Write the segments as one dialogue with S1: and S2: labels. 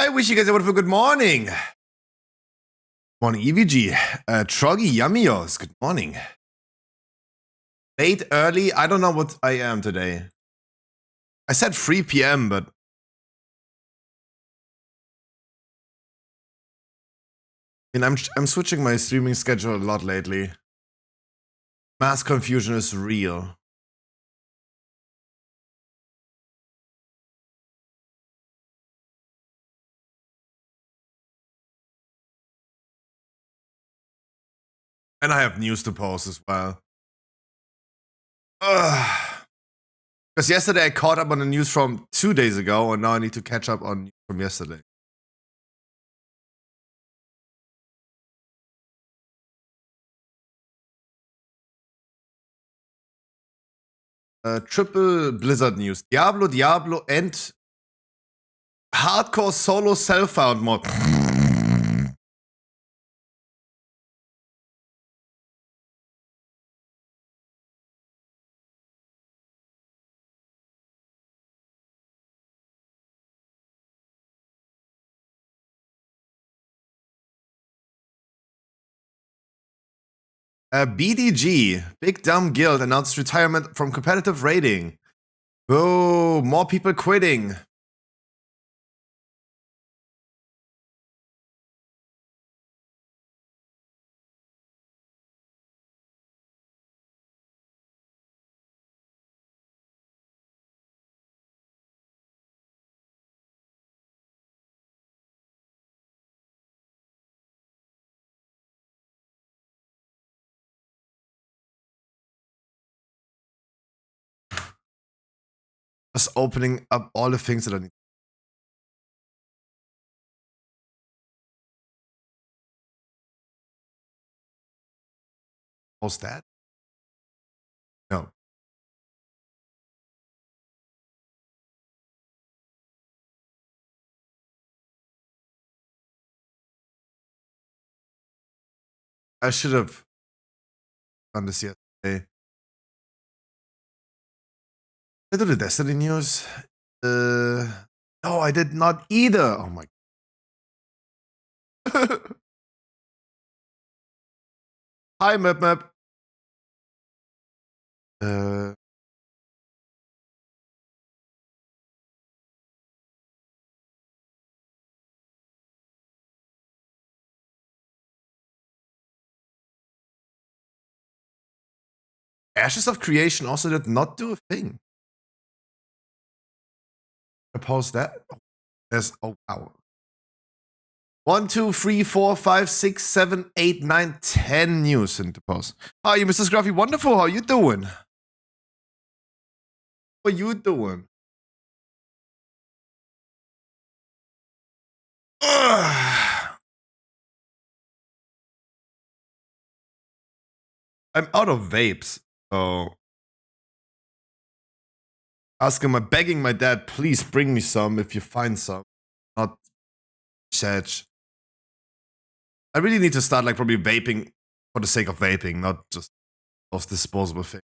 S1: I wish you guys a wonderful good morning. Morning, EVG. Troggy Yummios, good morning. Late, early, I don't know what I am today. I said 3 p.m., but... I mean, I'm switching my streaming schedule a lot lately. Mass confusion is real. And I have news to post as well. Because yesterday I caught up on the news from 2 days ago, and now I need to catch up on news from yesterday. Triple Blizzard news. Diablo, and hardcore solo self-found mod. BDG, Big Dumb Guild, announced retirement from competitive raiding. Oh, more people quitting. Just opening up all the things that I need. How's that? No. I should have done this yesterday. Did I do the Destiny news? No, I did not either. Oh my. Hi, Map. Ashes of Creation also did not do a thing. I pause that. There's, oh wow. 1, 2, 3, 4, 5, 6, 7, 8, 9, 10 news in the post. How are you, Mr. Scruffy? Wonderful. How you doing? How you doing? I'm out of vapes, so begging my dad, please bring me some if you find some. Not Sedge. I really need to start like probably vaping for the sake of vaping, not just those disposable things.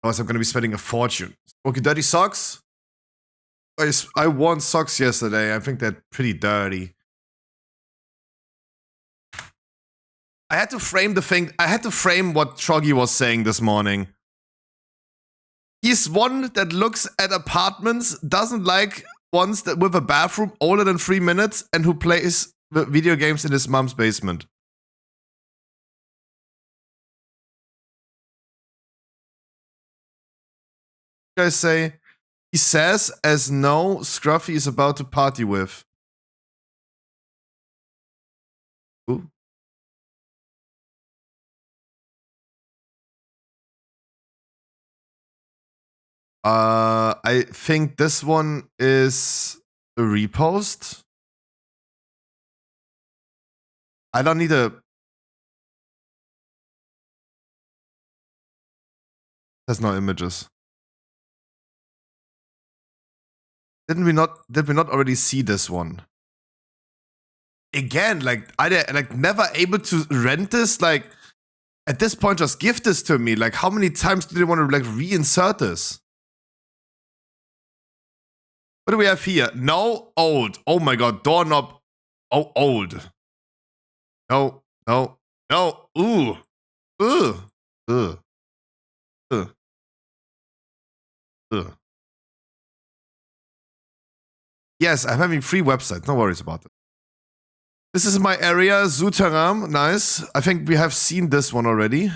S1: Otherwise, I'm gonna be spending a fortune. Okay, dirty socks. I won socks yesterday. I think they're pretty dirty. I had to frame the thing. I had to frame what Troggy was saying this morning. He's one that looks at apartments, doesn't like ones that with a bathroom older than 3 minutes, and who plays video games in his mom's basement. You guys say, he says as no Scruffy is about to party with. Ooh. I think this one is a repost. I don't need a... There's no images. Did we not already see this one? Again, like I like never able to rent this. Like at this point, just give this to me. Like how many times do they want to like reinsert this? What do we have here? No, old. Oh my god, doorknob. Oh, old. No, no, no. Ooh. Ugh. Ugh. Ugh. Ugh. Yes, I'm having free websites. No worries about it. This is my area, Souterrain. Nice. I think we have seen this one already.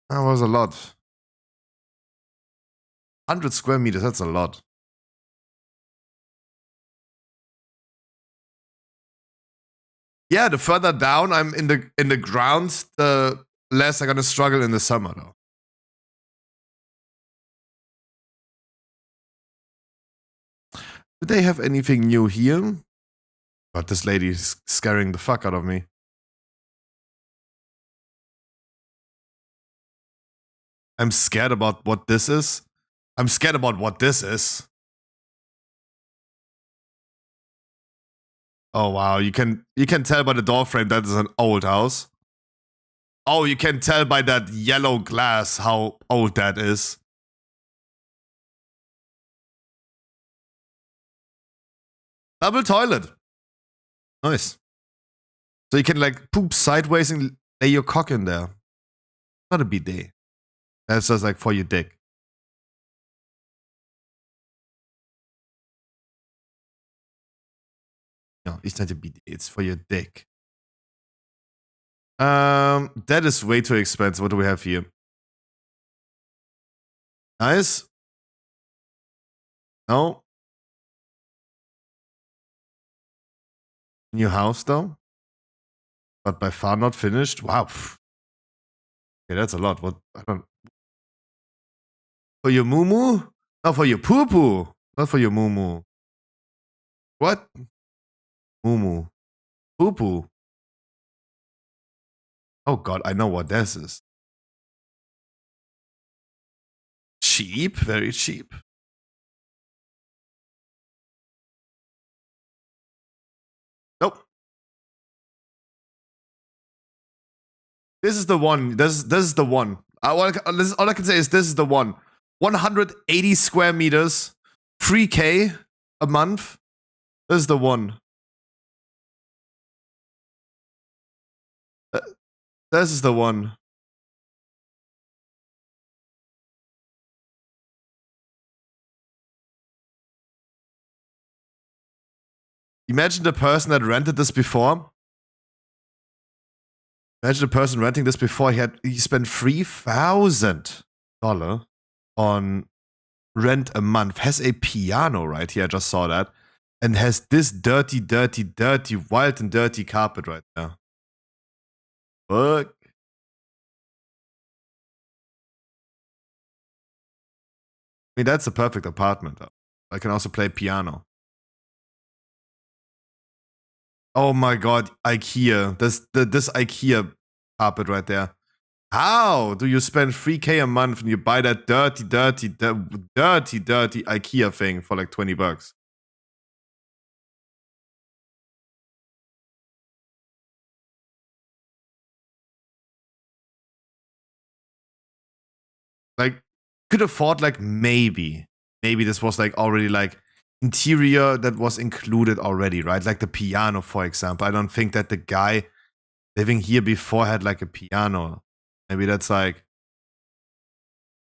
S1: That was a lot. 100 square meters, that's a lot. Yeah, the further down I'm in the ground, the less I'm gonna struggle in the summer though. Do they have anything new here? But this lady is scaring the fuck out of me. I'm scared about what this is. I'm scared about what this is. Oh wow, you can tell by the door frame that is an old house. Oh, you can tell by that yellow glass how old that is. Double toilet. Nice. So you can like poop sideways and lay your cock in there. Not a bidet. That's just like for your dick. No, it's not a bidet. It's for your dick. That is way too expensive. What do we have here? Nice. No. New house though, but by far not finished. Wow. Okay, that's a lot. What? I don't. For your moo? No, for your poo poo. Not for your moo. What? Moo. Poo poo. Oh god, I know what this is. Cheap, very cheap. Nope. This is the one. This is the one. All I can say is this is the one. 180 square meters, 3K a month. This is the one. This is the one. Imagine the person that rented this before. Imagine the person renting this before. He spent $3,000 on rent a month. Has a piano right here. I just saw that, and has this dirty, wild and dirty carpet right there. Fuck. I mean, that's a perfect apartment though. I can also play piano. Oh my god, IKEA. This IKEA carpet right there. How do you spend 3K a month and you buy that dirty IKEA thing for like $20? Like, could afford like maybe this was like already like interior that was included already, right? Like the piano, for example. I don't think that the guy living here before had like a piano. Maybe that's like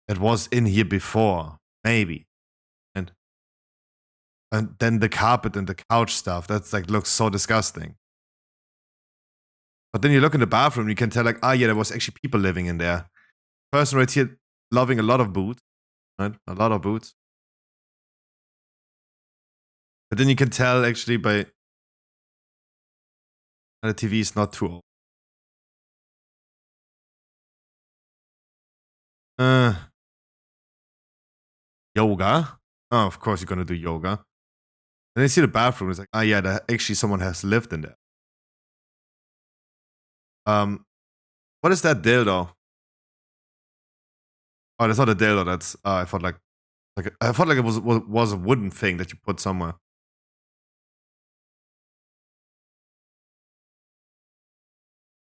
S1: it was in here before, maybe. And then the carpet and the couch stuff, that's like looks so disgusting. But then you look in the bathroom, you can tell like, yeah, there was actually people living in there. Person right here loving a lot of boots, right? A lot of boots. But then you can tell actually by the TV is not too old. Yoga. Oh, of course you're gonna do yoga. And then you see the bathroom. It's like, yeah, actually someone has lived in there. What is that dildo? Oh, that's not a dildo. That's I thought like it was a wooden thing that you put somewhere.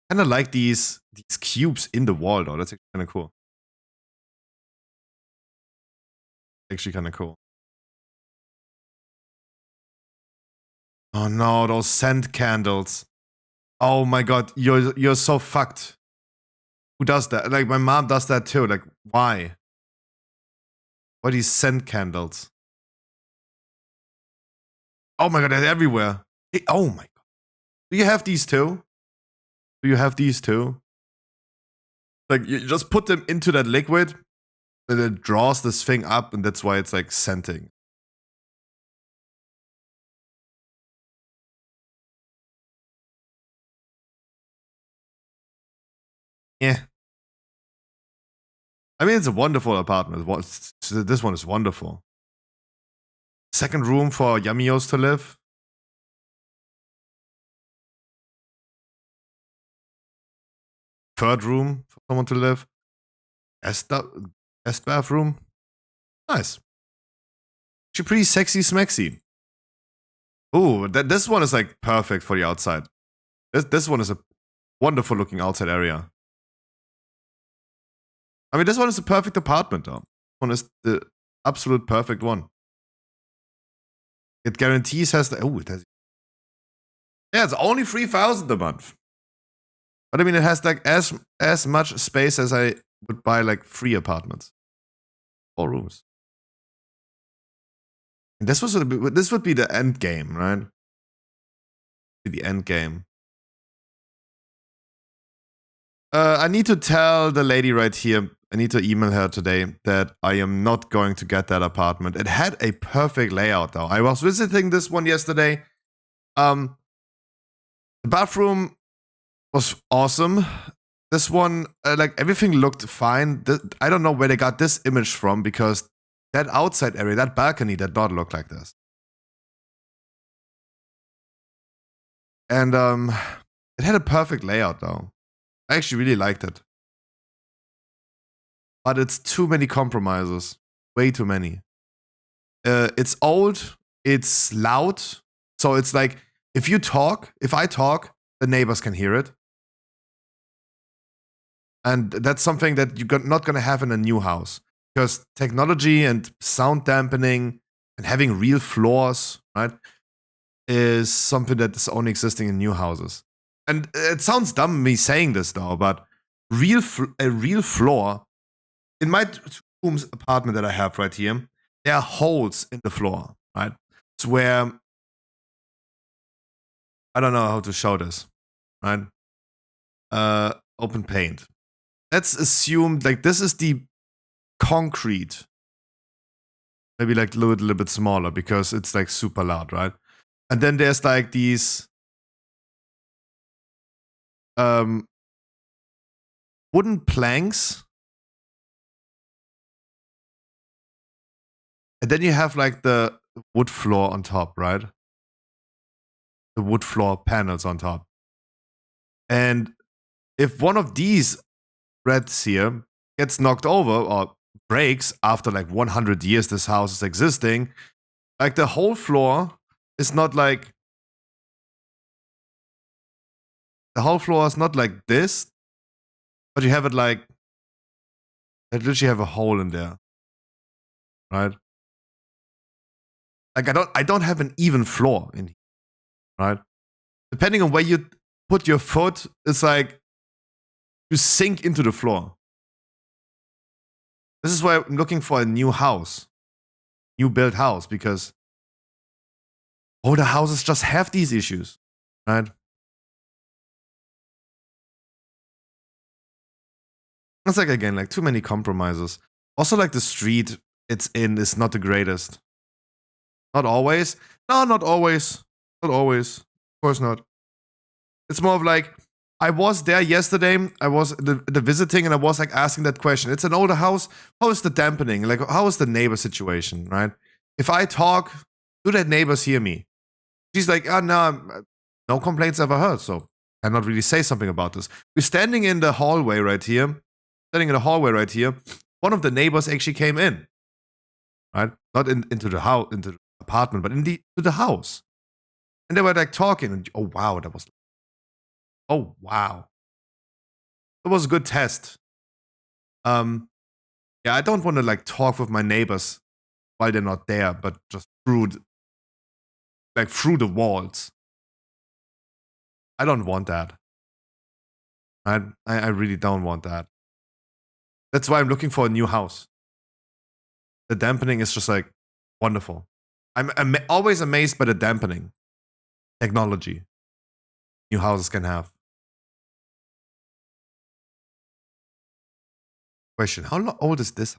S1: Kind of like these cubes in the wall though. That's kind of cool. actually kind of cool. Oh no, those scent candles. Oh my god, you're so fucked. Who does that? Like my mom does that too. Like why? Why these scent candles? Oh my god, they're everywhere. Oh my god. Do you have these too? Do you have these too? Like you just put them into that liquid and it draws this thing up and that's why it's like scenting. Yeah. I mean, it's a wonderful apartment. This one is wonderful. Second room for Yamios to live. Third room for someone to live. Guest bathroom. Nice. Actually pretty sexy smexy. Ooh, this one is like perfect for the outside. This one is a wonderful looking outside area. I mean, this one is a perfect apartment though. This one is the absolute perfect one. It guarantees has the, oh, it has. Yeah, it's only 3,000 a month. But I mean, it has like as much space as I would buy like 3 apartments. 4 rooms. And this would be the end game, right? The end game. I need to tell the lady right here, I need to email her today that I am not going to get that apartment. It had a perfect layout though. I was visiting this one yesterday. The bathroom was awesome. This one, like everything looked fine. I don't know where they got this image from because that outside area, that balcony did not look like this. And it had a perfect layout though. I actually really liked it. But it's too many compromises. Way too many. It's old. It's loud. So it's like, if I talk, the neighbors can hear it. And that's something that you're not going to have in a new house. Because technology and sound dampening and having real floors, right, is something that is only existing in new houses. And it sounds dumb me saying this though, but a real floor in my 2-room apartment that I have right here, there are holes in the floor, right? It's where I don't know how to show this, right? Open paint. Let's assume like this is the concrete. Maybe like a little bit smaller because it's like super loud, right? And then there's like these wooden planks. And then you have like the wood floor on top, right? The wood floor panels on top. And if one of these reds here gets knocked over or breaks after like 100 years this house is existing, like the whole floor is not like, the whole floor is not like this, but you have it like, I literally have a hole in there, right? Like I don't have an even floor in here, right? Depending on where you put your foot, it's like you sink into the floor. This is why I'm looking for a new house, new built house, because older houses just have these issues, right? It's like, again, like too many compromises. Also, like the street it's in is not the greatest. Not always. No, not always. Not always. Of course not. It's more of like, I was there yesterday. I was the visiting and I was like asking that question. It's an older house. How is the dampening? Like, how is the neighbor situation, right? If I talk, do the neighbors hear me? She's like, oh, no complaints ever heard. So I cannot really say something about this. We're standing in the hallway right here. One of the neighbors actually came in, right? Not into the house, into the apartment, but to the house. And they were like talking. And, oh wow, that was a good test. Yeah, I don't want to like talk with my neighbors while they're not there, but just through the walls. I don't want that. I really don't want that. That's why I'm looking for a new house. The dampening is just like wonderful. I'm always amazed by the dampening technology new houses can have. Question: how old is this?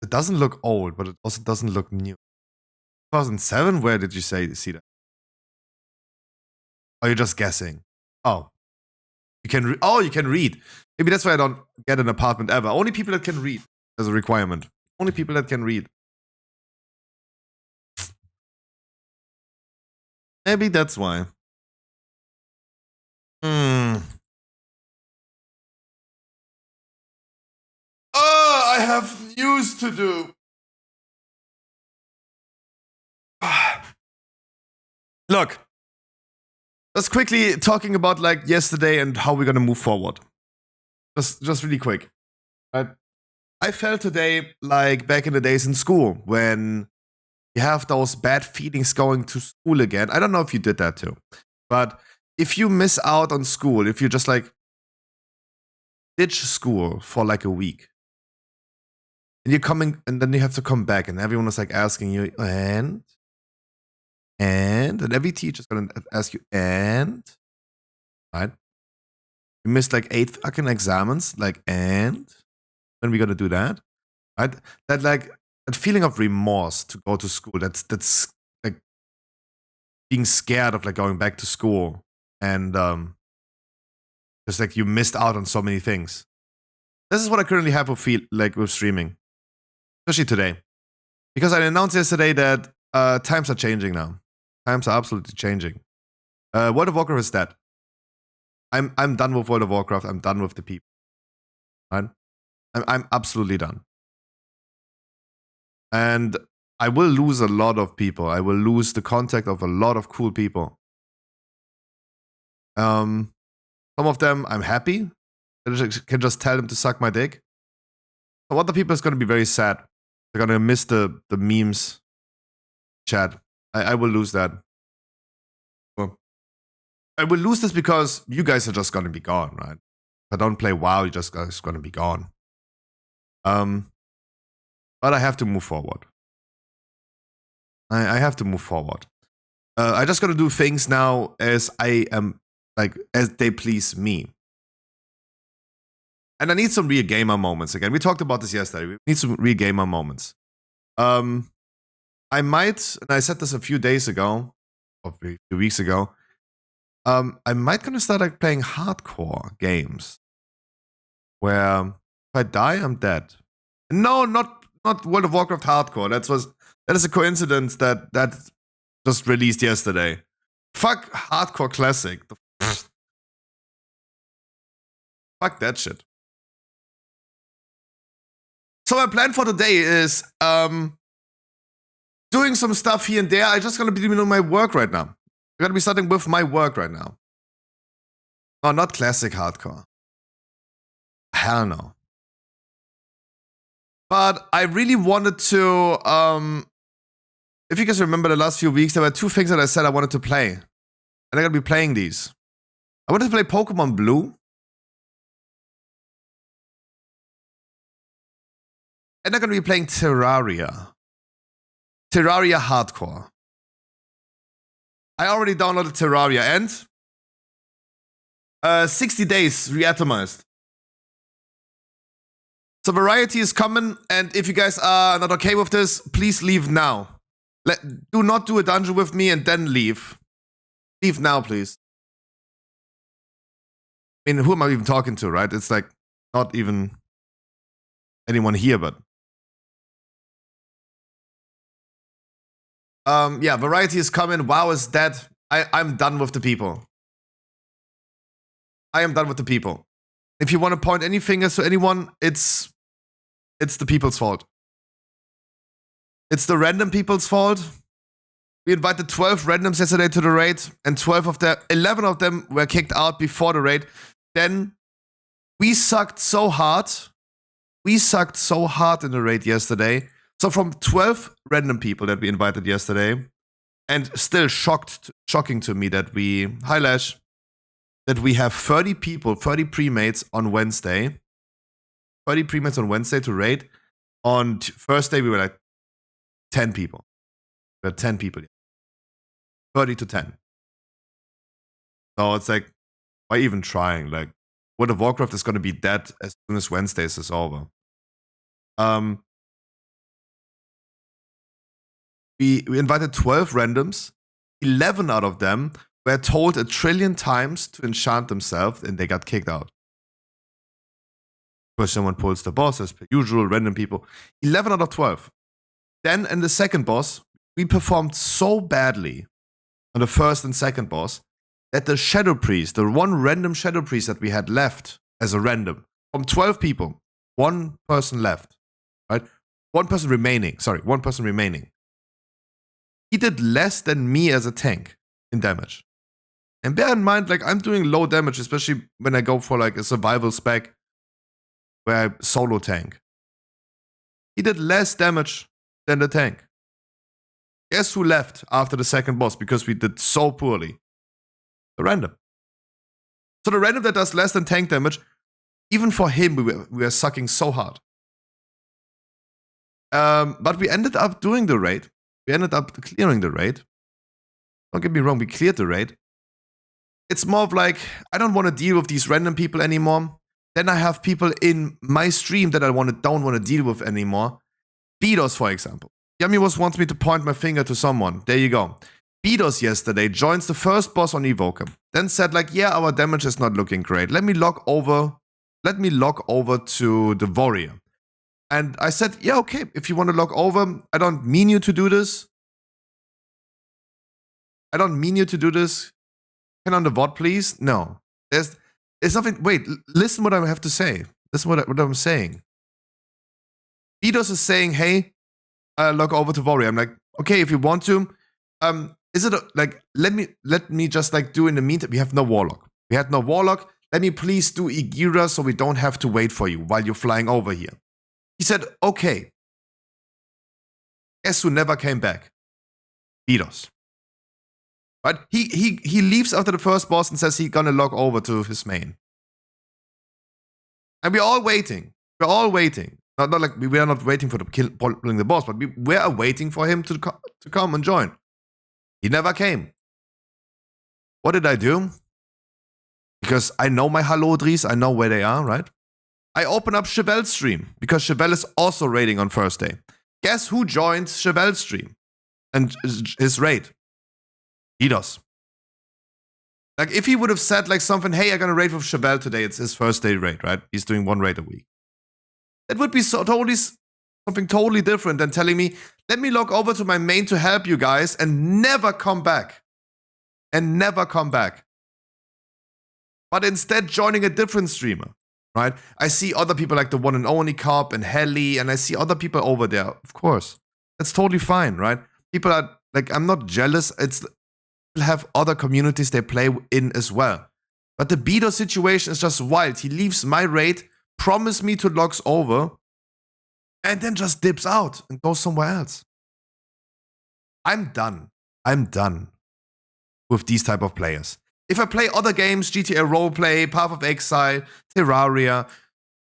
S1: It doesn't look old, but it also doesn't look new. 2007? Where did you see that? Are you just guessing? Oh, you can. You can read. Maybe that's why I don't get an apartment ever. Only people that can read as a requirement. Only people that can read. Maybe that's why. Oh, I have news to do. Look, just quickly talking about like yesterday and how we're gonna move forward. Just really quick. I felt today like back in the days in school when you have those bad feelings going to school again. I don't know if you did that too, but if you miss out on school, if you just like ditch school for like a week, and you're coming, and then you have to come back, and everyone is like asking you, and every teacher's gonna ask you, and right? You missed like 8 fucking exams, like, and when are we gonna do that? Right? That feeling of remorse to go to school. That's like being scared of like going back to school, and just like you missed out on so many things. This is what I currently have with streaming, especially today, because I announced yesterday that times are changing now. Times are absolutely changing. World of Warcraft is dead. I'm done with World of Warcraft. I'm done with the people. Right? I'm absolutely done. And I will lose a lot of people. I will lose the contact of a lot of cool people. Some of them I'm happy. I can just tell them to suck my dick. Some other people is going to be very sad. They're going to miss the memes chat. I will lose that. Well, I will lose this because you guys are just going to be gone, right? If I don't play WoW, you just guys going to be gone. But I have to move forward. I have to move forward. I just got to do things now as I am, like, as they please me. And I need some real gamer moments again. We talked about this yesterday. We need some real gamer moments. I might, and I said this a few days ago, or a few weeks ago, I might gonna start like playing hardcore games where if I die, I'm dead. No, not World of Warcraft hardcore. That is a coincidence that just released yesterday. Fuck hardcore classic. Fuck that shit. So my plan for today is doing some stuff here and there. I just gonna be doing my work right now. I'm gonna be starting with my work right now. No, not classic hardcore. Hell no. But I really wanted to, if you guys remember the last few weeks, there were 2 things that I said I wanted to play. And I'm gonna be playing these. I wanted to play Pokemon Blue. And I'm gonna be playing Terraria. Terraria Hardcore. I already downloaded Terraria and 60 days re-atomized. So variety is coming, and if you guys are not okay with this, please leave now. Do not do a dungeon with me and then leave. Leave now, please. I mean, who am I even talking to, right? It's like not even anyone here, but yeah, variety is coming. WoW is dead. I'm done with the people. I am done with the people. If you want to point any fingers to anyone, it's the people's fault. It's the random people's fault We invited 12 randoms yesterday to the raid, and 11 of them were kicked out before the raid. Then we sucked so hard. We sucked so hard in the raid yesterday. So from 12 random people that we invited yesterday, and still shocking to me that we, that we have 30 people, 30 premates on Wednesday. 30 premates on Wednesday to raid. On first day, we were like 10 people. We had 10 people. 30 to 10. So it's like, why even trying? Like, World of Warcraft is going to be dead as soon as Wednesdays is over. We invited 12 randoms. 11 out of them were told 1 trillion times to enchant themselves, and they got kicked out. Because someone pulls the boss, as per usual, random people. 11 out of 12. Then in the second boss, we performed so badly on the first and second boss that the Shadow Priest, the one random Shadow Priest that we had left as a random, from 12 people, one person left, right? One person remaining. He did less than me as a tank in damage. And bear in mind, like, I'm doing low damage, especially when I go for like a survival spec where I solo tank. He did less damage than the tank. Guess who left after the second boss because we did so poorly? The random. So the random that does less than tank damage, even for him, we were sucking so hard. But we ended up doing the raid. We ended up clearing the raid. Don't get me wrong, we cleared the raid. It's more of like, I don't want to deal with these random people anymore. Then I have people in my stream that I don't want to deal with anymore. Bedos, for example. Yamiwas wants me to point my finger to someone. There you go. Bedos yesterday joins the first boss on Evoker. Then said like, yeah, our damage is not looking great. Let me log over to the warrior. And I said, yeah, okay, if you want to log over, I don't mean you to do this. Can on the VoD, please? No. There's nothing. Wait, listen what I have to say. Listen what I'm saying. Bedos is saying, hey, log over to warrior. I'm like, okay, if you want to. Is it like, let me just like do in the meantime. We have no warlock. We had no warlock. Let me please do Igira so we don't have to wait for you while you're flying over here. He said, okay. Guess who never came back? Bedos. Right? He leaves after the first boss and says he's gonna log over to his main. And we're all waiting. Not like we are not waiting for pulling the boss, but we are waiting for him to come and join. He never came. What did I do? Because I know my Halodris, I know where they are, right? I open up Chevelle's stream, because Chevelle is also raiding on first day. Guess who joined Chevelle's stream and his raid? Bedos. Like, if he would have said like something, hey, I'm gonna raid with Chevelle today, it's his first day raid, right? He's doing one raid a week. That would be something totally different than telling me, let me log over to my main to help you guys and never come back. But instead joining a different streamer, right? I see other people like the one and only Carp and Heli, and I see other people over there. Of course, that's totally fine, right? People are like, I'm not jealous. People have other communities they play in as well. But the Bedo situation is just wild. He leaves my raid, promised me to logs over, and then just dips out and goes somewhere else. I'm done with these type of players. If I play other games, GTA Roleplay, Path of Exile, Terraria,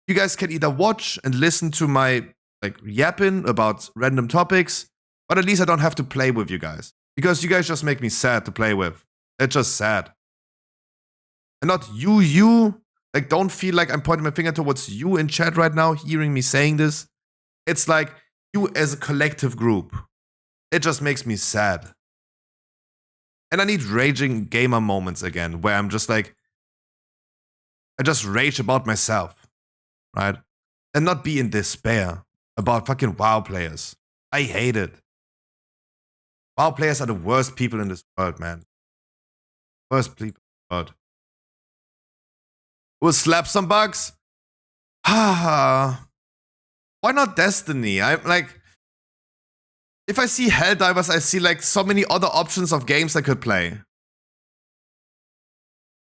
S1: you guys can either watch and listen to my like yapping about random topics, but at least I don't have to play with you guys. Because you guys just make me sad to play with. It's just sad. And not you. Like, don't feel like I'm pointing my finger towards you in chat right now, hearing me saying this. It's like you as a collective group. It just makes me sad. And I need raging gamer moments again, where I'm just like, I just rage about myself, right? And not be in despair about fucking WoW players. I hate it. WoW players are the worst people in this world, man. Worst people in the world. We'll slap some bugs. Why not Destiny? I'm like, If I see Helldivers, I see like so many other options of games I could play.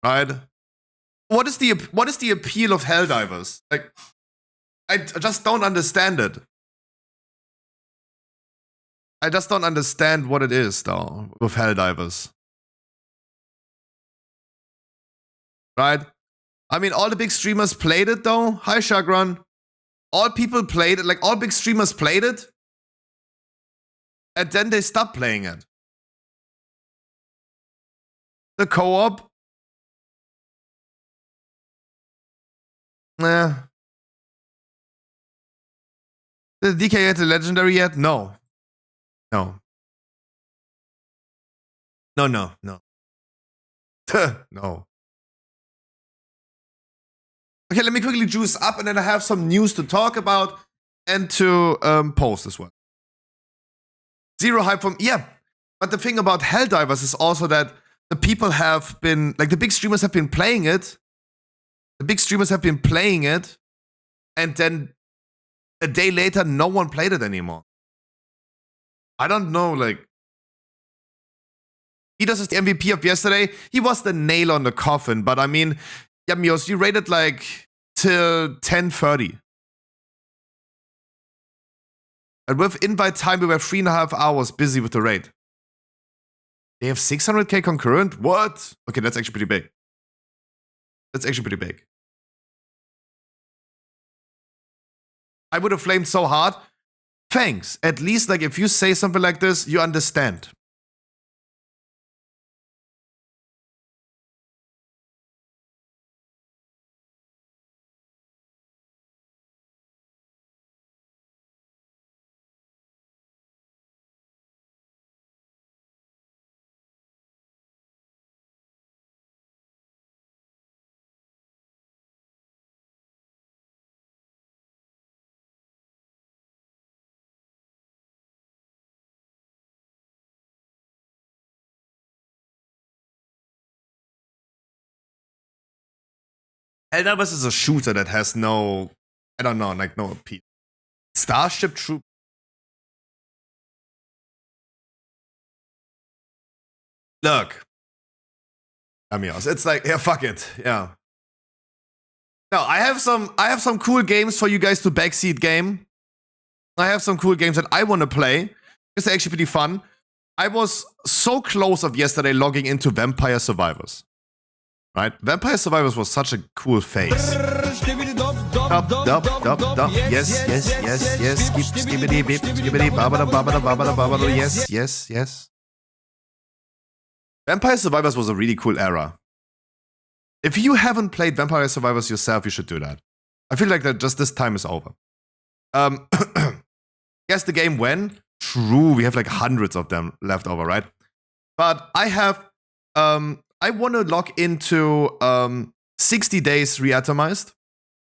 S1: Right? What is the appeal of Helldivers? Like, I just don't understand it. I just don't understand what it is, though, with Helldivers. Right? I mean, all the big streamers played it, though. Hi, Shagran. All people played it, like, all big streamers played it. And then they stopped playing it. The co-op. Nah. Did DK get the legendary yet? No. No. No, no, no. No. Okay, let me quickly juice up, and then I have some news to talk about and to post as well. Zero hype from... Yeah, but the thing about Helldivers is also that the people have been... Like, the big streamers have been playing it. The big streamers have been playing it, and then a day later, no one played it anymore. I don't know, like... Edos is the MVP of yesterday. He was the nail on the coffin, but I mean... Yamios, you rated like till 10:30. And with invite time, we were 3.5 hours busy with the raid. They have 600k concurrent? What? Okay, that's actually pretty big. That's actually pretty big. I would have flamed so hard. Thanks. At least, like, if you say something like this, you understand. Helldivers is a shooter that has no, I don't know, like no appeal. Starship Troop. Look. Amios. It's like, yeah, fuck it. Yeah. No, I have some cool games for you guys to backseat game. I have some cool games that I want to play. It's actually pretty fun. I was so close of yesterday logging into Vampire Survivors. Right? Vampire Survivors was such a cool phase. Dub, dub, dub, dub. Yes, yes, yes, yes. Skibbity, beep, skibbity, babada, babada, babada, babada. Yes, yes, yes. Vampire Survivors was a really cool era. If you haven't played Vampire Survivors yourself, you should do that. I feel like that just this time is over. Guess the game when? True, we have like hundreds of them left over, right? But I have, I want to log into 60 Days Reatomized.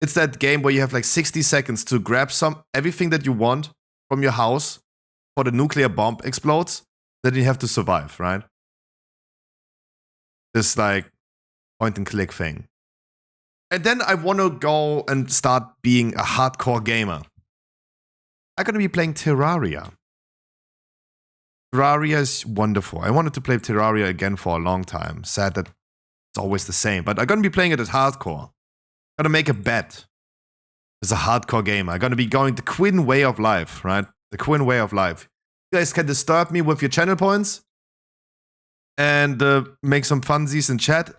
S1: It's that game where you have like 60 seconds to grab everything that you want from your house before the nuclear bomb explodes. Then you have to survive, right? This like point and click thing. And then I want to go and start being a hardcore gamer. I'm going to be playing Terraria. Terraria is wonderful. I wanted to play Terraria again for a long time. Sad that it's always the same. But I'm going to be playing it as hardcore. I'm going to make a bet as a hardcore gamer. I'm going to be going the Quinn way of life, right? The Quinn way of life. You guys can disturb me with your channel points and make some funsies in chat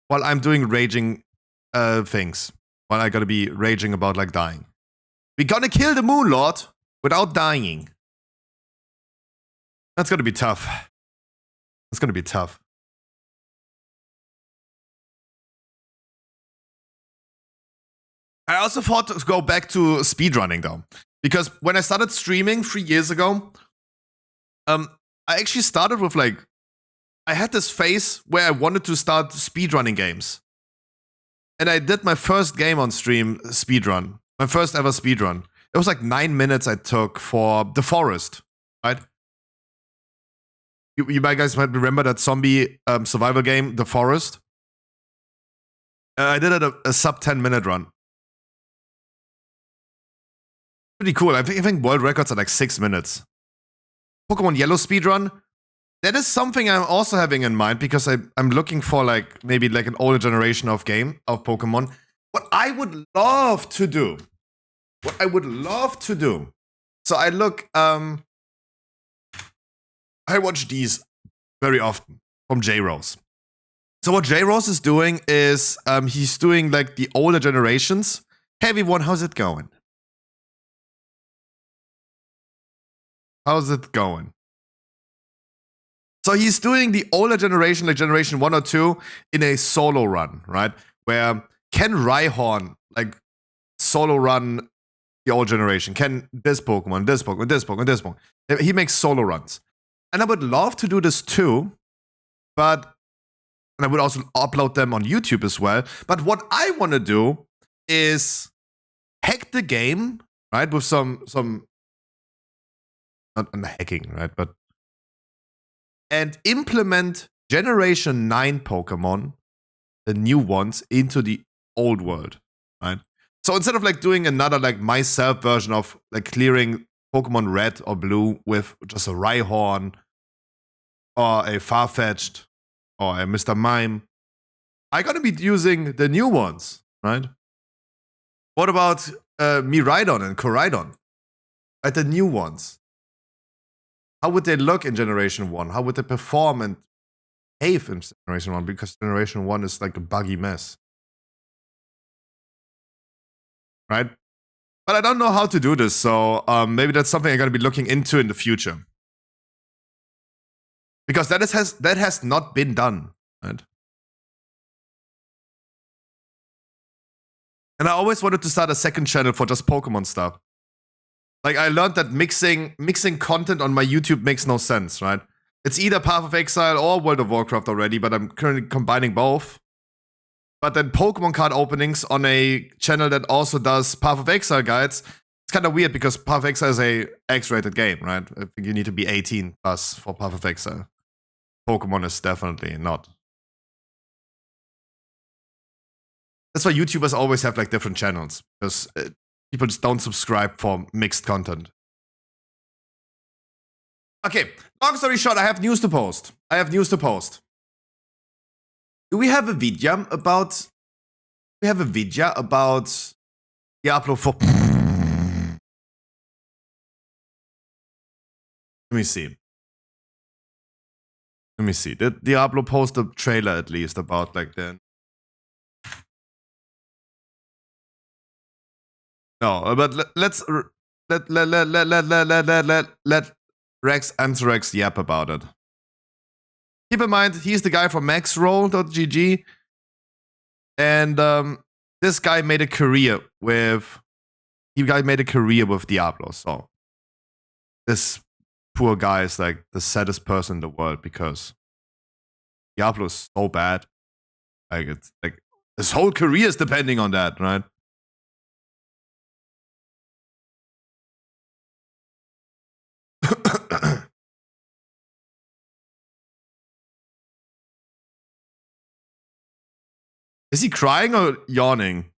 S1: while I'm doing raging things. While I'm going to be raging about like dying. We're going to kill the Moon Lord without dying. That's going to be tough. That's going to be tough. I also thought to go back to speedrunning though. Because when I started streaming 3 years ago, I actually started with like, I had this phase where I wanted to start speedrunning games. And I did my first game on stream speedrun. My first ever speedrun. It was like 9 minutes I took for The Forest, right? You guys might remember that zombie survival game, The Forest. I did it a sub 10-minute run. Pretty cool. I think world records are like 6 minutes Pokemon Yellow speedrun. That is something I'm also having in mind because I'm looking for like maybe like an older generation of Pokemon. What I would love to do. So I look, I watch these very often from J-Rose. So what J-Rose is doing is he's doing like the older generations. Hey everyone, how's it going? How's it going? So he's doing the older generation, like generation 1 or 2, in a solo run, right? Where can Rhyhorn like solo run the old generation? Can this Pokemon, this Pokemon, this Pokemon, this Pokemon? He makes solo runs. And I would love to do this too, and I would also upload them on YouTube as well. But what I want to do is hack the game, right? With some not hacking, right? But and implement Generation 9 Pokemon, the new ones, into the old world, right? So instead of like doing another like myself version of like clearing Pokemon Red or Blue with just a Rhyhorn or a Farfetch'd or a Mr. Mime, I'm gonna be using the new ones, right? What about Miraidon and Koraidon? Right, the new ones. How would they look in Generation 1? How would they perform and behave in Generation 1? Because Generation 1 is like a buggy mess. Right? But I don't know how to do this, so maybe that's something I'm going to be looking into in the future. Because that has not been done, right? And I always wanted to start a second channel for just Pokemon stuff. Like, I learned that mixing content on my YouTube makes no sense, right? It's either Path of Exile or World of Warcraft already, but I'm currently combining both. But then Pokemon card openings on a channel that also does Path of Exile guides, it's kind of weird because Path of Exile is a X-rated game, right? I think you need to be 18 plus for Path of Exile. Pokemon is definitely not. That's why YouTubers always have like different channels, because people just don't subscribe for mixed content. Okay, long story short, I have news to post. Do we have a video about... Diablo 4? Let me see. Did Diablo post a trailer at least about like the... No, but let Rex Anthrax yap about it. Keep in mind, he's the guy from maxroll.gg, and this guy made a career with Diablo. So this poor guy is like the saddest person in the world because Diablo is so bad. Like, it's like his whole career is depending on that, right? Is he crying or yawning?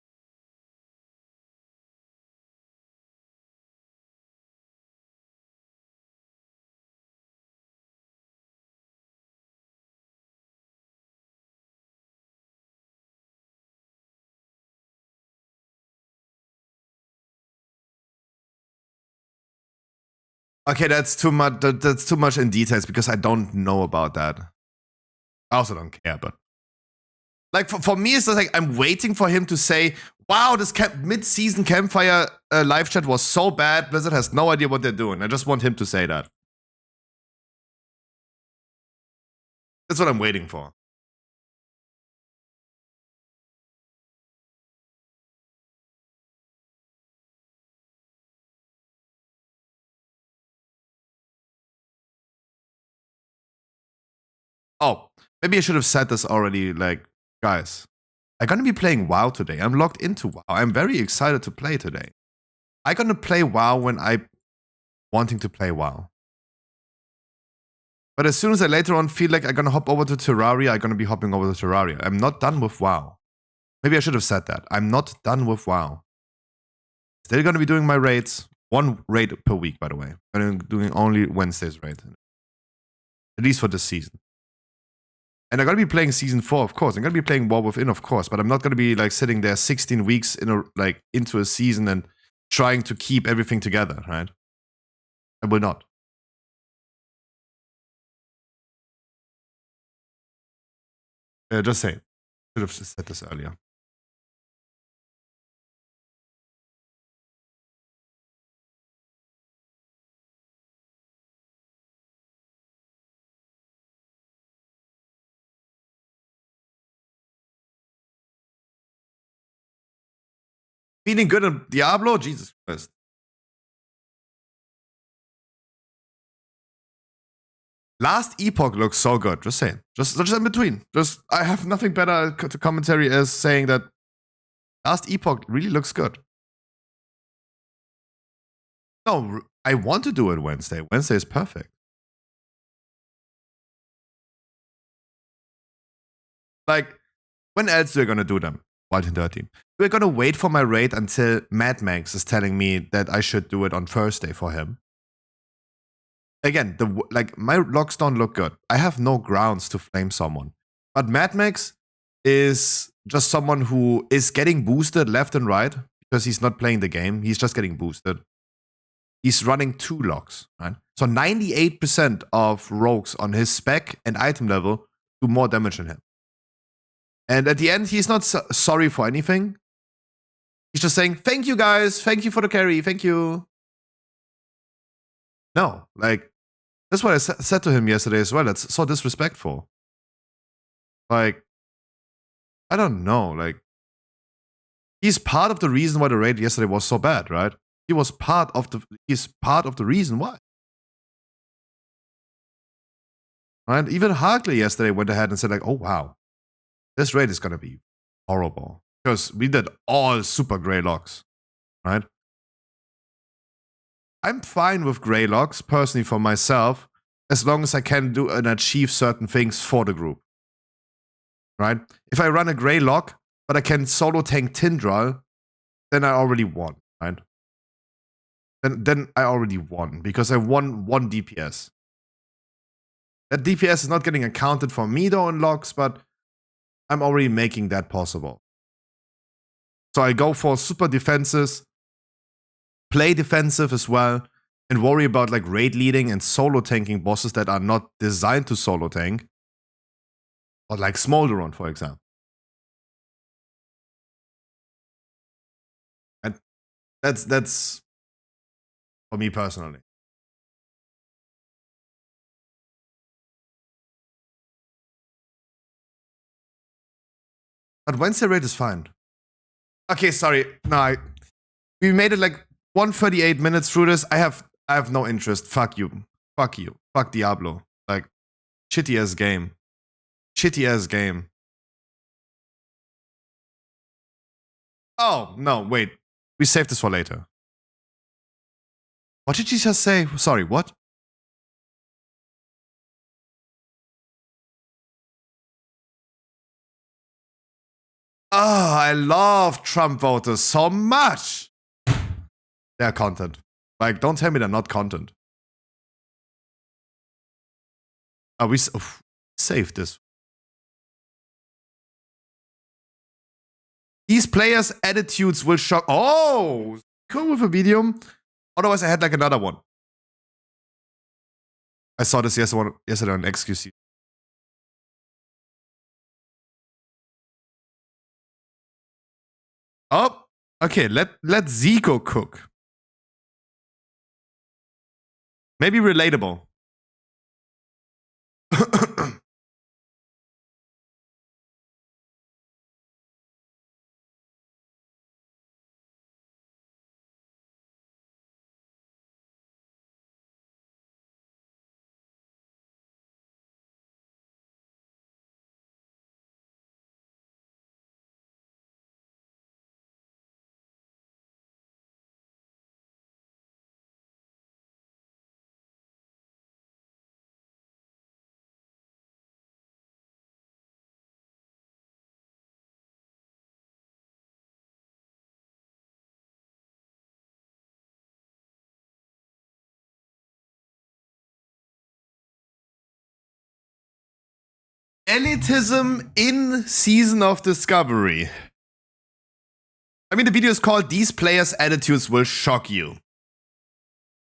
S1: Okay, that's too much. That's too much in details because I don't know about that. I also don't care, but like for me, it's just like I'm waiting for him to say, "Wow, this mid-season campfire live chat was so bad. Blizzard has no idea what they're doing." I just want him to say that. That's what I'm waiting for. Oh, maybe I should have said this already. Like, guys, I'm gonna be playing WoW today. I'm logged into WoW. I'm very excited to play today. I'm gonna play WoW when I'm wanting to play WoW. But as soon as I later on feel like I'm gonna hop over to Terraria, I'm gonna be hopping over to Terraria. I'm not done with WoW. Maybe I should have said that. I'm not done with WoW. Still gonna be doing my raids. 1 raid per week, by the way. I'm doing only Wednesday's raid. At least for this season. And I'm gonna be playing season 4, of course. I'm gonna be playing War Within, of course, but I'm not gonna be like sitting there 16 weeks into a season and trying to keep everything together, right? I will not. Just saying. Should have said this earlier. Feeling good at Diablo? Jesus Christ. Last Epoch looks so good. Just saying. Just in between. I have nothing better to commentary as saying that Last Epoch really looks good. No, I want to do it Wednesday. Wednesday is perfect. Like, when else are we gonna do them? Wild and Dirty. We're gonna wait for my raid until Mad Max is telling me that I should do it on Thursday for him. Again, my logs don't look good. I have no grounds to flame someone. But Mad Max is just someone who is getting boosted left and right because he's not playing the game. He's just getting boosted. He's running 2 logs, right? So 98% of rogues on his spec and item level do more damage than him. And at the end, he's not sorry for anything. He's just saying, thank you guys, thank you for the carry, thank you. No, like, that's what I said to him yesterday as well. That's so disrespectful. Like, I don't know. Like, he's part of the reason why the raid yesterday was so bad, right? He's part of the reason why. Right? Even Harkley yesterday went ahead and said, like, oh wow, this raid is gonna be horrible. Because we did all super gray logs, right? I'm fine with gray logs, personally for myself, as long as I can do and achieve certain things for the group. Right? If I run a gray log, but I can solo tank Tindral, then I already won, right? Then I already won, because I won 1 DPS. That DPS is not getting accounted for me though in logs, but I'm already making that possible. So I go for super defenses, play defensive as well, and worry about like raid leading and solo tanking bosses that are not designed to solo tank. Or like Smolderon, for example. And that's for me personally. But Wednesday raid is fine. Okay, sorry. No, we made it like 138 minutes through this. I have no interest. Fuck you. Fuck you. Fuck Diablo. Like, shitty ass game. Shitty ass game. Oh, no, wait. We saved this for later. What did she just say? Sorry, what? Oh, I love Trump voters so much. They're content. Like, don't tell me they're not content. Oh, we saved this. These players' attitudes will shock. Oh, cool with a medium. Otherwise, I had like another one. I saw this yesterday on XQC. Oh, okay. Let Zico cook. Maybe relatable. Elitism in Season of Discovery. I mean, the video is called "These Players' Attitudes Will Shock You."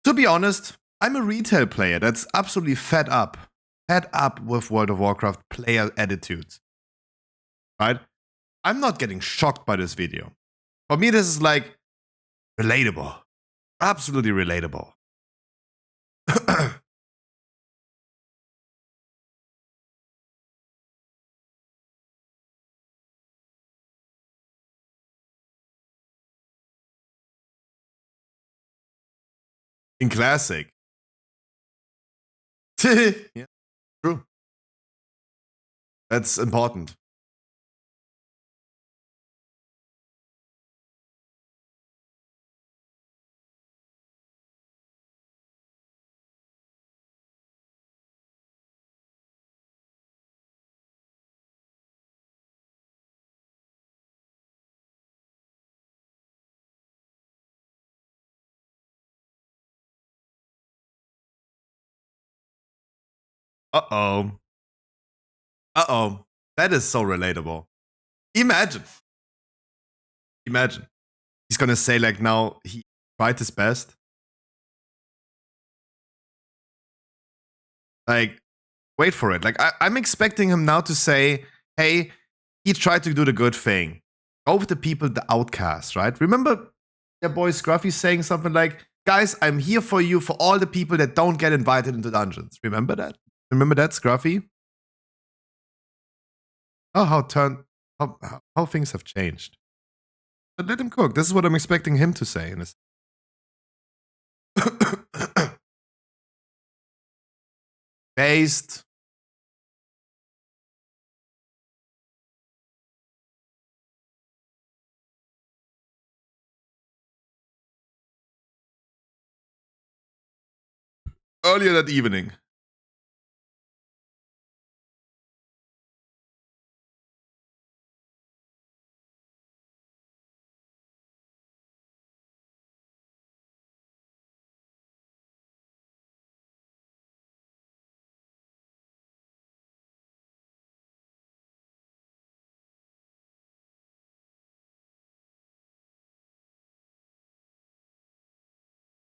S1: To be honest, I'm a retail player that's absolutely fed up with World of Warcraft player attitudes. Right? I'm not getting shocked by this video. For me, this is like relatable. Absolutely relatable. In Classic. Yeah, true. That's important. Uh-oh. Uh-oh. That is so relatable. Imagine. He's gonna say like now he tried his best. Like, wait for it. Like I'm expecting him now to say, hey, he tried to do the good thing. Go with the people, the outcasts, right? Remember your boy Scruffy saying something like, guys, I'm here for you, for all the people that don't get invited into dungeons. Remember that? Remember that, Scruffy? Oh, how things have changed. But let him cook. This is what I'm expecting him to say in this. Based. Earlier that evening.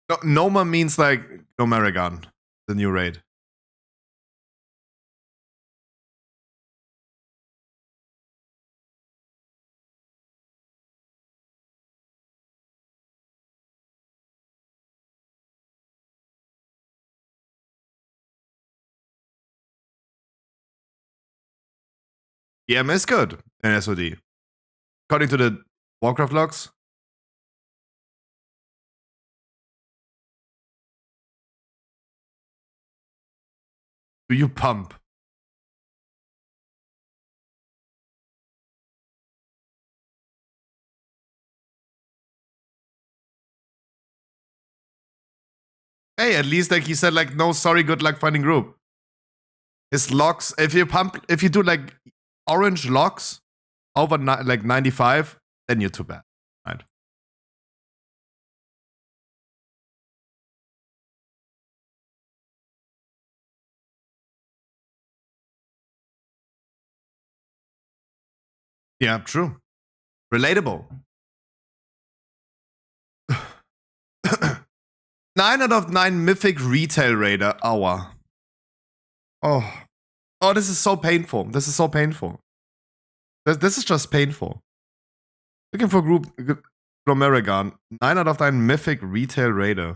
S1: No, Noma means like Nomaragon, the new raid. EM is good in SOD. According to the Warcraft logs. Do you pump? Hey, at least like he said, like, no, sorry, good luck finding group. His locks, if you do like orange locks over like 95, then you're too bad. Right? Yeah, true. Relatable. 9 out of 9 mythic retail raider hour. Oh. Oh, this is so painful. This is so painful. This is just painful. Looking for group Glomeragon. 9 out of 9 mythic retail raider.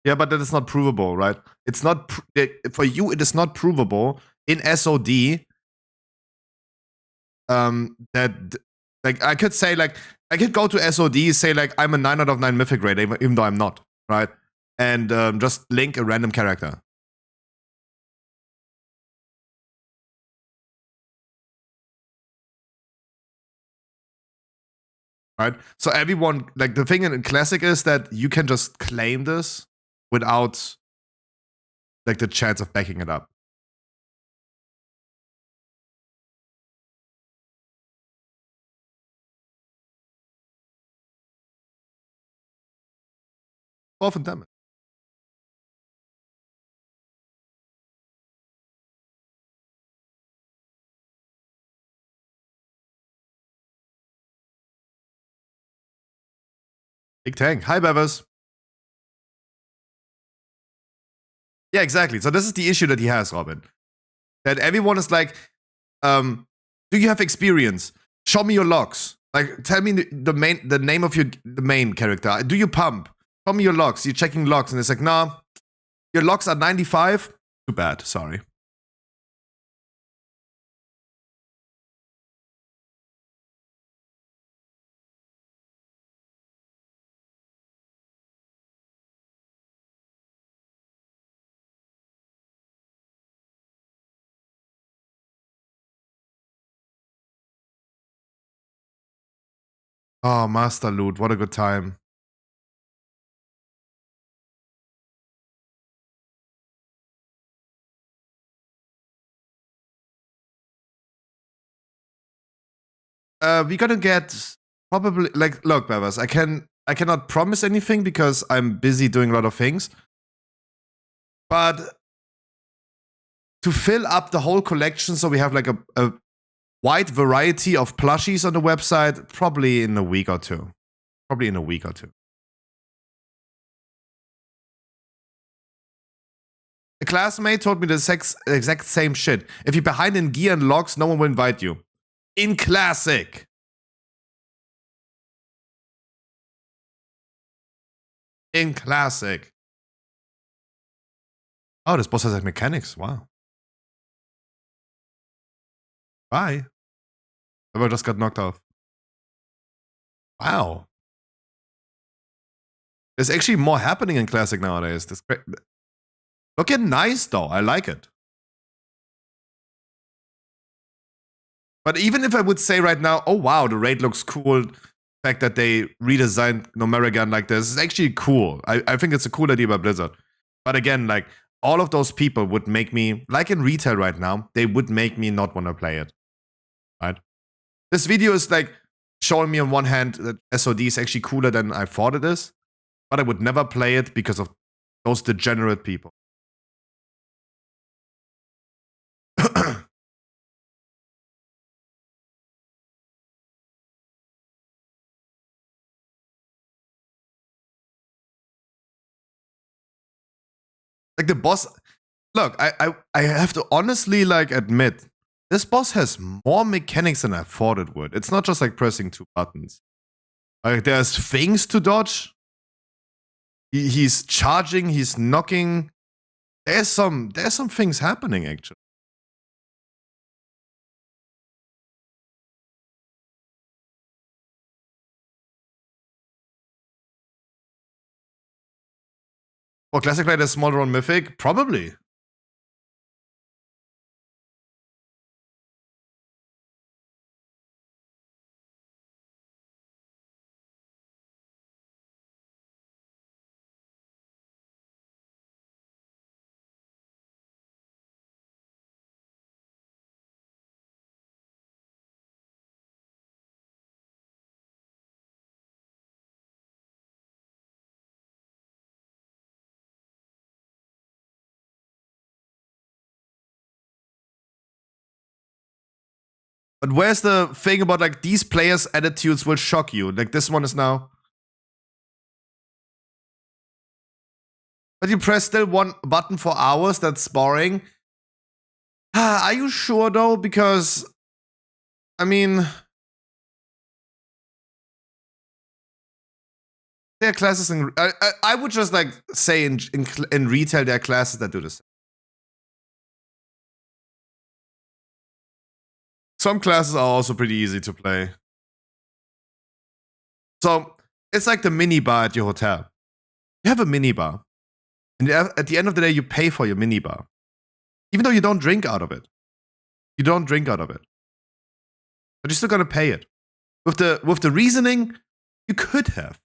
S1: Yeah, but that is not provable, right? It's not for you. It is not provable in SOD. That like I could say like I could go to SOD, say like I'm a 9 out of 9 mythic raider, even though I'm not, right? And just link a random character. right? So everyone, like the thing in Classic is that you can just claim this without like the chance of backing it up. Often damage. Big tank. Hi, Bevers. Yeah, exactly. So this is the issue that he has, Robin. That everyone is like, do you have experience? Show me your logs. Like, tell me the name of the main character. Do you pump? Show me your logs. You're checking logs, and it's like, nah, your logs are 95. Too bad. Sorry. Oh, Master Loot. What a good time. We gotta get probably like, look, Bevers, I cannot promise anything because I'm busy doing a lot of things. But to fill up the whole collection so we have like a wide variety of plushies on the website, probably in a week or two. Probably in a week or two. A classmate told me the exact same shit. If you're behind in gear and logs, no one will invite you. In Classic. In Classic. Oh, this boss has like mechanics. Wow. Bye. I just got knocked off. Wow. There's actually more happening in Classic nowadays. This great. Looking nice though. I like it. But even if I would say right now, oh wow, the raid looks cool. The fact that they redesigned Nomerigan like this is actually cool. I think it's a cool idea by Blizzard. But again, like all of those people would make me, like in retail right now, they would make me not want to play it. Right? This video is like showing me on one hand that SOD is actually cooler than I thought it is. But I would never play it because of those degenerate people. Like the boss, look, I have to honestly like admit, this boss has more mechanics than I thought it would. It's not just like pressing 2 buttons. Like there's things to dodge. He's charging, he's knocking. There's some things happening actually. For Classic Light as Smolder on Mythic? Probably. But where's the thing about like these players' attitudes will shock you? Like this one is now. But you press still one button for hours, that's boring. Are you sure though? Because, I mean, there are classes in. I would just like say in retail there are classes that do this. Some classes are also pretty easy to play. So it's like the minibar at your hotel. You have a minibar, and at the end of the day, you pay for your minibar, even though you don't drink out of it. You don't drink out of it, but you're still gonna pay it with the reasoning. You could have.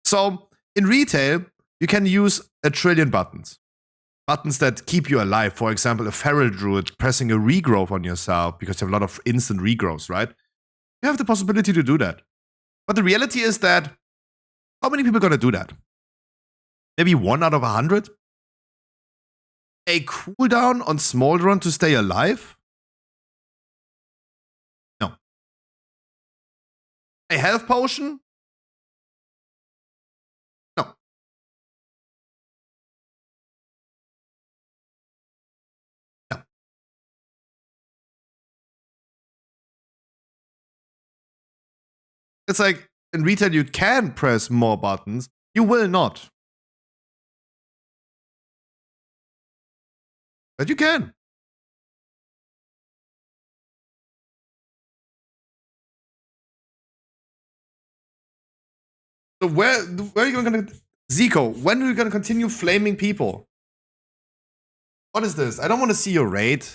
S1: So in retail, you can use 1 trillion buttons. Buttons that keep you alive. For example, a feral druid pressing a regrowth on yourself because you have a lot of instant regrowths, right? You have the possibility to do that. But the reality is that how many people are going to do that? Maybe 1 out of 100? A cooldown on Smolderon to stay alive? No. A health potion? No. No. It's like in retail, you can press more buttons. You will not. But you can. So where are you going to... Zico, when are you going to continue flaming people? What is this? I don't want to see your raid.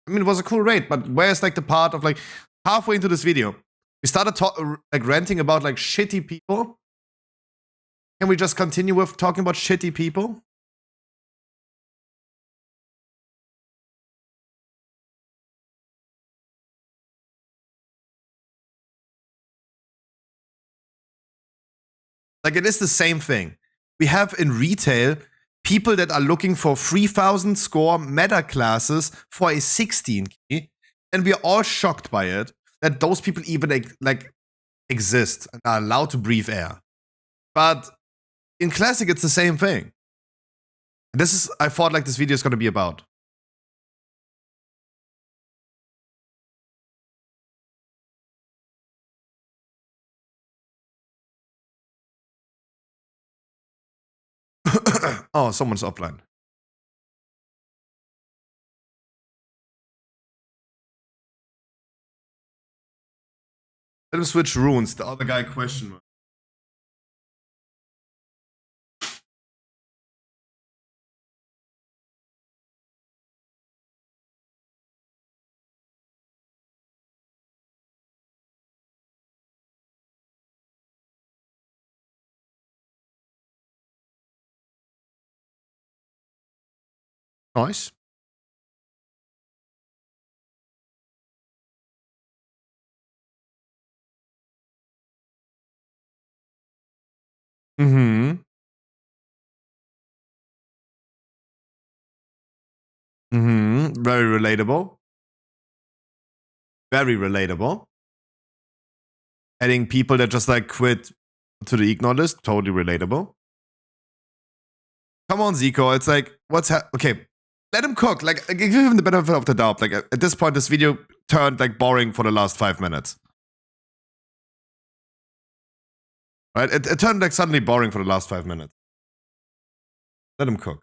S1: I mean, it was a cool raid, but where's like the part of like halfway into this video? We started like ranting about like shitty people. Can we just continue with talking about shitty people? Like, it is the same thing. We have in retail people that are looking for 3,000 score meta classes for a 16 key, and we are all shocked by it that those people even like exist and are allowed to breathe air. But in Classic, it's the same thing. And this is, I thought like this video is going to be about. Oh, someone's offline. Let him switch runes. The other guy question mark. Nice. Mm-hmm. Mm-hmm. Very relatable. Very relatable. Adding people that just like quit to the ignore list, totally relatable. Come on, Zico. It's like, okay, let him cook. Like, give him the benefit of the doubt. Like, at this point, this video turned like boring for the last 5 minutes. Right? It turned like suddenly boring for the last 5 minutes. Let him cook.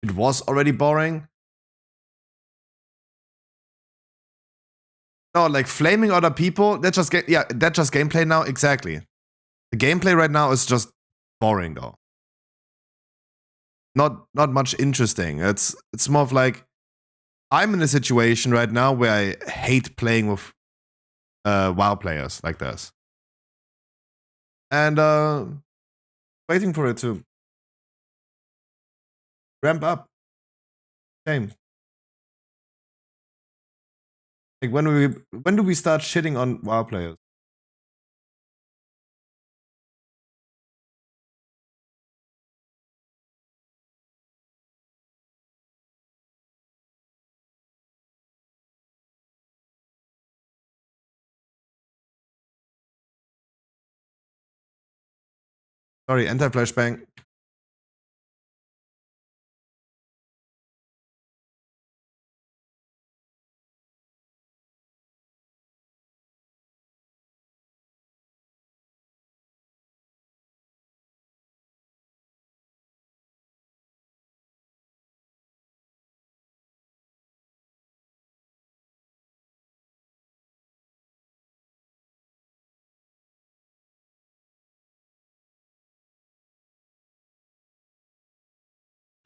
S1: It was already boring. No, like flaming other people. That's just that's just gameplay now. Exactly. The gameplay right now is just boring though. Not much interesting. It's more of like I'm in a situation right now where I hate playing with WoW players like this. And waiting for it to ramp up. Same. Like when do we start shitting on WoW players? Sorry, anti-flashbang.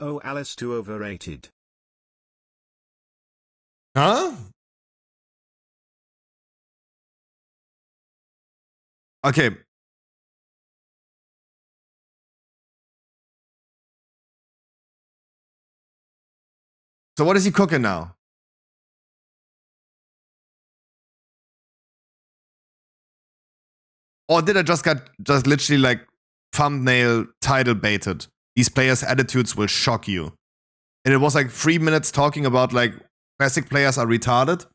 S2: Oh, Alice too overrated.
S1: Huh? Okay. So what is he cooking now? Or did I just literally like thumbnail title baited? These players' attitudes will shock you. And it was like 3 minutes talking about like classic players are retarded,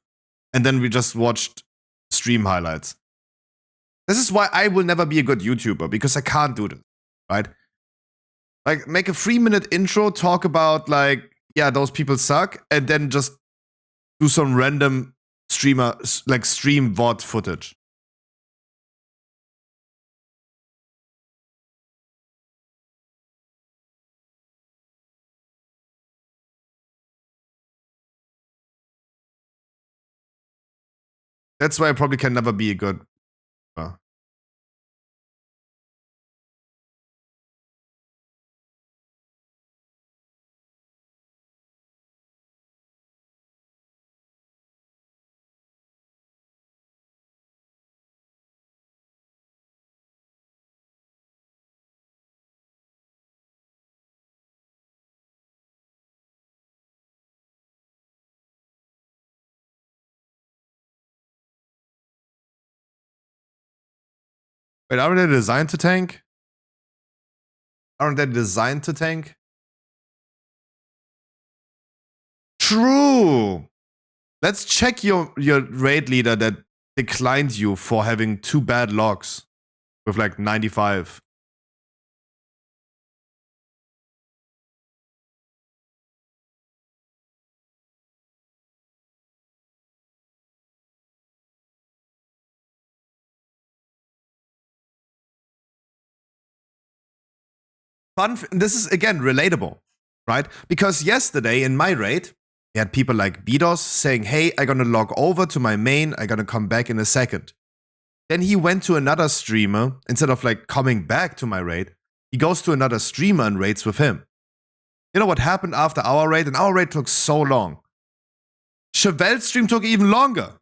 S1: and then we just watched stream highlights. This is why I will never be a good YouTuber, because I can't do this, right? Like, make a 3-minute intro, talk about like, yeah, those people suck, and then just do some random stream VoD footage. That's why I probably can never be a good. Wait, aren't they designed to tank? Aren't they designed to tank? True. Let's check your raid leader that declined you for having 2 bad logs with like 95. This is again relatable, right? Because yesterday in my raid, we had people like Bidos saying, hey, I'm gonna log over to my main, I'm gonna come back in a second. Then he went to another streamer, instead of like coming back to my raid, he goes to another streamer and raids with him. You know what happened after our raid? And our raid took so long. Chevelle's stream took even longer.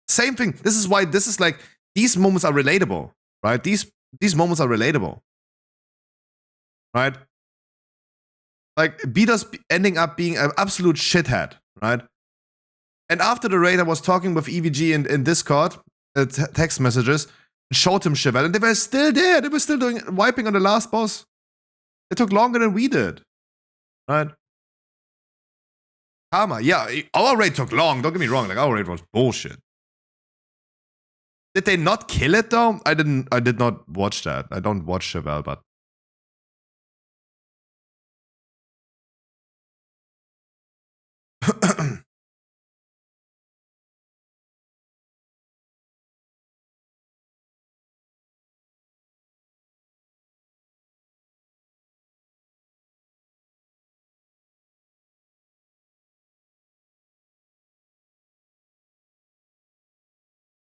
S1: Same thing. This is why this is like, these moments are relatable, right? These moments are relatable, right? Like, Beaters ending up being an absolute shithead, right? And after the raid, I was talking with EVG in Discord, text messages, showed him Chevelle, and they were still there. They were still wiping on the last boss. It took longer than we did, right? Karma, yeah, our raid took long. Don't get me wrong, like our raid was bullshit. Did they not kill it though? I did not watch that. I don't watch Chevelle, but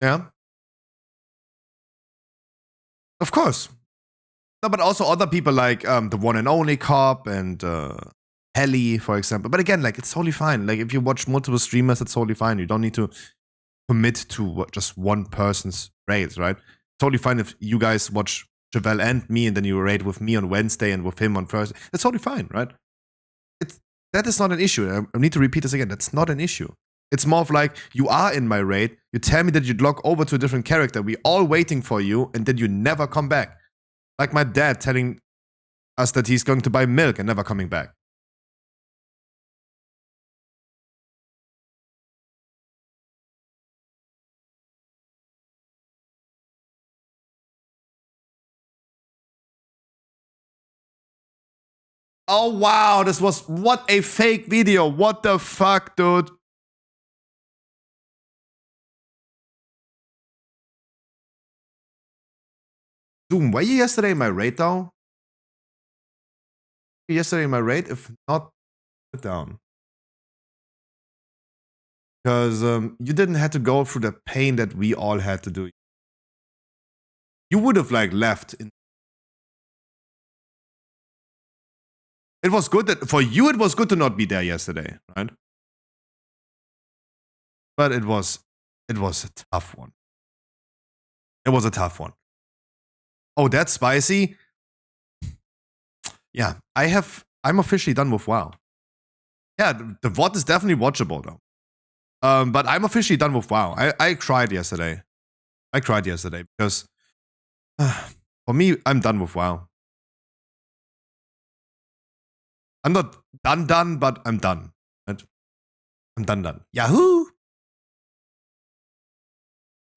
S1: yeah. Of course. No, but also other people like the one and only cop and Helly, for example. But again, like, it's totally fine. Like, if you watch multiple streamers, it's totally fine. You don't need to commit to just one person's raids, right? Totally fine if you guys watch Chevelle and me, and then you raid with me on Wednesday and with him on Thursday. It's totally fine, right? That is not an issue. I need to repeat this again. That's not an issue. It's more of like, you are in my raid, you tell me that you'd log over to a different character, we all waiting for you, and then you never come back. Like my dad telling us that he's going to buy milk and never coming back. Oh wow, this was, what a fake video. What the fuck, dude? Zoom, were you yesterday in my raid though? Yesterday in my raid? If not, put down. Because you didn't have to go through the pain that we all had to do. You would have like left. It was good that for you. It was good to not be there yesterday, right? But it was a tough one. It was a tough one. Oh, that's spicy. Yeah, I'm officially done with WoW. Yeah, the VoD is definitely watchable though. But I'm officially done with WoW. I cried yesterday. I cried yesterday because for me, I'm done with WoW. I'm not done, but I'm done. Right? I'm done. Yahoo!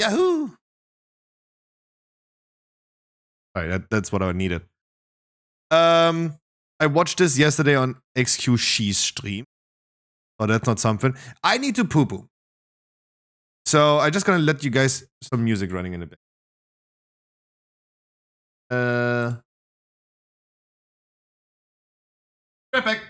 S1: Yahoo! Alright, that's what I needed. I watched this yesterday on XQ's stream. Oh, that's not something. I need to poo poo. So I'm just gonna let you guys some music running in a bit. Right back.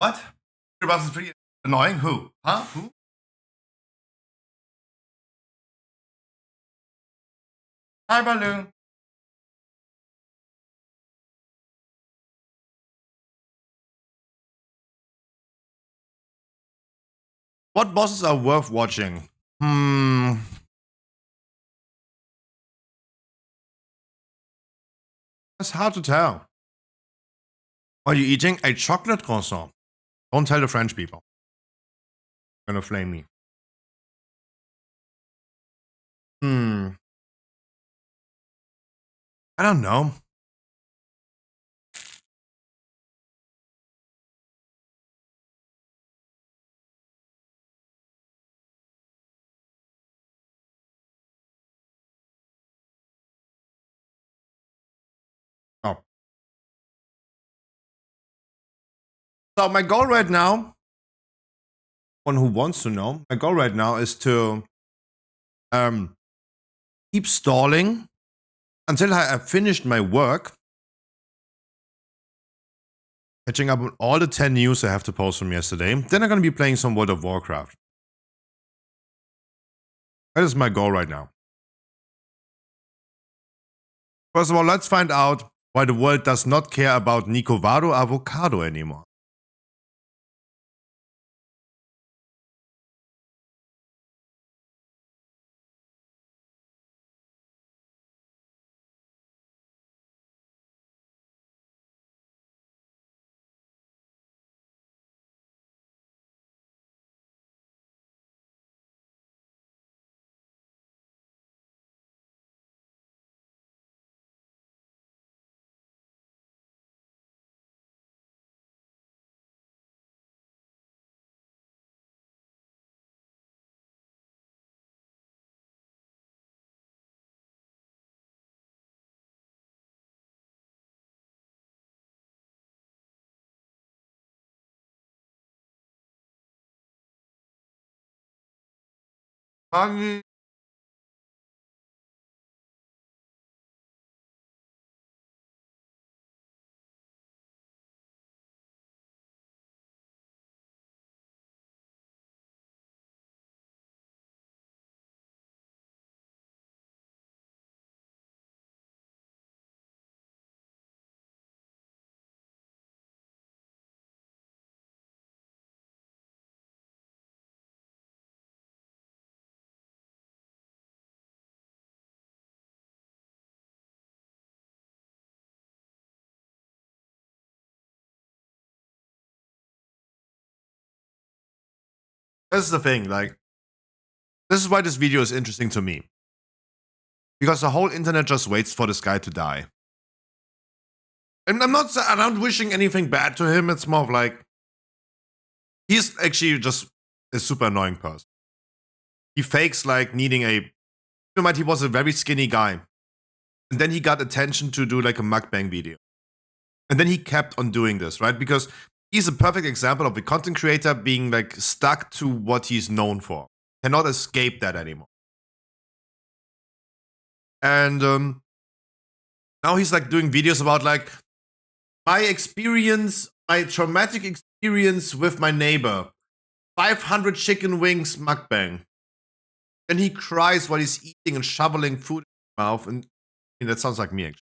S1: What? Your boss is pretty annoying? Who? Huh? Who? Hi, Balloon. What bosses are worth watching? It's hard to tell. Are you eating a chocolate croissant? Don't tell the French people. They're gonna flame me. I don't know. Oh. So my goal right now, one who wants to know, my goal right now is to keep stalling until I have finished my work, catching up on all the 10 news I have to post from yesterday. Then I'm gonna be playing some World of Warcraft. That is my goal right now. First of all, let's find out why the world does not care about Nicovado avocado anymore. Money. This is the thing, like, this is why this video is interesting to me. Because the whole internet just waits for this guy to die. And I'm not wishing anything bad to him. It's more of like, he's actually just a super annoying person. He fakes like needing a, he was a very skinny guy. And then he got attention to do like a mukbang video. And then he kept on doing this, right? Because he's a perfect example of a content creator being like stuck to what he's known for. Cannot escape that anymore. And now he's like doing videos about like my experience, my traumatic experience with my neighbor. 500 chicken wings mukbang. And he cries while he's eating and shoveling food in his mouth. And I mean, that sounds like me, actually.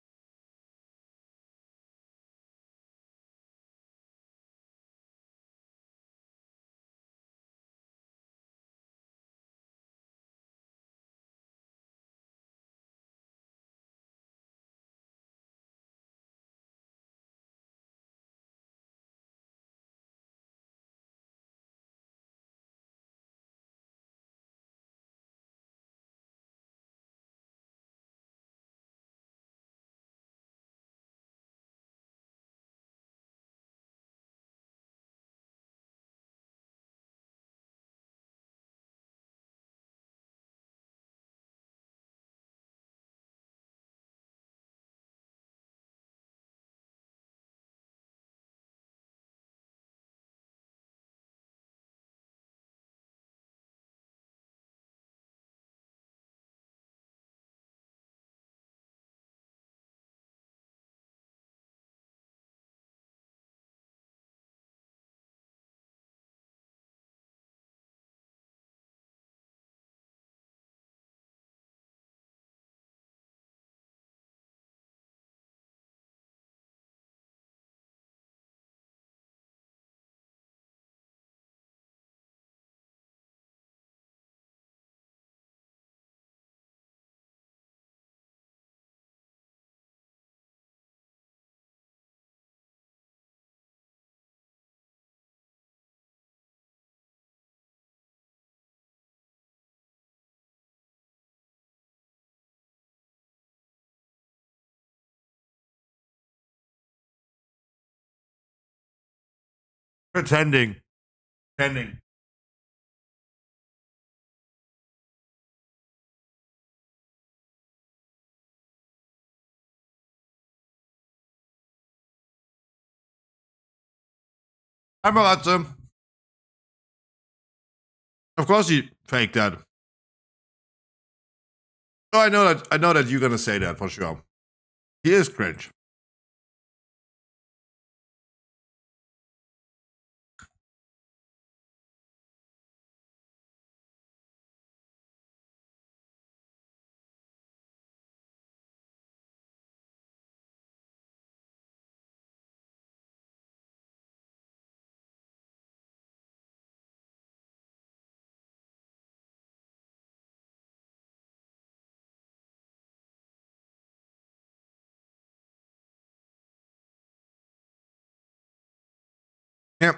S1: Pretending. Pretending. I'm about to. Of course he faked that. Oh, I know that you're gonna say that for sure. He is cringe. Yeah.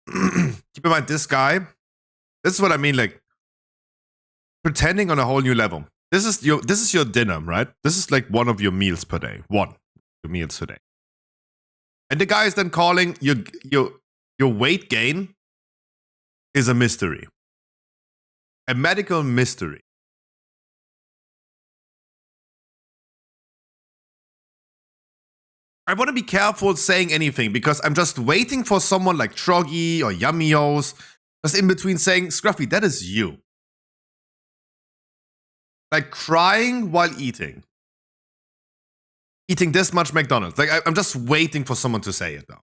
S1: Keep in mind, this guy. This is what I mean, like pretending on a whole new level. This is your dinner, right? This is like one of your meals per day. One of your meals per day. And the guy is then calling your weight gain is a mystery. A medical mystery. I want to be careful saying anything because I'm just waiting for someone like Troggy or Yummios just in between saying, Scruffy, that is you. Like crying while eating. Eating this much McDonald's. Like I'm just waiting for someone to say it though.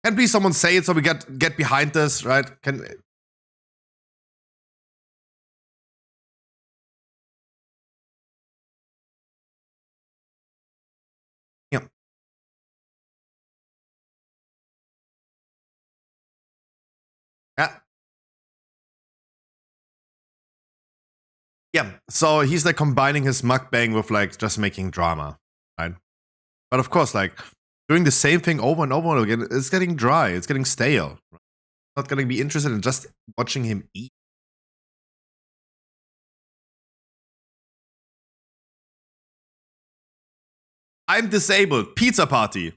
S1: Can please someone say it so we get behind this, right? Can yeah. Yeah. Yeah. So he's like combining his mukbang with like just making drama, right? But of course, like doing the same thing over and over again, it's getting dry, it's getting stale. Right? Not gonna be interested in just watching him eat. I'm disabled. Pizza party.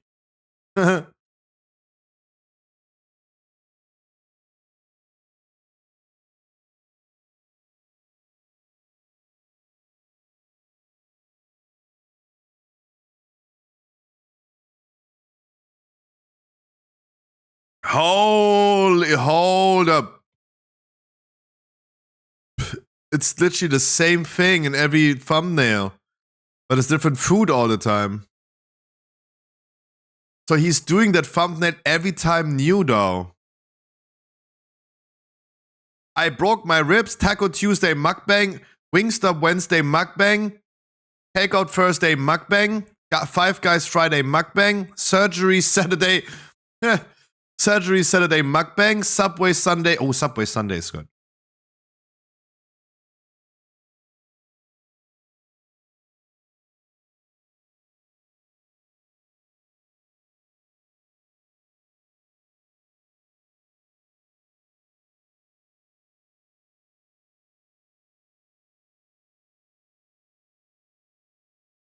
S1: Hold up. It's literally the same thing in every thumbnail, but it's different food all the time. So he's doing that thumbnail every time new though. I broke my ribs, Taco Tuesday mukbang, Wingstop Wednesday mukbang, Takeout Thursday mukbang, Five Guys Friday mukbang, Surgery Saturday, Surgery Saturday mukbang, Subway Sunday. Oh, Subway Sunday is good.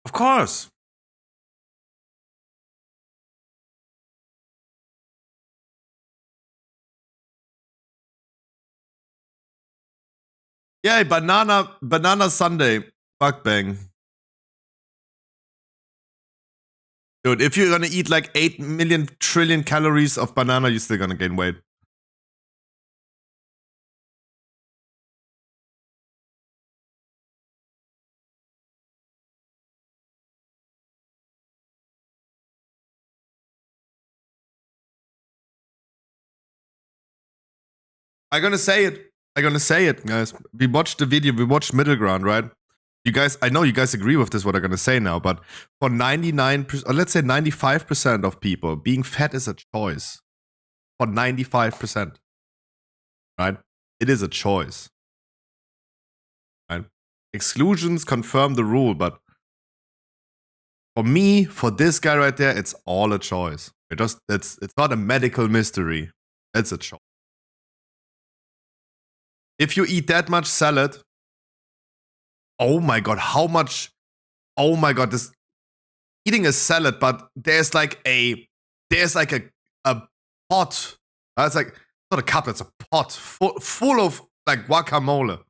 S1: Of course. Yeah, banana Sunday mukbang. Dude, if you're gonna eat like 8 million trillion calories of banana, you're still gonna gain weight. I'm gonna say it, guys. We watched the video, we watched Middle Ground, right? You guys, I know you guys agree with this, what I'm gonna say now, but for 99%, or let's say 95% of people, being fat is a choice. For 95%, right? It is a choice. Right? Exclusions confirm the rule, but for me, for this guy right there, it's all a choice. It's not a medical mystery. It's a choice. If you eat that much salad, oh my god, how much? Oh my god, this eating a salad, but there's like a pot. It's like not a cup, it's a pot full of like guacamole.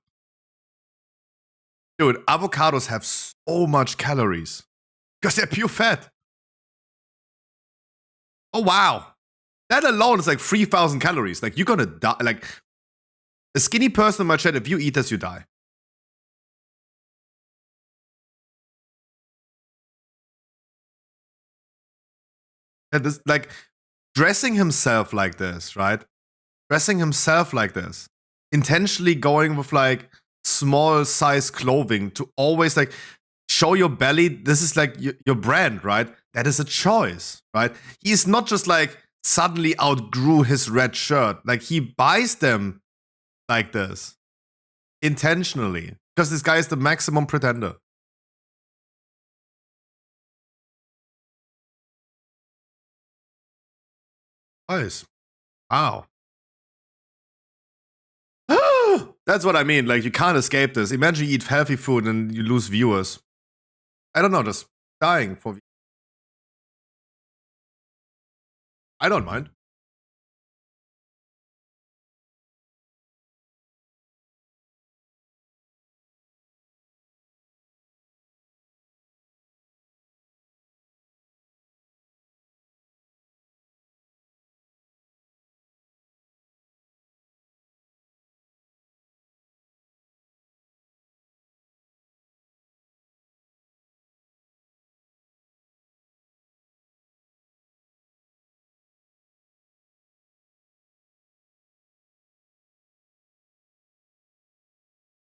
S1: Dude, avocados have so much calories because they're pure fat. Oh wow, that alone is like 3,000 calories. Like you're gonna die. Like a skinny person in my chat, if you eat this, you die. And this, like dressing himself like this, right? Dressing himself like this, intentionally going with like small size clothing to always like show your belly. This is like your brand, right? That is a choice, right? He's not just like suddenly outgrew his red shirt. Like he buys them like this intentionally because this guy is the maximum pretender. Nice. Wow. That's what I mean. Like you can't escape this. Imagine you eat healthy food and you lose viewers. I don't know, just dying for. I don't mind.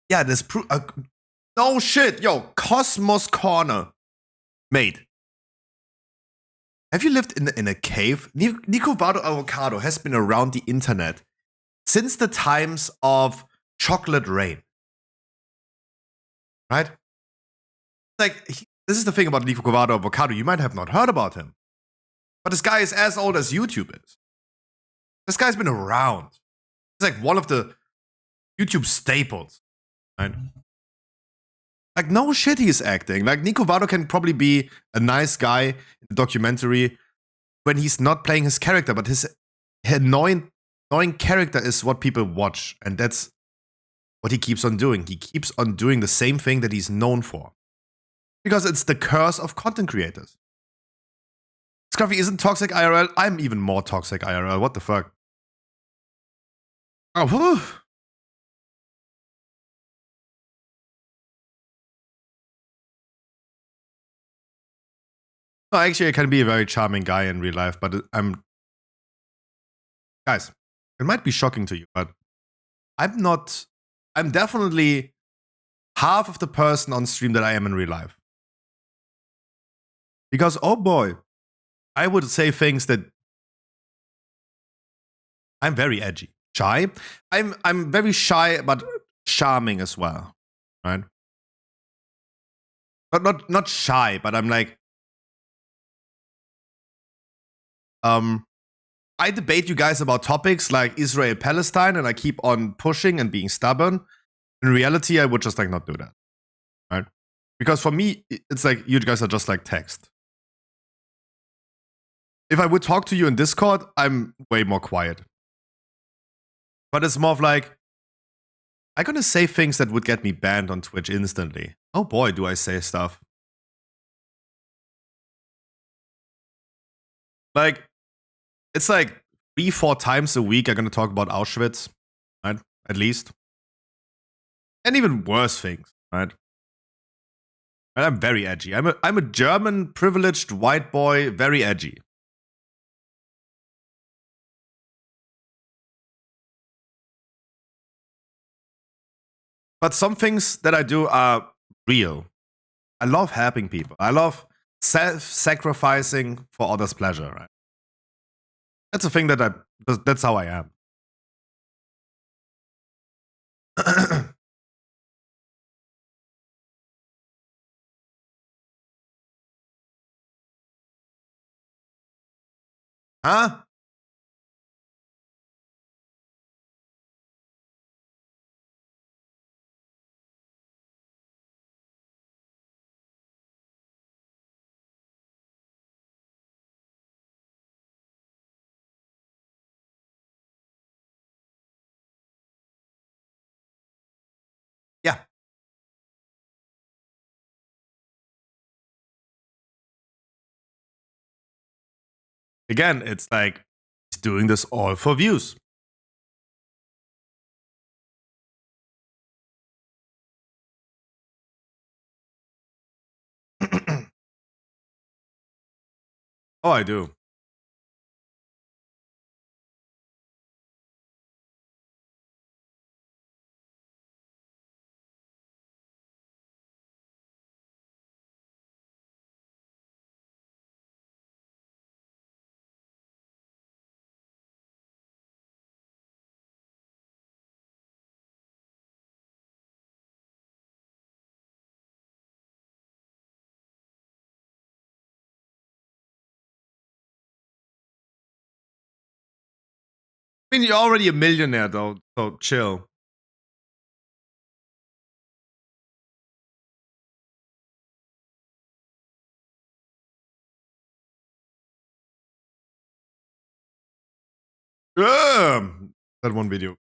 S1: Yeah, this no shit, yo, Cosmos Corner, mate. Have you lived in a cave? Nico Vado Avocado has been around the internet since the times of Chocolate Rain, right? Like this is the thing about Nico Vado Avocado. You might have not heard about him, but this guy is as old as YouTube is. This guy's been around. He's like one of the YouTube staples, right? Like no shit, he's acting. Like Nico Vado can probably be a nice guy in the documentary when he's not playing his character, but his annoying character is what people watch, and that's what he keeps on doing. He keeps on doing the same thing that he's known for, because it's the curse of content creators. Scruffy isn't toxic IRL. I'm even more toxic IRL. What the fuck? Oh, whew. No, actually, I can be a very charming guy in real life, but I'm. Guys, it might be shocking to you, but I'm not. I'm definitely half of the person on stream that I am in real life. Because, oh boy, I would say things that I'm very edgy. Shy. I'm very shy, but charming as well. Right? But not shy, but I'm like, I debate you guys about topics like Israel Palestine, and I keep on pushing and being stubborn. In reality, I would just like not do that. Right? Because for me, it's like you guys are just like text. If I would talk to you in Discord, I'm way more quiet. But it's more of like, I'm gonna say things that would get me banned on Twitch instantly. Oh boy, do I say stuff. Like, it's like 3-4 times a week I'm gonna talk about Auschwitz, right? At least. And even worse things, right? And I'm very edgy. I'm a German privileged white boy, very edgy. But some things that I do are real. I love helping people. I love self-sacrificing for others' pleasure, right? That's a thing that's how I am. Huh? again, it's like he's doing this all for views. Oh, I do. I mean, you're already a millionaire, though, so chill. That one video.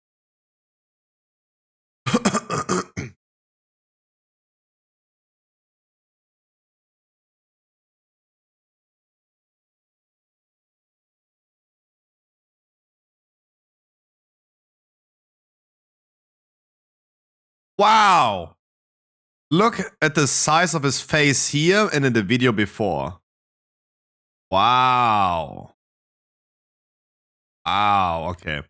S1: Wow. Look at the size of his face here and in the video before. Wow. Wow, okay.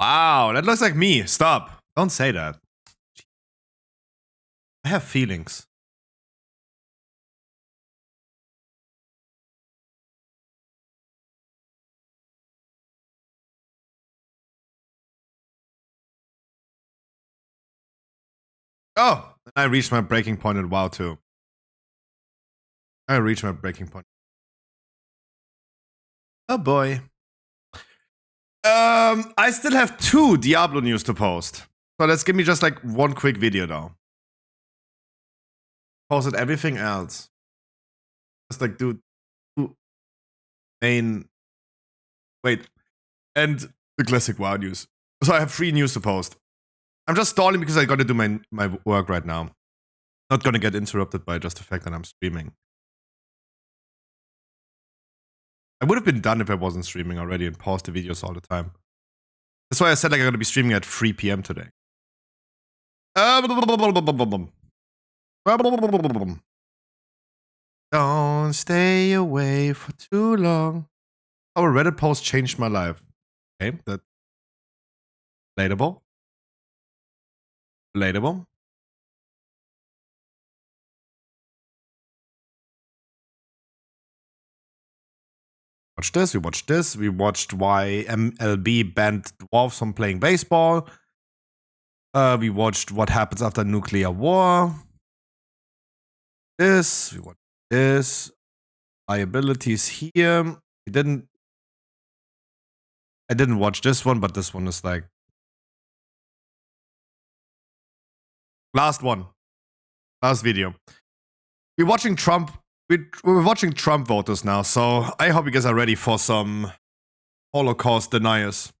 S1: Wow, that looks like me. Stop. Don't say that. I have feelings. Oh, I reached my breaking point in WoW too. I reached my breaking point. Oh boy. I still have 2 Diablo news to post. So let's give me just like one quick video though. Posted everything else. Just like do main. Wait. And the classic WoW news. So I have 3 news to post. I'm just stalling because I gotta do my work right now. Not gonna get interrupted by just the fact that I'm streaming. I would have been done if I wasn't streaming already and paused the videos all the time. That's why I said like I'm gonna be streaming at 3 p.m. today. Don't stay away for too long. Our Reddit post changed my life. Okay, that's relatable. Relatable. Watch this. We watched this. We watched why MLB banned dwarves from playing baseball. We watched what happens after nuclear war. This. We watched this. Liabilities here. We didn't. I didn't watch this one, but this one is like last one, last video. We're watching Trump. We're watching Trump voters now, so I hope you guys are ready for some Holocaust deniers.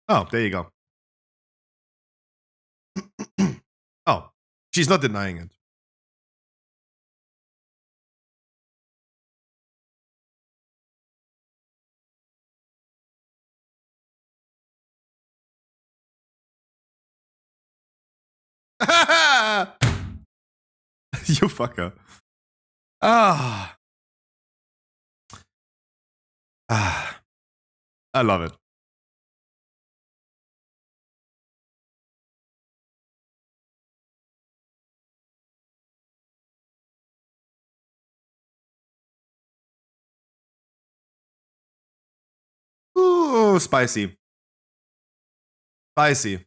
S1: Oh, there you go. Oh, she's not denying it. You fucker. Ah. Ah. I love it. Ooh, spicy. Spicy.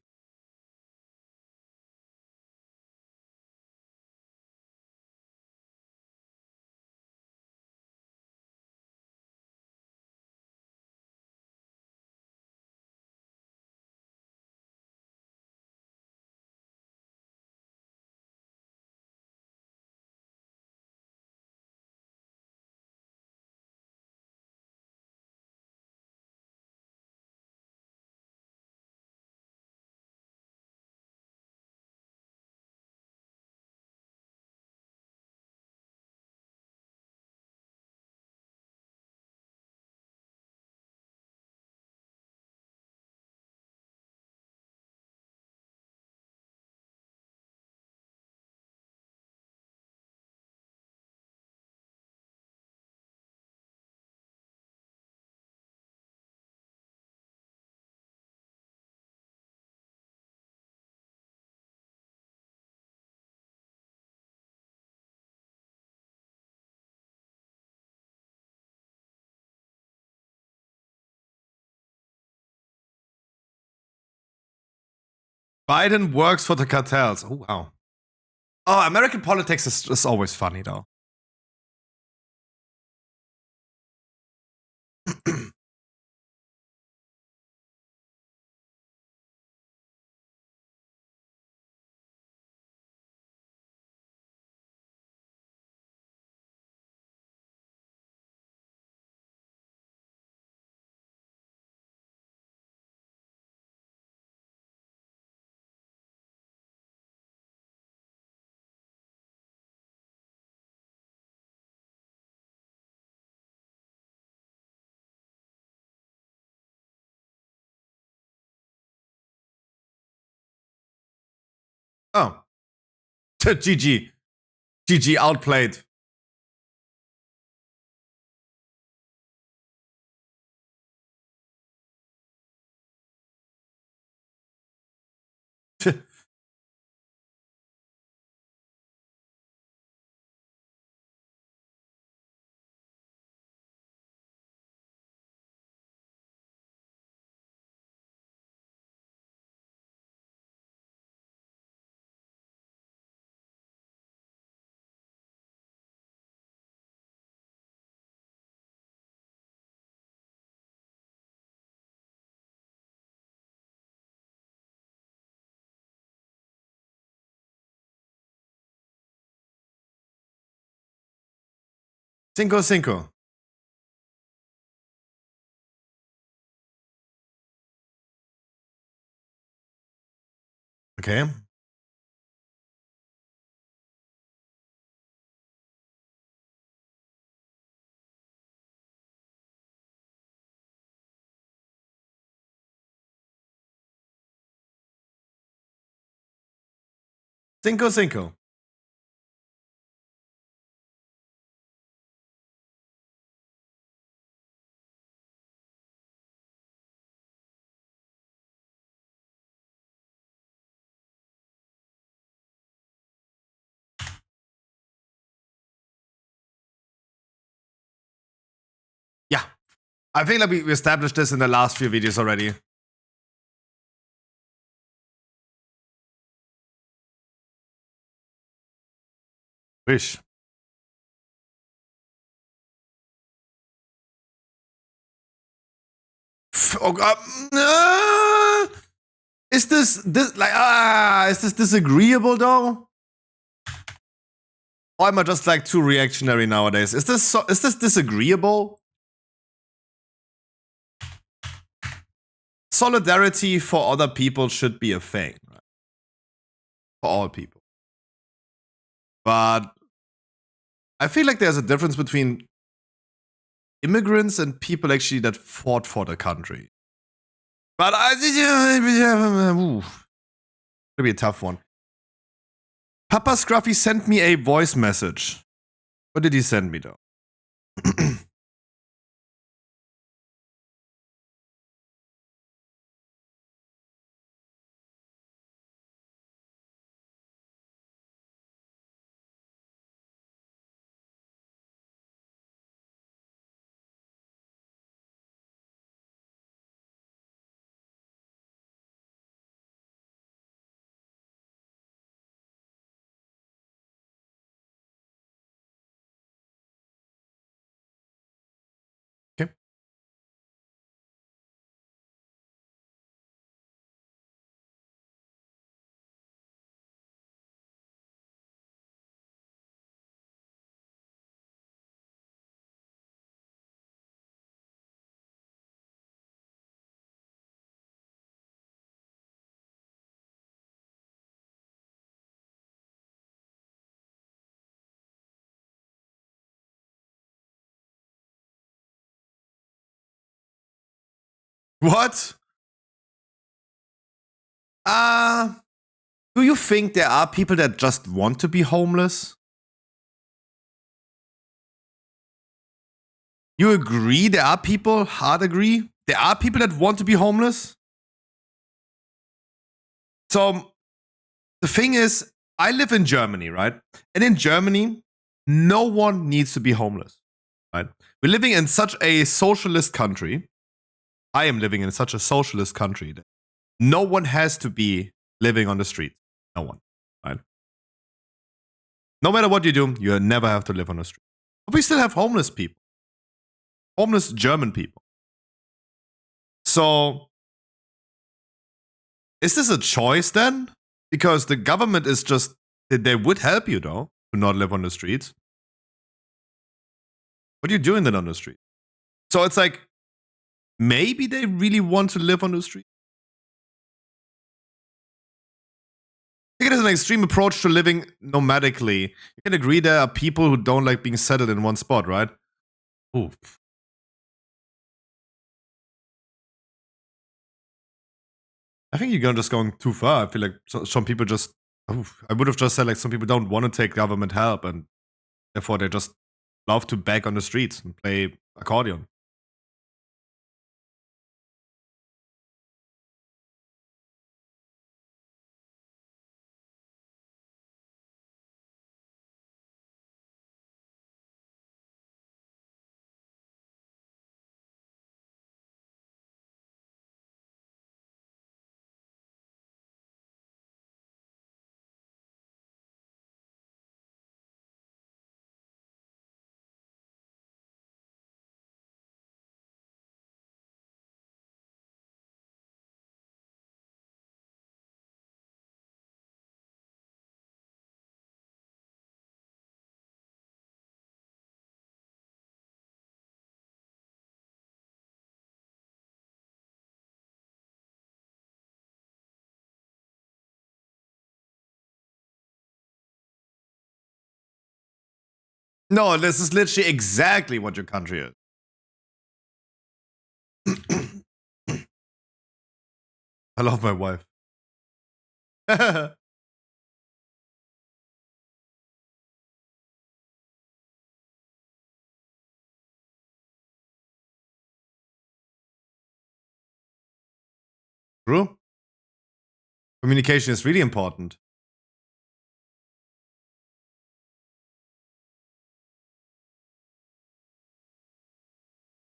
S1: Biden works for the cartels. Oh, wow. Oh, American politics is always funny, though. Oh. GG. GG outplayed. Cinco cinco. Okay. Cinco cinco. Yeah. I think that we established this in the last few videos already. Wish. Oh God. Is this disagreeable though? Or am I just like too reactionary nowadays? Is this disagreeable? Solidarity for other people should be a thing, right? For all people. But I feel like there's a difference between immigrants and people actually that fought for the country. But it'll be a tough one. Papa Scruffy sent me a voice message. What did he send me though? Okay. What? Do you think there are people that just want to be homeless? You agree there are people, hard agree? There are people that want to be homeless? So the thing is, I live in Germany, right? And in Germany, no one needs to be homeless, right? We're living in such a socialist country. I am living in such a socialist country that no one has to be living on the street. No one, right? No matter what you do, you never have to live on the street. But we still have homeless people. Homeless German people. So, is this a choice then? Because the government is just, they would help you though, to not live on the streets. What are you doing then on the street? So it's like, maybe they really want to live on the street. I think it is an extreme approach to living nomadically. You can agree there are people who don't like being settled in one spot, right? Ooh. I think you're just going too far. I feel like some people just. Oof, I would have just said like some people don't want to take government help and therefore they just love to beg on the streets and play accordion. No, this is literally exactly what your country is. I love my wife. True. Communication is really important.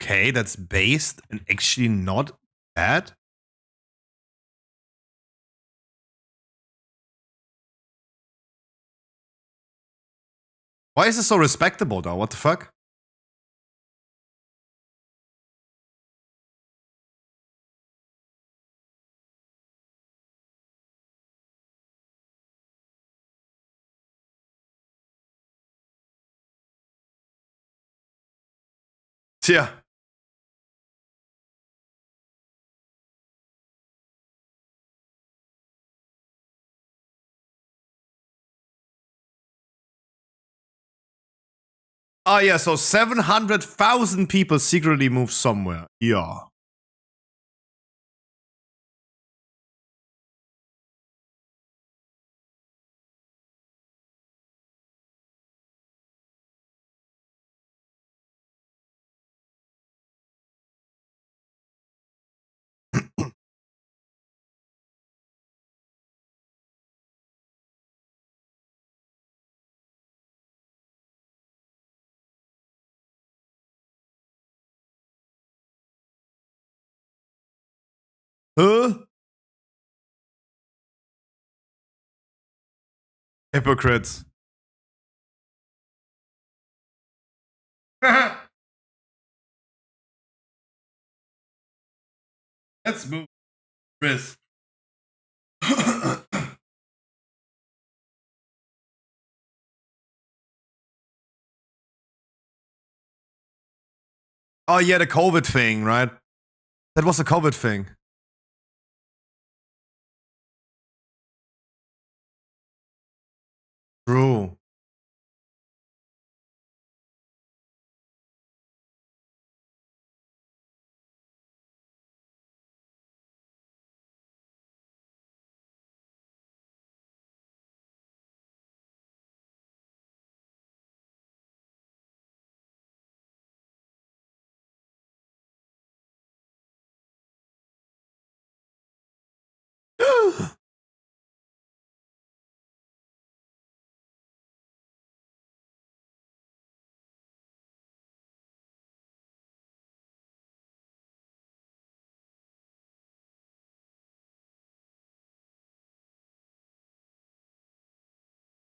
S1: Okay, that's based and actually not bad. Why is this so respectable though? What the fuck? Yeah. Oh yeah, so 700,000 people secretly moved somewhere. Yeah. Huh? Hypocrites. Let's move, Chris. Oh yeah, the COVID thing, right? That was a COVID thing. True.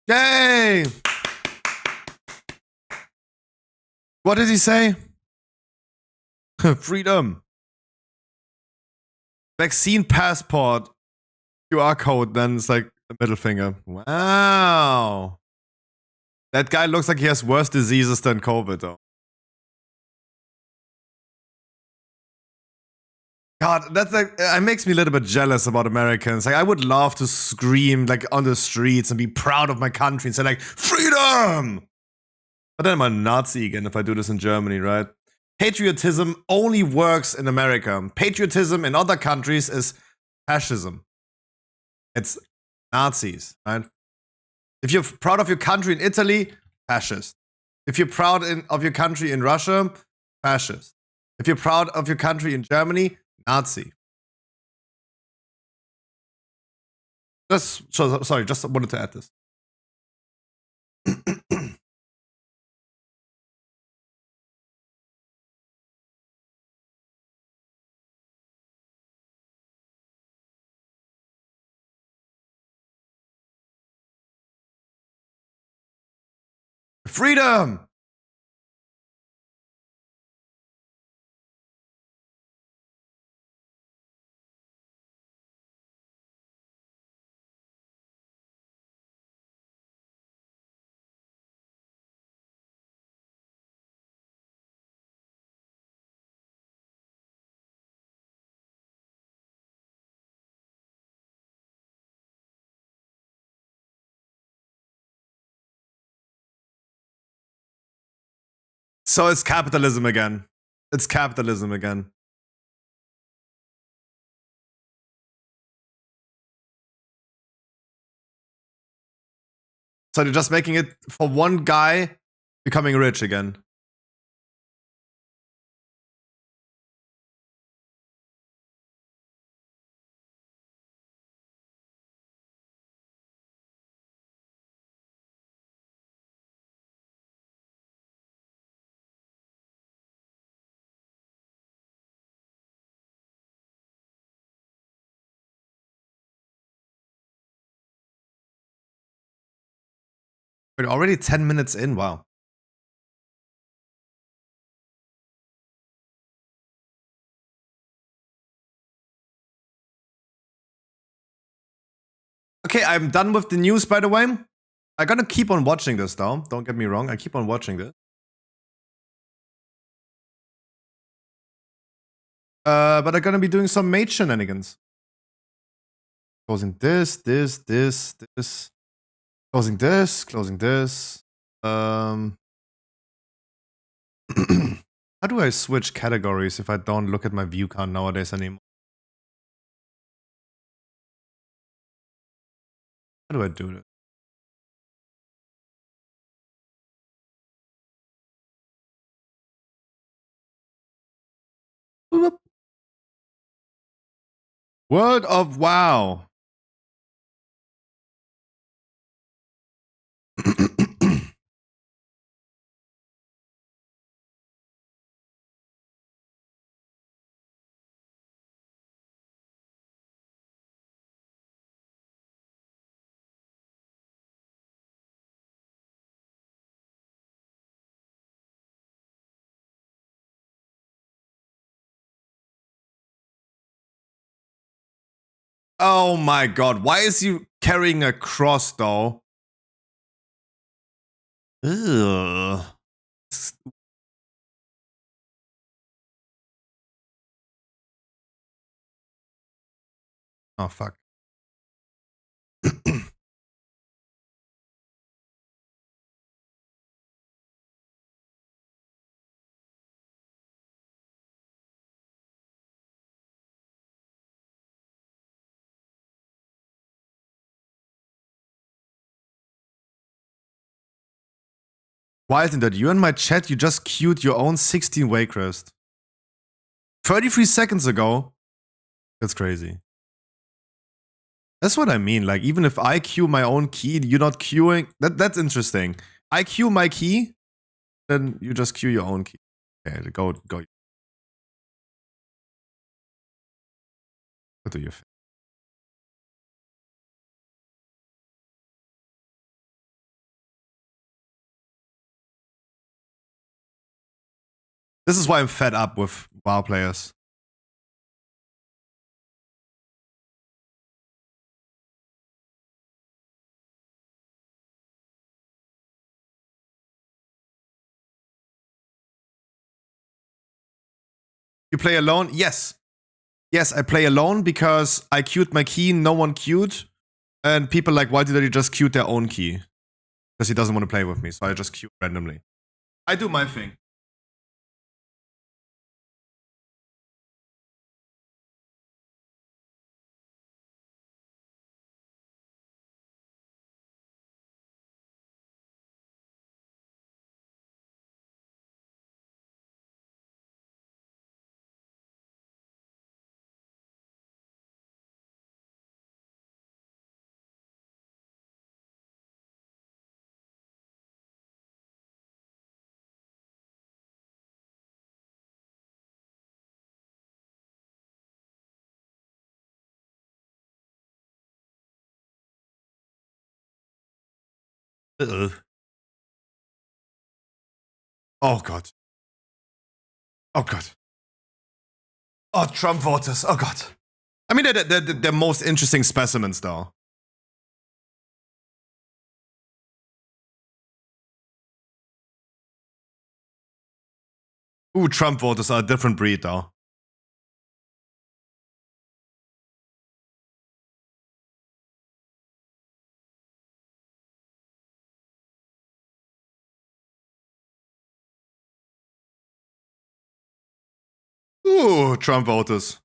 S1: Yay! What did he say? Freedom. Vaccine passport. QR code, then it's like the middle finger. Wow. That guy looks like he has worse diseases than COVID, though. God, that's like, it makes me a little bit jealous about Americans. Like, I would love to scream like on the streets and be proud of my country and say like, freedom! But then I'm a Nazi again if I do this in Germany, right? Patriotism only works in America. Patriotism in other countries is fascism. It's Nazis, right? If you're proud of your country in Italy, fascist. If you're proud of your country in Russia, fascist. If you're proud of your country in Germany, Nazi. Sorry, just wanted to add this. Freedom! So it's capitalism again. It's capitalism again. So they're just making it for one guy becoming rich again. We're already 10 minutes in. Wow. Okay, I'm done with the news, by the way. I'm gonna keep on watching this, though. Don't get me wrong. I keep on watching this. But I'm gonna be doing some mage shenanigans. Closing this. Closing this. How do I switch categories if I don't look at my view count nowadays anymore? How do I do this? Boop. Word of wow. Oh my god, why is he carrying a cross though? Ugh. Oh fuck. Why isn't that you in my chat? You just queued your own 16 Waycrest. 33 seconds ago? That's crazy. That's what I mean. Like, even if I queue my own key, you're not queuing. That's interesting. I queue my key, then you just queue your own key. Okay, go. What do you think? This is why I'm fed up with WoW players. You play alone? Yes. Yes, I play alone because I queued my key, no one queued. And people like, why did he just queue their own key? Because he doesn't want to play with me, so I just queue randomly. I do my thing. Oh god. Oh god. Oh, Trump voters. Oh god. I mean, they're most interesting specimens, though. Ooh, Trump voters are a different breed, though. Ooh, Trump voters.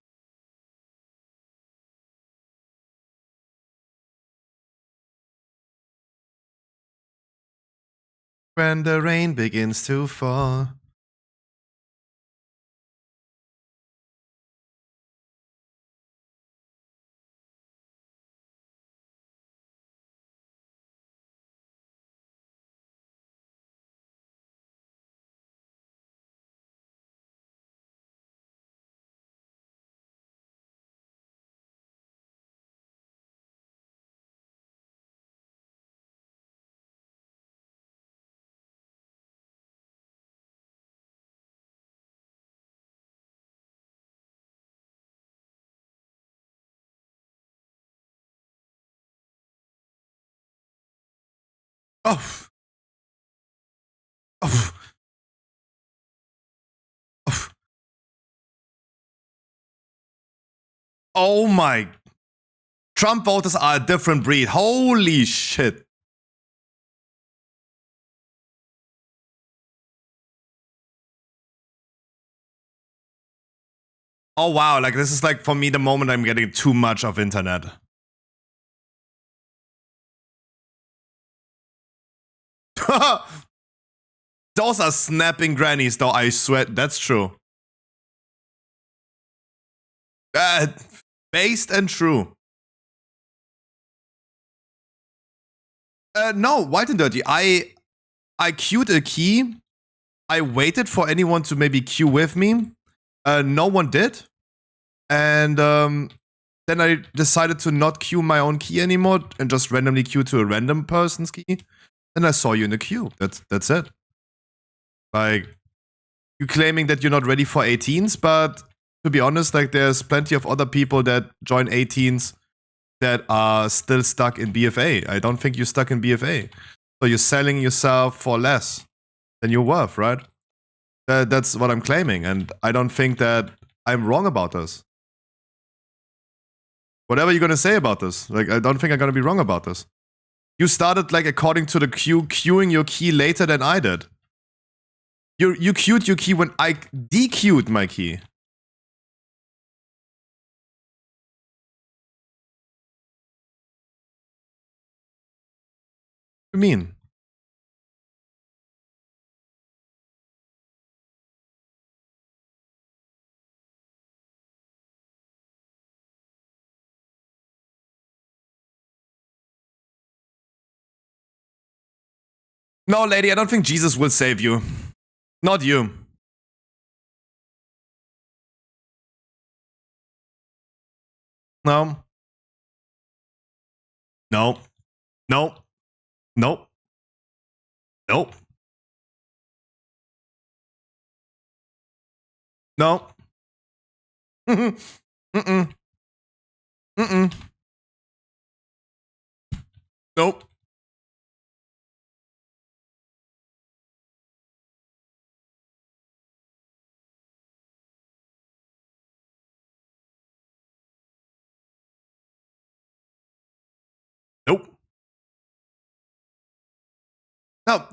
S1: When the rain begins to fall. Oh. Oh. Oh. Oh my. Trump voters are a different breed. Holy shit. Oh wow, like this is like for me the moment I'm getting too much of internet. Those are snapping grannies, though, I swear. That's true. Uh, Based and true. No, white and dirty. I queued a key. I waited for anyone to maybe queue with me. No one did. And then I decided to not queue my own key anymore and just randomly queue to a random person's key. And I saw you in the queue. That's it. Like, you claiming that you're not ready for 18s, but to be honest, like there's plenty of other people that join 18s that are still stuck in BFA. I don't think you're stuck in BFA. So you're selling yourself for less than you're worth, right? That's what I'm claiming. And I don't think that I'm wrong about this. Whatever you're gonna say about this, like I don't think I'm gonna be wrong about this. You started like according to the queue, queuing your key later than I did. You queued your key when I dequeued my key. What do you mean? No, lady, I don't think Jesus will save you. Not you. No. No. No. Nope. Nope. No. Mm-mm. Mm-mm. Mm-mm. Nope. Nope. No.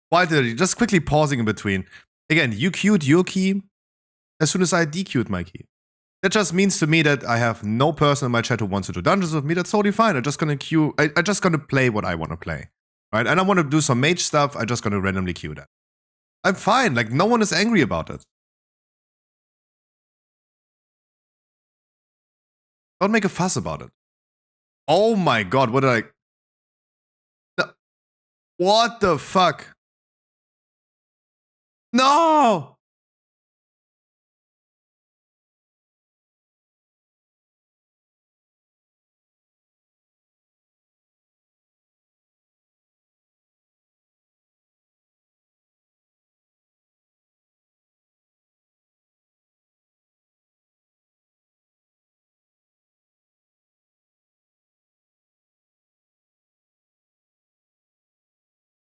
S1: Why did you just quickly pausing in between? Again, you queued your key as soon as I dequeued my key. That just means to me that I have no person in my chat who wants to do dungeons with me. That's totally fine. I'm just gonna queue. I just gonna play what I want to play, right? And I want to do some mage stuff. I'm just gonna randomly queue that. I'm fine. Like no one is angry about it. Don't make a fuss about it. Oh my god, what did I? No. What the fuck? No!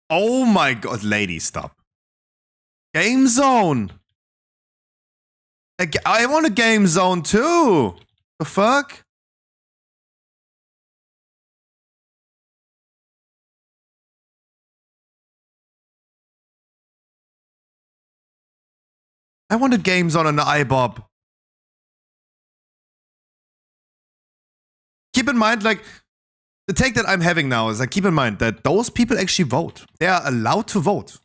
S1: Oh my god, lady, stop. Game zone. I want a game zone too. The fuck? I want a game zone on the iBob. Keep in mind, like, the take that I'm having now is like, keep in mind that those people actually vote. They are allowed to vote.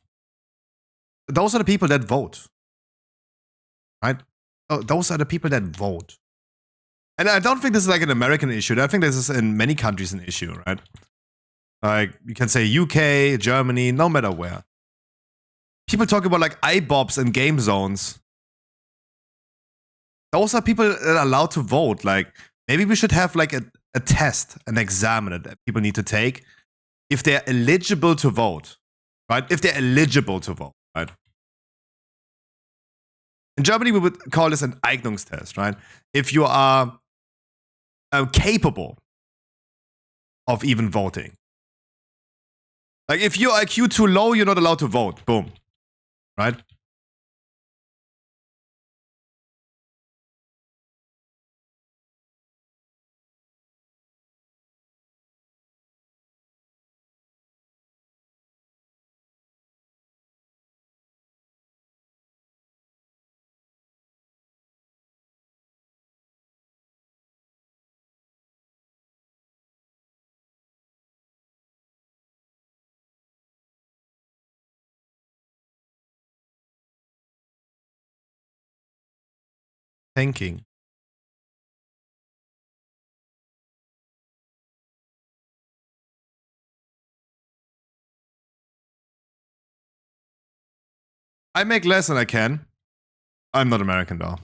S1: Those are the people that vote. Right? Oh, those are the people that vote. And I don't think this is like an American issue. I think this is in many countries an issue, right? Like, you can say UK, Germany, no matter where. People talk about like iBobs and game zones. Those are people that are allowed to vote. Like, maybe we should have like a test, an examiner that people need to take if they're eligible to vote, right? If they're eligible to vote, right? In Germany, we would call this an Eignungstest, right? If you are capable of even voting. Like, if your IQ too low, you're not allowed to vote. Boom. Right? Thinking. I make less than I can. I'm not American, though.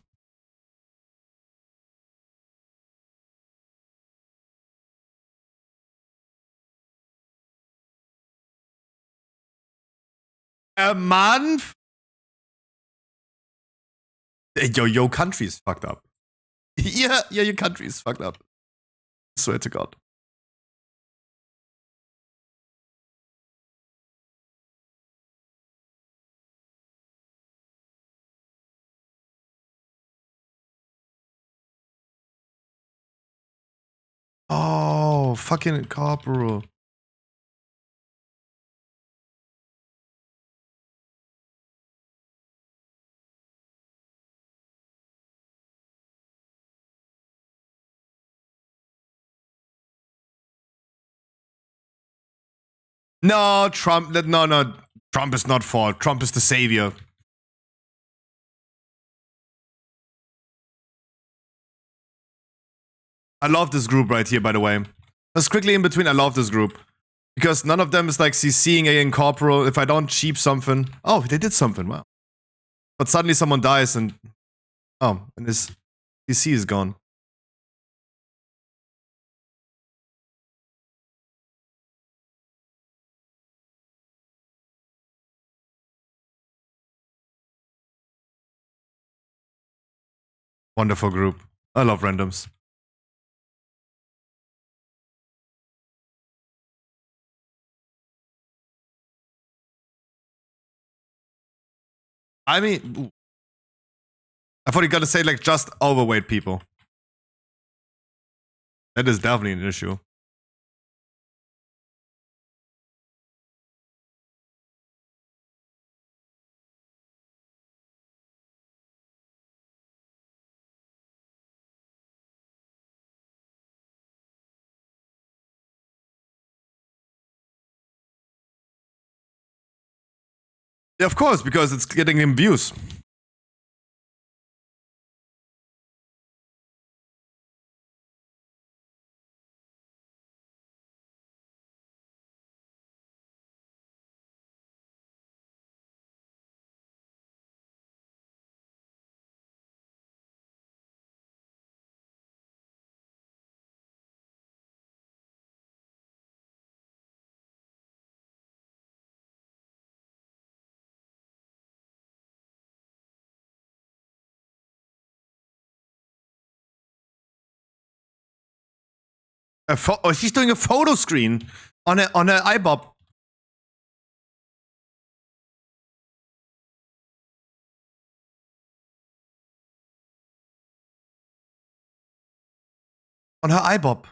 S1: A month? Your country is fucked up. Yeah, your country is fucked up. I swear to God. Oh, fucking corporal. No, Trump. No. Trump is not fault. Trump is the savior. I love this group right here, by the way. Just quickly in between, I love this group. Because none of them is like CCing a corporal. If I don't cheap something. Oh, they did something. Wow. But suddenly someone dies and. Oh, and his CC is gone. Wonderful group. I love randoms. I mean, ooh. I thought you gotta say like just overweight people. That is definitely an issue. Yeah, of course, because it's getting him views. Oh, she's doing a photo screen on a iBob. On her iBob.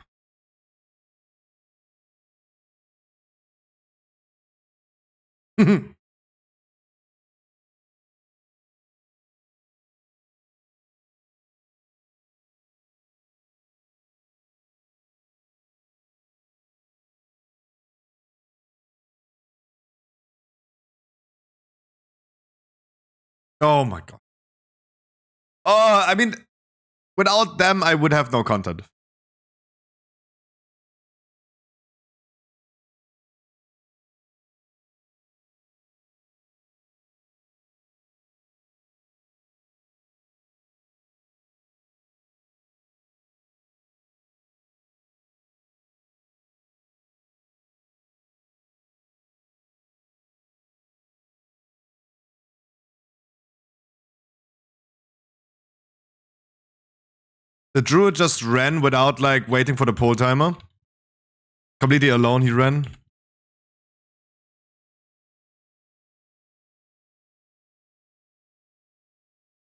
S1: Oh my god. Oh, I mean, without them, I would have no content. The druid just ran without like waiting for the poll timer. Completely alone, he ran.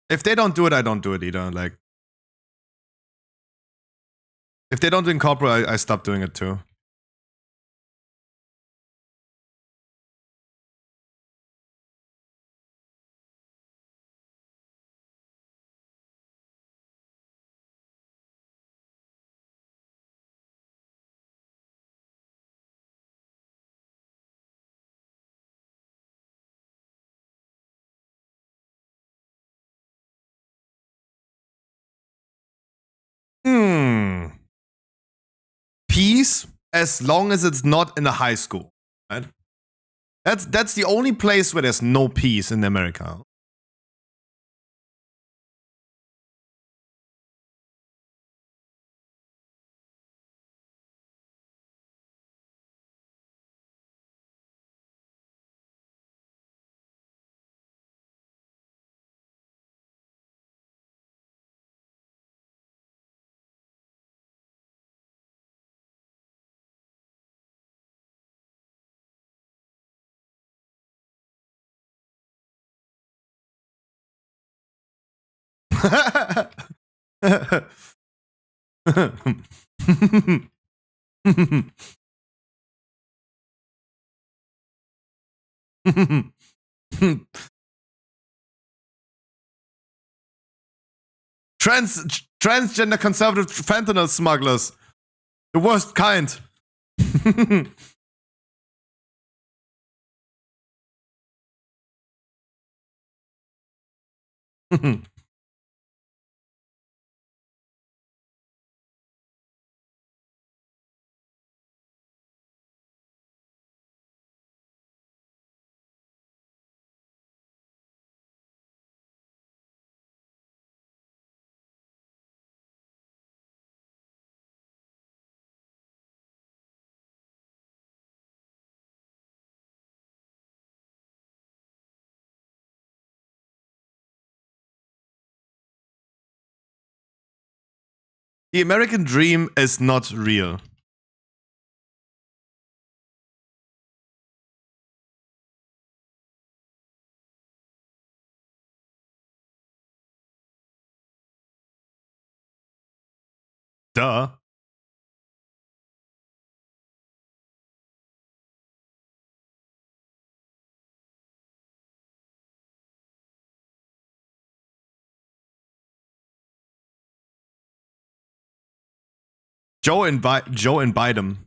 S1: If they don't do it, I don't do it either. Like, if they don't incorporate, I stop doing it too. Peace, as long as it's not in a high school. Right? That's the only place where there's no peace in America. Transgender conservative fentanyl smugglers. The worst kind. The American dream is not real. Duh. Joe and Biden.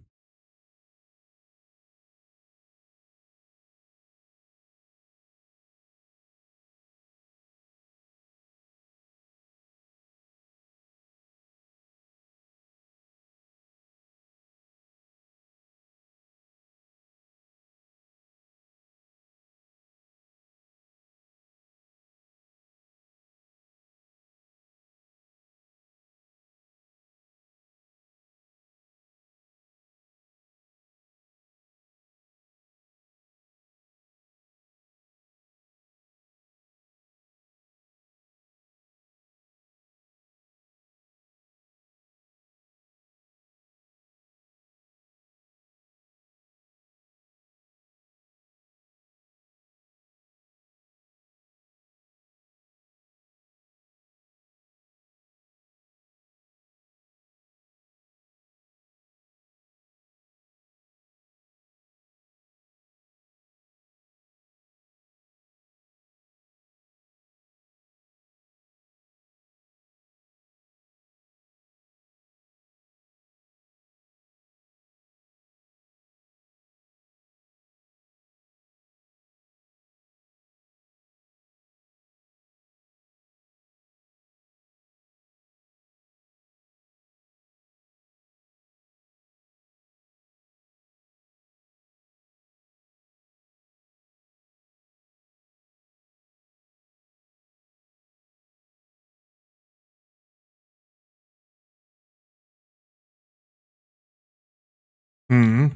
S1: Hmm.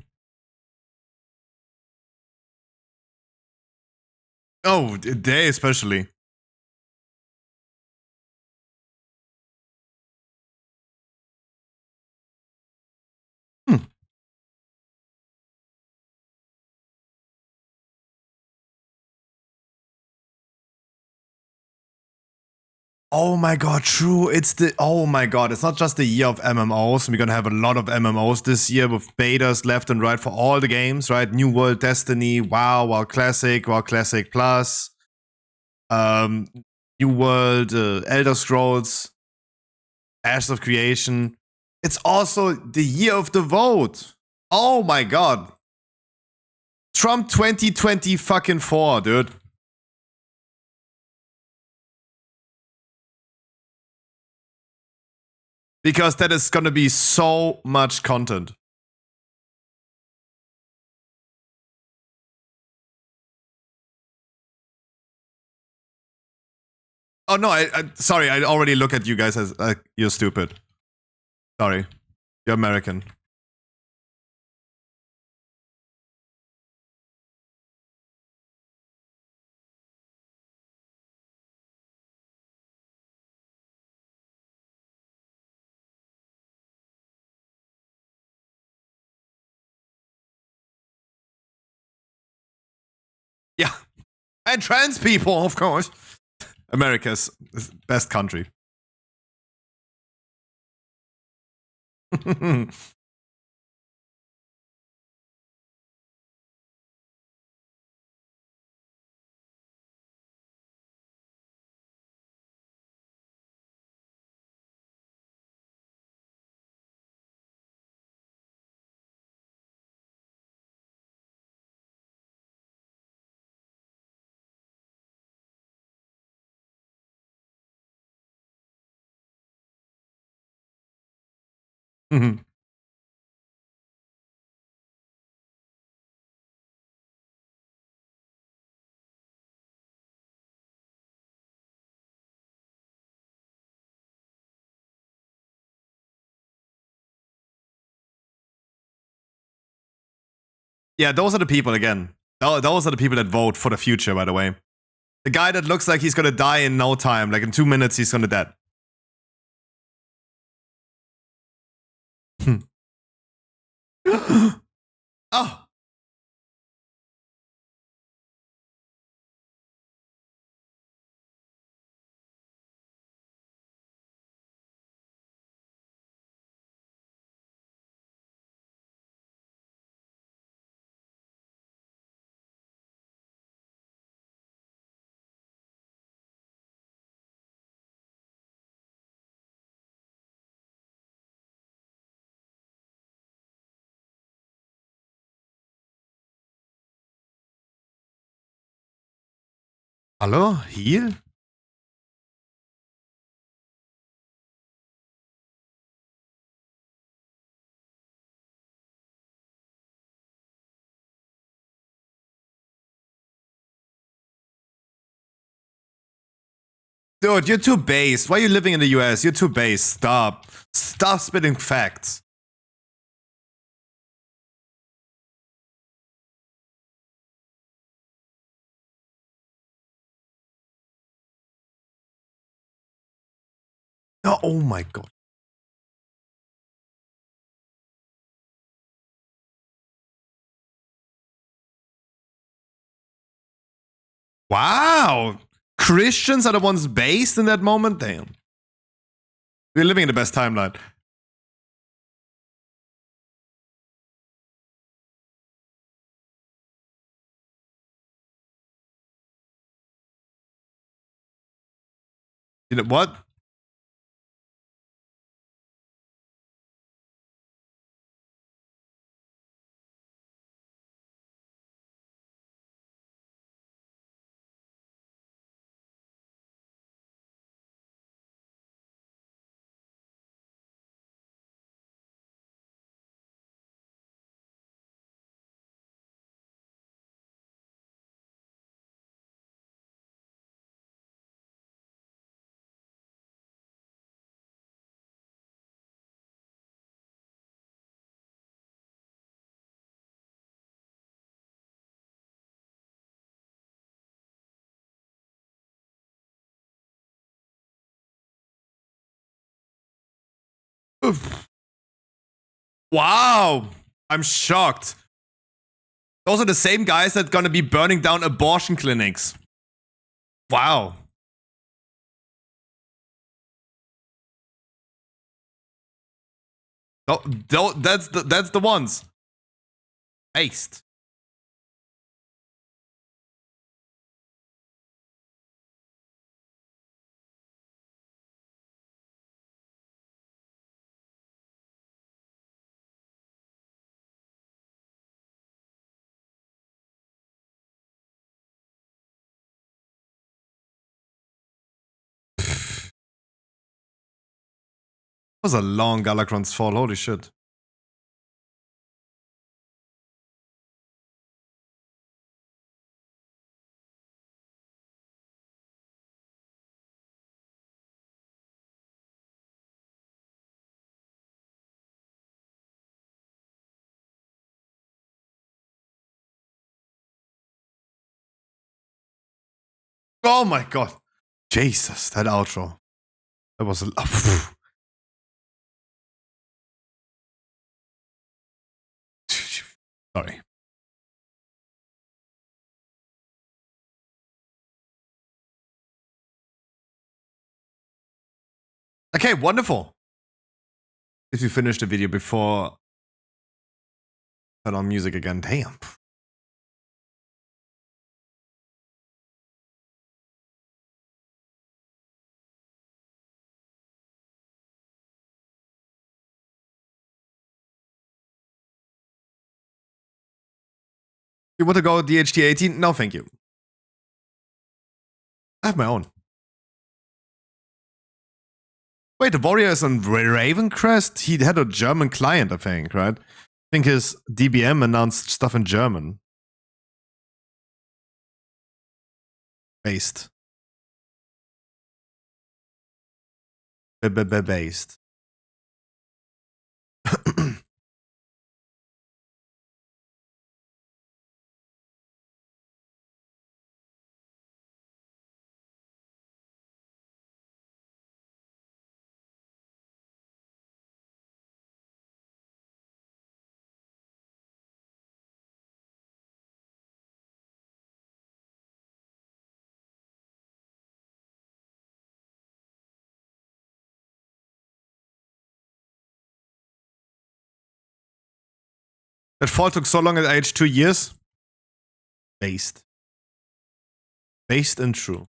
S1: Oh, they especially. Hmm. Oh my god, true. Oh my god, it's not just the year of MMOs. We're gonna have a lot of MMOs this year with betas left and right for all the games, right? New World, Destiny, WoW, WoW Classic Plus, um, New World, Elder Scrolls, Ashes of Creation. It's also the year of the vote. Oh my god. Trump 2020 fucking 4, dude. Because that is gonna be so much content. Oh no, sorry, I already look at you guys as you're stupid. Sorry. You're American. Yeah. And trans people, of course. America's best country. Yeah, those are the people again. Those are the people that vote for the future, by the way. The guy that looks like he's gonna die in no time, like in 2 minutes, he's gonna dead. Oh. Hallo? Heal? Dude, you're too base. Why are you living in the US? You're too base. Stop. Stop spitting facts. Oh my god. Wow. Christians are the ones based in that moment? Damn. We're living in the best timeline. You know what? Oof. Wow. I'm shocked. Those are the same guys that gonna be burning down abortion clinics. Wow. No, that's the ones. Based. That was a long Galacron's fall. Holy shit. Oh my god. Jesus, that outro. That was a. Sorry. Okay, wonderful. If you finish the video before turn on music again, damn. You want to go DHT 18? No, thank you. I have my own. Wait, the warrior is on Ravencrest? He had a German client, I think, right? I think his DBM announced stuff in German. Based. Based. That fall took so long at age 2 years. Based. Based and true.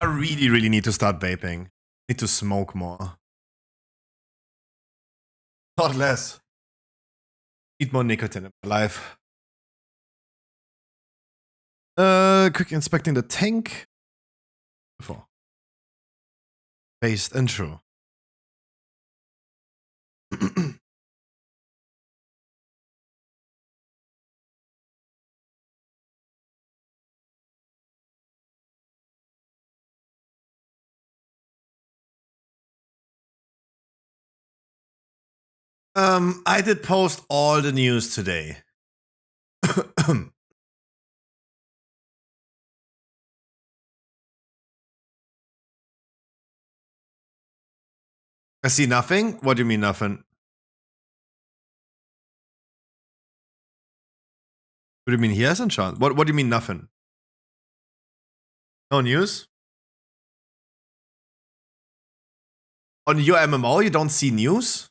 S1: I really, really need to start vaping. Need to smoke more. Not less. Need more nicotine in my life. Quick inspecting the tank. Before. Based and true. I did post all the news today. I see nothing. What do you mean nothing? What do you mean he hasn't chance? What do you mean nothing? No news? On your MMO, you don't see news?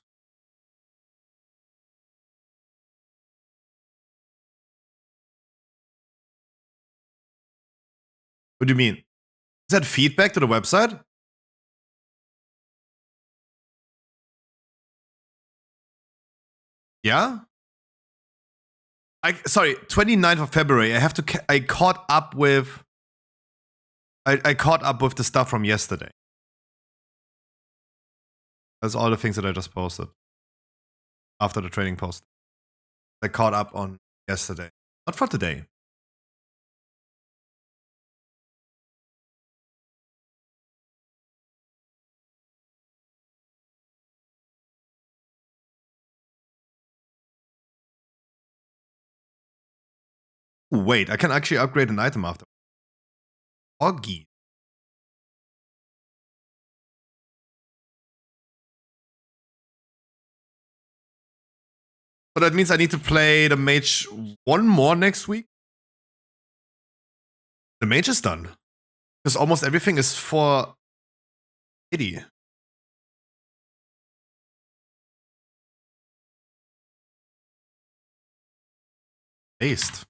S1: What do you mean? Is that feedback to the website? Yeah? Sorry, 29th of February. I caught up with I caught up with the stuff from yesterday. That's all the things that I just posted. After the trading post. I caught up on yesterday. Not for today. Ooh, wait, I can actually upgrade an item after. Oggy. So that means I need to play the mage one more next week? The mage is done. Because almost everything is for 80. Based.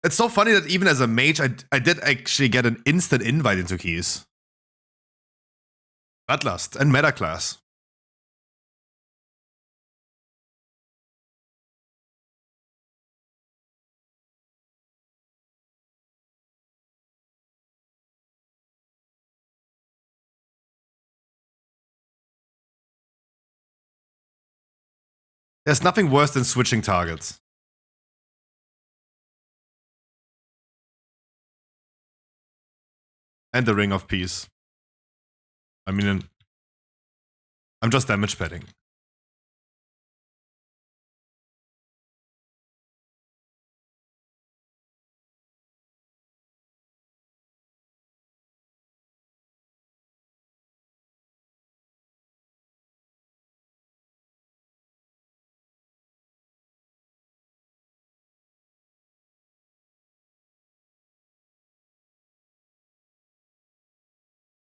S1: It's so funny that even as a mage, I did actually get an instant invite into keys. Bloodlust and meta class. There's nothing worse than switching targets. And the Ring of Peace. I mean, I'm just damage betting.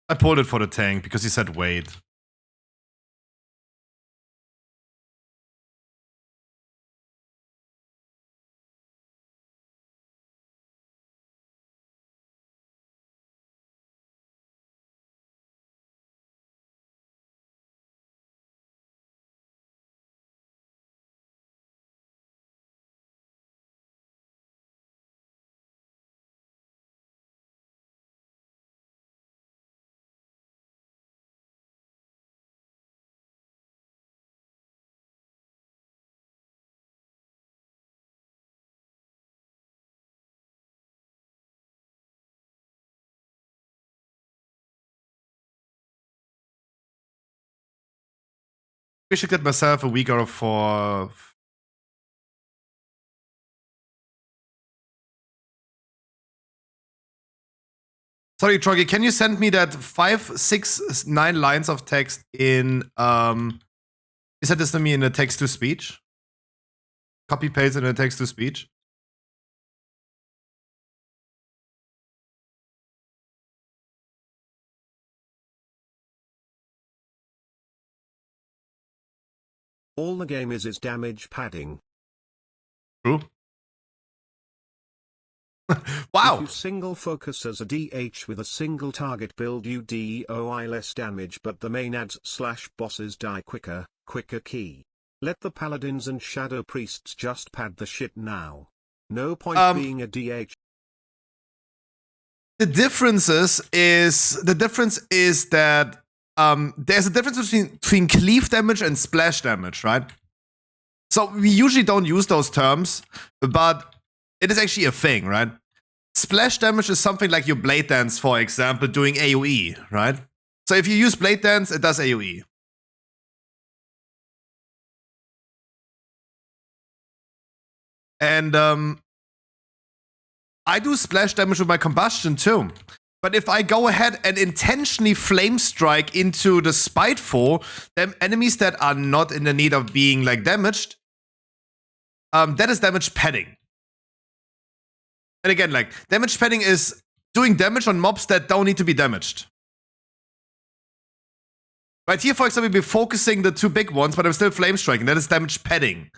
S1: I pulled it for the tank because he said wait. I should get myself a week or for. Sorry, Troggy, can you send me that 5, 6, 9 lines of text in you sent this to me in a text to speech? Copy paste in a text to speech.
S2: All the game is damage padding.
S1: True.
S2: If
S1: Wow.
S2: you single focus as a DH with a single target build, you DOI less damage, but the main adds / bosses die quicker key. Let the paladins and shadow priests just pad the shit now. No point being a DH.
S1: The difference is that there's a difference between cleave damage and splash damage, right? So we usually don't use those terms, but it is actually a thing, right? Splash damage is something like your Blade Dance, for example, doing AoE, right? So if you use Blade Dance, it does AoE. And I do splash damage with my combustion too. But if I go ahead and intentionally flame strike into the Spiteful, them enemies that are not in the need of being like damaged, that is damage padding. And again, like damage padding is doing damage on mobs that don't need to be damaged. Right here, for example, we're focusing the 2 big ones, but I'm still flame striking. That is damage padding.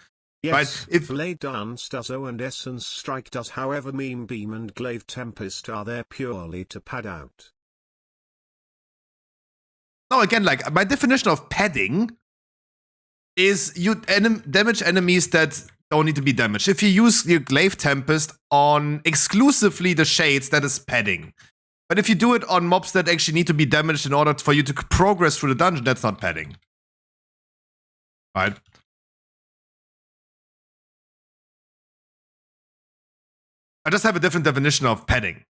S2: Yes,
S1: right? If
S2: Blade Dance does O and Essence Strike does, however Meme Beam and Glaive Tempest are there purely to pad out.
S1: No, again, like my definition of padding is you damage enemies that don't need to be damaged. If you use your Glaive Tempest on exclusively the shades, that is padding. But if you do it on mobs that actually need to be damaged in order for you to progress through the dungeon, that's not padding. Right? I just have a different definition of padding.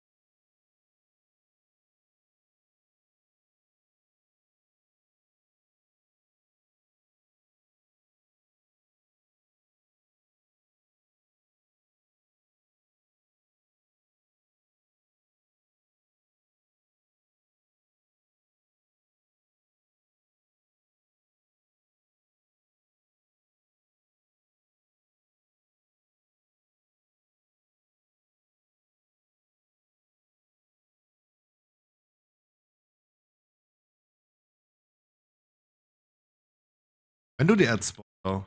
S1: Wenn du die Ads oh.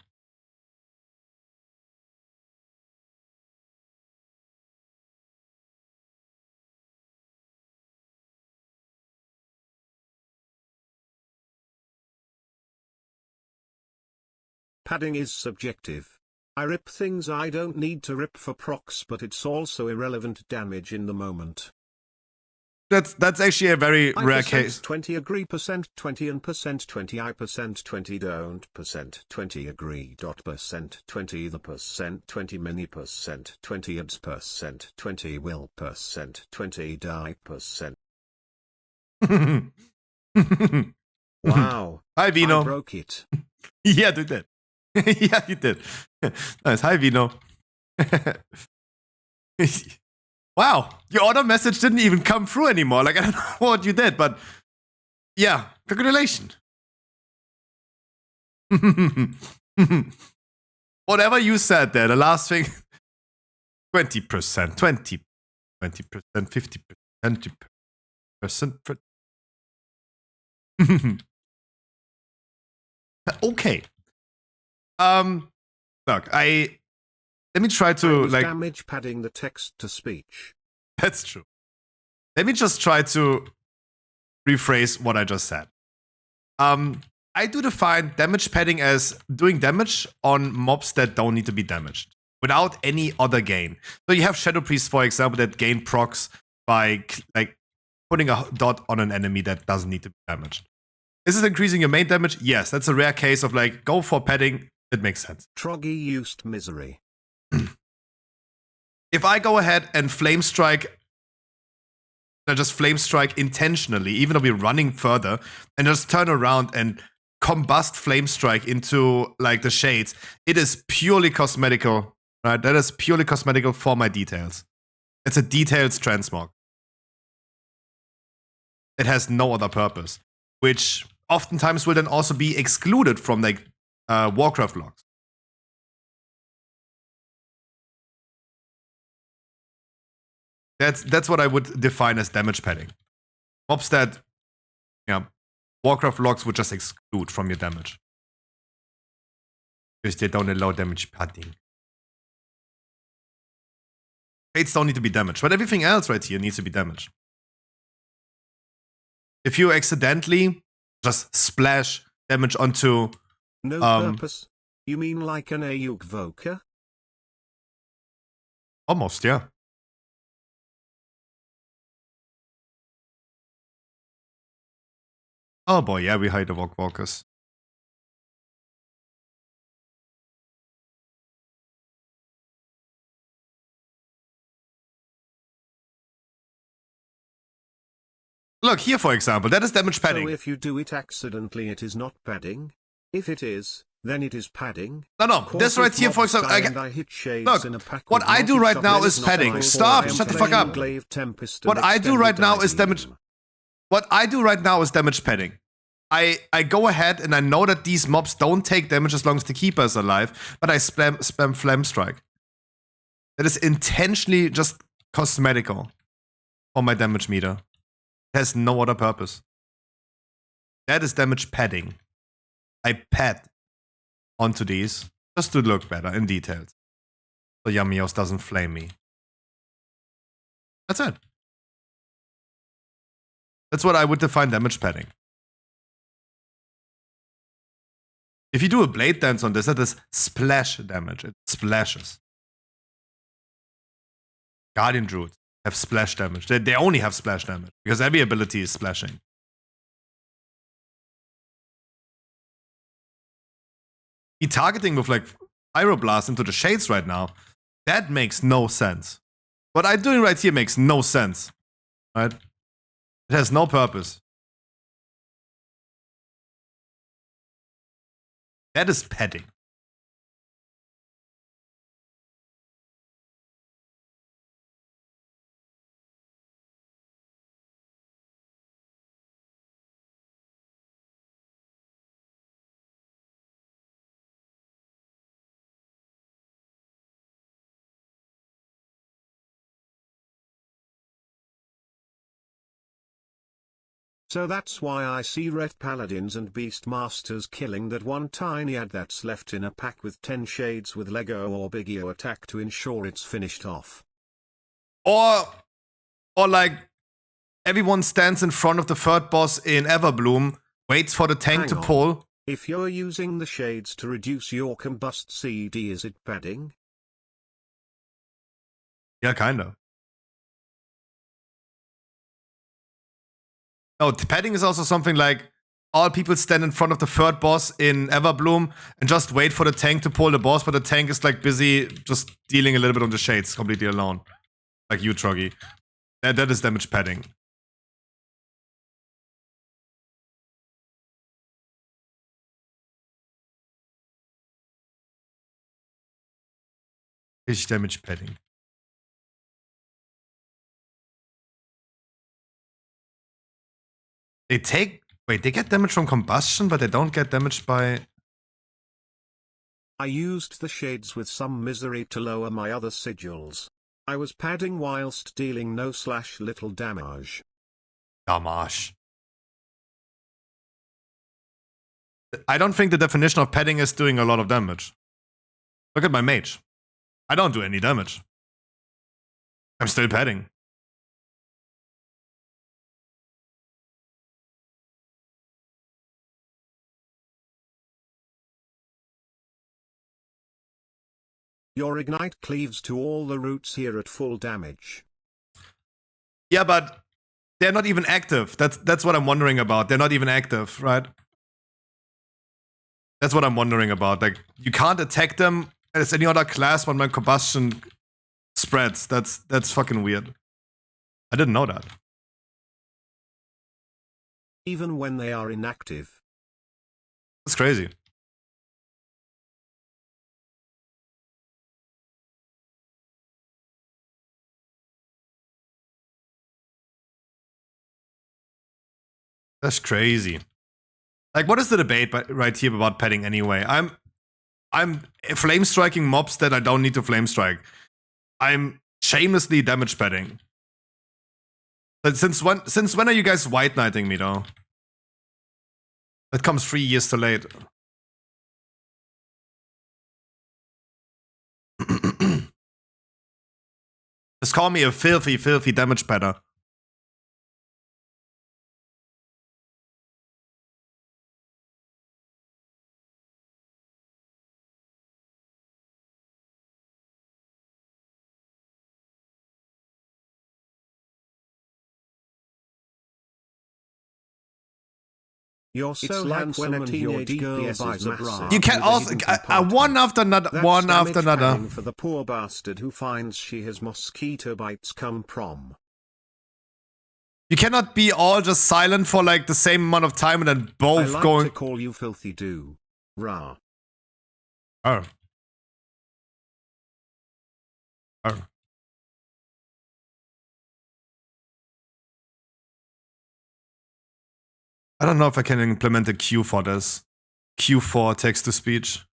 S2: Padding is subjective. I rip things I don't need to rip for procs, but it's also irrelevant damage in the moment.
S1: That's actually a very rare case.
S2: 20 agree percent 20 and percent 20 I percent 20 don't percent 20 agree dot percent 20 the percent 20 many percent 20 ads percent 20 will percent 20 die percent. Wow.
S1: Hi Vino.
S2: I broke it.
S1: Yeah, du did. Yeah, you did. Nice. Hi Vino. Wow, your order message didn't even come through anymore. Like, I don't know what you did, but yeah, congratulations. Whatever you said there, the last thing, 20%, 20%, 50%, 20%. Okay. Look, let me try to like
S2: damage padding the text to speech.
S1: That's true. Let me just try to rephrase what I just said. I do define damage padding as doing damage on mobs that don't need to be damaged without any other gain. So you have Shadow Priests, for example, that gain procs by like putting a dot on an enemy that doesn't need to be damaged. Is this increasing your main damage? Yes, that's a rare case of like go for padding. It makes sense.
S2: Troggy used misery.
S1: If I go ahead and flame strike, I just flame strike intentionally, even though we're running further, and just turn around and combust flame strike into like the shades, it is purely cosmetical, right? That is purely cosmetical for my details. It's a details transmog. It has no other purpose, which oftentimes will then also be excluded from like Warcraft logs. That's what I would define as damage padding. Mobs that, yeah, Warcraft logs would just exclude from your damage. Because they don't allow damage padding. Fates don't need to be damaged, but everything else right here needs to be damaged. If you accidentally just splash damage onto...
S2: No purpose? You mean like an Ayuk-voker?
S1: Almost, yeah. Oh boy, yeah, we hide the walkers. Look, here for example, that is damage padding.
S2: So if you do it accidentally, it is not padding? If it is, then it is padding?
S1: No, this right here for example, look, what I do right now is padding. Stop, shut the fuck up. What I do right now is damage... What I do right now is damage padding. I go ahead and I know that these mobs don't take damage as long as the keeper is alive, but I spam flame strike. That is intentionally just cosmetical on my damage meter. It has no other purpose. That is damage padding. I pad onto these just to look better in details. So Yamios doesn't flame me. That's it. That's what I would define damage padding. If you do a blade dance on this, that is splash damage. It splashes. Guardian Druids have splash damage. They only have splash damage because every ability is splashing. He targeting with like Pyroblast into the shades right now. That makes no sense. What I'm doing right here makes no sense. Right? It has no purpose. That is padding.
S2: So that's why I see Ret Paladins and Beastmasters killing that one tiny ad that's left in a pack with 10 shades with Lego or Bigio attack to ensure it's finished off.
S1: Or like, everyone stands in front of the third boss in Everbloom, waits for the tank to pull.
S2: If you're using the shades to reduce your combust CD, is it padding?
S1: Yeah, kinda. No, padding is also something like all people stand in front of the third boss in Everbloom and just wait for the tank to pull the boss, but the tank is like busy just dealing a little bit on the shades completely alone. Like you, Troggy. That is damage padding. Is damage padding. They take... Wait, they get damage from combustion, but they don't get damaged by...
S2: I used the shades with some misery to lower my other sigils. I was padding whilst dealing no/little damage.
S1: Damage. I don't think the definition of padding is doing a lot of damage. Look at my mage. I don't do any damage. I'm still padding.
S2: Your ignite cleaves to all the roots here at full damage.
S1: Yeah, but they're not even active. That's what I'm wondering about. They're not even active, right? That's what I'm wondering about. Like, you can't attack them as any other class when my combustion spreads. That's fucking weird. I didn't know that.
S2: Even when they are inactive.
S1: That's crazy. That's crazy. Like, what is the debate right here about petting anyway? I'm flame striking mobs that I don't need to flame strike. I'm shamelessly damage petting. But since when are you guys white knighting me though? That comes 3 years too late. Just call me a filthy, filthy damage petter.
S2: You're so
S3: like
S2: handsome
S3: when a
S2: and your
S3: teenage girl
S2: DPS
S3: buys
S2: is
S3: a
S2: massive.
S3: bra.
S1: You can
S2: with a
S1: also
S2: hidden
S1: one
S2: compartment.
S1: after another,
S2: That's
S1: one after
S2: damage
S1: another.
S2: padding for the poor bastard who finds she has mosquito bites come from.
S1: You cannot be all just silent for like the same amount of time and then
S2: I
S1: both
S2: like
S1: going.
S2: to call you filthy do. Rah.
S1: Oh. Oh. I don't know if I can implement a queue for this. Queue for text to speech.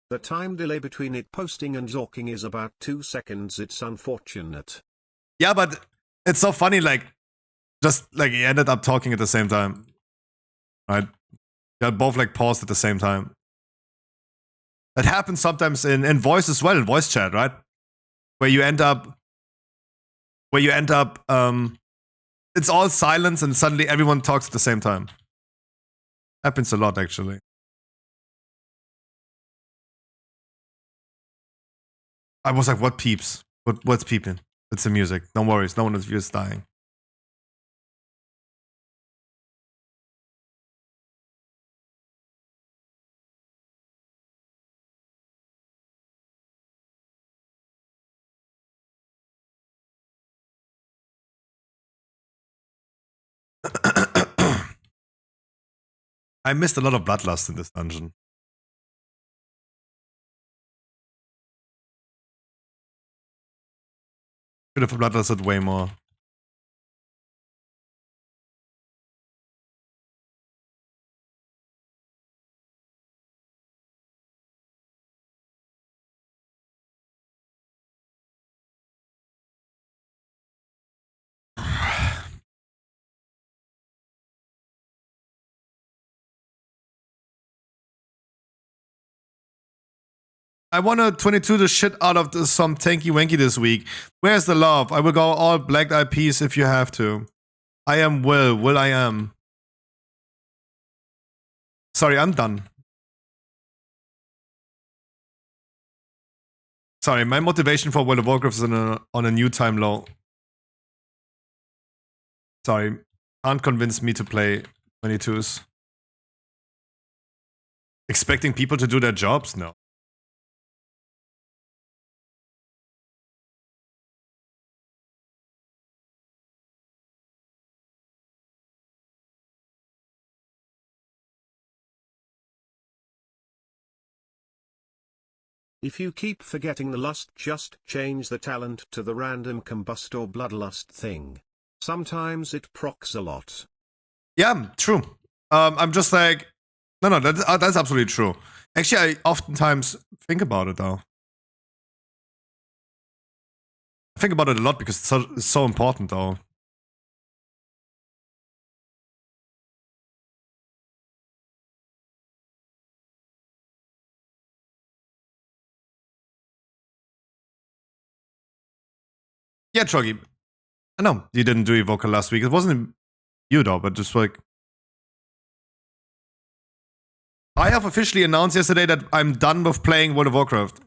S2: The time delay between it posting and talking is about 2 seconds. It's unfortunate.
S1: Yeah, but it's so funny, like, just like he ended up talking at the same time. Right? They're both like paused at the same time. That happens sometimes in voice as well, in voice chat, right? Where you end up it's all silence and suddenly everyone talks at the same time. Happens a lot actually. I was like, what peeps? What's peeping? It's the music. No worries, no one of you is dying. I missed a lot of bloodlust in this dungeon. Could have bloodlusted way more. I want to 22 the shit out of some tanky wanky this week. Where's the love? I will go all black eyed peas if you have to. I am Will I am. Sorry, I'm done. Sorry, my motivation for World of Warcraft is on a new time low. Sorry, can't convince me to play 22s. Expecting people to do their jobs? No.
S2: If you keep forgetting the lust, just change the talent to the random combust or bloodlust thing. Sometimes it procs a lot.
S1: Yeah, true. I'm just like, no, that's absolutely true. Actually, I oftentimes think about it though. I think about it a lot because it's so important though. Yeah, Troggy. I know you didn't do Evoker last week. It wasn't you though, but just like I have officially announced yesterday that I'm done with playing World of Warcraft.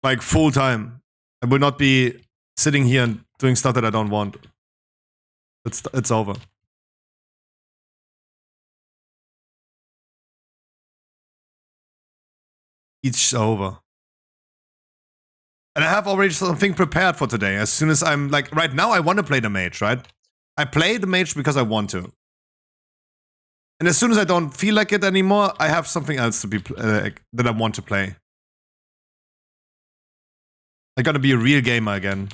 S1: Like full time. I will not be sitting here and doing stuff that I don't want. It's over. It's over. And I have already something prepared for today. As soon as I'm like, right now I want to play the mage, right? I play the mage because I want to. And as soon as I don't feel like it anymore, I have something else to be that I want to play. I gotta be a real gamer again.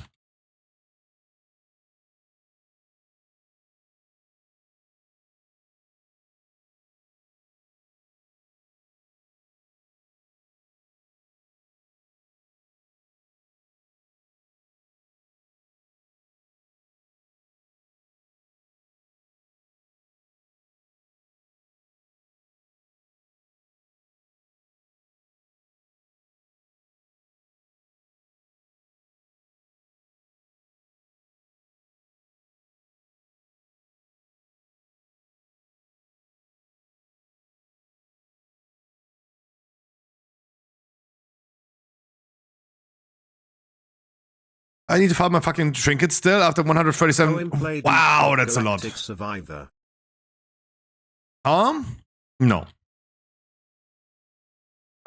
S1: I need to find my fucking trinket still after 137. Wow, that's a lot.
S2: Survivor.
S1: No.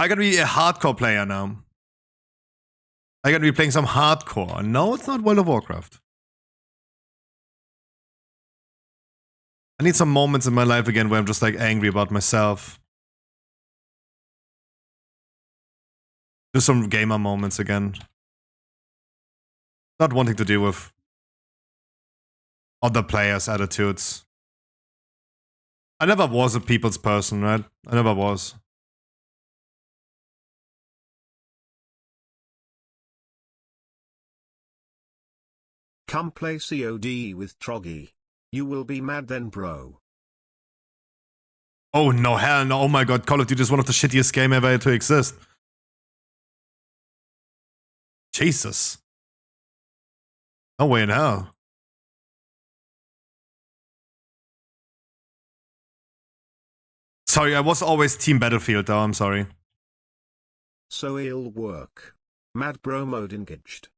S1: I gotta be a hardcore player now. I gotta be playing some hardcore. No, it's not World of Warcraft. I need some moments in my life again where I'm just like angry about myself. Do some gamer moments again. Not wanting to deal with other players' attitudes. I never was a people's person, right? I never was.
S2: Come play COD with Troggy. You will be mad then, bro.
S1: Oh no, hell no. Oh my god, Call of Duty is one of the shittiest games ever to exist. Jesus. No way in hell. Sorry, I was always Team Battlefield though, I'm sorry.
S2: So it'll work. Mad bro mode engaged.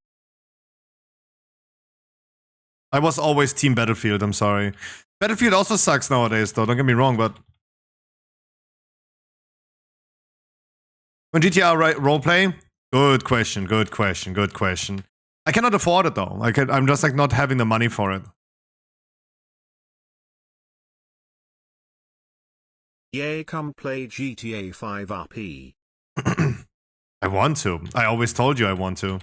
S1: I was always Team Battlefield, I'm sorry. Battlefield also sucks nowadays though, don't get me wrong, but... When GTR roleplay? Good question, good question, good question. I cannot afford it though. I'm just like not having the money for it.
S2: Yay, come play GTA 5 RP.
S1: I want to. I always told you I want to.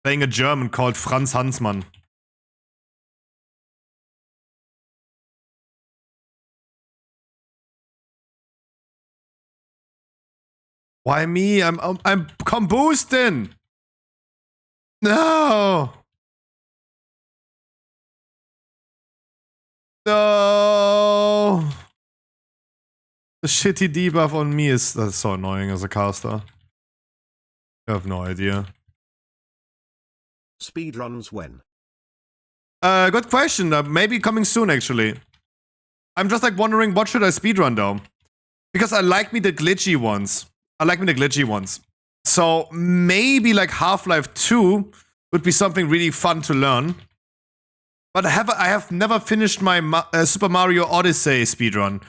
S1: Playing a German called Franz Hansmann. Why me? I'm combusting. No. No. The shitty debuff on me is that's so annoying as a caster. I have no idea.
S2: Speedruns when?
S1: Good question. Maybe coming soon actually. I'm just like wondering what should I speedrun though? Because I like me the glitchy ones. So maybe like Half-Life 2 would be something really fun to learn. But I have never finished my Super Mario Odyssey speedrun.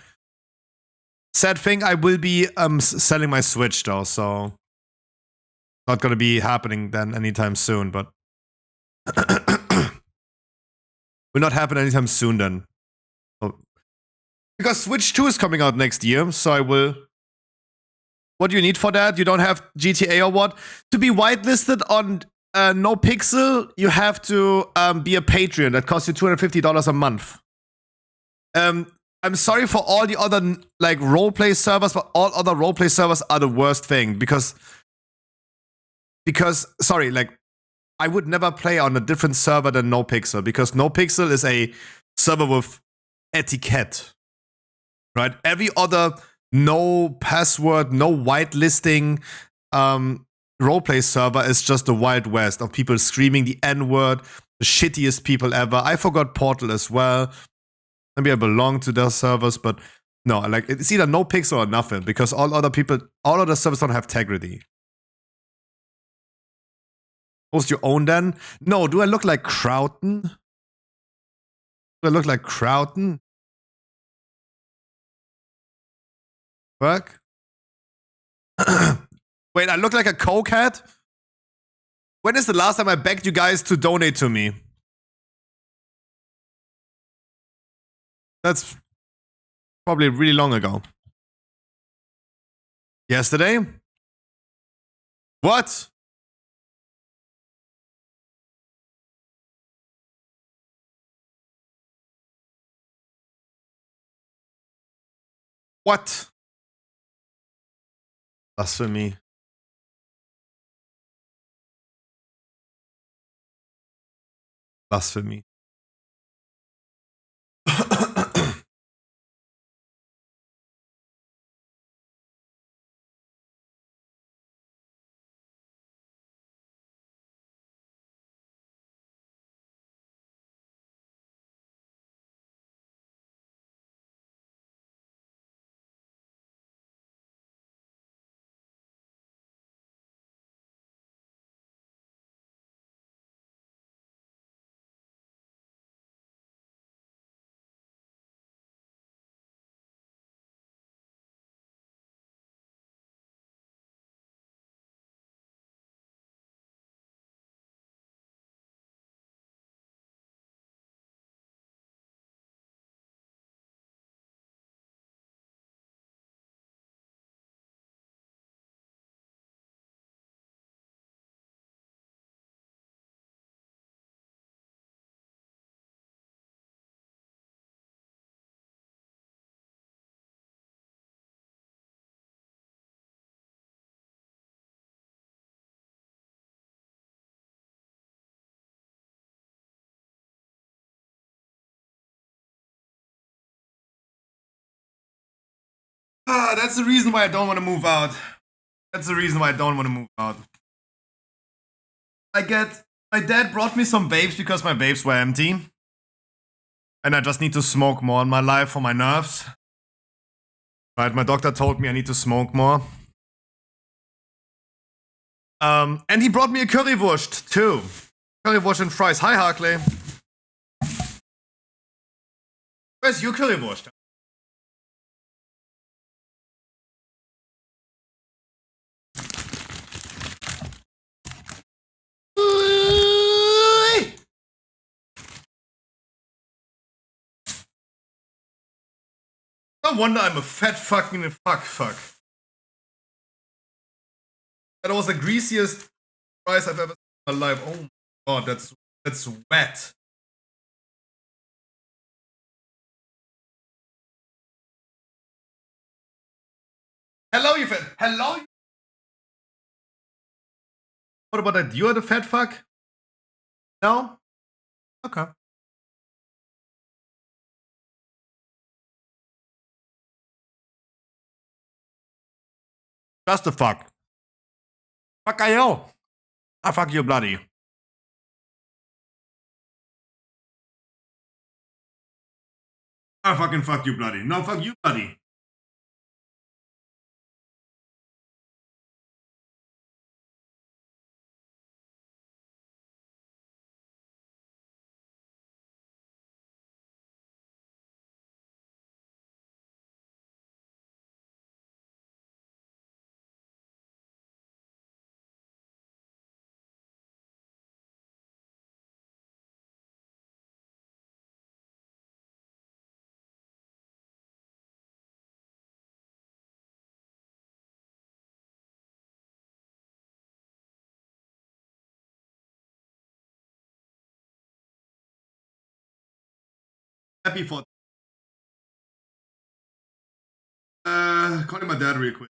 S1: Sad thing, I will be selling my Switch though, so not gonna be happening then anytime soon, but will not happen anytime soon then. So, because Switch 2 is coming out next year, so I will. What do you need for that? You don't have GTA or what? To be whitelisted on No Pixel, you have to be a Patreon. That costs you $250 a month. I'm sorry for all the other like roleplay servers, but all other roleplay servers are the worst thing because sorry, like I would never play on a different server than No Pixel because No Pixel is a server with etiquette, right? Every other no password, no whitelisting roleplay server is just the Wild West of people screaming the N-word, the shittiest people ever. I forgot Portal as well. Maybe I belong to those servers, but no, like it's either No Pixel or nothing because all other servers don't have integrity. Host your own then? No, do I look like Crowton? Do I look like Crowton? Fuck. Wait, I look like a cokehead? When is the last time I begged you guys to donate to me? That's probably really long ago. Yesterday? What? What? Blasphemy. Blasphemy. That's the reason why I don't want to move out. That's the reason why I don't want to move out. My dad brought me some vapes because my vapes were empty. And I just need to smoke more in my life for my nerves. Right, my doctor told me I need to smoke more. And he brought me a currywurst too. Currywurst and fries. Hi, Harkley. Where's your currywurst? No wonder I'm a fat fucking fuck. That was the greasiest fries I've ever seen in my life. Oh my god, that's wet. Hello, you fat. Hello. What about that? You're the fat fuck? No? Okay. Just the fuck. Fuck I fuck you bloody. I fucking fuck you bloody. No, fuck you bloody. Happy for calling my dad real quick.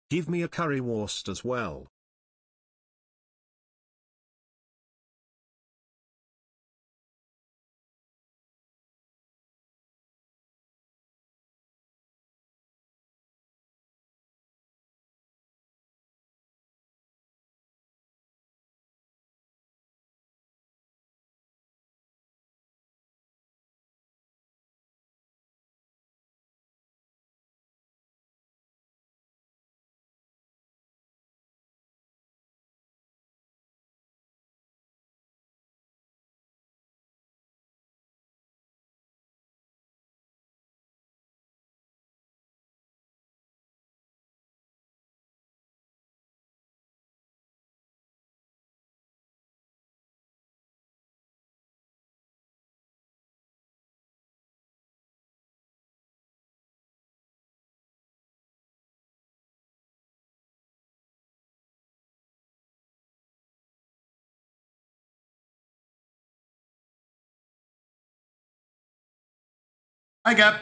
S2: Give me a currywurst as well.
S1: I got.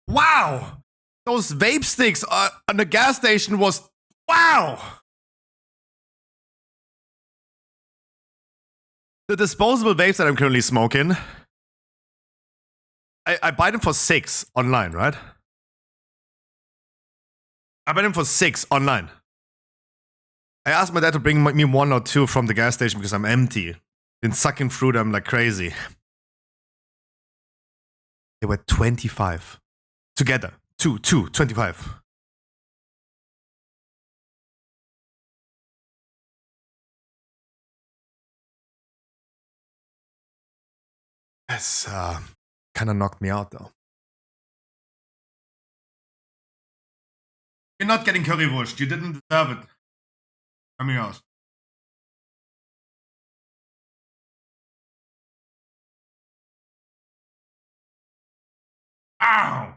S1: Wow! Those vape sticks on the gas station was. Wow! The disposable vapes that I'm currently smoking. I buy them for $6 online, right? I buy them for $6 online. I asked my dad to bring me 1 or 2 from the gas station because I'm empty. Been sucking through them like crazy. They were 25. Together. 25. That's kind of knocked me out though. You're not getting currywurst. You didn't deserve it. Coming out. Ow!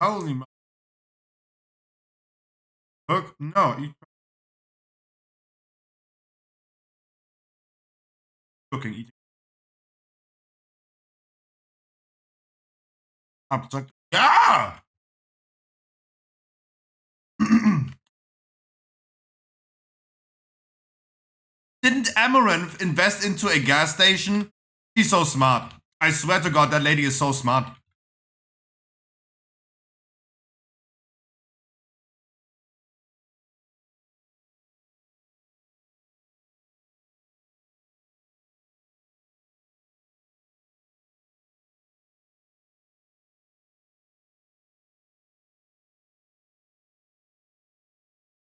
S1: Holy mo- Look, no, eat cooking, eating. Abstract. Yeah! Didn't Amaranth invest into a gas station? She's so smart. I swear to God, that lady is so smart.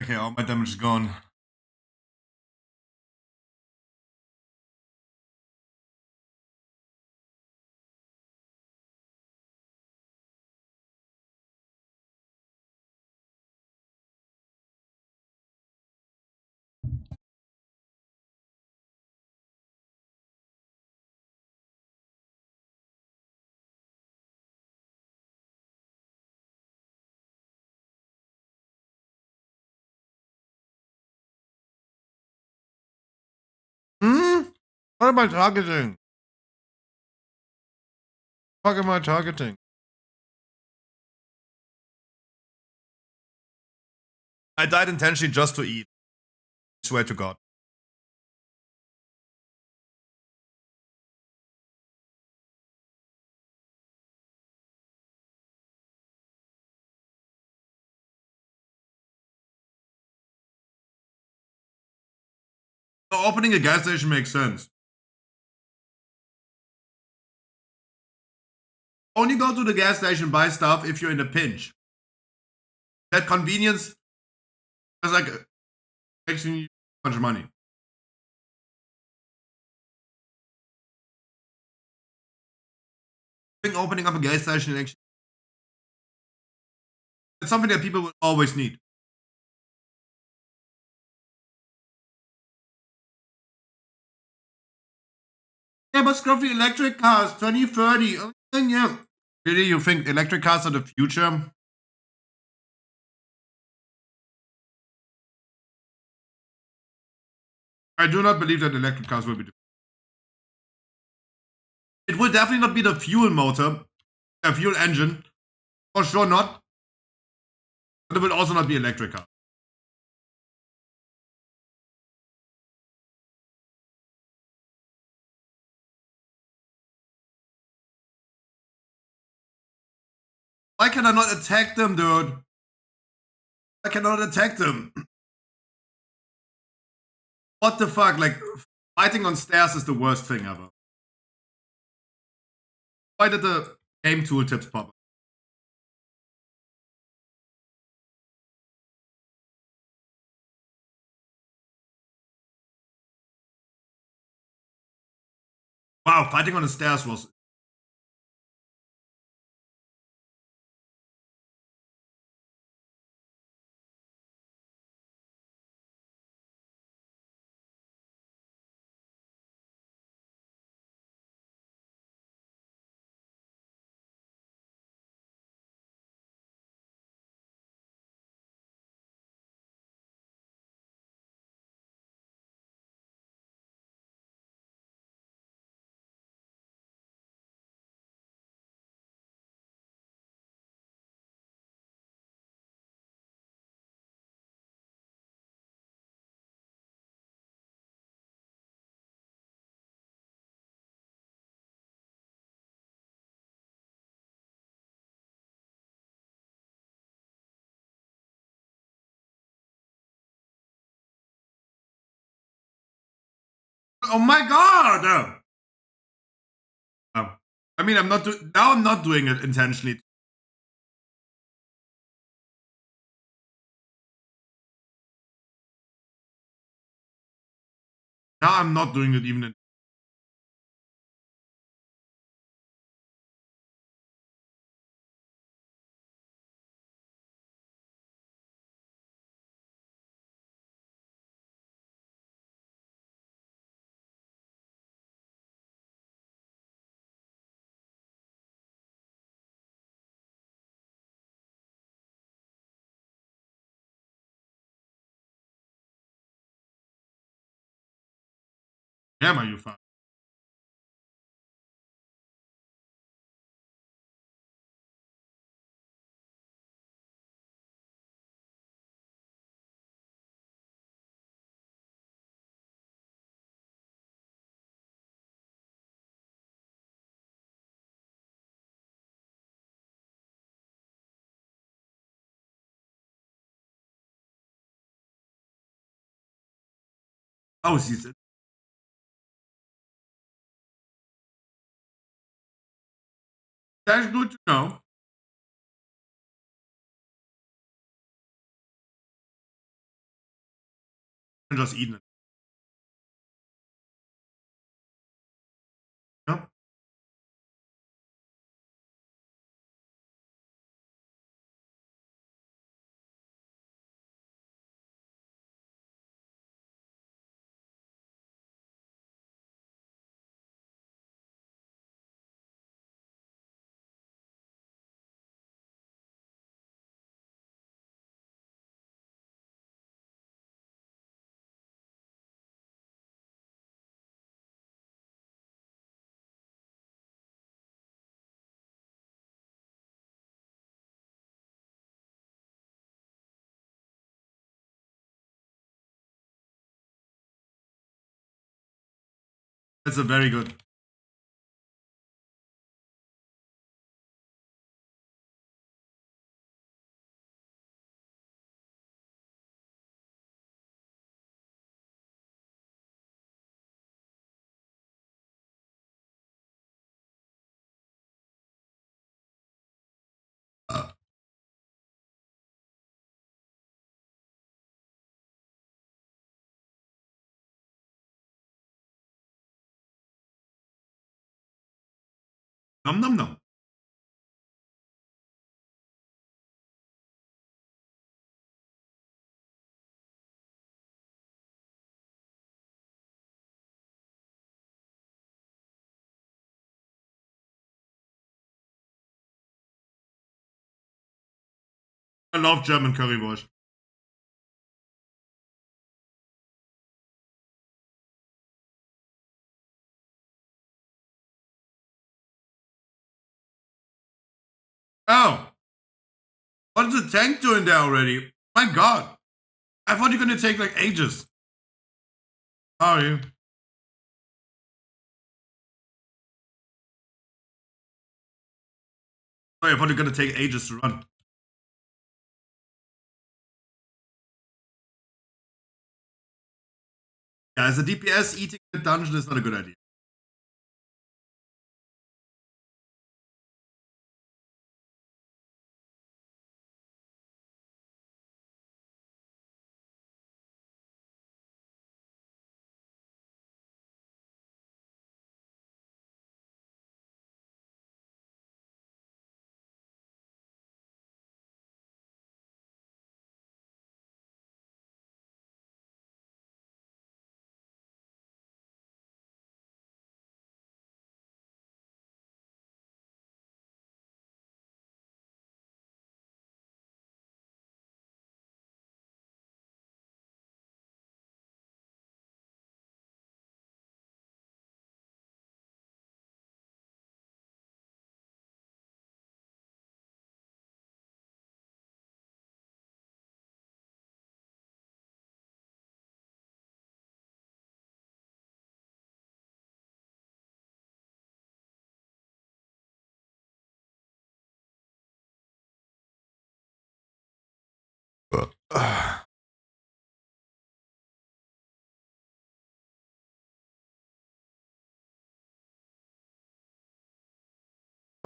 S1: Okay, all my damage is gone. Hmm? What am I targeting? What am I targeting? I died intentionally just to eat. I swear to God. So opening a gas station makes sense. Only go to the gas station, buy stuff if you're in a pinch. That convenience is like makes you a bunch of money. I think opening up a gas station actually it's something that people will always need. Yeah, but scruffy electric cars 2030. And yeah, really, you think electric cars are the future? I do not believe that electric cars will be. It will definitely not be the fuel motor, a fuel engine, for sure not. But it will also not be electric car. Why can I not attack them, dude? I cannot attack them. What the fuck? Like, fighting on stairs is the worst thing ever. Why did the game tooltips pop up? Wow, fighting on the stairs was. Oh my god! I mean, I'm not now. I'm not doing it intentionally. Now I'm not doing it even. Yeah, my you fine. Oh, she's. That's good to know. I'm just eating it. Yeah. That's a very good. Uh, Nom nom nom. I love German currywurst. Oh, what is the tank doing there already? My God, I thought you're gonna take like ages. How are you? Sorry, I thought you're gonna take ages to run. Yeah, as a DPS, eating in a dungeon is not a good idea.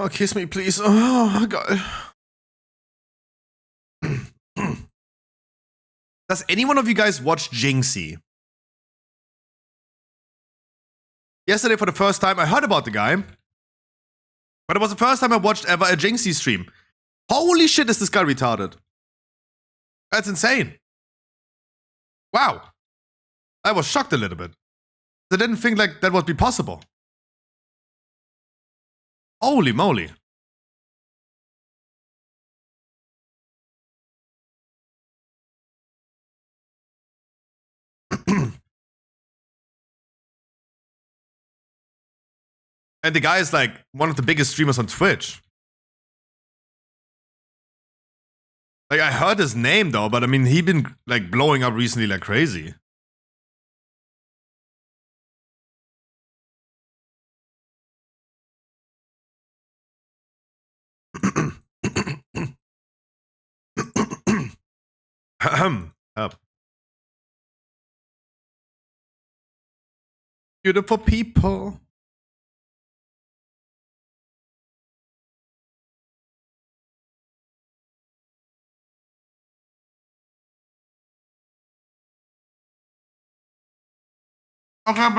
S1: Oh, kiss me, please. Oh, God. Does any one of you guys watch Jinxie? Yesterday, for the first time, I heard about the guy, but it was the first time I watched ever a Jinxie stream. Holy shit, is this guy retarded? That's insane. Wow. I was shocked a little bit. I didn't think like that would be possible. Holy moly. And the guy is like one of the biggest streamers on Twitch. Like, I heard his name though, but I mean, he been like blowing up recently like crazy. Beautiful people. Okay,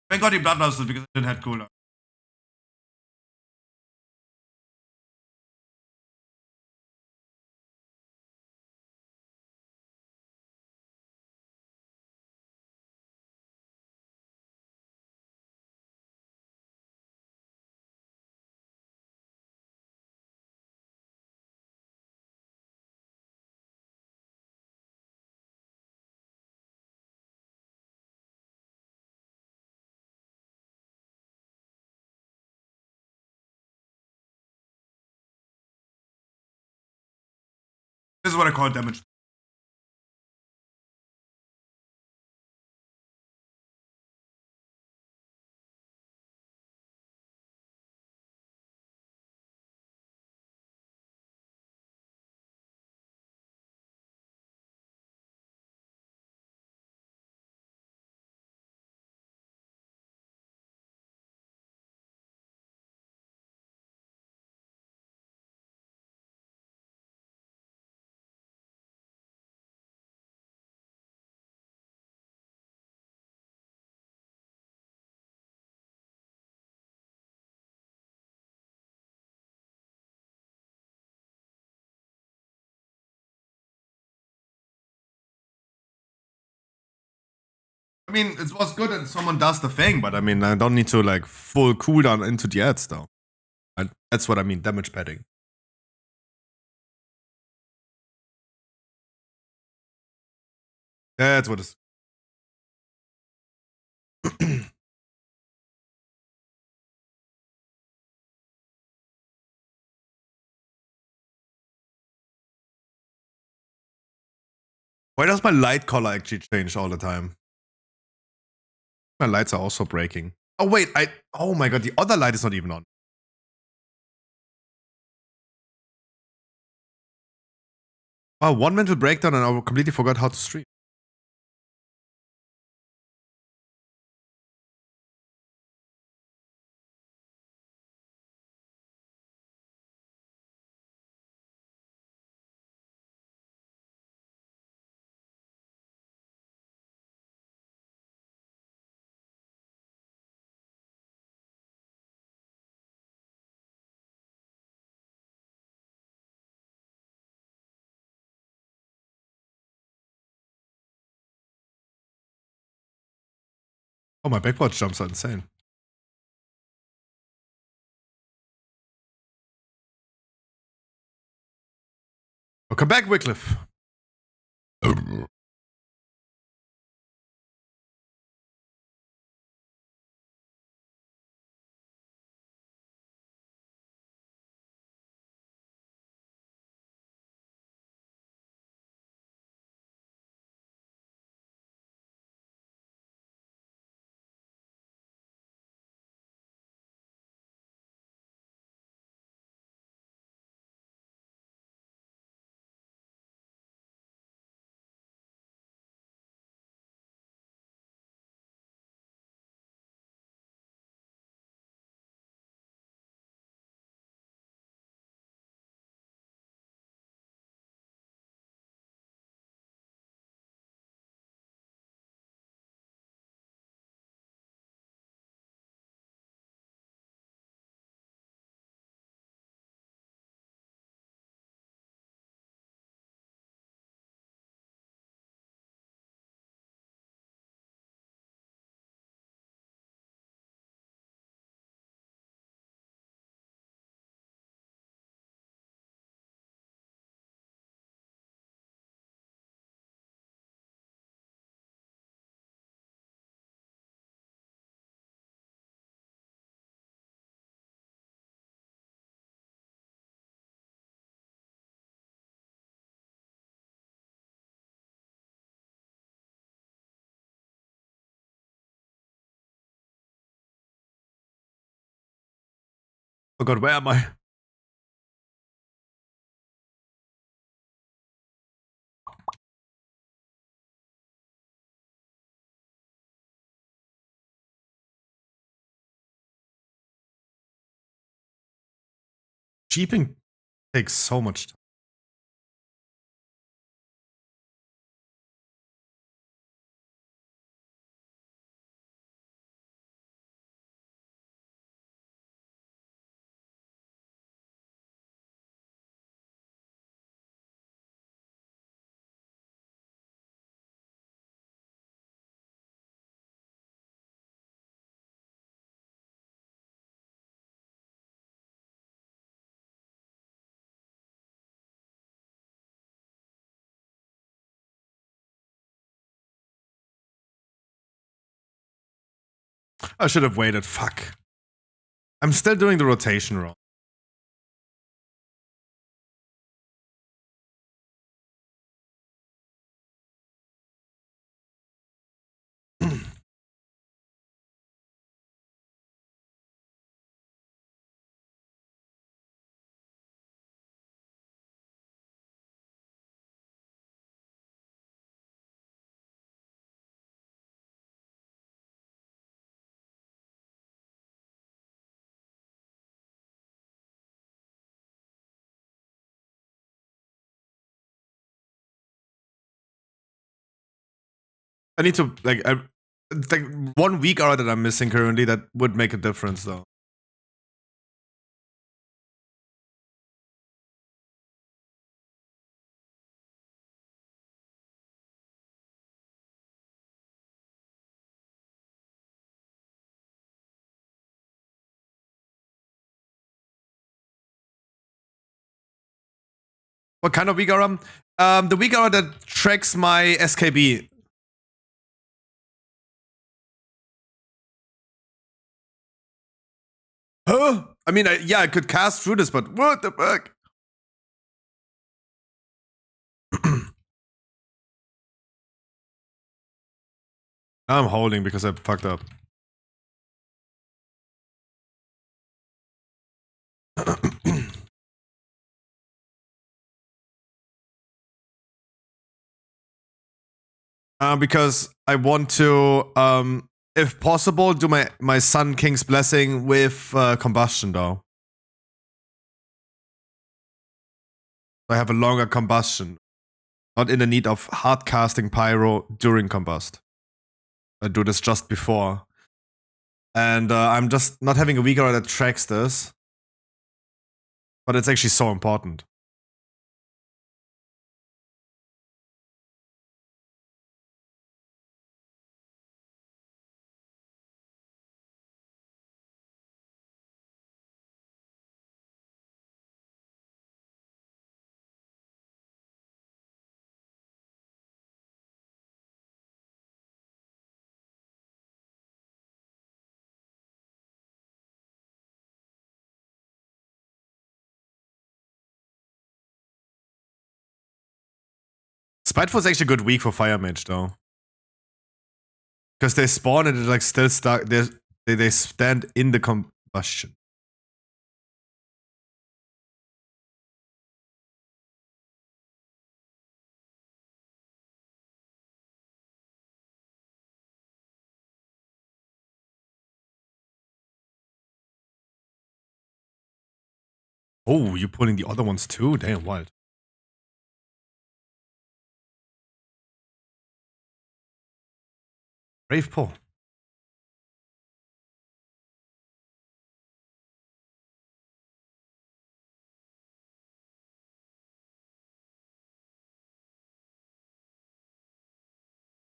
S1: thank God he bloodlusted because it didn't have cooler. This is what I call damage. mean, it was good that someone does the thing, but I mean, I don't need to like full cooldown into the ads though. That's what I mean, damage padding. That's what it's. Why does my light color actually change all the time? My lights are also breaking. Oh wait, oh my god, the other light is not even on. Oh, one mental breakdown and I completely forgot how to stream. Oh, my backwards jumps are insane. Welcome back, Wycliffe. Oh god, where am I? Jeeping takes so much time. I should have waited. Fuck. I'm still doing the rotation wrong. I need to like, like 1 week hour that I'm missing currently. That would make a difference though. What kind of weak aura? The weak aura that tracks my SKB. Huh? I mean, yeah, I could cast through this, but what the fuck? I'm holding because I fucked up. Because I want to, if possible, do my Sun King's Blessing with combustion though. I have a longer combustion. Not in the need of hard casting pyro during combust. I do this just before. And I'm just not having a weak aura that tracks this. But it's actually so important. Spiteful is actually a good weak for Fire Mage though. Because they spawn and they're like still stuck. They stand in the combustion. Oh, you're pulling the other ones too? Damn, wild. Brave pull.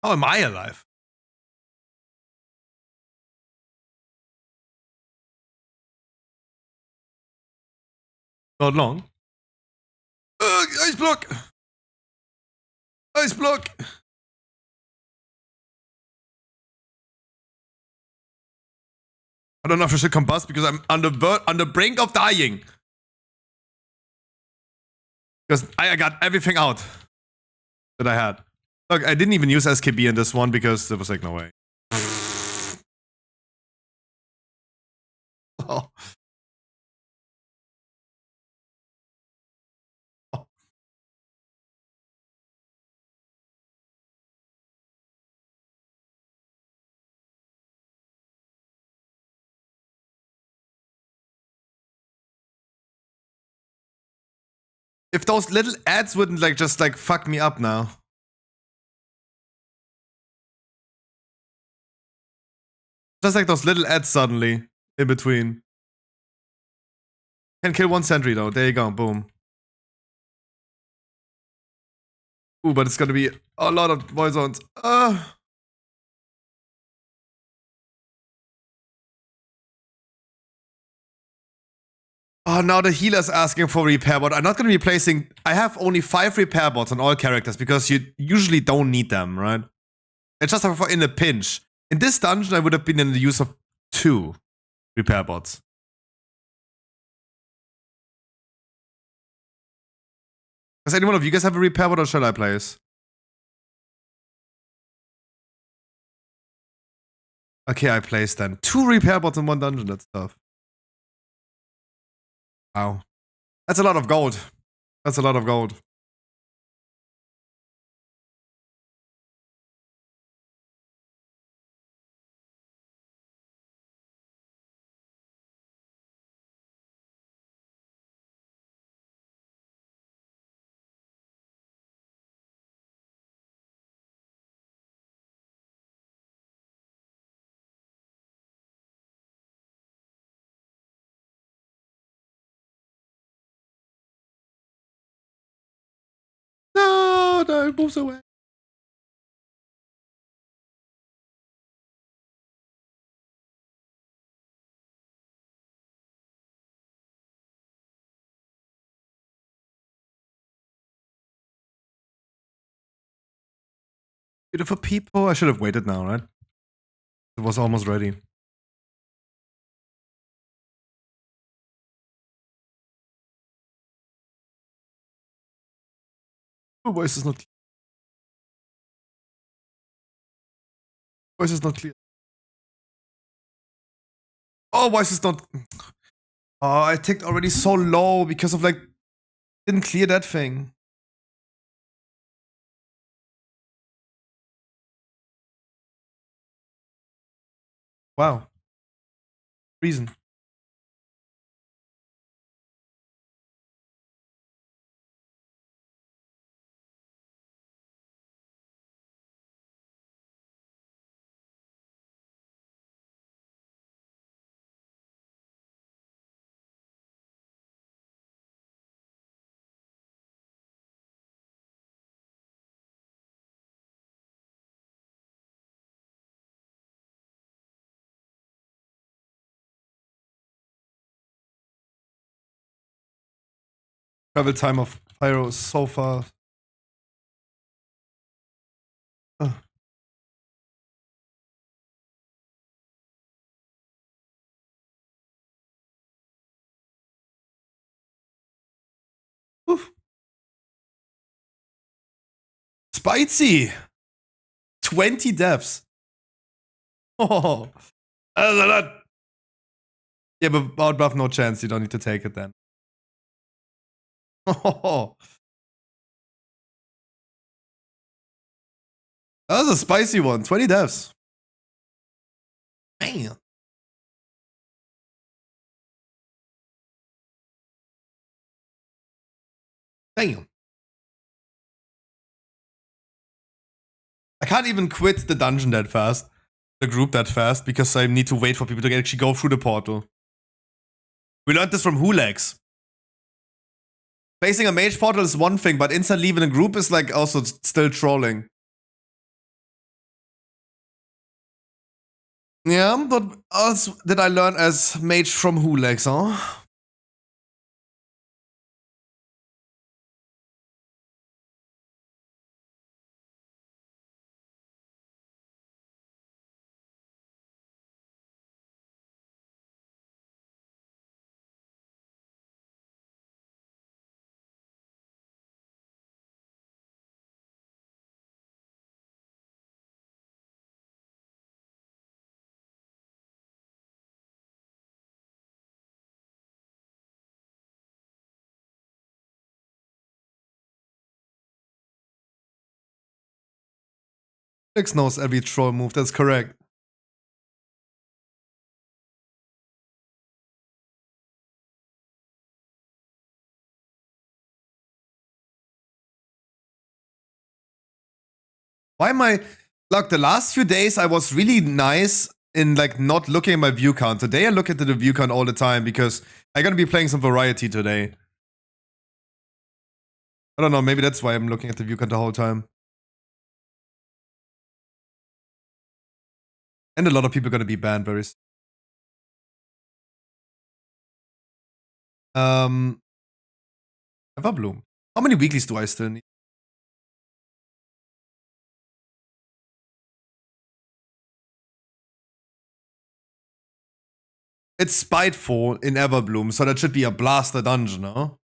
S1: How am I alive? Not long. Ice block! Ice block! I don't know if I should combust because I'm on the brink of dying. Because I got everything out that I had. Look, I didn't even use SKB in this one because there was like no way. Oh. If those little ads wouldn't like just like fuck me up now. Just like those little ads suddenly in between. Can kill one sentry though. There you go. Boom. Ooh, but it's gonna be a lot of void zones. Oh, now the healer's asking for repair bot. I'm not gonna be placing. I have only 5 repair bots on all characters because you usually don't need them, right? It's just for in a pinch. In this dungeon, I would have been in the use of 2 repair bots. Does anyone of you guys have a repair bot or shall I place? Okay, I placed then. 2 repair bots in one dungeon. That's tough. Wow. That's a lot of gold. That's a lot of gold. No, no, moves away. Beautiful people. I should have waited now, right? It was almost ready. Oh, why is this not clear? Why is this not clear? Oh, why is this not... Oh, I ticked already so low because of like... Didn't clear that thing. Wow. Reason. Travel time of Pyro is so fast. Oof. Spicy! 20 deaths. Oh. That's a lot. Yeah, but out buff, no chance. You don't need to take it then. Oh. That was a spicy one. 20 deaths. Damn. Damn. I can't even quit the dungeon that fast. The group that fast because I need to wait for people to actually go through the portal. We learned this from Hulex. Placing a mage portal is one thing, but instant leaving a group is like also still trolling. Yeah, but else did I learn as mage from Hulex, huh? Hulex knows every troll move, that's correct. Why am I... Look, the last few days I was really nice in like not looking at my view count. Today I look at the view count all the time because I'm gonna be playing some variety today. I don't know, maybe that's why I'm looking at the view count the whole time. And a lot of people are gonna be banned very soon. Everbloom. How many weeklies do I still need? It's spiteful in Everbloom, so that should be a blaster dungeon, huh? What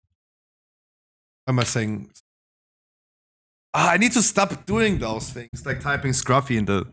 S1: am I saying? Ah, I need to stop doing those things, like typing Scruffy in the...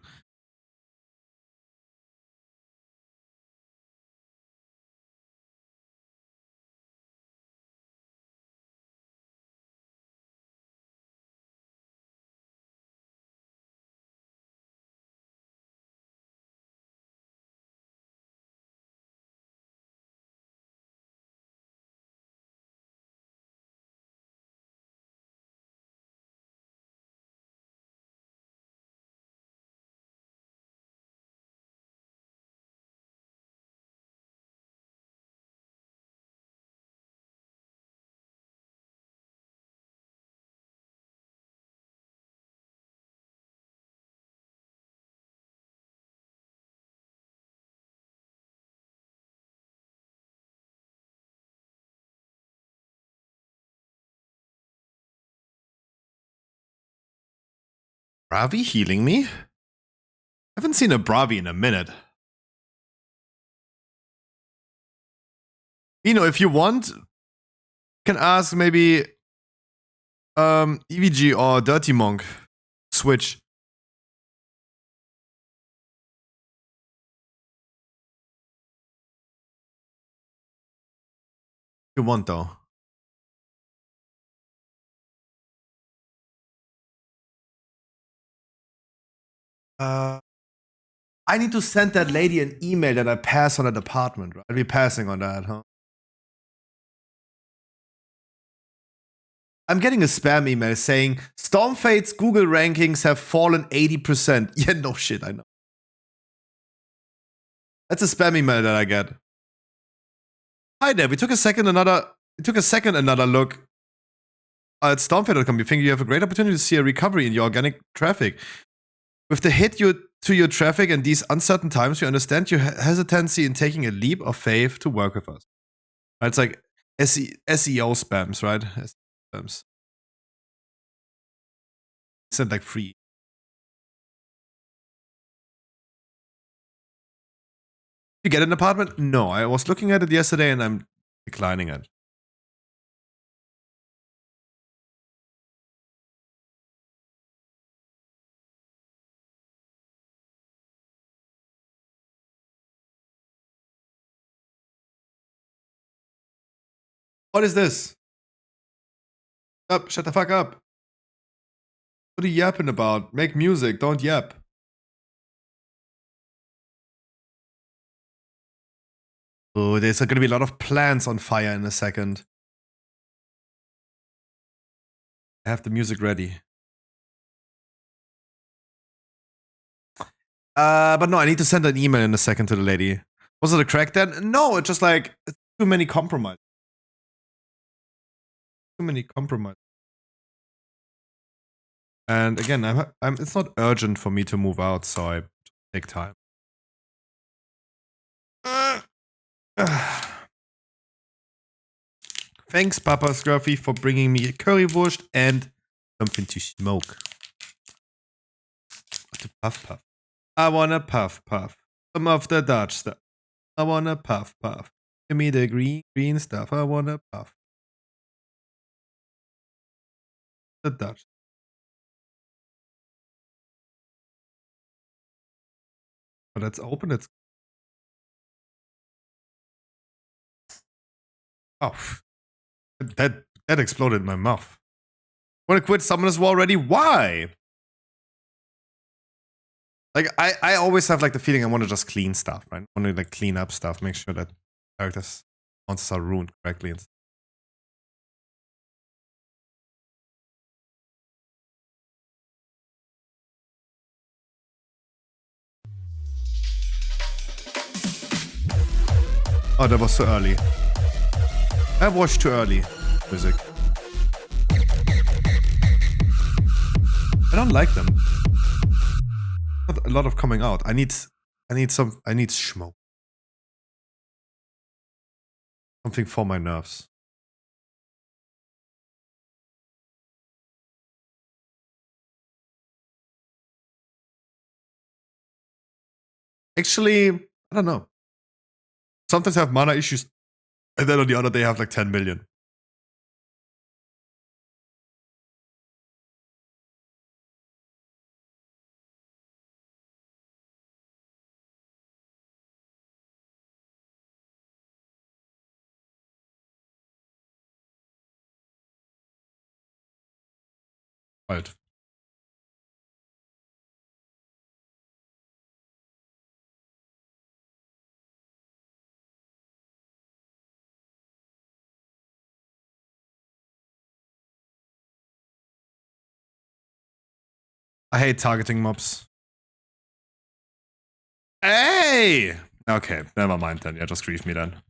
S1: Bravi healing me? I haven't seen a Bravi in a minute. You know, if you want, you can ask maybe EVG or Dirty Monk. Switch. If you want though. I need to send that lady an email that I pass on that apartment, right? I'll be passing on that, huh? I'm getting a spam email saying Stormfade's Google rankings have fallen 80%. Yeah, no shit, I know. That's a spam email that I get. Hi there, we took a second another look at Stormfade.com. We think you have a great opportunity to see a recovery in your organic traffic. With the hit to your traffic and these uncertain times, we understand your hesitancy in taking a leap of faith to work with us. It's like SEO spams, right? SEO spams. Sent like free. You get an apartment? No, I was looking at it yesterday and I'm declining it. What is this? Up, shut the fuck up. What are you yapping about? Make music, don't yap. Oh, there's gonna be a lot of plants on fire in a second. I have the music ready. But no, I need to send an email in a second to the lady. Was it a crack then? No, it's just like it's too many compromise. Too many compromise. And again, I'm. It's not urgent for me to move out, so I take time. Thanks, Papa Scruffy, for bringing me a currywurst and something to smoke. To puff puff. I wanna puff puff. Some of the Dutch stuff. I wanna puff puff. Give me the green stuff. I wanna puff. The Dutch. Oh, that's open. It's. Oh. That exploded in my mouth. Wanna quit Summoners War already? Why? Like I always have like the feeling I want to just clean stuff, right? I want to like clean up stuff, make sure that characters monsters are ruined correctly. And oh, that was too early. I watched too early. Music. I don't like them. Not a lot of coming out. I need smoke. Something for my nerves. Actually, I don't know. Sometimes I have mana issues, and then on the other day I have like 10 million. Wild. I hate targeting mobs. Hey! Okay, never mind then. Yeah, just grief me then.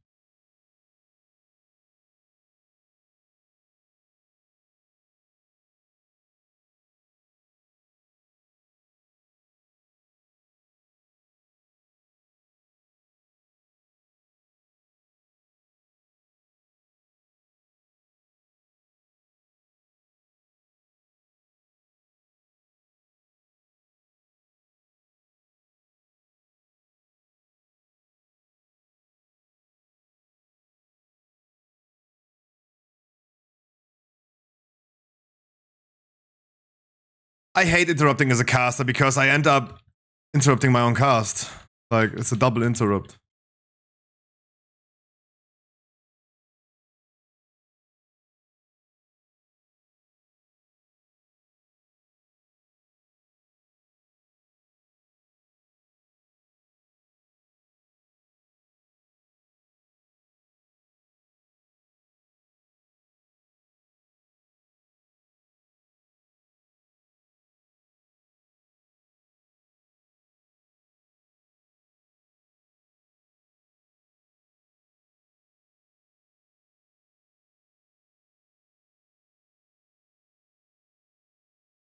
S1: I hate interrupting as a caster because I end up interrupting my own cast. Like, it's a double interrupt.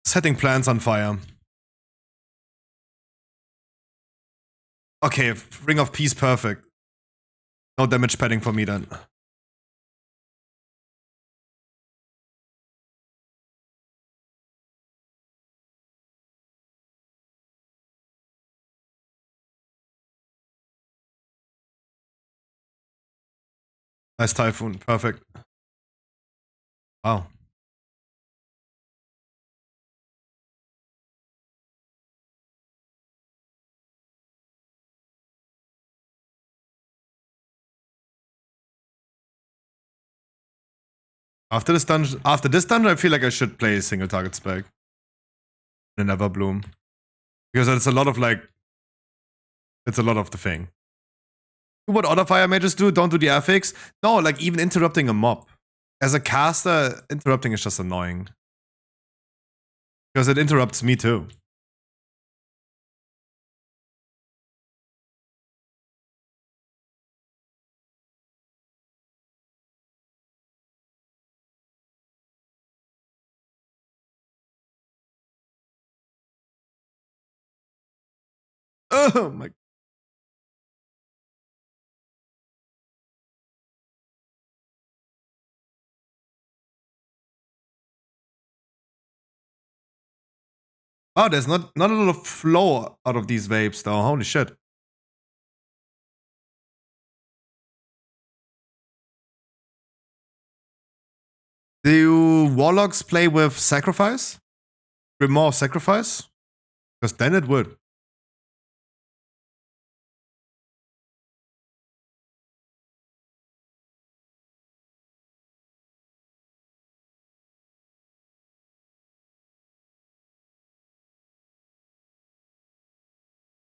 S1: Setting plants on fire. Okay, Ring of Peace, perfect. No damage padding for me then. Nice Typhoon, perfect. Wow. After this dungeon, I feel like I should play a single target spec. And never bloom. Because it's a lot of like, it's a lot of the thing. What other fire mages do? Don't do the affix? No, like even interrupting a mob. As a caster, interrupting is just annoying. Because it interrupts me too. Oh my. Oh, there's not a lot of flow out of these vapes though. Holy shit. Do warlocks play with sacrifice? Remove sacrifice? Because then it would.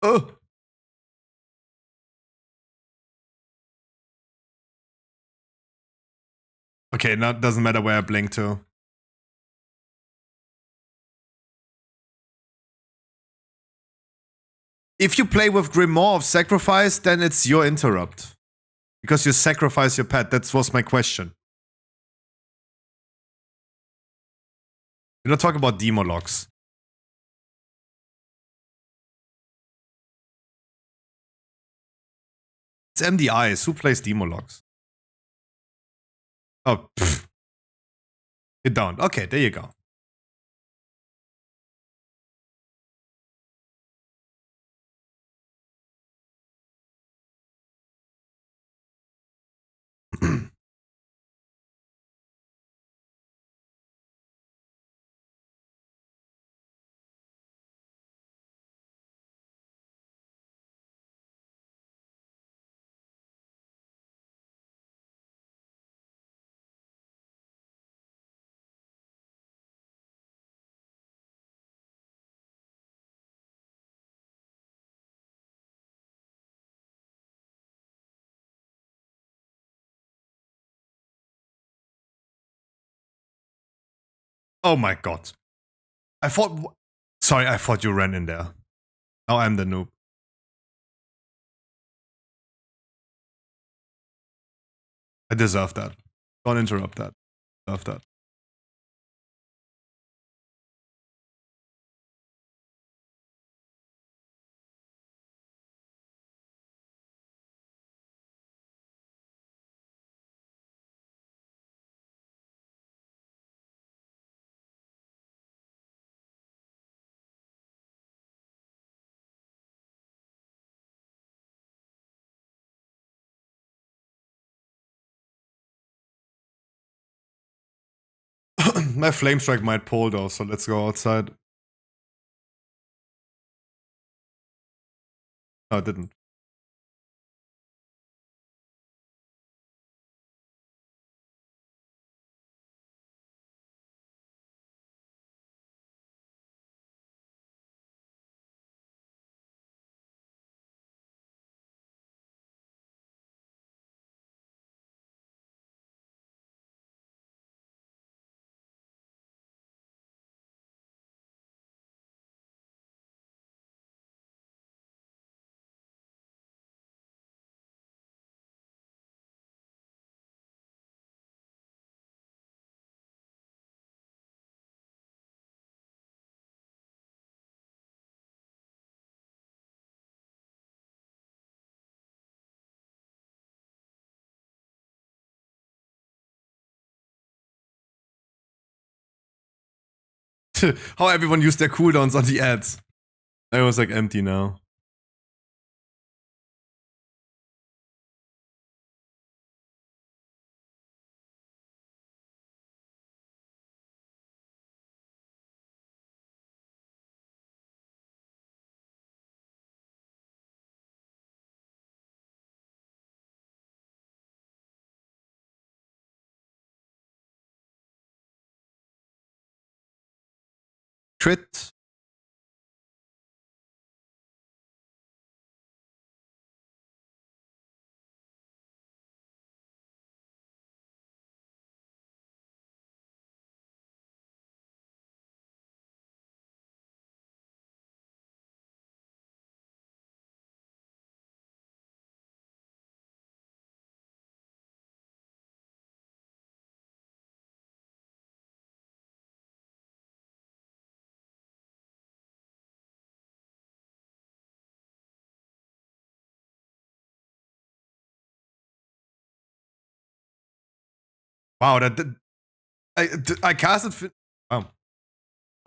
S1: Oh. Okay, now it doesn't matter where I blink to. If you play with Grimoire of Sacrifice, then it's your interrupt. Because you sacrifice your pet. That was my question. We're not talking about demo locks. It's MDIs. Who plays demo locks? Oh, pfft. You don't. Okay, there you go. Oh my god. I thought. Sorry, I thought you ran in there. Now I'm the noob. I deserve that. Don't interrupt that. I deserve that. My flame strike might pull though, so let's go outside. No, it didn't. How everyone used their cooldowns on the ads. I was like empty now. Crit. Wow, that did. I casted. Oh.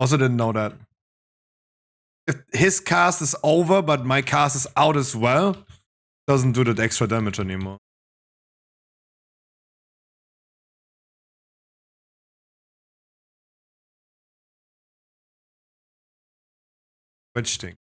S1: Also didn't know that. If his cast is over, but my cast is out as well, doesn't do that extra damage anymore. Which thing?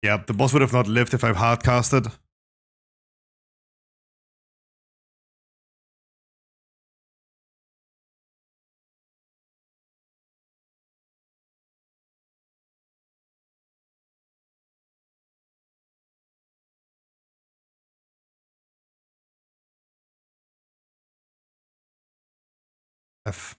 S1: Yeah, the boss would have not lived if I've hardcasted. F.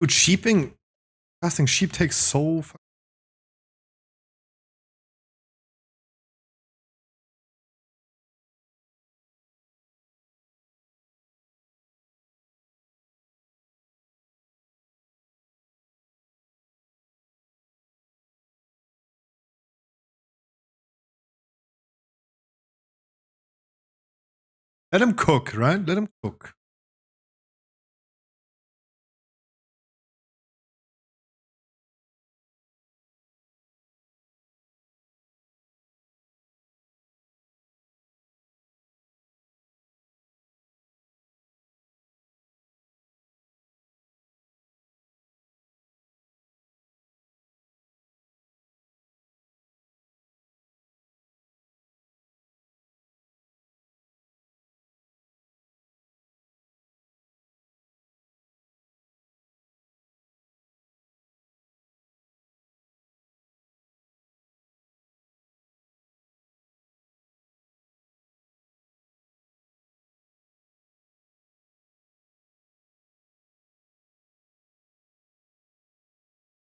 S1: Dude, sheeping. Casting sheep takes so. Let him cook, right? Let him cook.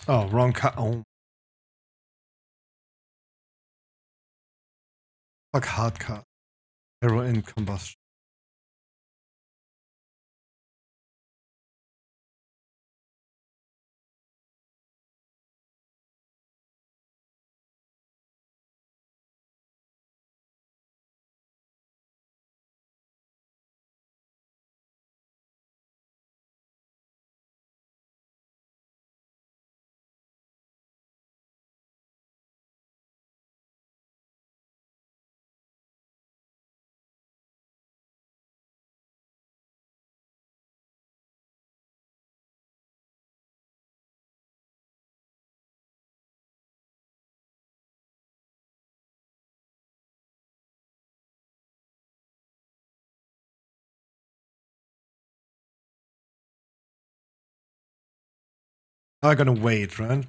S1: Oh, wrong cut. Oh. Fuck hard cut. Heroin combustion. I'm gonna wait, right?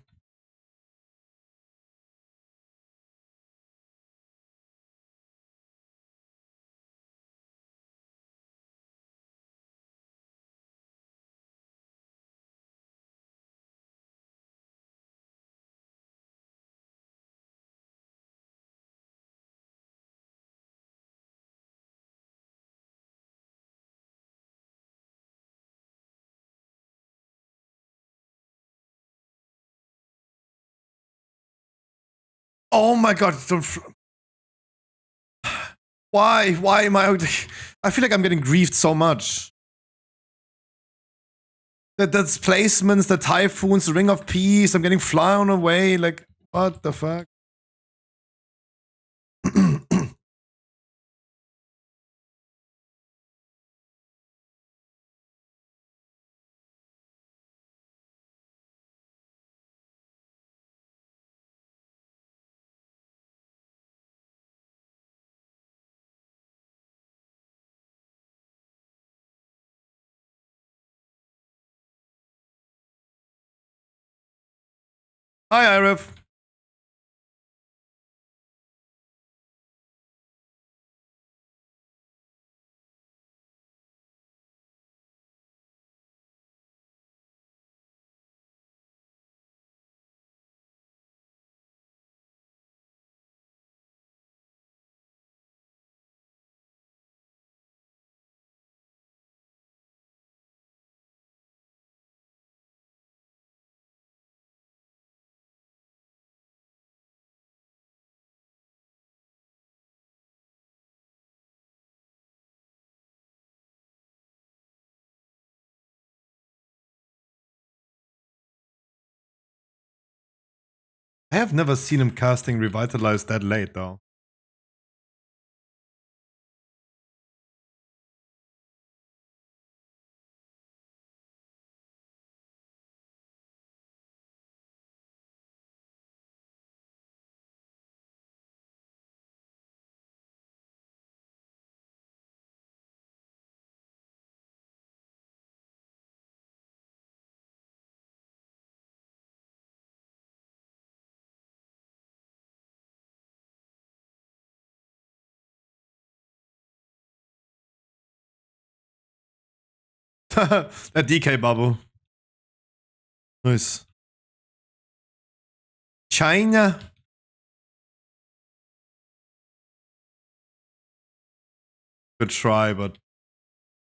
S1: Oh my god. Why? Why am I? I feel like I'm getting griefed so much. That's placements, the typhoons, the ring of peace. I'm getting flown away. Like, what the fuck? Hi, Arif. I have never seen him casting Revitalize that late, though. That DK bubble. Nice. China. Good try, but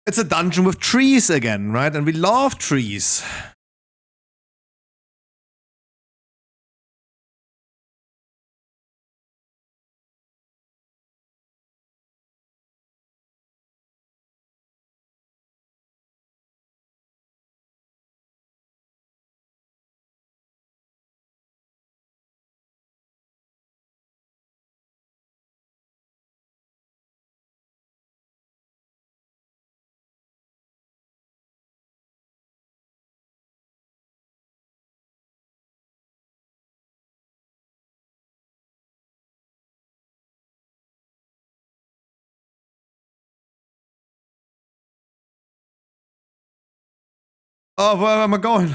S1: it's a dungeon with trees again, right? And we love trees. Oh, where am I going?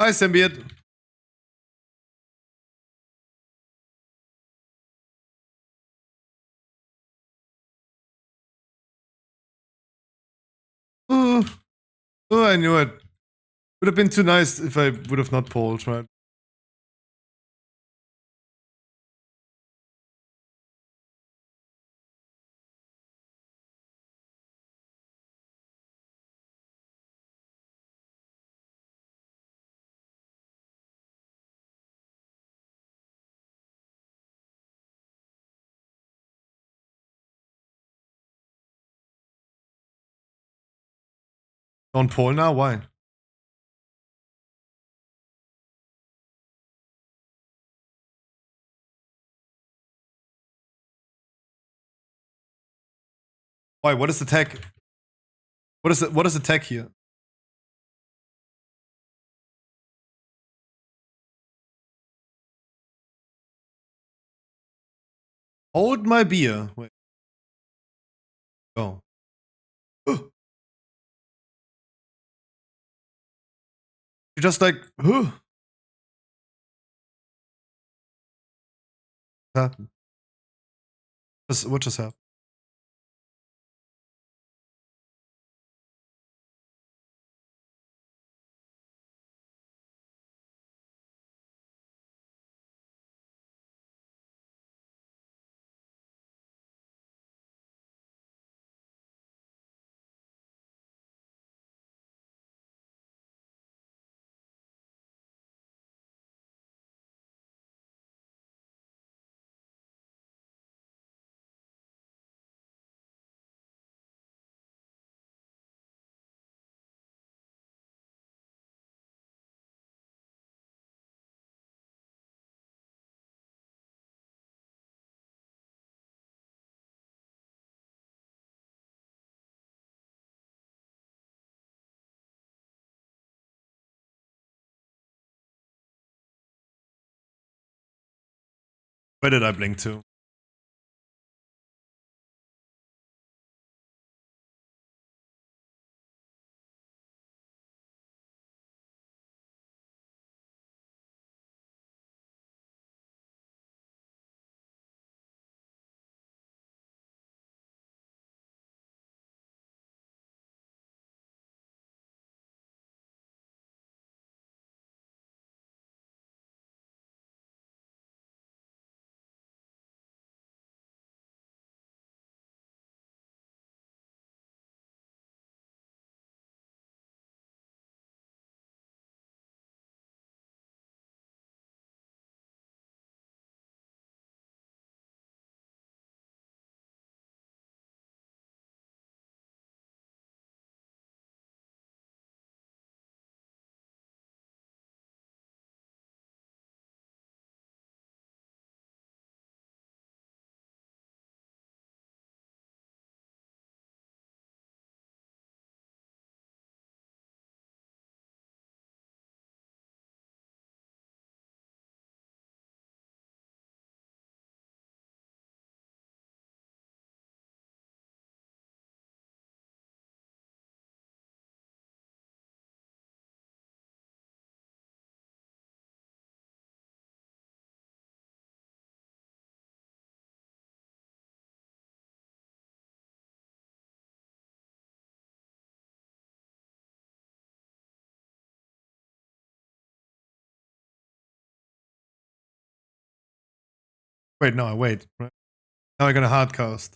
S1: Hi, Symbiote. Oh, oh, I knew it. Would have been too nice if I would have not polled, right? Don't poll now? Why? Why? What is the tag? What is the tag here? Hold my beer. Wait. Oh. You're just like, huh? What happened? What just happened? Where did I blink to? Wait, no, wait. Now I'm gonna hardcast.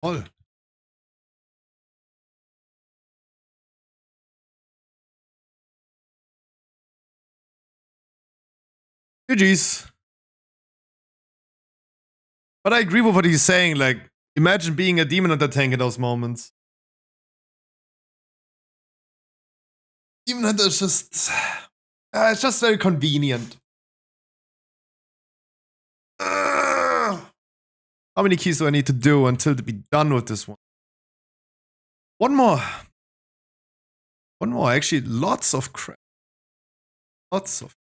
S1: Toll. GG's. But I agree with what he's saying. Like, imagine being a demon hunter tank in those moments. Demon hunter is just, it's just very convenient. How many keys do I need to do until to be done with this one? One more. One more. Actually, lots of crap. Lots of.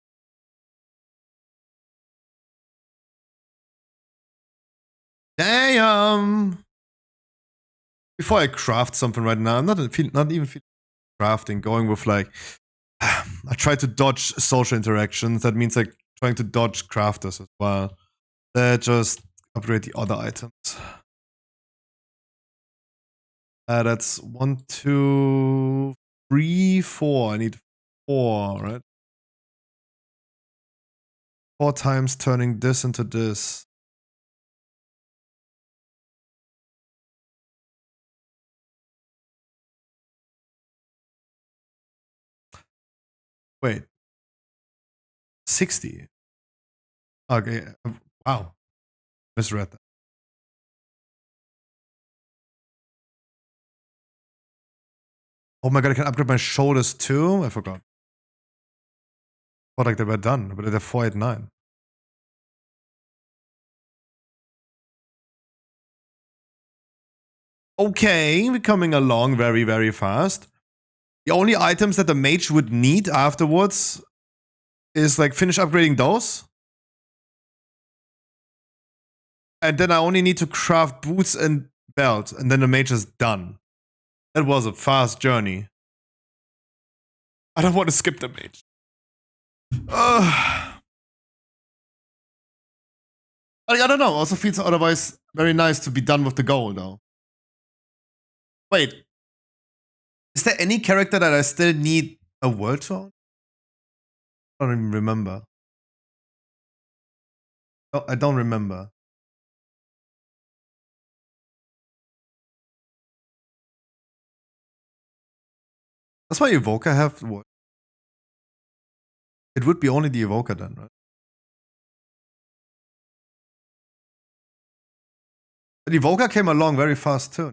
S1: Damn! Before I craft something right now, I'm not even feeling crafting, going with like, I try to dodge social interactions. That means like trying to dodge crafters as well. Just upgrade the other items. That's 1, 2, 3, 4. I need 4, right? 4 times turning this into this. Wait. 60. Okay. Wow. Misread that. Oh my god, I can upgrade my shoulders too? I forgot. Thought like they were done, but they're 489. Okay, we're coming along very, very fast. The only items that the mage would need afterwards is like finish upgrading those. And then I only need to craft boots and belt, and then the mage is done. That was a fast journey. I don't want to skip the mage. I don't know. Also feels otherwise very nice to be done with the goal, though. Wait. Is there any character that I still need a world to? I don't even remember. Oh, I don't remember. That's why Evoker have what? It would be only the Evoker then, right? But Evoker came along very fast too.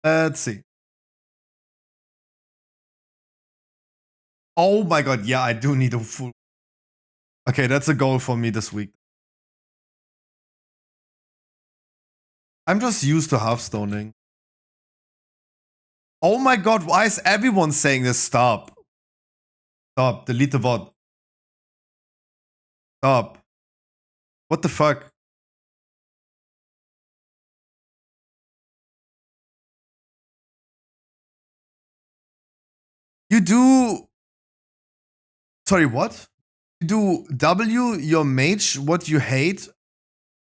S1: Let's see. Oh my god, yeah, I do need a full. Okay, that's a goal for me this week. I'm just used to half-stoning. Oh my god, why is everyone saying this? Stop. Stop. Delete the VoD. Stop. What the fuck? You do... Sorry, what? You do W your mage what you hate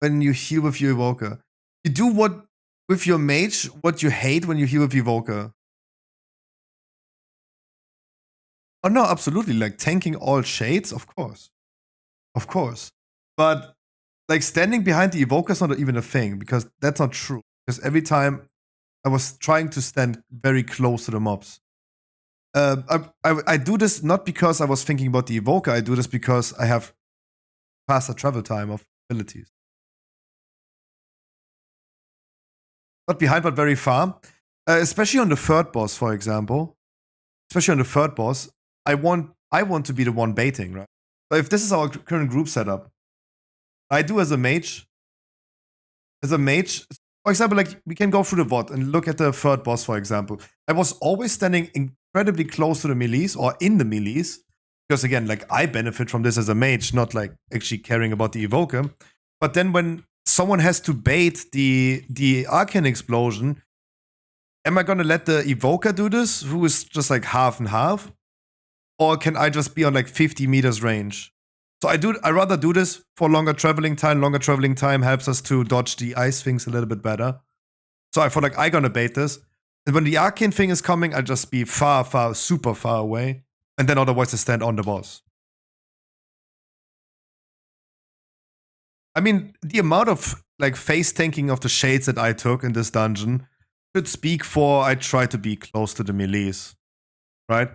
S1: when you heal with your Evoker. You do what with your mage what you hate when you heal with Evoker. Oh no, absolutely. Like tanking all shades, of course. Of course. But like standing behind the Evoker is not even a thing, because that's not true. Because every time I was trying to stand very close to the mobs. I do this not because I was thinking about the Evoker, I do this because I have faster travel time of abilities. Not behind, but very far. Especially on the third boss, for example. Especially on the third boss, I want to be the one baiting, right? So if this is our current group setup, I do as a mage. For example, like we can go through the VoD and look at the third boss, for example. I was always standing incredibly close to the melees or in the melees. Because again, like I benefit from this as a mage, not like actually caring about the Evoker. But then when someone has to bait the Arcane Explosion, am I gonna let the Evoker do this, who is just like half and half? Or can I just be on like 50 meters range? So I rather do this for longer traveling time. Longer traveling time helps us to dodge the ice things a little bit better. So I feel like I gonna bait this. And when the arcane thing is coming, I'll just be far, super far away. And then otherwise I stand on the boss. I mean, the amount of like face tanking of the shades that I took in this dungeon should speak for I try to be close to the melees. Right?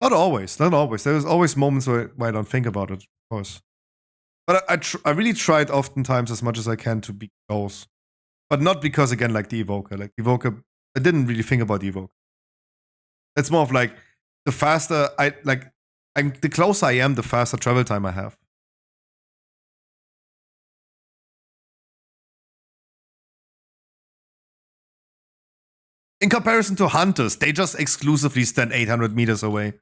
S1: Not always. There's always moments where I don't think about it, of course. But I really tried oftentimes as much as I can to be close. But not because, again, like the Evoker. Like, Evoker, I didn't really think about the Evoker. It's more of like, the faster the closer I am, the faster travel time I have. In comparison to hunters, they just exclusively stand 800 meters away.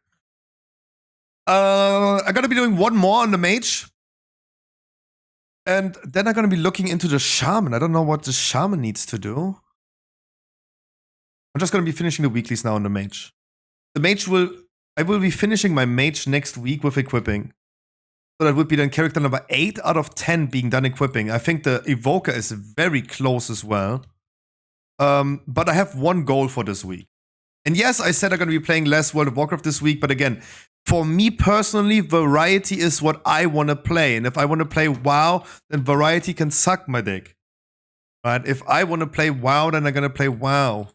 S1: I'm gonna be doing one more on the mage. And then I'm gonna be looking into the shaman. I don't know what the shaman needs to do. I'm just gonna be finishing the weeklies now on the mage. The mage I will be finishing my mage next week with equipping. So that would be then character number 8 out of 10 being done equipping. I think the evoker is very close as well. But I have one goal for this week. And yes, I said I'm gonna be playing less World of Warcraft this week, but again, for me personally, variety is what I want to play. And if I want to play WoW, then variety can suck my dick. Right? If I want to play WoW, then I'm going to play WoW.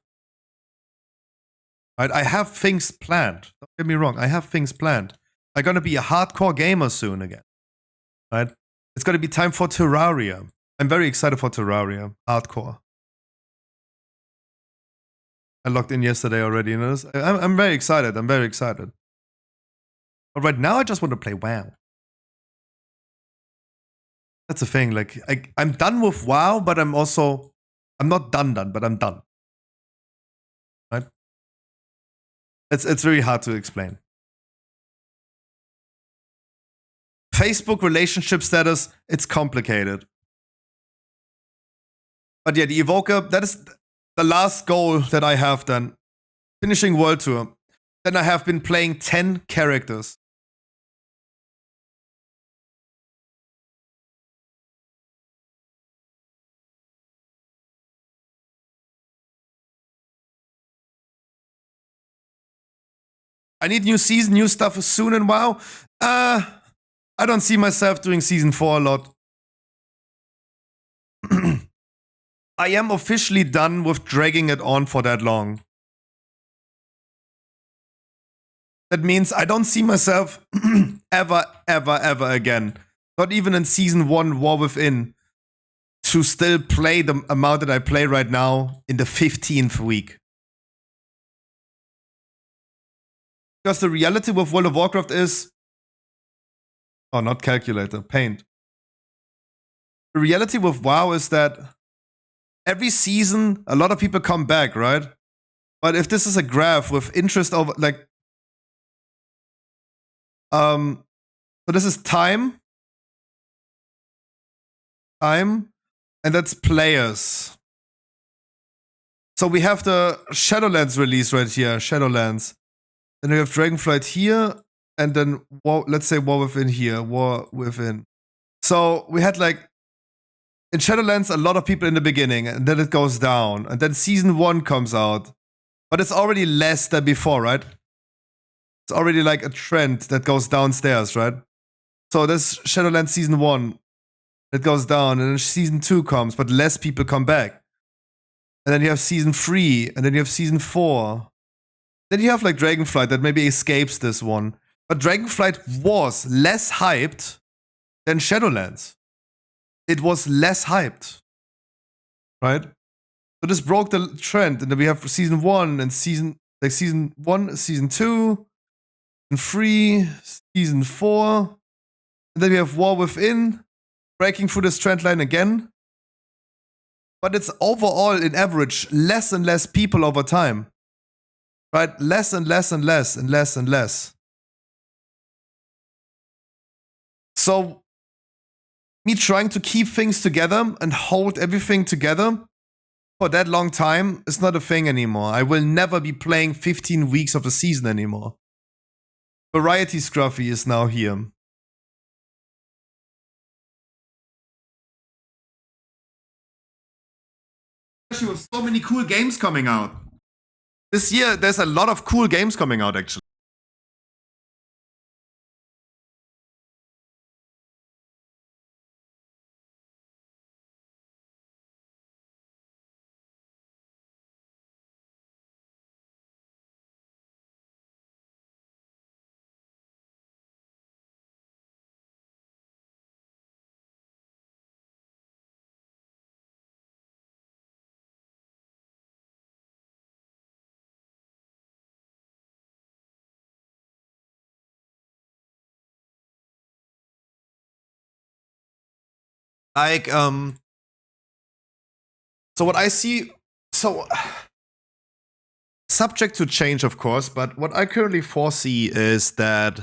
S1: Right? I have things planned. Don't get me wrong. I have things planned. I'm going to be a hardcore gamer soon again. Right? It's going to be time for Terraria. I'm very excited for Terraria. Hardcore. I logged in yesterday already. You know, I'm very excited. I'm very excited. But right now, I just want to play WoW. That's the thing. Like, I'm done with WoW, but I'm not done, but I'm done. Right? It's very hard to explain. Facebook relationship status, it's complicated. But yeah, the Evoker, that is the last goal that I have done. Finishing World Tour. Then I have been playing 10 characters. I need new season, new stuff soon in WoW. I don't see myself doing season 4 a lot. I am officially done with dragging it on for that long. That means I don't see myself ever again, not even in season 1 War Within, to still play the amount that I play right now in the 15th week. Because the reality with World of Warcraft is... Oh, not calculator, paint. The reality with WoW is that every season, a lot of people come back, right? But if this is a graph with interest over, like... So this is time. Time. And that's players. So we have the Shadowlands release right here, Shadowlands. Then we have Dragonflight here, and then let's say War Within here, War Within. So we had like, in Shadowlands, a lot of people in the beginning, and then it goes down. And then season 1 comes out. But it's already less than before, right? It's already like a trend that goes downstairs, right? So this Shadowlands season 1, it goes down, and then season 2 comes, but less people come back. And then you have season 3, and then you have season 4. Then you have like Dragonflight that maybe escapes this one. But Dragonflight was less hyped than Shadowlands. It was less hyped. Right? So this broke the trend. And then we have season 1 and season 1, season 2, and 3, season 4. And then we have War Within, breaking through this trend line again. But it's overall, in average, less and less people over time. Right? Less and less and less and less and less. So, me trying to keep things together and hold everything together for that long time is not a thing anymore. I will never be playing 15 weeks of a season anymore. Variety Scruffy is now here. Especially with so many cool games coming out. This year, there's a lot of cool games coming out, actually. Like, so what I see, subject to change, of course, but what I currently foresee is that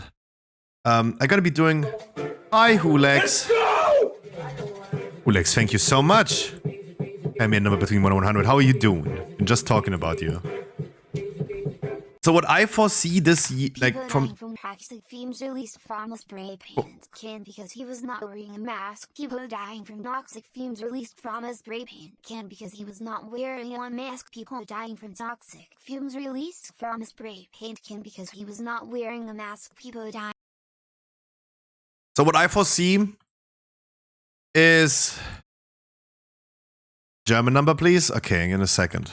S1: I'm gonna be doing... Hi, Hulex. Hulex, thank you so much. Pay me a number between 1 and 100. How are you doing? I'm just talking about you. So what I foresee this year, like from
S3: toxic fumes released from a spray paint can because he was not wearing a mask. People dying from toxic fumes released from a spray paint can because he was not wearing a mask. People dying from toxic fumes released from a spray paint can because he was not wearing a mask. People dying.
S1: So what I foresee is German number, please. Okay, in a second.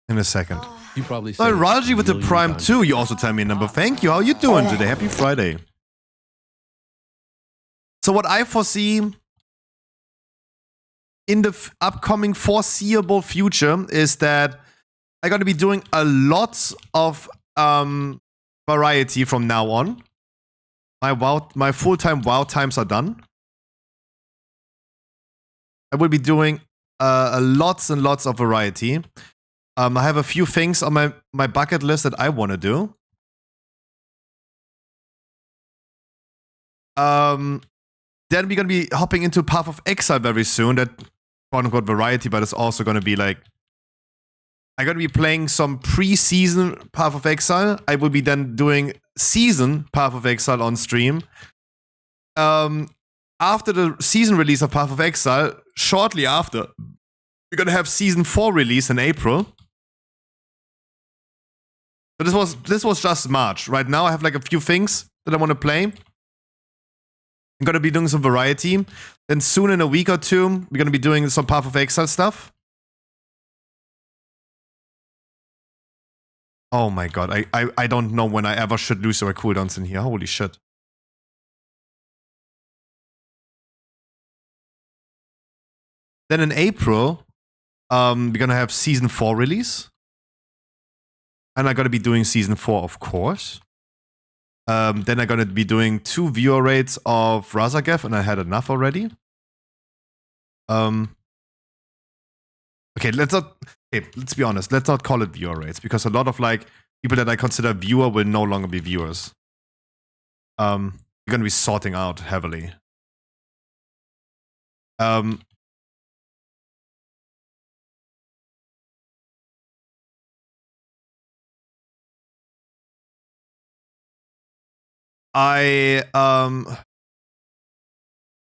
S1: In a second.
S4: You probably
S1: So Raji with the Prime 2, you also tell me a number. Thank you. How you doing today? Happy Friday. So what I foresee in the upcoming foreseeable future is that I'm going to be doing a lot of variety from now on. My full-time WoW times are done. I will be doing lots and lots of variety. I have a few things on my bucket list that I want to do. Then we're going to be hopping into Path of Exile very soon. That quote-unquote variety, but it's also going to be like... I'm going to be playing some pre-season Path of Exile. I will be then doing season Path of Exile on stream. After the season release of Path of Exile, shortly after, we're going to have Season 4 release in April. So this was just March. Right now I have like a few things that I want to play. I'm going to be doing some variety. Then soon in a week or two, we're going to be doing some Path of Exile stuff. Oh my god, I don't know when I ever should lose our cooldowns in here. Holy shit. Then in April, we're gonna have Season 4 release. And I'm gonna be doing Season 4, of course. Then I'm gonna be doing 2 viewer rates of Razageth, and I had enough already. Okay, let's be honest. Let's not call it viewer rates, because a lot of like people that I consider viewer will no longer be viewers. You're gonna be sorting out heavily.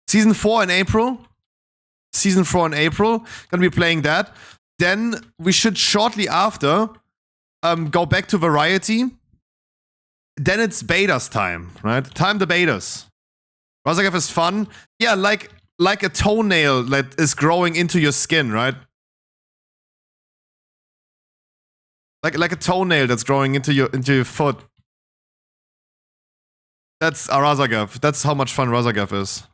S1: Season 4 in April. Season 4 in April. Gonna be playing that. Then we should shortly after go back to variety. Then it's betas time, right? Time the betas. Razageth is fun. Yeah, like a toenail that is growing into your skin, right? Like a toenail that's growing into your foot. That's a Razageth. That's how much fun Razageth is.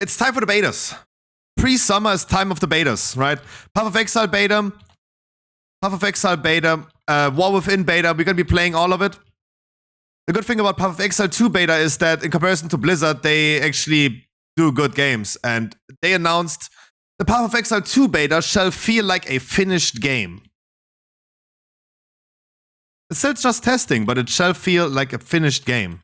S1: It's time for the betas. Pre-summer is time of the betas, right? Path of Exile beta. Path of Exile beta. War Within beta. We're gonna be playing all of it. The good thing about Path of Exile 2 beta is that in comparison to Blizzard, they actually do good games. And they announced the Path of Exile 2 beta shall feel like a finished game. It's still just testing, but it shall feel like a finished game.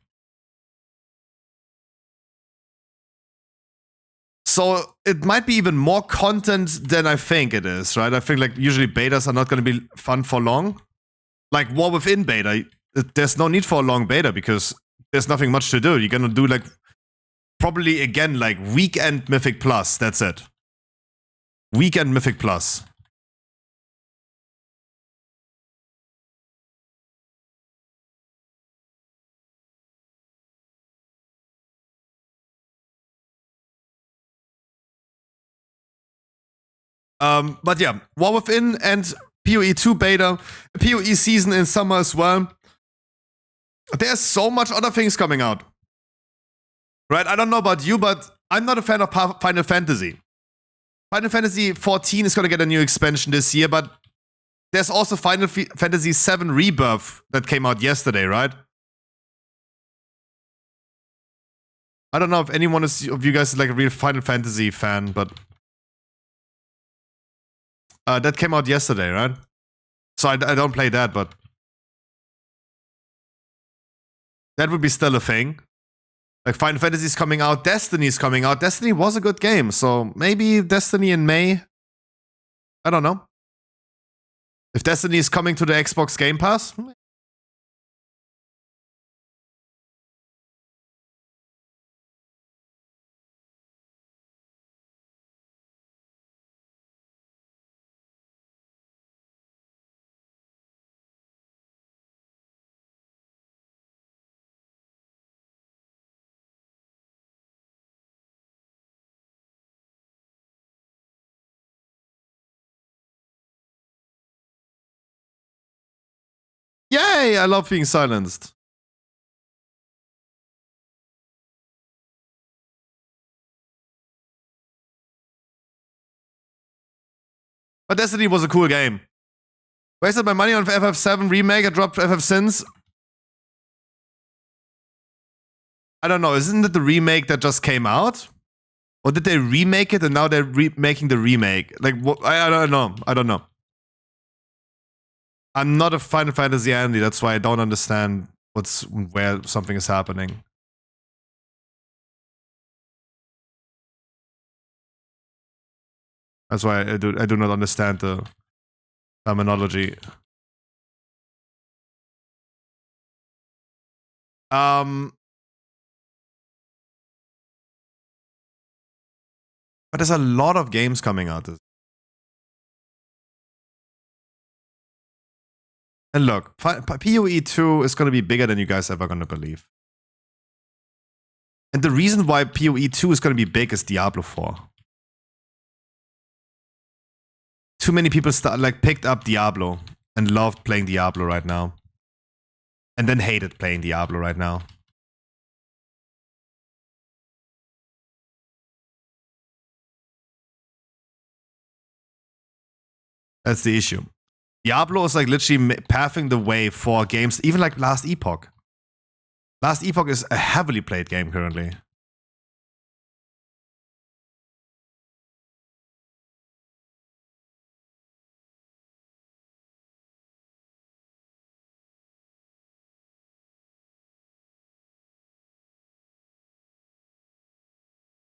S1: So it might be even more content than I think it is, right? I think like usually betas are not going to be fun for long. Like War Within beta, there's no need for a long beta because there's nothing much to do. You're going to do like probably again like Weekend Mythic Plus. That's it. Weekend Mythic Plus. But yeah, War Within and PoE 2 beta, PoE season in summer as well. There's so much other things coming out. Right? I don't know about you, but I'm not a fan of Final Fantasy. Final Fantasy 14 is going to get a new expansion this year, but there's also Final Fantasy VII Rebirth that came out yesterday, right? I don't know if anyone of you guys is like a real Final Fantasy fan, but that came out yesterday, right? So I don't play that, but that would be still a thing. Like Final Fantasy's coming out, Destiny's coming out. Destiny was a good game, so maybe Destiny in May. I don't know. If Destiny is coming to the Xbox Game Pass, yay! I love being silenced. But Destiny was a cool game. Wasted my money on FF7 remake. I dropped FF since. I don't know. Isn't it the remake that just came out? Or did they remake it and now they're making the remake? Like, what? I don't know. I don't know. I'm not a Final Fantasy Andy. That's why I don't understand where something is happening. That's why I do not understand the terminology. But there's a lot of games coming out. And look, PoE 2 is going to be bigger than you guys ever going to believe. And the reason why PoE 2 is going to be big is Diablo 4. Too many people picked up Diablo and loved playing Diablo right now. And then hated playing Diablo right now. That's the issue. Diablo is like literally paving the way for games, even like Last Epoch. Last Epoch is a heavily played game currently.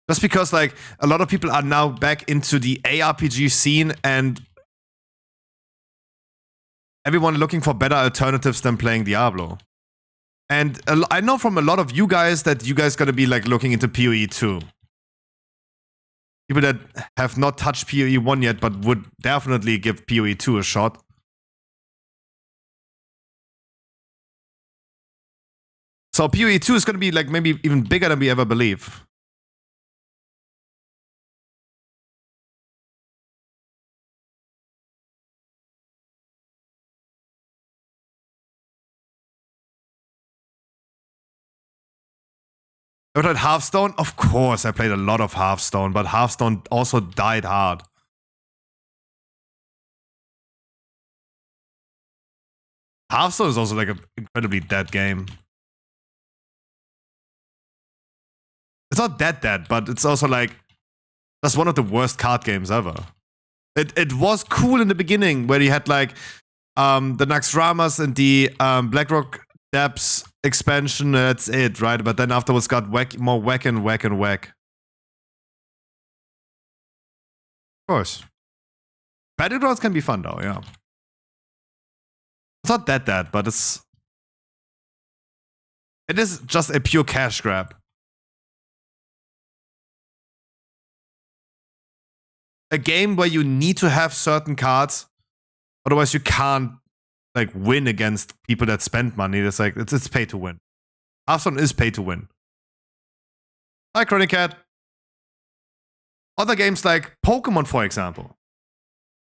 S1: Just because like a lot of people are now back into the ARPG scene and everyone looking for better alternatives than playing Diablo. And I know from a lot of you guys that you guys gonna be like looking into PoE 2. People that have not touched PoE 1 yet, but would definitely give PoE 2 a shot. So PoE 2 is gonna be like maybe even bigger than we ever believe. I played Hearthstone? Of course, I played a lot of Hearthstone, but Hearthstone also died hard. Hearthstone is also like an incredibly dead game. It's not that dead, but it's also like that's one of the worst card games ever. It was cool in the beginning where you had like the Naxxramas and the Blackrock Depths expansion. That's it, right? But then afterwards got more whack and whack and whack. Of course. Battlegrounds can be fun though, yeah. It's not that bad, but it is just a pure cash grab. A game where you need to have certain cards, otherwise you can't like win against people that spend money. It's like it's pay to win. Hearthstone is pay to win. Hi, Chronicat. Other games like Pokemon, for example.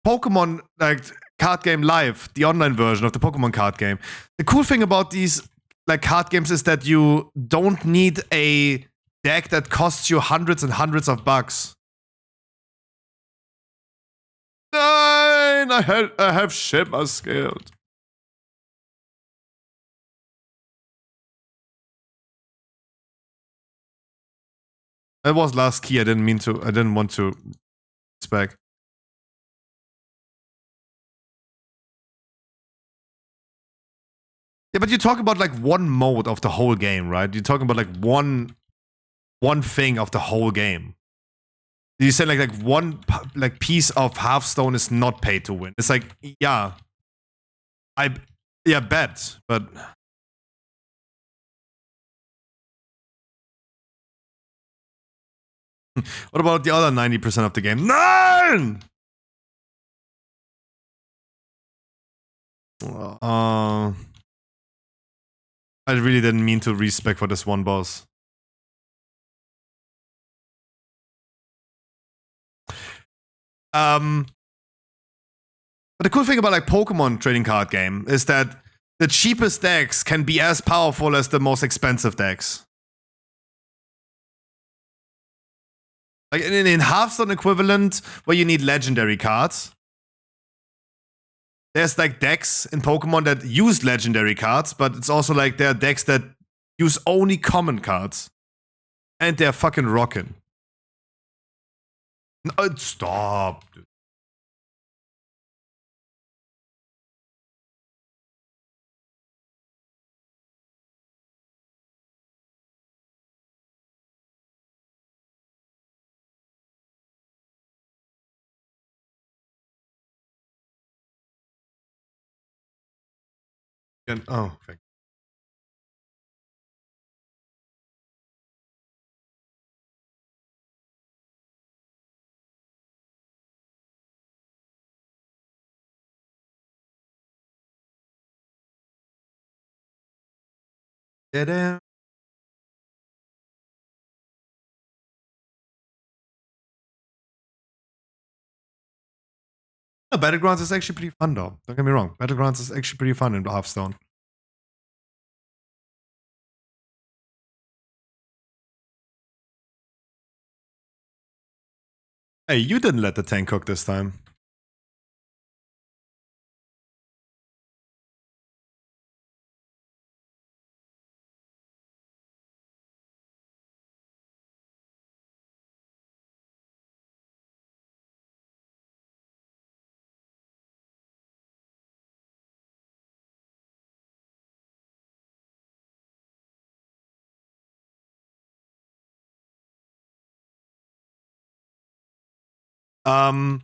S1: Pokemon, like card game live, the online version of the Pokemon card game. The cool thing about these like card games is that you don't need a deck that costs you hundreds and hundreds of bucks. I have Shema scared. That was last key. I didn't want to spec. Yeah, but you talk about like one mode of the whole game, right? You're talking about like one thing of the whole game. You said like one like piece of Hearthstone is not paid to win. It's like, yeah, bet, but what about the other 90% of the game? Nine! I really didn't mean to respec for this one boss. But the cool thing about like Pokemon trading card game is that the cheapest decks can be as powerful as the most expensive decks. Like in Hearthstone equivalent, where you need legendary cards, there's like decks in Pokemon that use legendary cards, but it's also like there are decks that use only common cards. And they're fucking rocking. No, stop, dude. Oh, thank you. Ta-da. No, Battlegrounds is actually pretty fun though. Don't get me wrong. Battlegrounds is actually pretty fun in Hearthstone. Hey, you didn't let the tank cook this time. Um,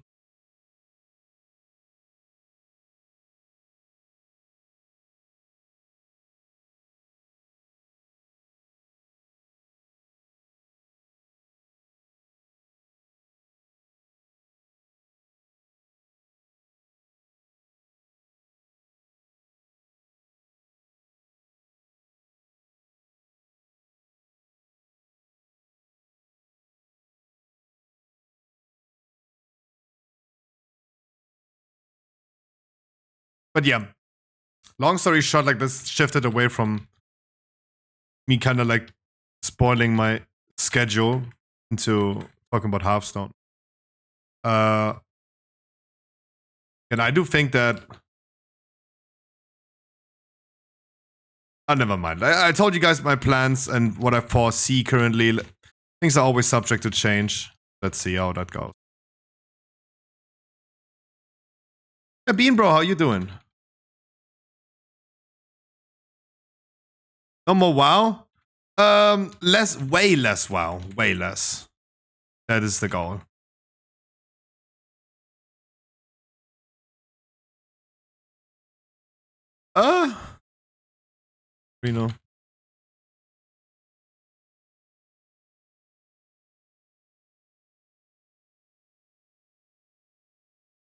S1: but yeah, long story short, like this shifted away from me kind of like spoiling my schedule into talking about Hearthstone. And I do think that. Oh, never mind. I told you guys my plans and what I foresee currently. Things are always subject to change. Let's see how that goes. Yeah, Bean Bro, how you doing? No more WoW? Way less WoW. Way less. That is the goal. You know.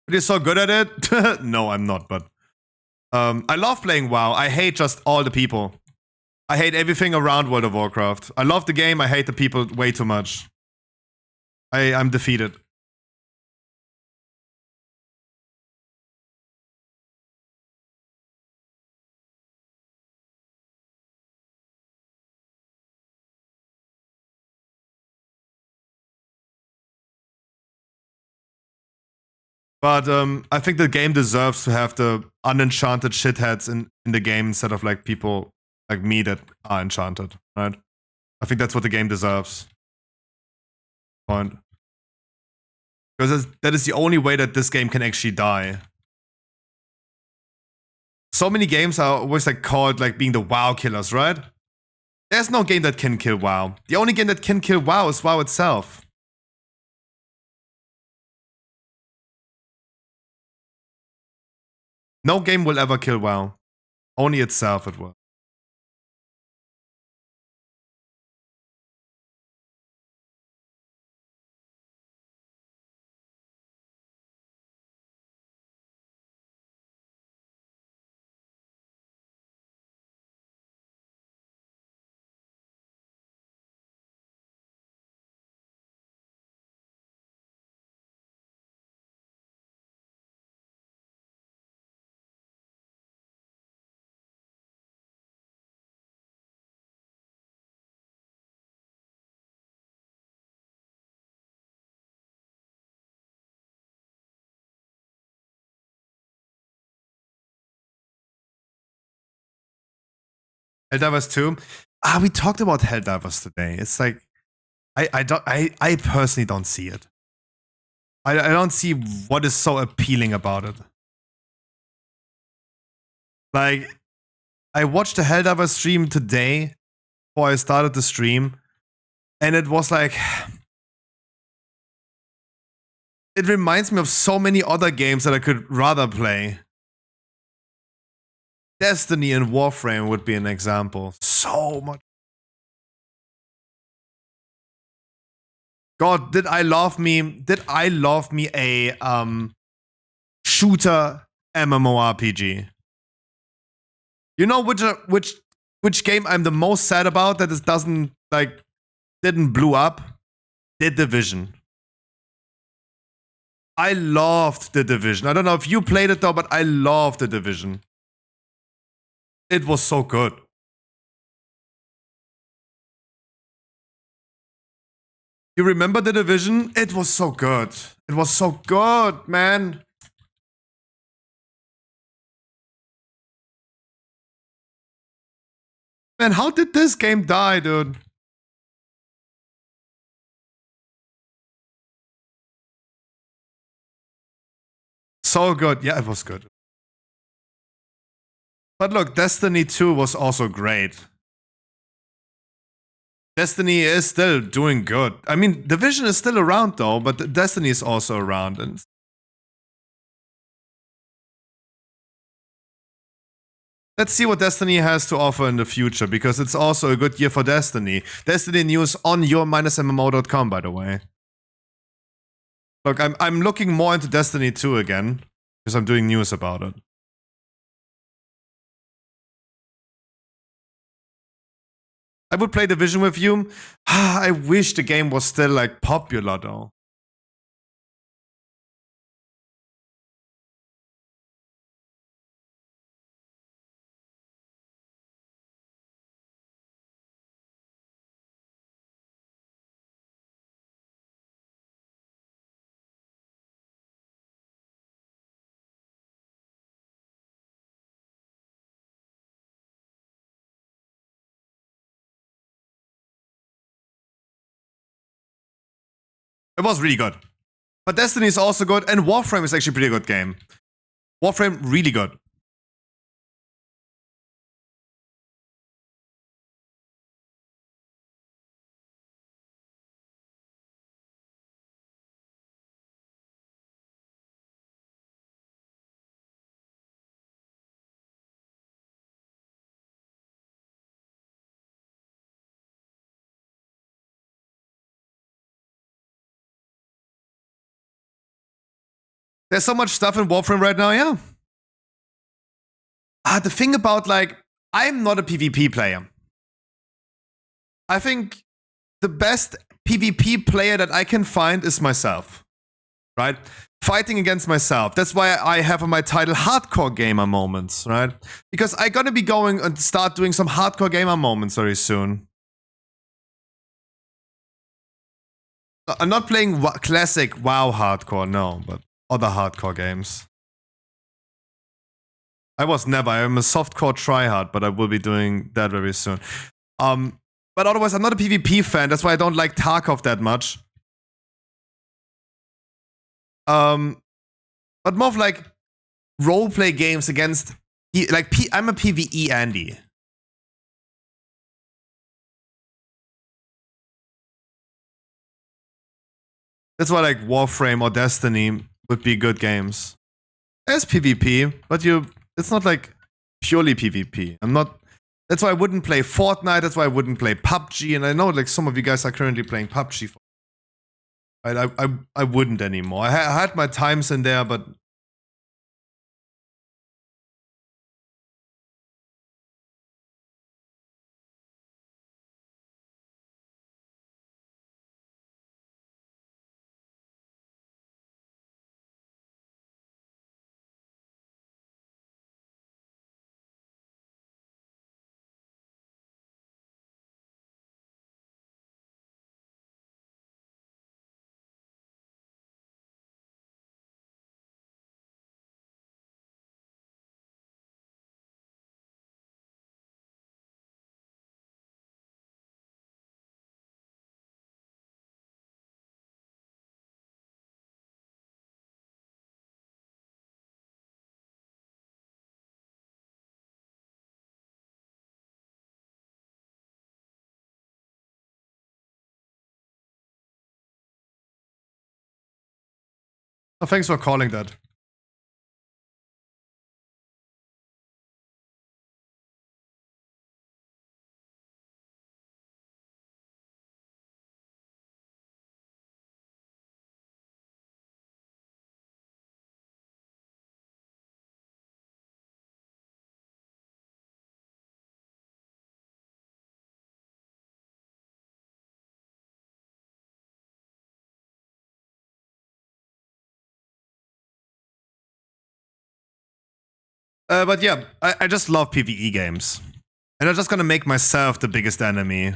S1: But you're so good at it? No, I'm not, but I love playing WoW. I hate just all the people. I hate everything around World of Warcraft. I love the game, I hate the people way too much. I'm defeated. But I think the game deserves to have the unenchanted shitheads in the game instead of like people like me that are enchanted, right? I think that's what the game deserves. Point. Because that is the only way that this game can actually die. So many games are always like called like being the WoW killers, right? There's no game that can kill WoW. The only game that can kill WoW is WoW itself. No game will ever kill WoW. Only itself it will. Helldivers 2. We talked about Helldivers today. It's like I personally don't see it. I don't see what is so appealing about it. Like, I watched the Helldivers stream today before I started the stream, and it was like, it reminds me of so many other games that I could rather play. Destiny and Warframe would be an example. So much. God, did I love me a shooter MMORPG? You know which game I'm the most sad about that it didn't blow up? The Division. I loved The Division. I don't know if you played it though, but I loved The Division. It was so good. You remember The Division? It was so good. It was so good, man. Man, how did this game die, dude? So good. Yeah, it was good. But look, Destiny 2 was also great. Destiny is still doing good. I mean, Division is still around though, but Destiny is also around. And let's see what Destiny has to offer in the future, because it's also a good year for Destiny. Destiny news on your-mmo.com, by the way. Look, I'm looking more into Destiny 2 again, because I'm doing news about it. I would play Division with you. I wish the game was still like popular though. It was really good. But Destiny is also good, and Warframe is actually a pretty good game. Warframe, really good. There's so much stuff in Warframe right now, yeah. The thing about, like, I'm not a PvP player. I think the best PvP player that I can find is myself, right? Fighting against myself. That's why I have on my title Hardcore Gamer Moments, right? Because I'm gonna be going and start doing some Hardcore Gamer Moments very soon. I'm not playing classic WoW Hardcore, no, but other hardcore games. I'm a softcore tryhard, but I will be doing that very soon. But otherwise, I'm not a PvP fan. That's why I don't like Tarkov that much. But more of like roleplay games against I'm a PvE Andy. That's why like Warframe or Destiny would be good games. There's PvP, but it's not like purely PvP. That's why I wouldn't play Fortnite, that's why I wouldn't play PUBG, and I know like some of you guys are currently playing PUBG. I wouldn't anymore. I had my times in there, but oh, thanks for calling that. But yeah, I just love PvE games. And I'm just gonna make myself the biggest enemy.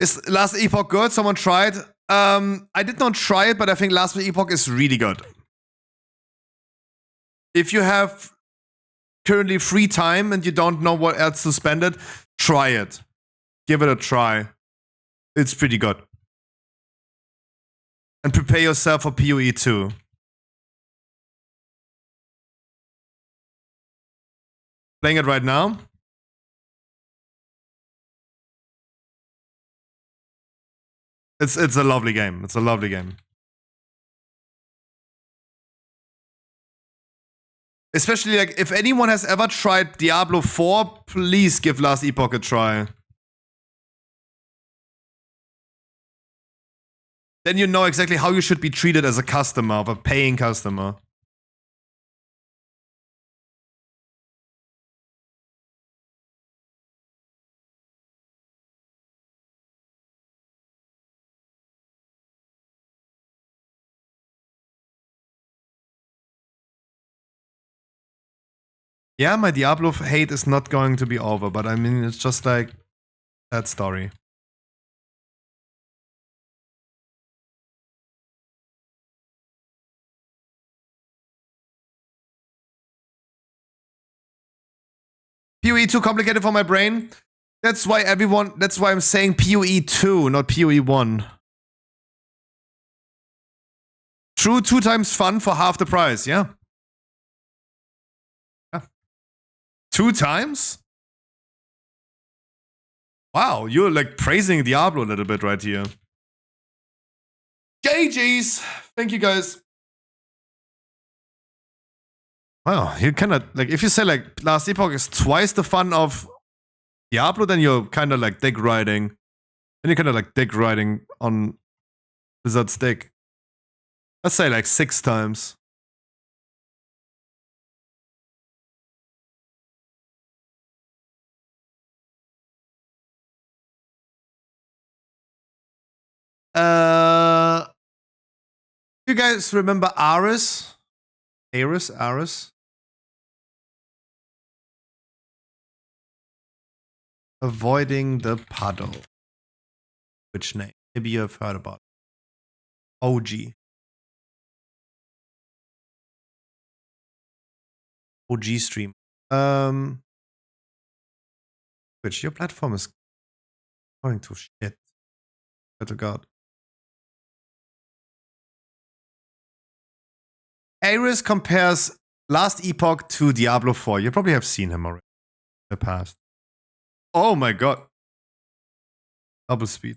S1: Is Last Epoch good? Someone tried? I did not try it, but I think Last Epoch is really good. If you have currently free time and you don't know what else to spend it, try it. Give it a try. It's pretty good. And prepare yourself for PoE 2. Playing it right now? It's a lovely game. It's a lovely game. Especially like if anyone has ever tried Diablo 4, please give Last Epoch a try. Then you know exactly how you should be treated as a customer, of a paying customer. Yeah, my Diablo hate is not going to be over, but I mean, it's just like that story. PoE 2 complicated for my brain. That's why I'm saying PoE 2, not PoE 1. True, 2 times fun for half the price, yeah. 2 times? Wow, you're like praising Diablo a little bit right here. GG's! Thank you guys. Wow, you kinda like if you say like Last Epoch is twice the fun of Diablo, then you're kinda like dick riding. Then you're kinda like dick riding on Blizzard's dick. Let's say like 6 times. You guys remember Ares? Ares? Avoiding the puddle. Which name? Maybe you have heard about it. OG. OG stream. Which your platform is going to shit. Oh god. Ares compares Last Epoch to Diablo 4. You probably have seen him already in the past. Oh my god. Double speed.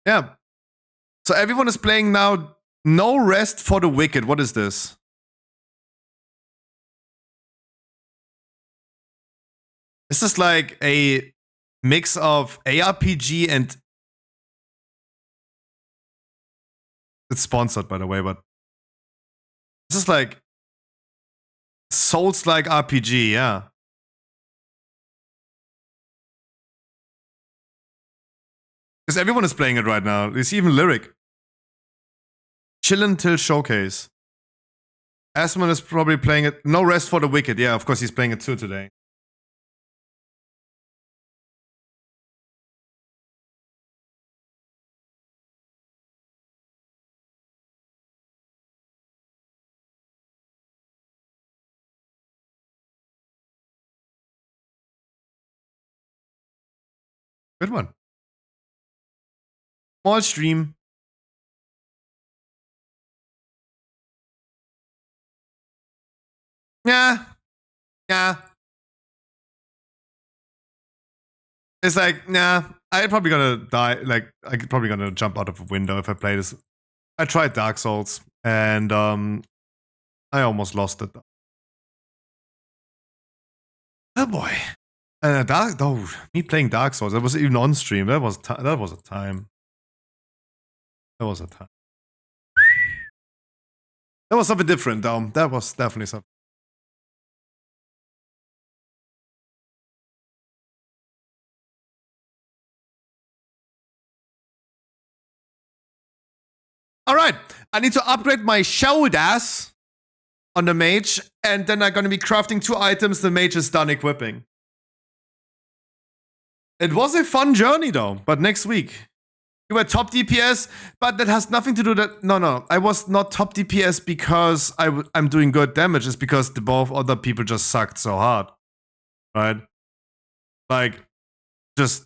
S1: Yeah. So everyone is playing now No Rest for the Wicked. What is this? Is this like a mix of ARPG and... It's sponsored, by the way, but... This is like... Souls-like RPG, yeah. Because everyone is playing it right now. There's even Lyric. Chillin' till showcase. Asmon is probably playing it. No Rest for the Wicked. Yeah, of course he's playing it too today. Good one. Small stream. Yeah. Yeah. It's like, nah, I'm probably gonna die. Like, I'm probably gonna jump out of a window if I play this. I tried Dark Souls, and I almost lost it. Oh boy. Me playing Dark Souls, that was even on stream. That was a time. That was a time. That was something different, though. That was definitely something. All right, I need to upgrade my shoulders on the mage, and then I'm gonna be crafting 2 items the mage is done equipping. It was a fun journey, though, but next week. You were top DPS, but that has nothing to do that. No. I was not top DPS because I'm doing good damage. It's because the both other people just sucked so hard. Right? Like, just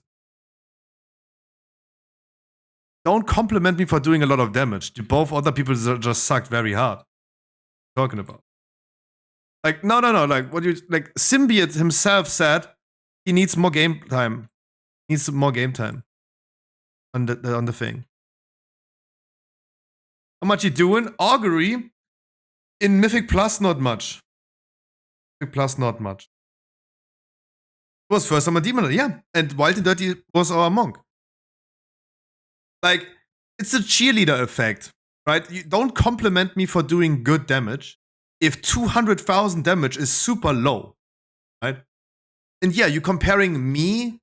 S1: don't compliment me for doing a lot of damage. The both other people just sucked very hard. Talking about. Like, no. Like, what you like? Symbiote himself said he needs more game time. He needs more game time on the thing. How much you doing? Augury in Mythic Plus, not much. Mythic Plus, not much. It was first time a demon, yeah. And Wild and Dirty was our monk. Like, it's a cheerleader effect, right? You don't compliment me for doing good damage if 200,000 damage is super low, right? And yeah, you're comparing me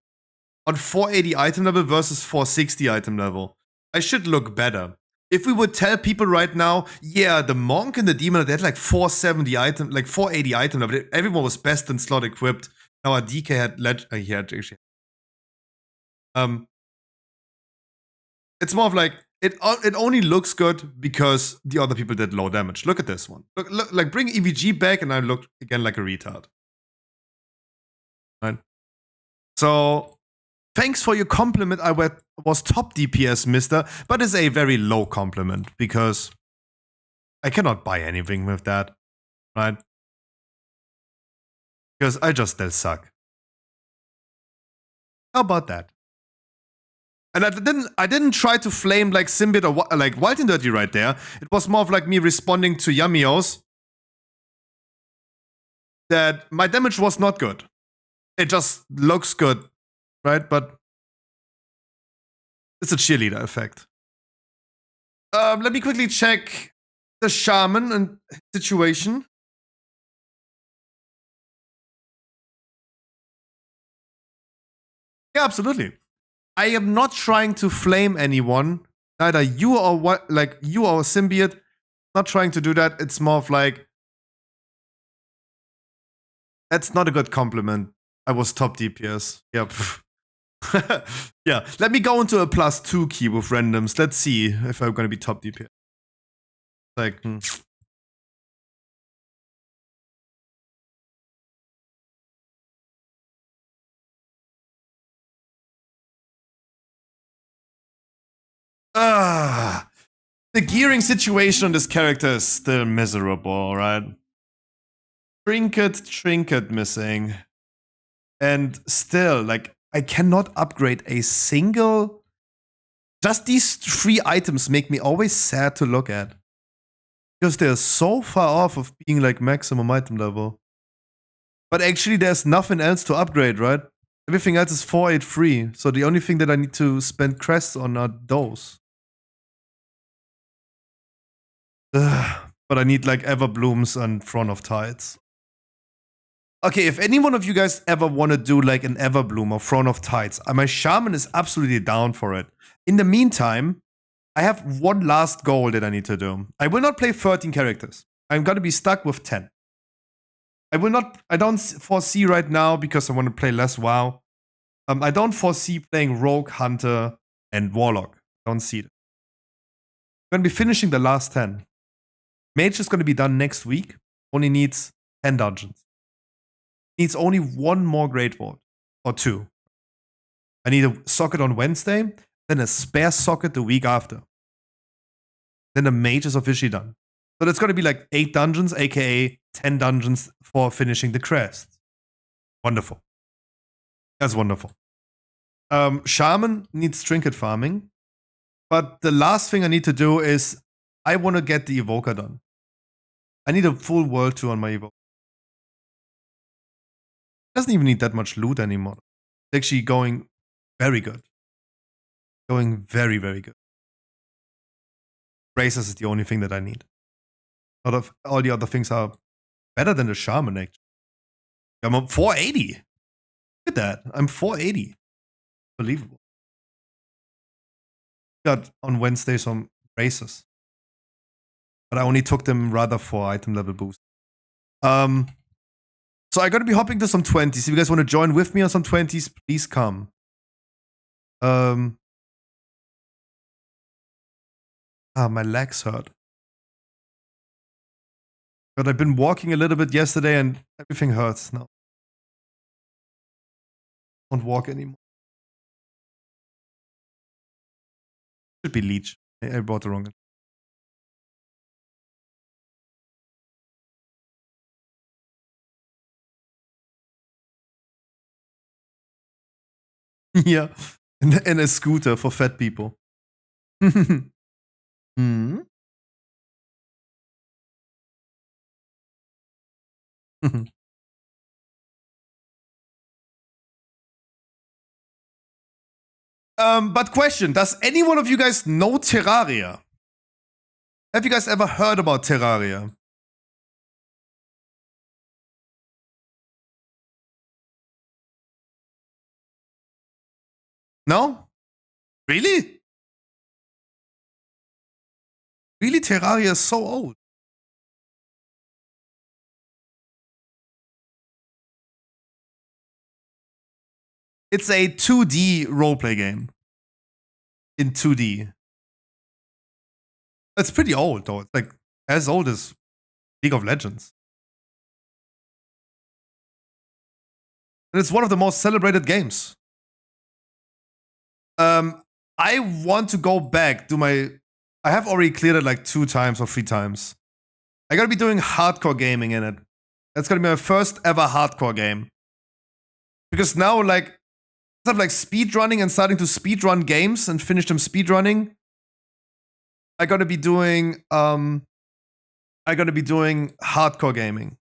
S1: on 480 item level versus 460 item level. I should look better. If we would tell people right now, yeah, the monk and the demon, they had like 470 item, like 480 item level. Everyone was best in slot equipped. Now our DK had he had actually. It's more of like, it only looks good because the other people did low damage. Look at this one. Look, like bring EVG back and I look again like a retard. Right? So thanks for your compliment. I was top DPS, mister, but it's a very low compliment because I cannot buy anything with that. Right? Because I just still suck. How about that? And I didn't try to flame like Simbit or like Wild and Dirty right there. It was more of like me responding to Yamios that my damage was not good. It just looks good, right? But it's a cheerleader effect. Let me quickly check the shaman and situation. Yeah, absolutely. I am not trying to flame anyone. Neither you or what, like you or Symbiote. Not trying to do that. It's more of like that's not a good compliment. I was top DPS. Yep. Yeah. Let me go into a +2 key with randoms. Let's see if I'm gonna be top DPS. Like. The gearing situation on this character is still miserable, right? Trinket missing. And still, like, I cannot upgrade a single. Just these 3 items make me always sad to look at. Because they're so far off of being like maximum item level. But actually, there's nothing else to upgrade, right? Everything else is 483. So the only thing that I need to spend crests on are those. But I need like Everblooms and Front of Tides. Okay, if any one of you guys ever want to do like an Everbloom or Front of Tides, my Shaman is absolutely down for it. In the meantime, I have one last goal that I need to do. I will not play 13 characters. I'm gonna be stuck with 10. I don't foresee right now because I want to play less WoW. I don't foresee playing Rogue, Hunter, and Warlock. Don't see it. I'm gonna be finishing the last 10. Mage is gonna be done next week. Only needs 10 dungeons. Needs only 1 more Great Vault. Or 2. I need a socket on Wednesday, then a spare socket the week after. Then the mage is officially done. So that's gonna be like 8 dungeons, aka 10 dungeons for finishing the crest. Wonderful. That's wonderful. Shaman needs trinket farming. But the last thing I need to do is I want to get the Evoker done. I need a full world tour on my Evoker. Doesn't even need that much loot anymore. It's actually going very good. Going very, very good. Bracers is the only thing that I need. All the other things are better than the Shaman, actually. I'm 480. Look at that. I'm 480. Unbelievable. Got on Wednesday some bracers. But I only took them rather for item level boost. So I'm gonna be hopping to some 20s. If you guys want to join with me on some 20s, please come. My legs hurt. But I've been walking a little bit yesterday and everything hurts now. Don't walk anymore. Should be Leech. I bought the wrong. Yeah. And a scooter for fat people. Hmm. But question, does any one of you guys know Terraria? Have you guys ever heard about Terraria? No? Really? Really, Terraria is so old. It's a 2D roleplay game. In 2D. It's pretty old though. It's like as old as League of Legends. And it's one of the most celebrated games. I want to go back, I have already cleared it like 2 times or 3 times. I gotta be doing hardcore gaming in it. That's gonna be my first ever hardcore game. Because now, like, instead of like speedrunning and starting to speedrun games and finish them speedrunning, I gotta be doing hardcore gaming.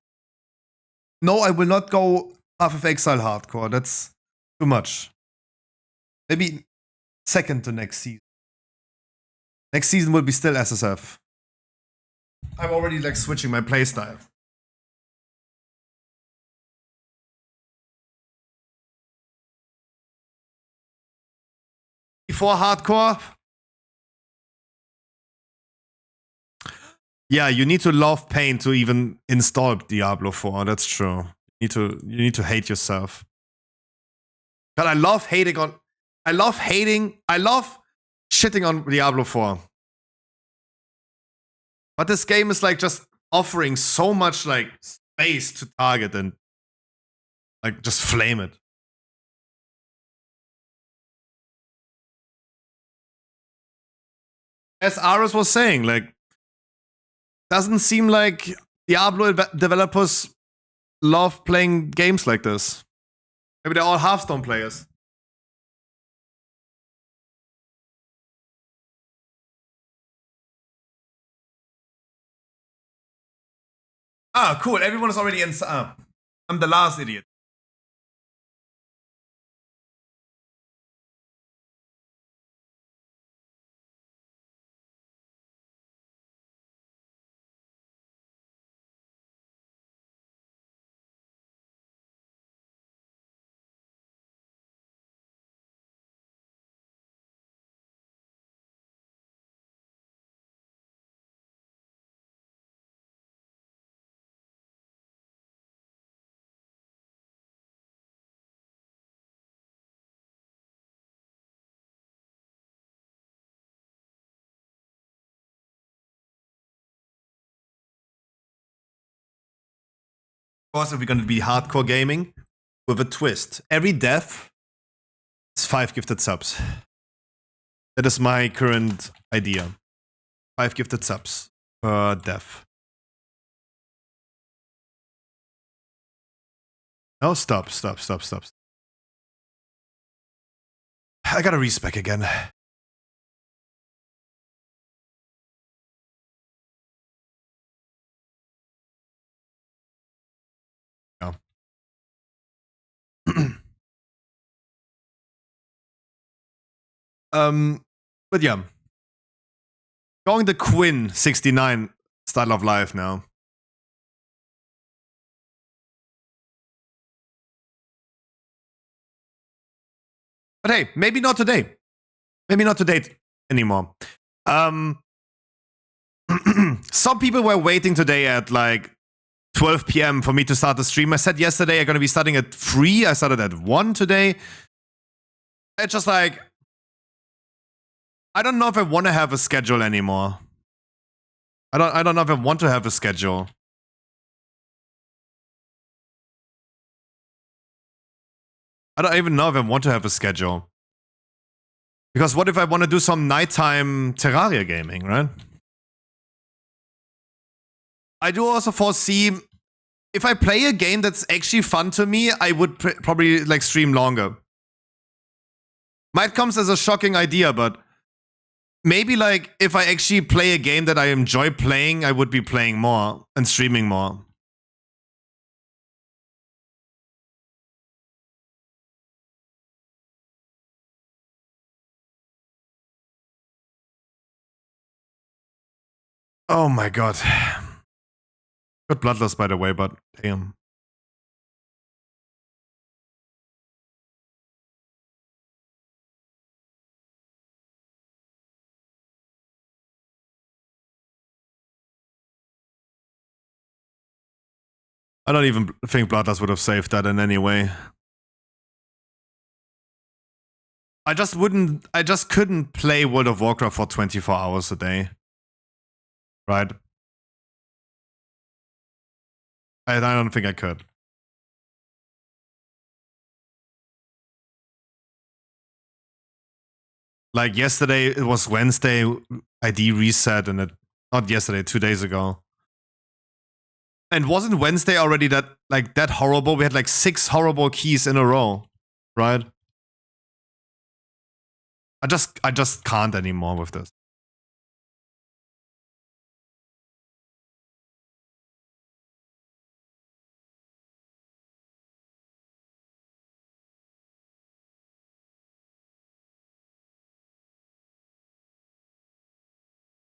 S1: No, I will not go Path of Exile hardcore. That's too much. Maybe second to next season. Next season will be still SSF. I'm already like switching my playstyle. Before hardcore, yeah, you need to love pain to even install Diablo 4. That's true. You need to hate yourself. But I love shitting on Diablo 4. But this game is like just offering so much like space to target and like just flame it. As Aris was saying, like, doesn't seem like Diablo developers love playing games like this. Maybe they're all Hearthstone players. Ah, cool. Everyone is already inside. I'm the last idiot. Of course, if we're going to be hardcore gaming with a twist, every death is 5 gifted subs. That is my current idea. 5 gifted subs per death. No, stop. I gotta respec again. But yeah. Going the Quinn 69 style of life now. But hey, maybe not today. Maybe not today anymore. Some people were waiting today at like 12 p.m. for me to start the stream. I said yesterday I'm gonna be starting at 3. I started at 1 today. It's just like, I don't know if I want to have a schedule anymore. I don't know if I want to have a schedule. I don't even know if I want to have a schedule. Because what if I want to do some nighttime Terraria gaming, right? I do also foresee, if I play a game that's actually fun to me, I would probably like stream longer. Might comes as a shocking idea, but maybe like if I actually play a game that I enjoy playing, I would be playing more and streaming more. Oh my god. Good bloodlust, by the way, but damn. I don't even think Bloodlust would have saved that in any way. I just couldn't play World of Warcraft for 24 hours a day. right? I don't think I could. Like yesterday, it was Wednesday, ID reset, and not yesterday, 2 days ago. And wasn't Wednesday already that horrible? We had like 6 horrible keys in a row, right? I just can't anymore with this.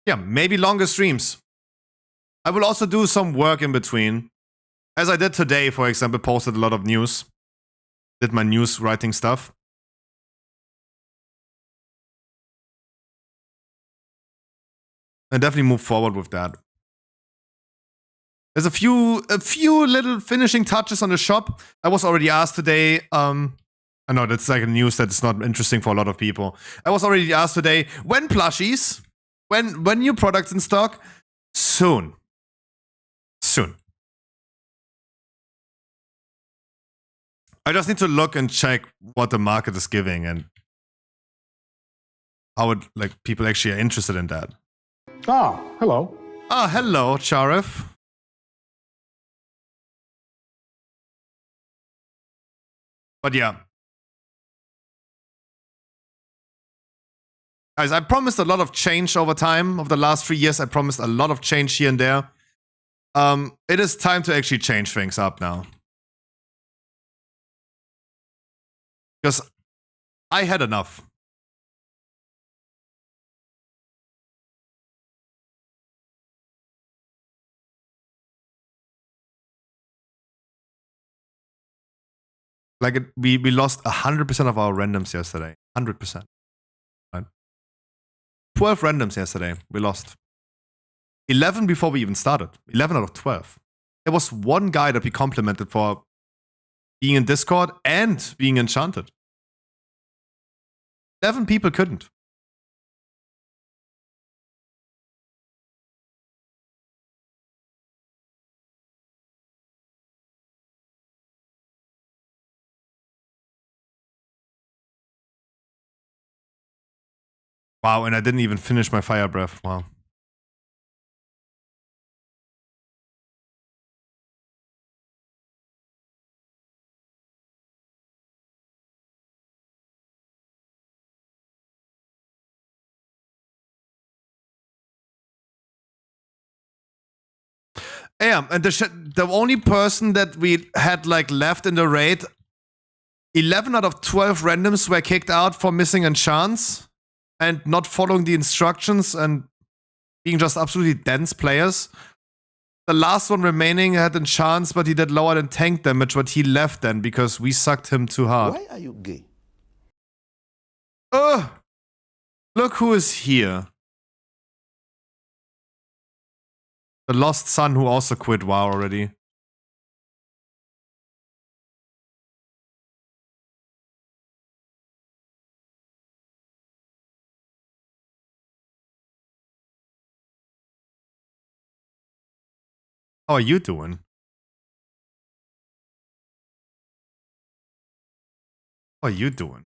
S1: Yeah, maybe longer streams. I will also do some work in between. As I did today, for example, posted a lot of news. Did my news writing stuff. And definitely move forward with that. There's a few little finishing touches on the shop. I was already asked today. I know that's like a news that's not interesting for a lot of people. I was already asked today, when plushies? When new products in stock? Soon. Soon. I just need to look and check what the market is giving and how people actually are interested in that.
S4: Ah, hello.
S1: Ah, hello, Charif. But yeah. Guys, I promised a lot of change over time. Over the last 3 years, I promised a lot of change here and there. It is time to actually change things up now. Because I had enough. Like, we lost 100% of our randoms yesterday. 100%. Right? 12 randoms yesterday, we lost. 11 before we even started. 11 out of 12. There was one guy that we complimented for being in Discord and being enchanted. 11 people couldn't. Wow, and I didn't even finish my fire breath. Wow. Yeah, and the only person that we had like left in the raid, 11 out of 12 randoms were kicked out for missing enchants and not following the instructions and being just absolutely dense players. The last one remaining had enchants, but he did lower than tank damage, but he left then because we sucked him too hard.
S5: Why are you gay?
S1: Oh, look who is here. The lost son who also quit WoW already. How are you doing? How are you doing?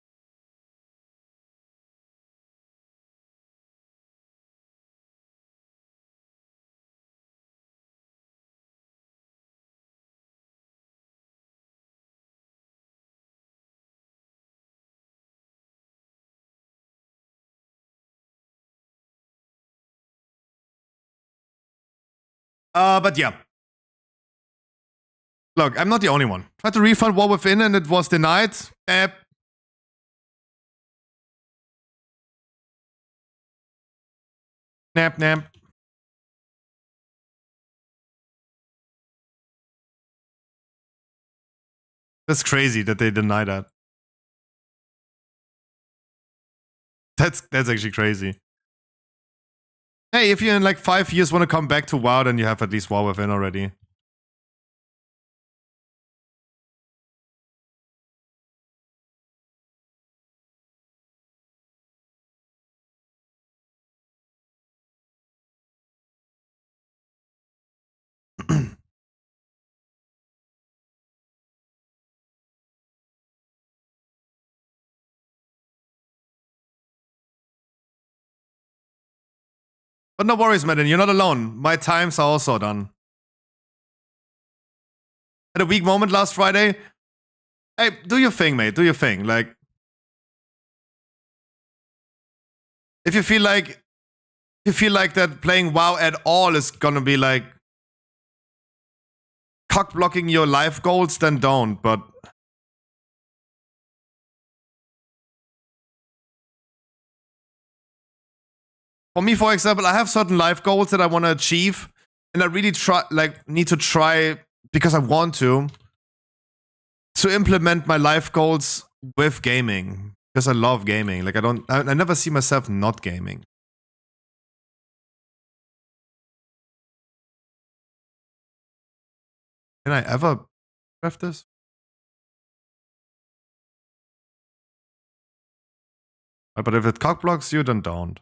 S1: But yeah. Look, I'm not the only one. Tried to refund War Within and it was denied. Nap, nap. That's crazy that they deny that. That's actually crazy. Hey, if you in like 5 years want to come back to WoW, then you have at least War Within already. But no worries, Madden. You're not alone. My times are also done. At a weak moment last Friday. Hey, do your thing, mate. Do your thing. Like, if you feel like that playing WoW at all is gonna be like cock blocking your life goals, then don't. But for me, for example, I have certain life goals that I want to achieve, and I really need to try because I want to implement my life goals with gaming because I love gaming. Like I never see myself not gaming. Can I ever craft this? But if it cock blocks you, then don't.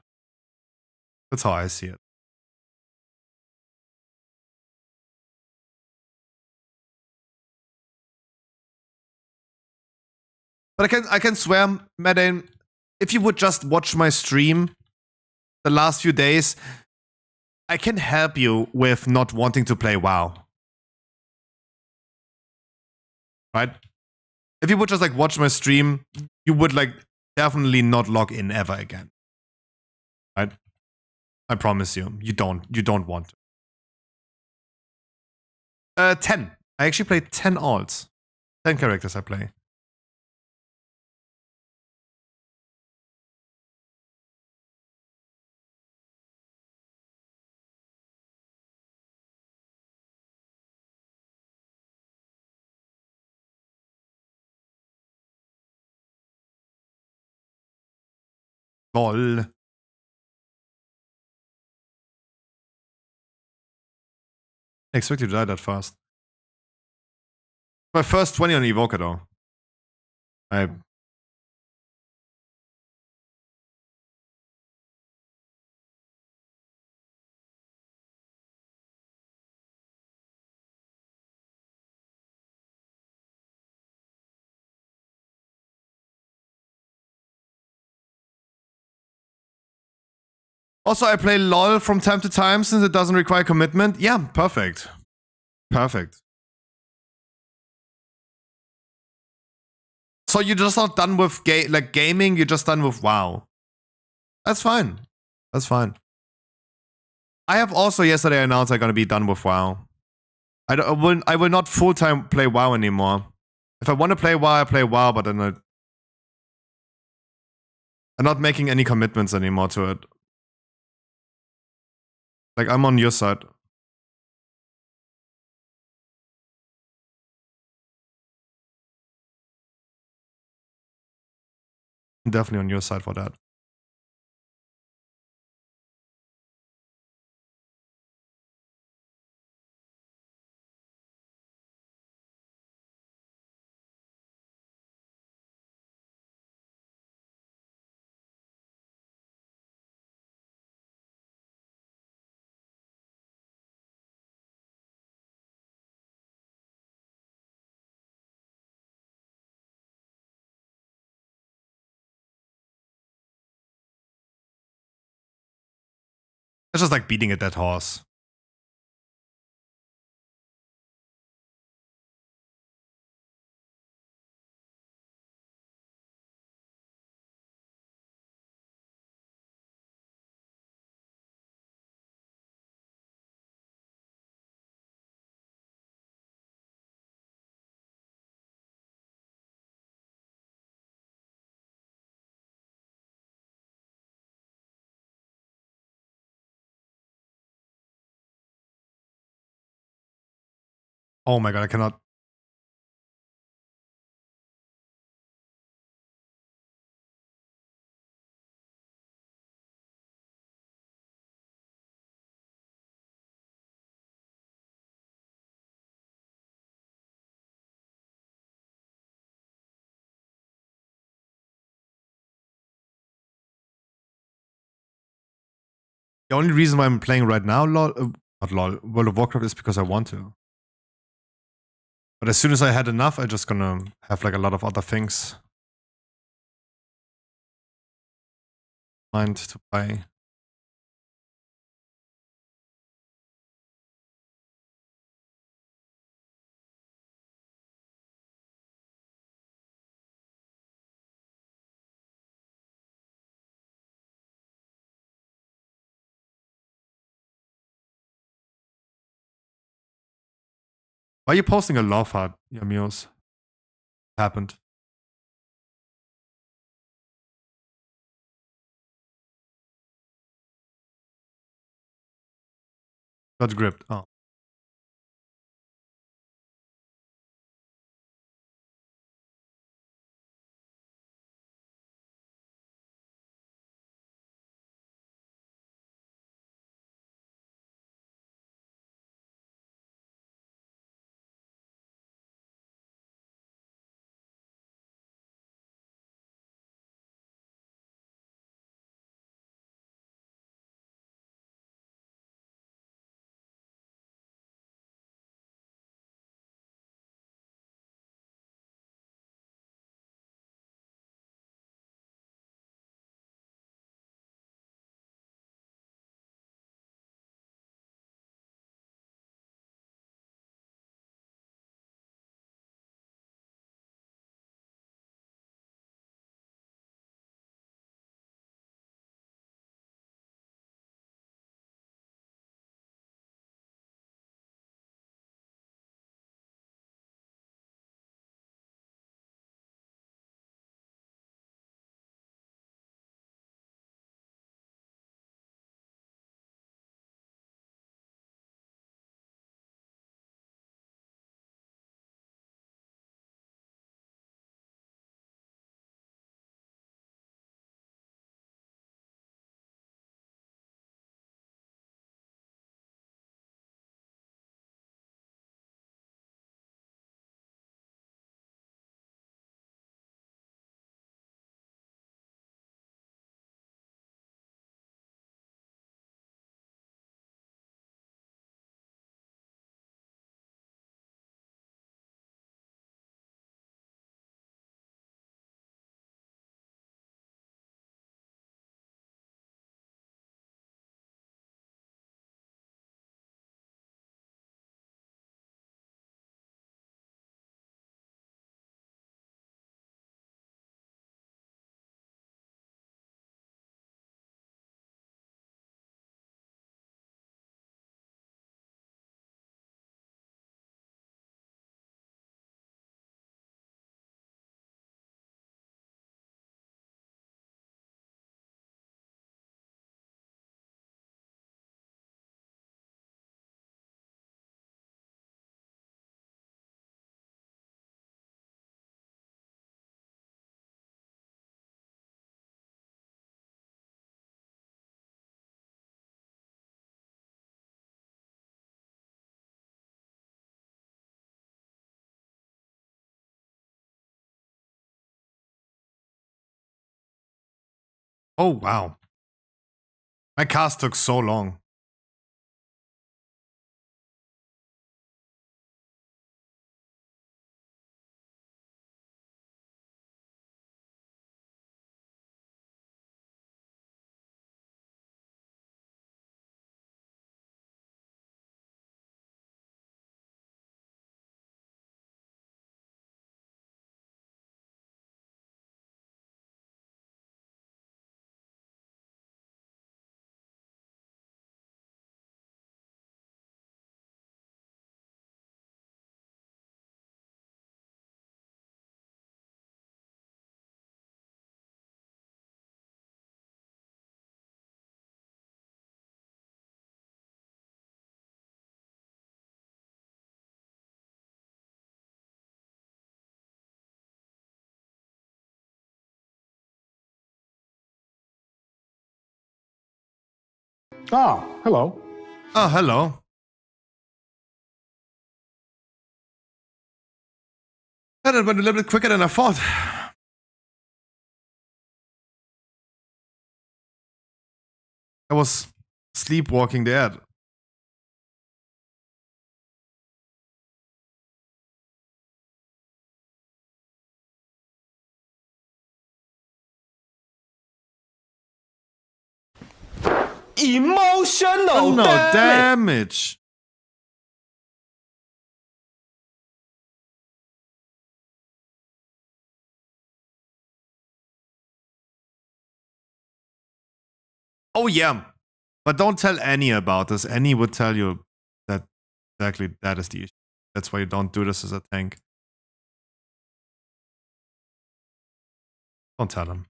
S1: That's how I see it. But I can swear, Madden, if you would just watch my stream the last few days, I can help you with not wanting to play WoW. Right? If you would just like watch my stream, you would like definitely not log in ever again. Right? I promise you. You don't want to. 10. I actually play 10 alts. 10 characters I play. Lol. I expect you to die that fast. My first 20 on Evoker though. Also, I play LOL from time to time since it doesn't require commitment. Yeah, perfect. Perfect. So you're just not done with gaming, you're just done with WoW. That's fine. That's fine. I have also yesterday announced I'm gonna be done with WoW. I will not full-time play WoW anymore. If I want to play WoW, I play WoW, but then I'm not making any commitments anymore to it. Like, I'm on your side. I'm definitely on your side for that. It's just like beating a dead horse. Oh my god, I cannot. The only reason why I'm playing right now, not LOL, World of Warcraft is because I want to. But as soon as I had enough, I'm just gonna have like a lot of other things mind to play. Why are you posting a love heart, Yamios? Happened. Got gripped. Oh. Oh, wow. My cast took so long.
S4: Ah, hello.
S1: Oh, hello. That went a little bit quicker than I thought. I was sleepwalking the ad.
S5: Emotional
S1: No
S5: damage.
S1: damage. Oh, yeah. But don't tell Annie about this. Annie would tell you that exactly that is the issue. That's why you don't do this as a tank. Don't tell him.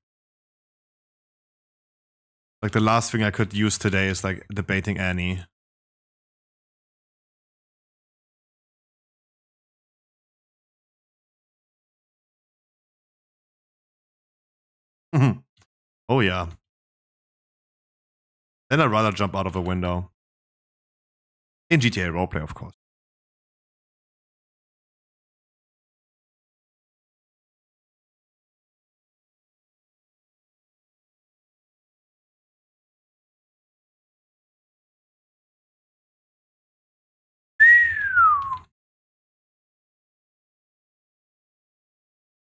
S1: Like the last thing I could use today is like debating Annie. Oh yeah. Then I'd rather jump out of a window. In GTA roleplay, of course.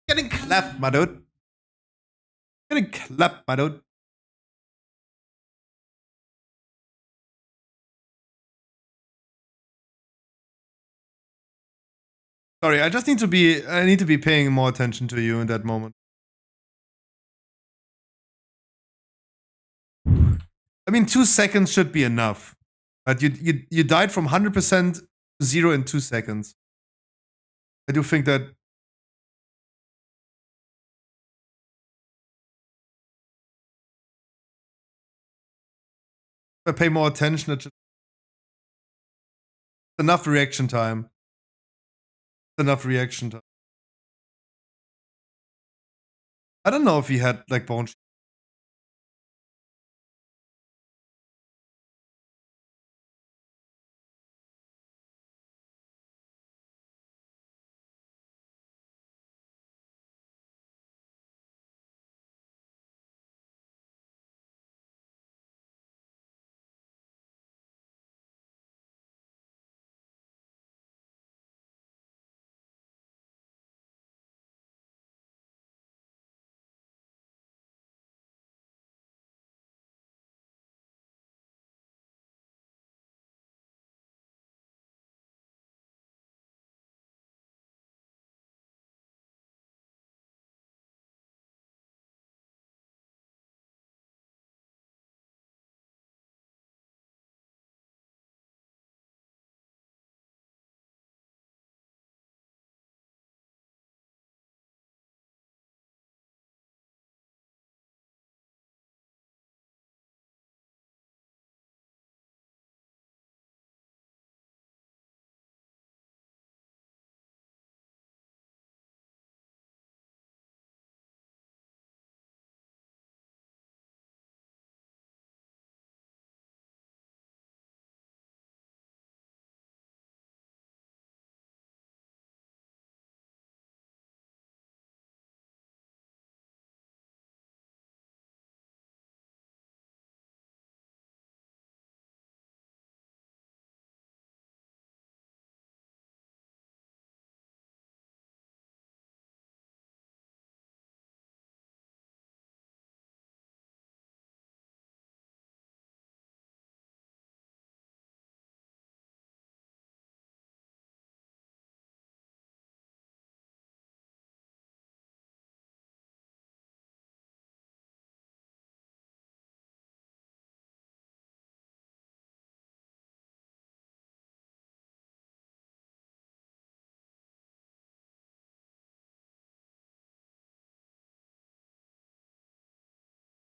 S1: Getting clapped, my dude. Getting clapped, my dude. Sorry, I just need to be paying more attention to you in that moment. I mean, 2 seconds should be enough. But you died from 100% to 0 in 2 seconds. I do think that if I pay more attention, it's just enough reaction time. Enough reaction time. I don't know if he had like bone.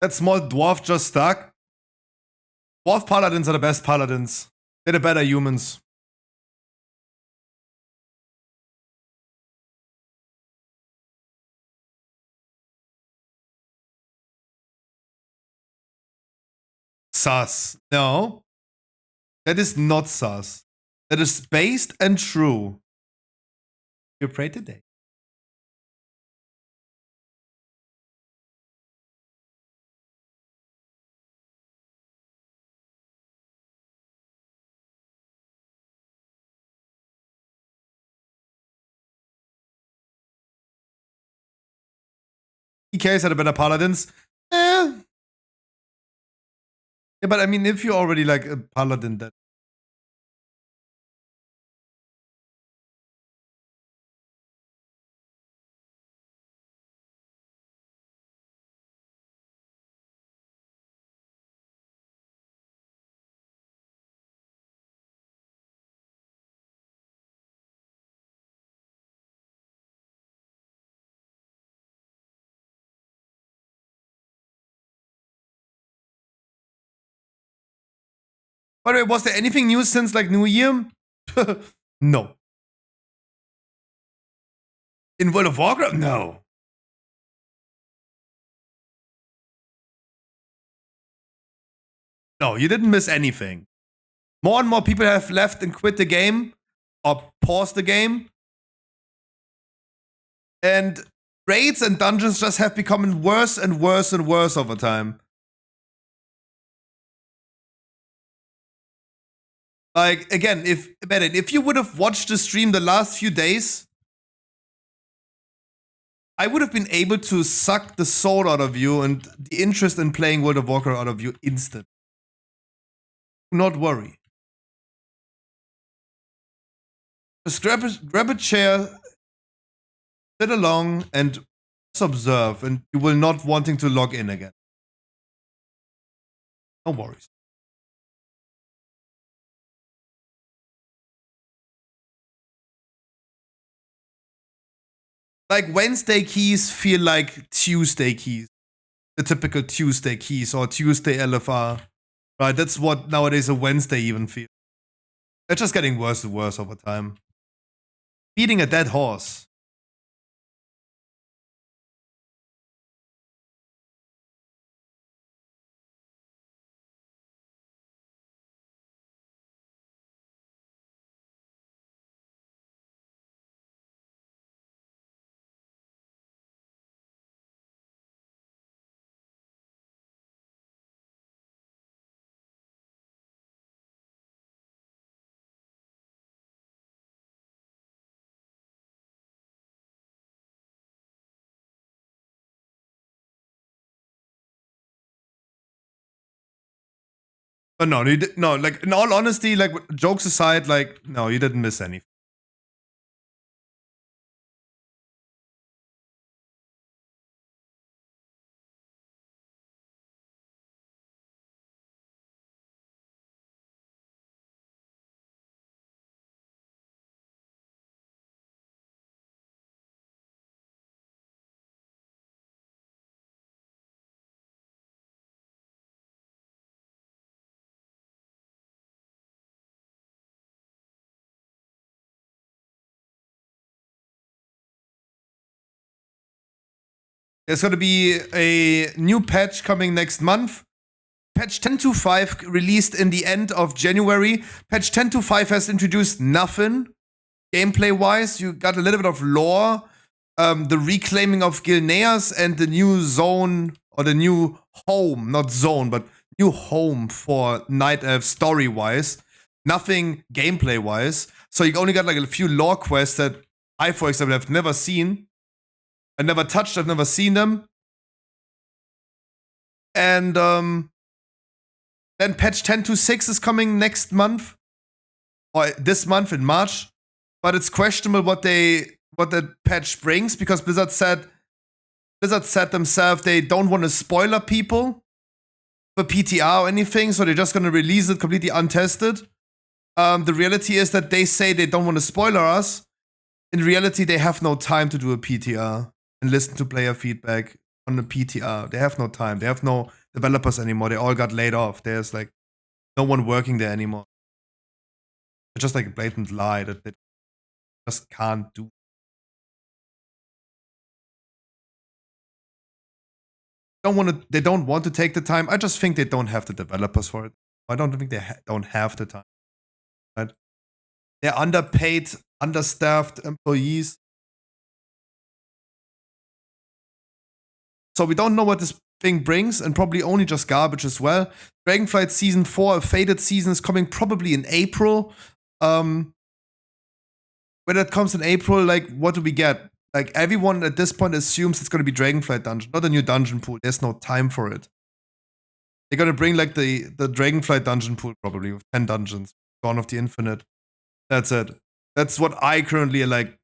S1: That small dwarf just stuck. Dwarf paladins are the best paladins. They're the better humans. Sus. No. That is not sus. That is based and true. You pray today. EKs are the better paladins. Yeah, but I mean, if you're already like a paladin, that By the way, was there anything new since like New Year? No. In World of Warcraft? No. No, you didn't miss anything. More and more people have left and quit the game or paused the game. And raids and dungeons just have become worse and worse and worse over time. Like, again, if you would have watched the stream the last few days, I would have been able to suck the soul out of you and the interest in playing World of Warcraft out of you instantly. Do not worry. Just grab a chair, sit along, and just observe, and you will not wanting to log in again. No worries. Like Wednesday keys feel like Tuesday keys. The typical Tuesday keys or Tuesday LFR. Right, that's what nowadays a Wednesday even feels. They're just getting worse and worse over time. Beating a dead horse. But no, no, like in all honesty, like jokes aside, like no, you didn't miss anything. There's gonna be a new patch coming next month. Patch 10.2.5 released in the end of January. Patch 10.2.5 has introduced nothing gameplay-wise. You got a little bit of lore, the reclaiming of Gilneas, and the new zone, or the new home, not zone, but new home for Night Elf story-wise. Nothing gameplay-wise. So you only got like a few lore quests that I, for example, have never seen. I never touched, I've never seen them. And then patch 10.2.6 is coming next month. Or this month in March. But it's questionable what that patch brings, because Blizzard said themselves they don't want to spoiler people for PTR or anything, so they're just gonna release it completely untested. The reality is that they say they don't want to spoiler us. In reality, they have no time to do a PTR and listen to player feedback on the PTR. They have no time. They have no developers anymore. They all got laid off. There's like no one working there anymore. It's just like a blatant lie that they just can't do. They don't want to take the time. I just think they don't have the developers for it. I don't think they don't have the time. Right? They're underpaid, understaffed employees. So we don't know what this thing brings, and probably only just garbage as well. Dragonflight Season 4, a Faded season, is coming probably in April. When it comes in April, like, what do we get? Like, everyone at this point assumes it's going to be Dragonflight Dungeon, not a new dungeon pool. There's no time for it. They're going to bring, like, the Dragonflight dungeon pool, probably, with 10 dungeons. Dawn of the Infinite. That's it. That's what I currently, like,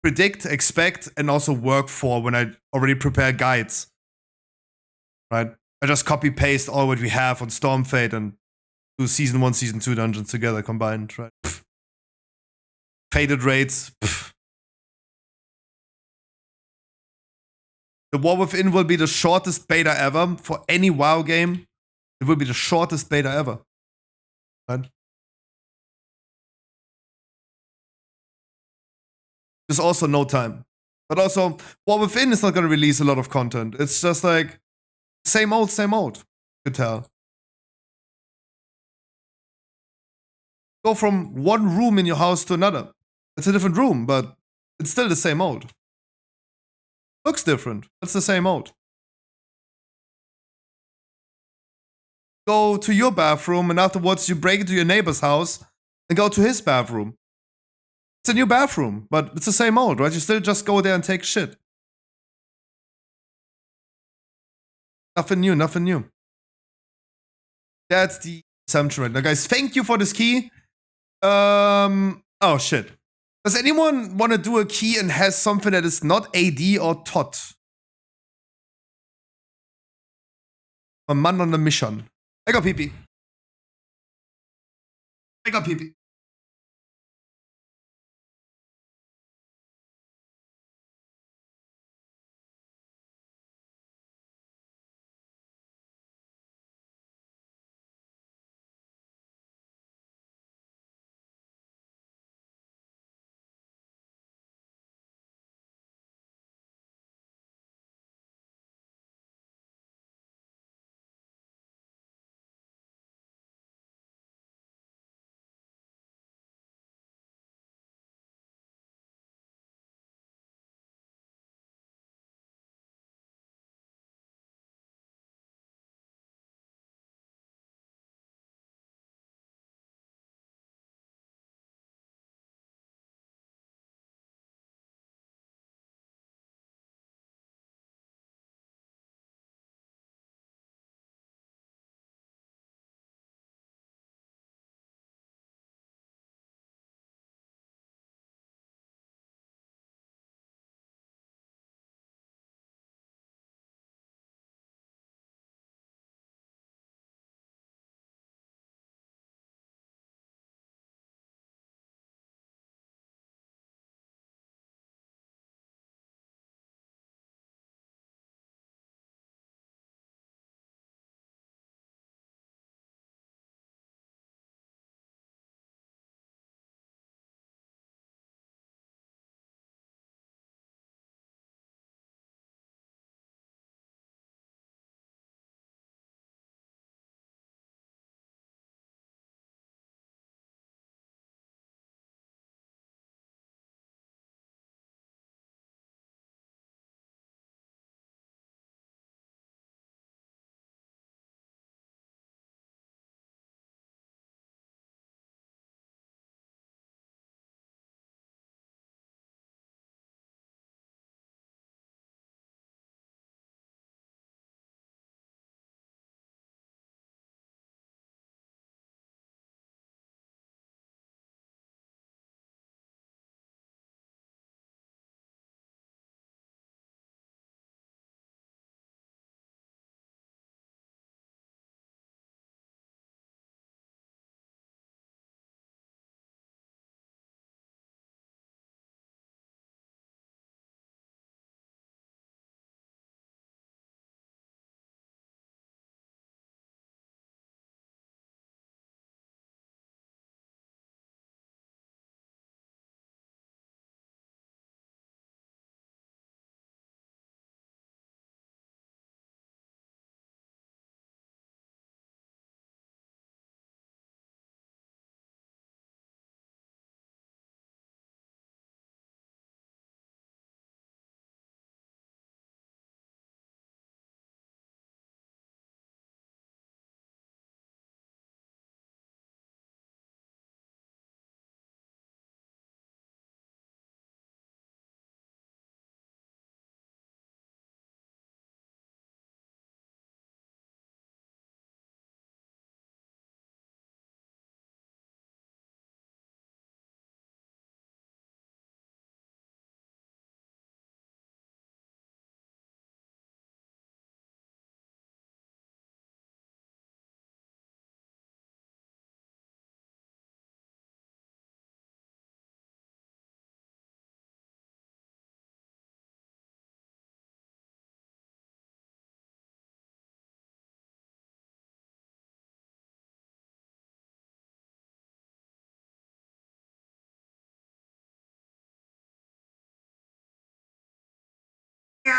S1: predict, expect, and also work for when I already prepare guides. Right? I just copy-paste all what we have on Stormfate and do Season 1, Season 2 dungeons together combined, right? Pfft. Faded raids. Pfft. The War Within will be the shortest beta ever for any WoW game. It will be the shortest beta ever. Right? There's also no time. But also, well, within is not going to release a lot of content. It's just like same old, same old. You could tell. Go from one room in your house to another. It's a different room, but it's still the same old. Looks different. It's the same old. Go to your bathroom and afterwards you break into your neighbor's house and go to his bathroom. It's a new bathroom, but it's the same old, right? You still just go there and take shit. Nothing new, nothing new. That's the assumption right now, guys. Thank you for this key. Oh shit. Does anyone want to do a key and has something that is not AD or TOT? A man on a mission. I got PP. I got PP.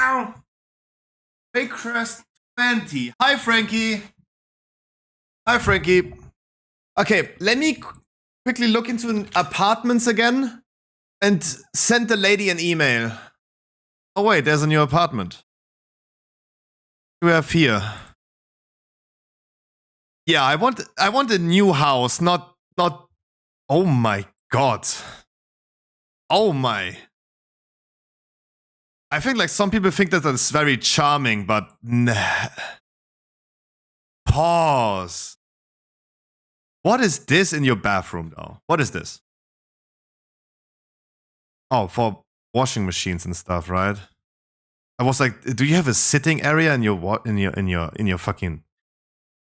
S1: Wow. Baycrest 20. Hi, Frankie. Hi, Frankie. Okay, let me quickly look into apartments again and send the lady an email. Oh wait, there's a new apartment. We have here. Yeah, I want a new house, not. Oh my god. Oh my. I think like some people think that that's very charming, but nah. Pause. What is this in your bathroom though? What is this? Oh, for washing machines and stuff, right? I was like, do you have a sitting area in your fucking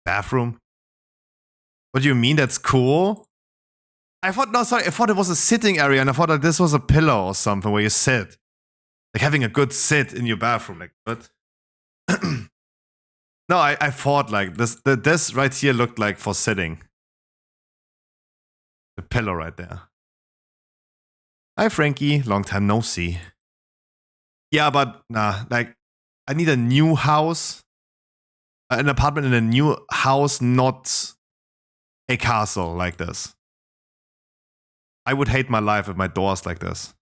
S1: bathroom? What do you mean that's cool? I thought it was a sitting area, and I thought that this was a pillow or something where you sit. Like having a good sit in your bathroom, like what? No, I thought like this right here looked like for sitting. The pillow right there. Hi Frankie, long time no see. Yeah, but nah, like I need a new house. An apartment in a new house, not a castle like this. I would hate my life with my doors like this.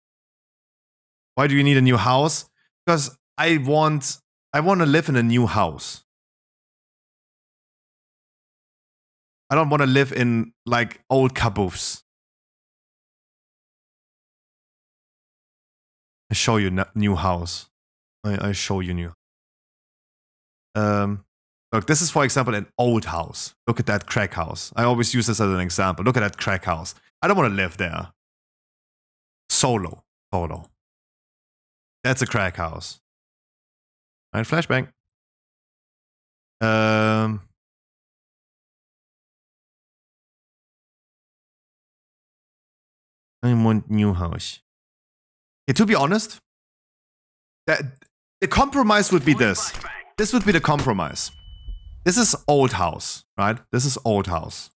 S1: Why do you need a new house? Because I want to live in a new house. I don't want to live in like old kaboofs. I show you new house. I show you new. Look, this is for example an old house. Look at that crack house. I always use this as an example. Look at that crack house. I don't want to live there. Solo. That's a crack house. Right, flashbang. I want new house. Okay, to be honest, the compromise would be this. This would be the compromise. This is old house, right? This is old house.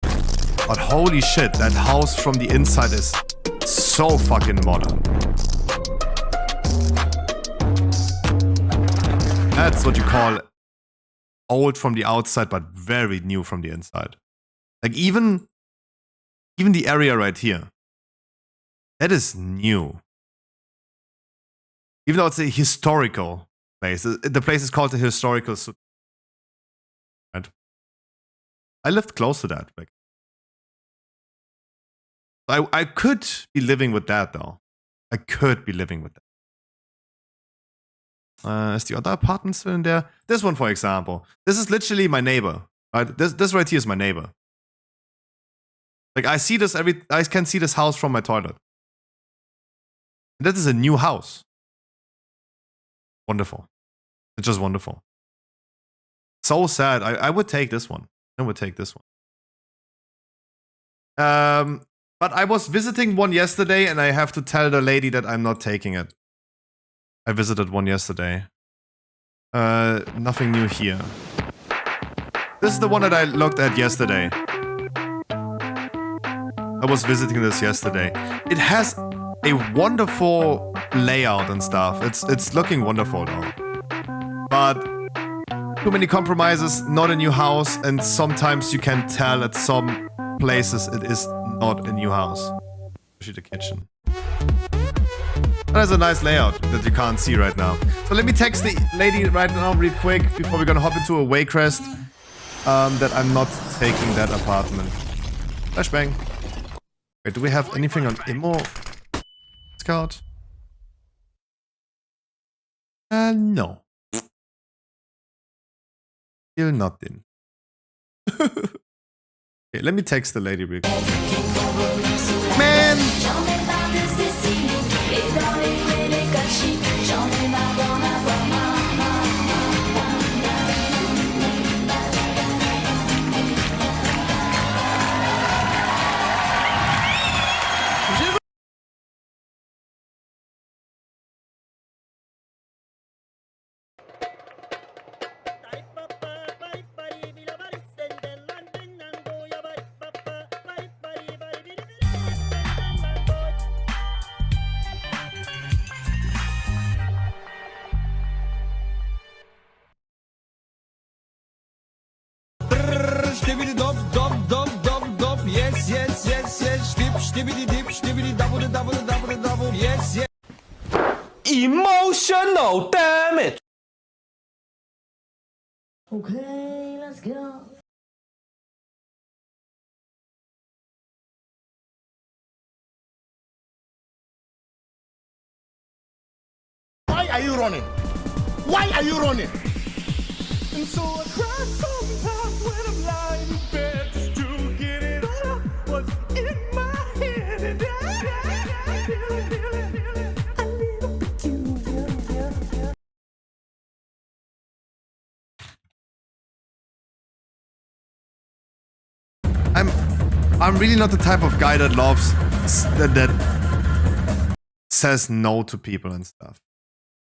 S1: But holy shit, that house from the inside is so fucking modern. That's what you call old from the outside, but very new from the inside. Like even the area right here. That is new. Even though it's a historical place. The place is called the historical. Right? I lived close to that. Like, I could be living with that though. I could be living with that. Is the other apartment still in there? This one, for example. This is literally my neighbor. Right? This right here is my neighbor. Like I see this I can see this house from my toilet. And that is a new house. Wonderful. It's just wonderful. So sad. I would take this one. I would take this one. But I was visiting one yesterday and I have to tell the lady that I'm not taking it. I visited one yesterday. Nothing new here. This is the one that I looked at yesterday. I was visiting this yesterday. It has a wonderful layout and stuff. It's looking wonderful though. But too many compromises, not a new house, and sometimes you can tell at some places it is not a new house. Especially the kitchen. That's a nice layout that you can't see right now. So let me text the lady right now real quick before we're gonna hop into a Waycrest that I'm not taking that apartment. Flashbang. Wait, do we have anything on Immo Scout? No. Still nothing. Okay, let me text the lady real quick. Man!
S5: stibbidi dop dop dop dop dop. Yes, yes, yes, yes. Dip, stibbidi dip, stibbidi double, double, double, double. Yes, yes. Emotional damage.
S6: Okay, let's go.
S4: Why are you running? Why are you running?
S5: And so I cry sometimes when I'm lying in bed just to get it out what's in my head. And I feel it, a little peculiar.
S1: I'm really not the type of guy that loves that says no to people and stuff.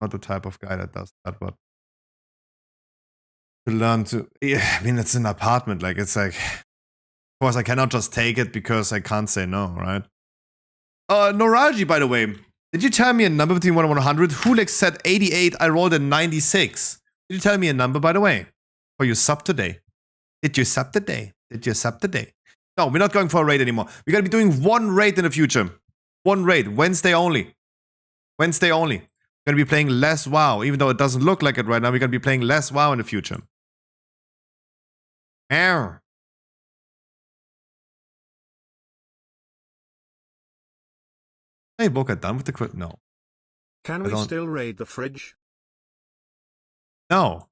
S1: Not the type of guy that does that, but to learn to, yeah, I mean, it's an apartment. Like, it's like, of course, I cannot just take it because I can't say no, right? Noraji, by the way, did you tell me a number between 1 and 100? Hulex said 88, I rolled a 96. Did you tell me a number, by the way? For your sub today? Did you sub today? Did you sub today? No, we're not going for a raid anymore. We're going to be doing one raid in the future. One raid. Wednesday only. Wednesday only. We're going to be playing less WoW. Even though it doesn't look like it right now, we're going to be playing less WoW in the future. Ow. Hey, Boca, done with the quit? No.
S2: Can we still raid the fridge?
S1: No.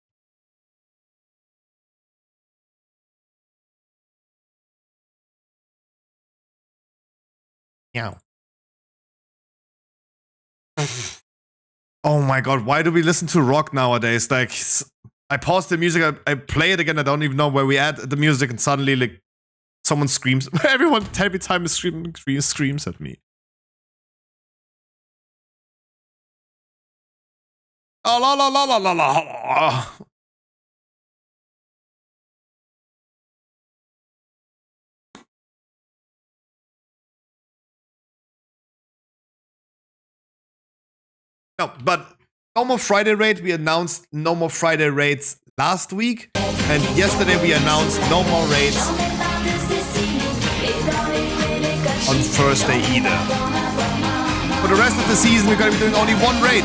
S1: Meow. Oh my god, why do we listen to rock nowadays? Like, I pause the music, I play it again, I don't even know where we at the music, and suddenly, like, someone screams. Everyone every time is screams at me. Oh, la la la la la la. No, but no more Friday raid. We announced no more Friday raids last week, and yesterday we announced no more raids on Thursday either. For the rest of the season, we're gonna be doing only one raid.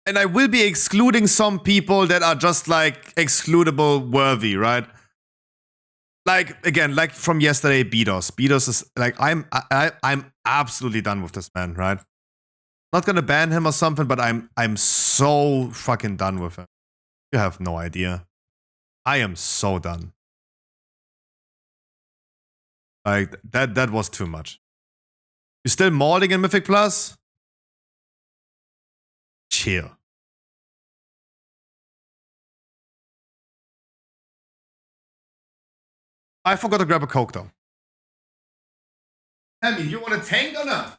S1: And I will be excluding some people that are just like excludable worthy, right? Like, again, like from yesterday, Bedos. Bedos is like, I'm absolutely done with this man, right? Not gonna ban him or something, but I'm so fucking done with him. You have no idea. I am so done. Like, that was too much. You still modding in Mythic Plus? Chill. I forgot to grab a Coke though. Tammy, you want a tank or not?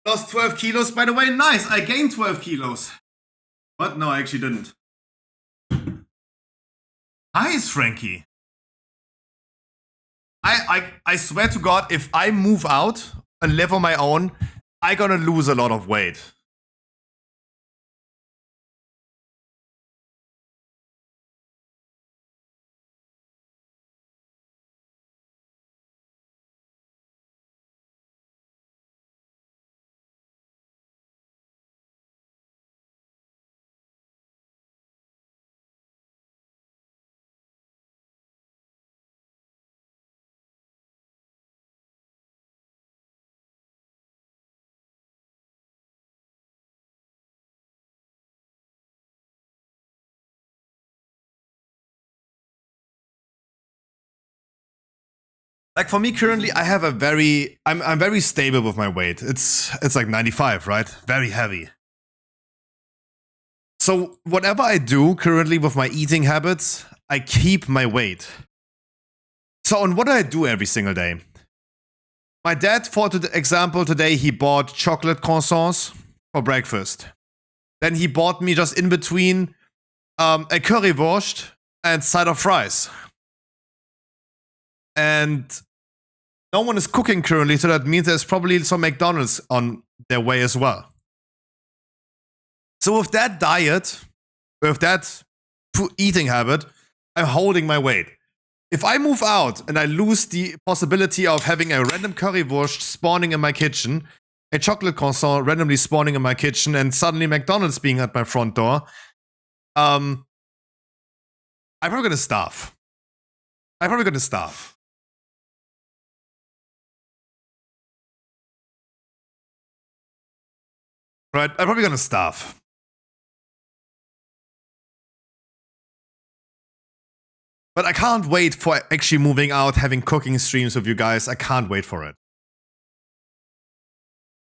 S1: Lost 12 kilos, by the way. Nice, I gained 12 kilos. What? No, I actually didn't. Nice, Frankie. I swear to God, if I move out and live on my own, I'm gonna lose a lot of weight. Like for me currently, I have a very, I'm very stable with my weight. It's like 95, right? Very heavy. So whatever I do currently with my eating habits, I keep my weight. So and what do I do every single day? My dad, for example, today he bought chocolate croissants for breakfast. Then he bought me just in between a currywurst and side of fries. And no one is cooking currently, so that means there's probably some McDonald's on their way as well. So with that diet, with that eating habit, I'm holding my weight. If I move out and I lose the possibility of having a random currywurst spawning in my kitchen, a chocolate croissant randomly spawning in my kitchen, and suddenly McDonald's being at my front door, I'm probably gonna starve. I'm probably gonna starve. Right? I'm probably gonna starve. But I can't wait for actually moving out, having cooking streams with you guys. I can't wait for it.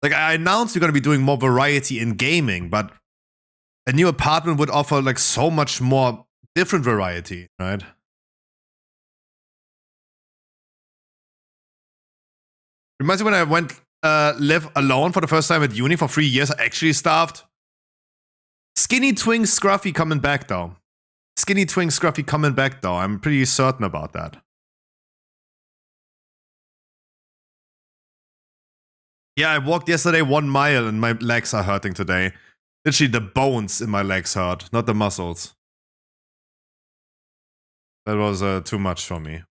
S1: Like, I announced we're gonna be doing more variety in gaming, but a new apartment would offer like so much more different variety, right? Reminds me when I went live alone for the first time at uni for 3 years, I actually starved. Skinny Twink Scruffy coming back though. Skinny Twink Scruffy coming back though. I'm pretty certain about that. Yeah, I walked yesterday 1 mile and my legs are hurting today. Literally the bones in my legs hurt, not the muscles. That was too much for me.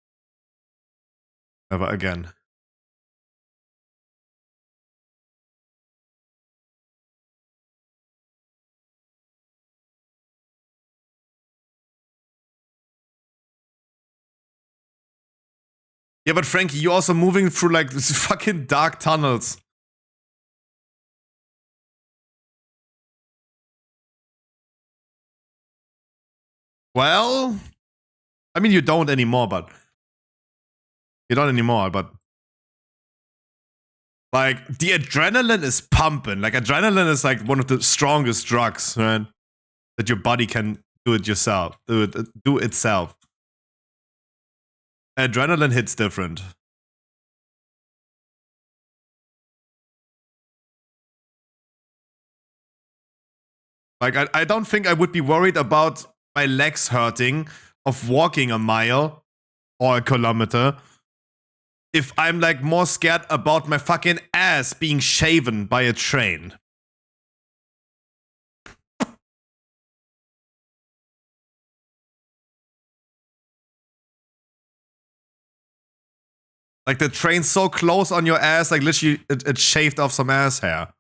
S1: Never again. Yeah, but Frankie, you're also moving through like these fucking dark tunnels. Well, I mean, you don't anymore, but like the adrenaline is pumping. Like adrenaline is like one of the strongest drugs, right? That your body can do it yourself, do itself. Adrenaline hits different. Like I don't think I would be worried about my legs hurting of walking a mile or a kilometer if I'm like more scared about my fucking ass being shaven by a train. Like the train's so close on your ass, like literally it shaved off some ass hair.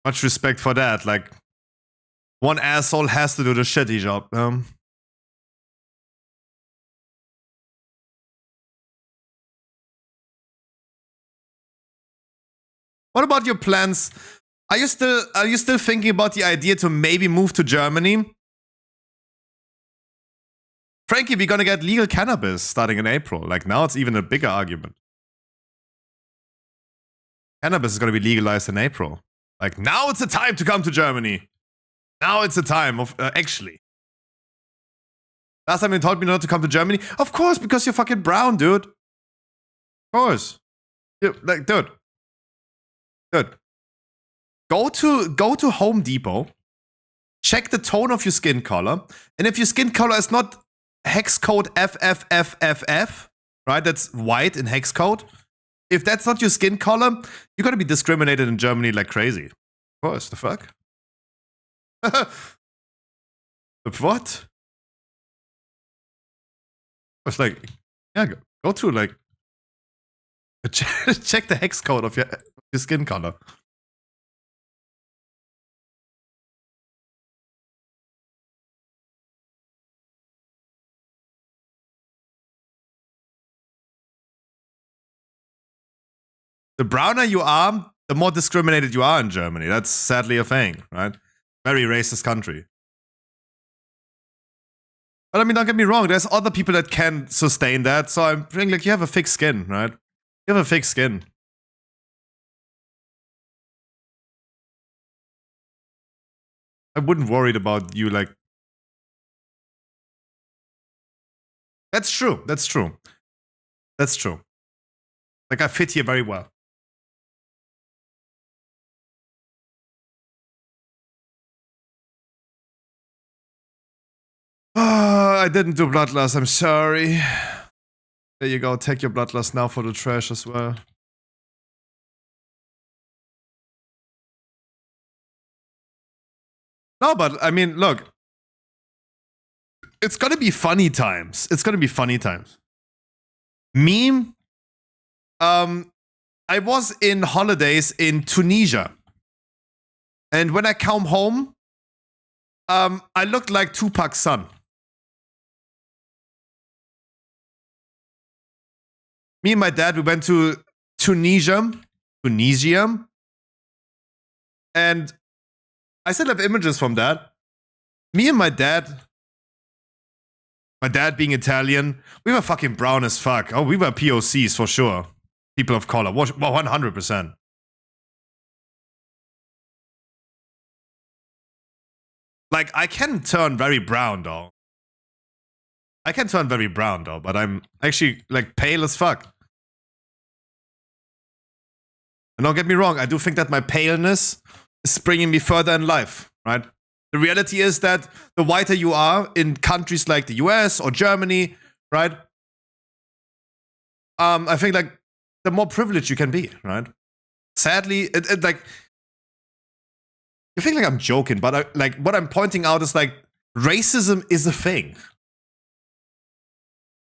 S1: Much respect for that. Like one asshole has to do the shitty job. What about your plans? Are you still thinking about the idea to maybe move to Germany? Frankie, we're gonna get legal cannabis starting in April. Like now it's even a bigger argument. Cannabis is gonna be legalized in April. Like now it's the time to come to Germany. Now it's the time of actually. Last time you told me not to come to Germany. Of course, because you're fucking brown, dude. Of course. Like, dude. Go to Home Depot. Check the tone of your skin color. And if your skin color is not hex code FFFFF, right? That's white in hex code. If that's not your skin color, you're gonna be discriminated in Germany like crazy. Of course, the fuck? What? I was like, yeah, go to like check the hex code of your skin color. The browner you are, the more discriminated you are in Germany. That's sadly a thing, right? Very racist country. But I mean, don't get me wrong. There's other people that can sustain that. So I'm saying, like, you have a thick skin, right? You have a thick skin. I wouldn't worry about you, like. That's true. That's true. That's true. Like, I fit here very well. I didn't do bloodlust. I'm sorry. There you go. Take your bloodlust now for the trash as well. No, but I mean, look. It's gonna be funny times. It's gonna be funny times. Me, I was in holidays in Tunisia. And when I come home, I looked like Tupac's son. Me and my dad, we went to Tunisia, and I still have images from that. Me and my dad being Italian, we were fucking brown as fuck. Oh, we were POCs for sure. People of color, 100%. Like, I can turn very brown though. But I'm actually, like, pale as fuck. And don't get me wrong, I do think that my paleness is bringing me further in life, right? The reality is that the whiter you are in countries like the US or Germany, right? I think, like, the more privileged you can be, right? Sadly, it like, you think like I'm joking, but like, what I'm pointing out is, like, racism is a thing.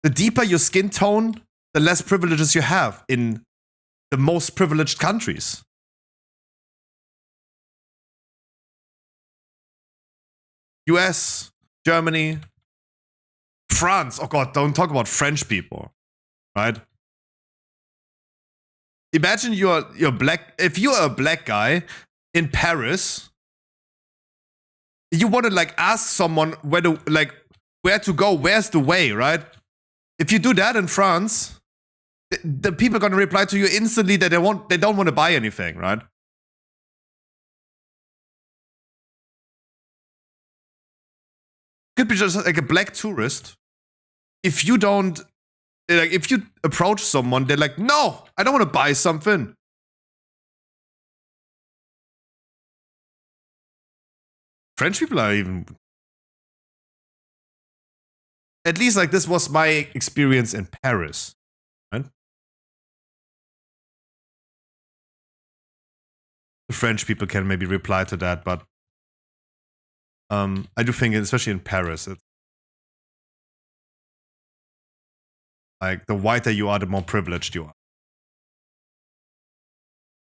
S1: The deeper your skin tone, the less privileges you have in the most privileged countries. US, Germany, France. Oh god, don't talk about French people, right? Imagine you're black. If you're a black guy in Paris, you want to, like, ask someone where to go, where's the way, right? If you do that in France, the people are gonna reply to you instantly that they don't want to buy anything, right? Could be just like a black tourist. If you don't, like, if you approach someone, they're like, no, I don't want to buy something. French people are even, at least, like, this was my experience in Paris, right? The French people can maybe reply to that, but I do think, especially in Paris, it's like, the whiter you are, the more privileged you are.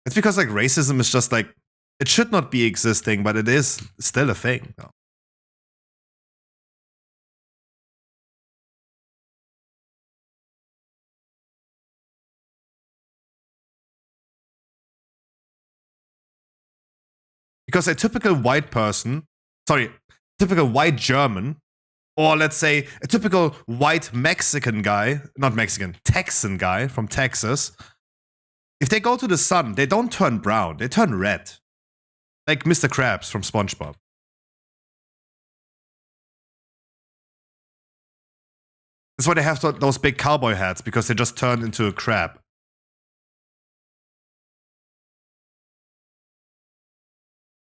S1: It's because, like, racism is just, like, it should not be existing, but it is still a thing. No. Because a typical white person, typical white German, or let's say a typical white Mexican guy, not Mexican, Texan guy from Texas, if they go to the sun, they don't turn brown, they turn red. Like Mr. Krabs from SpongeBob. That's why they have those big cowboy hats, because they just turn into a crab.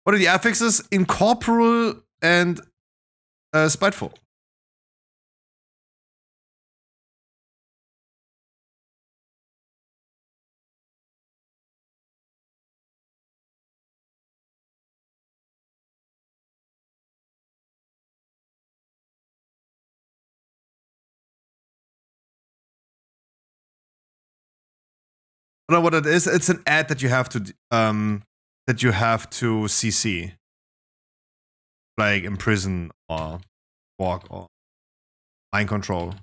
S1: What are the affixes? Incorporeal and spiteful. I don't know what it is. It's an ad that you have to CC, like imprison or walk or mind control.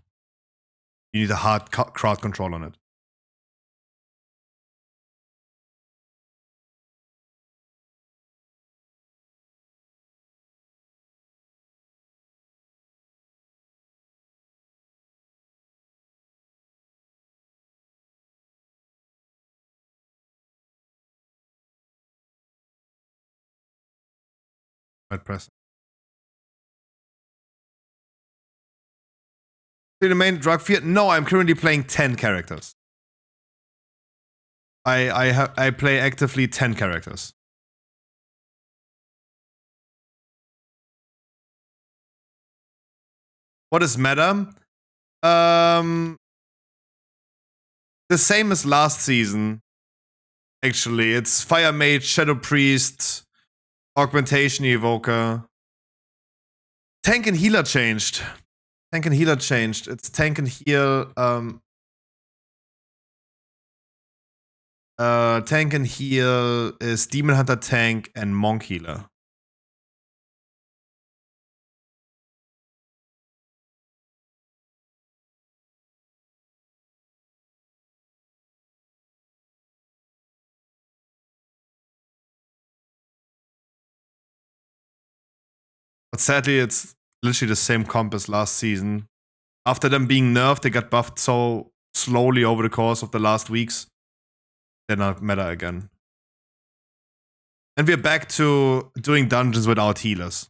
S1: You need a hard crowd control on it. Might press. Do the main drug fear? No, I'm currently playing 10 characters. I play actively 10 characters. What is meta? The same as last season. Actually, it's Fire Mage, Shadow Priest, Augmentation Evoker. Tank and Healer changed. Tank and Healer changed. It's Tank and Heal. Tank and Heal is Demon Hunter Tank and Monk Healer. But sadly, it's literally the same comp as last season. After them being nerfed, they got buffed so slowly over the course of the last weeks. They're not meta again. And we're back to doing dungeons without healers.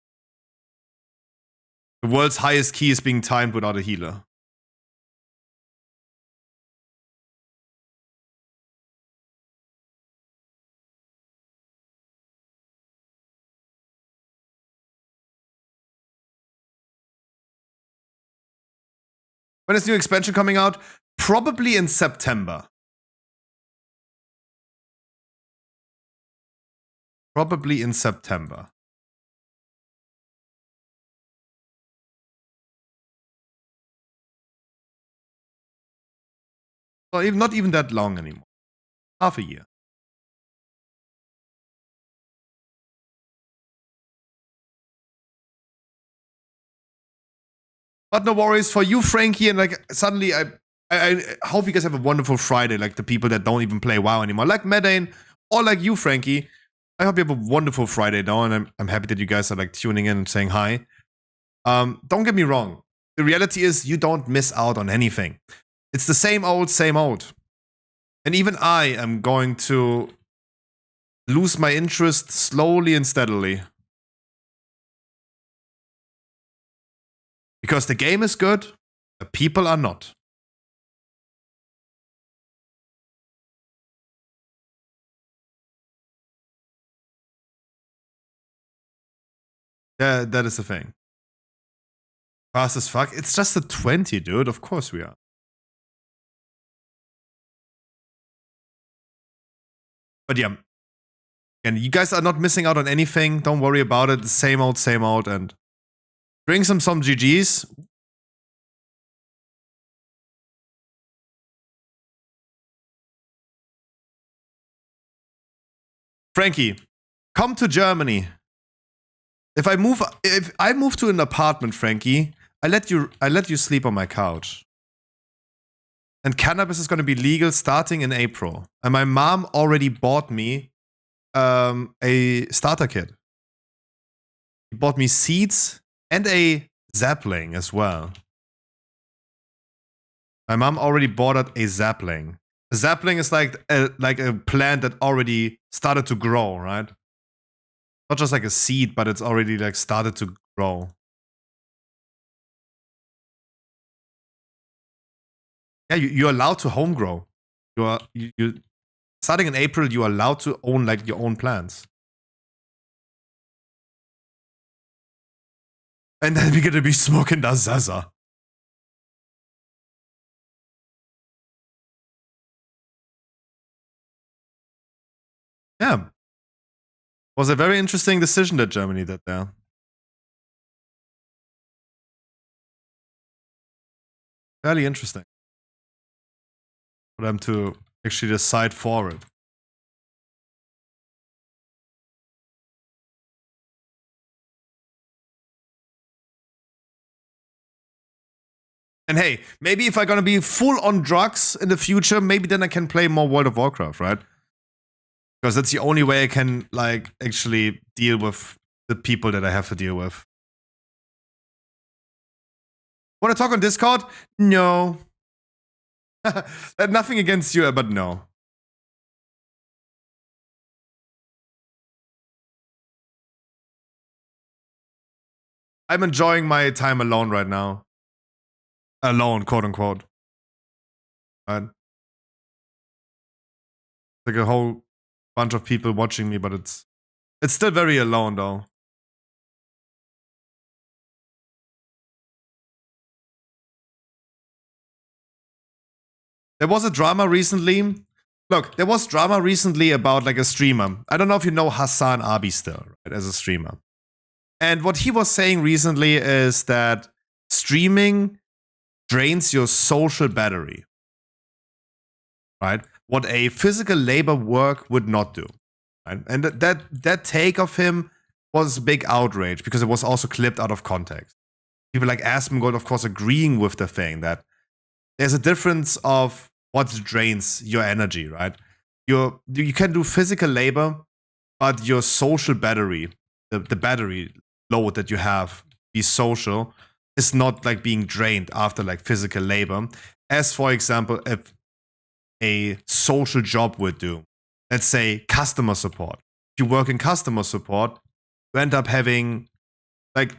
S1: The world's highest key is being timed without a healer. When is new expansion coming out? Probably in September. Probably in September. So not even that long anymore. Half a year. But no worries for you, Frankie, and like suddenly I hope you guys have a wonderful Friday, like the people that don't even play WoW anymore. Like Medane, or like you, Frankie. I hope you have a wonderful Friday now, and I'm happy that you guys are like tuning in and saying hi. Don't get me wrong. The reality is you don't miss out on anything. It's the same old, same old. And even I am going to lose my interest slowly and steadily. Because the game is good, the people are not. Yeah, that is the thing. Fast as fuck. It's just a 20, dude. Of course we are. But yeah. And you guys are not missing out on anything. Don't worry about it. The same old, and bring some GGs. Frankie, come to Germany. If I move to an apartment, Frankie, I let you sleep on my couch. And cannabis is going to be legal starting in April. And my mom already bought me a starter kit. She bought me seeds and a sapling as well. My mom already bought a sapling. A sapling is like a plant that already started to grow, right? Not just like a seed, but it's already like started to grow. Yeah, you're allowed to home grow. You starting in April, you're allowed to own like your own plants. And then we're gonna be smoking the Zaza. Yeah. Was a very interesting decision that Germany did there. Fairly interesting. For them to actually decide for it. And hey, maybe if I'm gonna be full on drugs in the future, maybe then I can play more World of Warcraft, right? Because that's the only way I can, like, actually deal with the people that I have to deal with. Want to talk on Discord? No. Nothing against you, but no. I'm enjoying my time alone right now. Alone, quote unquote. Right? Like a whole bunch of people watching me, but it's still very alone though. There was a drama recently. Look, there was drama recently about like a streamer. I don't know if you know Hassan Abi still, right, as a streamer. And what he was saying recently is that streaming drains your social battery. Right? What a physical labor work would not do. Right? And that take of him was a big outrage because it was also clipped out of context. People like Asmongold, of course, agreeing with the thing that there's a difference of what drains your energy, right? You can do physical labor, but your social battery, the battery load that you have, be social, is not like being drained after like physical labor. As for example, if a social job would do, let's say customer support. If you work in customer support, you end up having like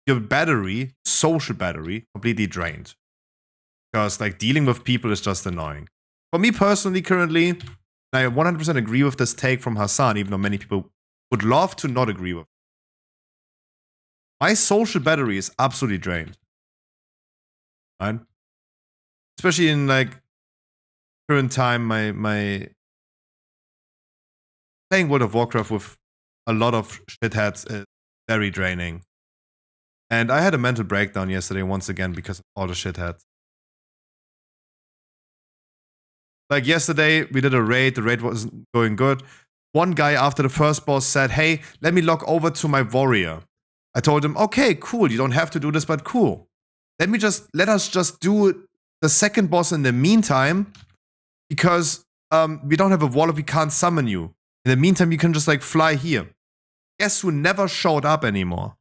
S1: your battery, social battery, completely drained. Because like dealing with people is just annoying. For me personally, currently, I 100% agree with this take from Hassan, even though many people would love to not agree with it. My social battery is absolutely drained. Right? Especially in like current time, my playing World of Warcraft with a lot of shitheads is very draining. And I had a mental breakdown yesterday once again because of all the shitheads. Like yesterday, we did a raid. The raid was going good. One guy after the first boss said, "Hey, let me log over to my warrior." I told him, "Okay, cool. You don't have to do this, but cool. Let us just do the second boss in the meantime, because we don't have a wall if we can't summon you. In the meantime, you can just like fly here." Guess who never showed up anymore?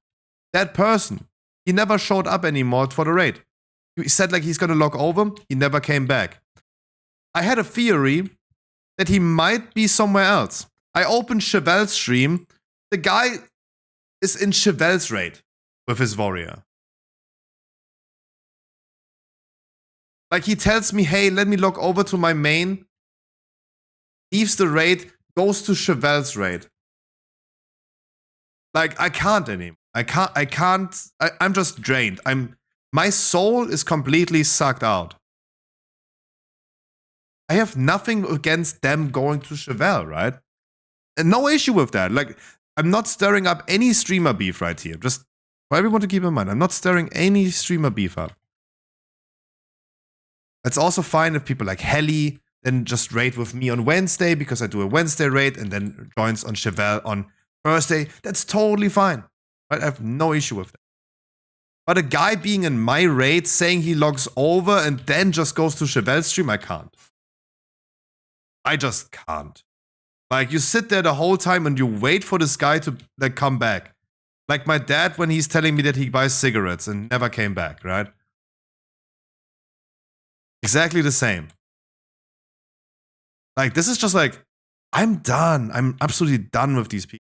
S1: That person. He never showed up anymore for the raid. He said like he's gonna log over. He never came back. I had a theory that he might be somewhere else. I opened Chevelle's stream. The guy is in Chevelle's raid with his warrior. Like he tells me, "Hey, let me log over to my main." Leaves the raid, goes to Chevelle's raid. Like I can't anymore. I'm just drained. My soul is completely sucked out. I have nothing against them going to Chevelle, right? And no issue with that. Like, I'm not stirring up any streamer beef right here. Just for everyone to keep in mind, I'm not stirring any streamer beef up. It's also fine if people like Helly then just raid with me on Wednesday because I do a Wednesday raid and then joins on Chevelle on Thursday. That's totally fine. Right? I have no issue with that. But a guy being in my raid saying he logs over and then just goes to Chevelle's stream, I can't. I just can't. Like, you sit there the whole time and you wait for this guy to like come back. Like my dad when he's telling me that he buys cigarettes and never came back, right? Exactly the same. Like, this is just like, I'm done. I'm absolutely done with these people.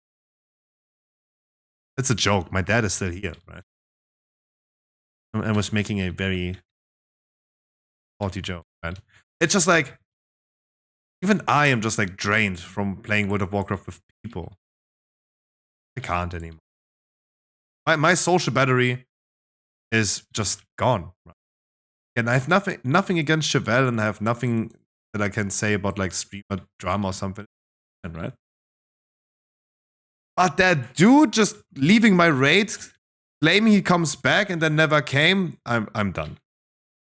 S1: It's a joke. My dad is still here, right? I was making a very faulty joke, right? It's just like, even I am just like drained from playing World of Warcraft with people. I can't anymore. My social battery is just gone. Right? And I have nothing against Chevelle, and I have nothing that I can say about like streamer drama or something, right? But that dude just leaving my raid, claiming he comes back and then never came, I'm done.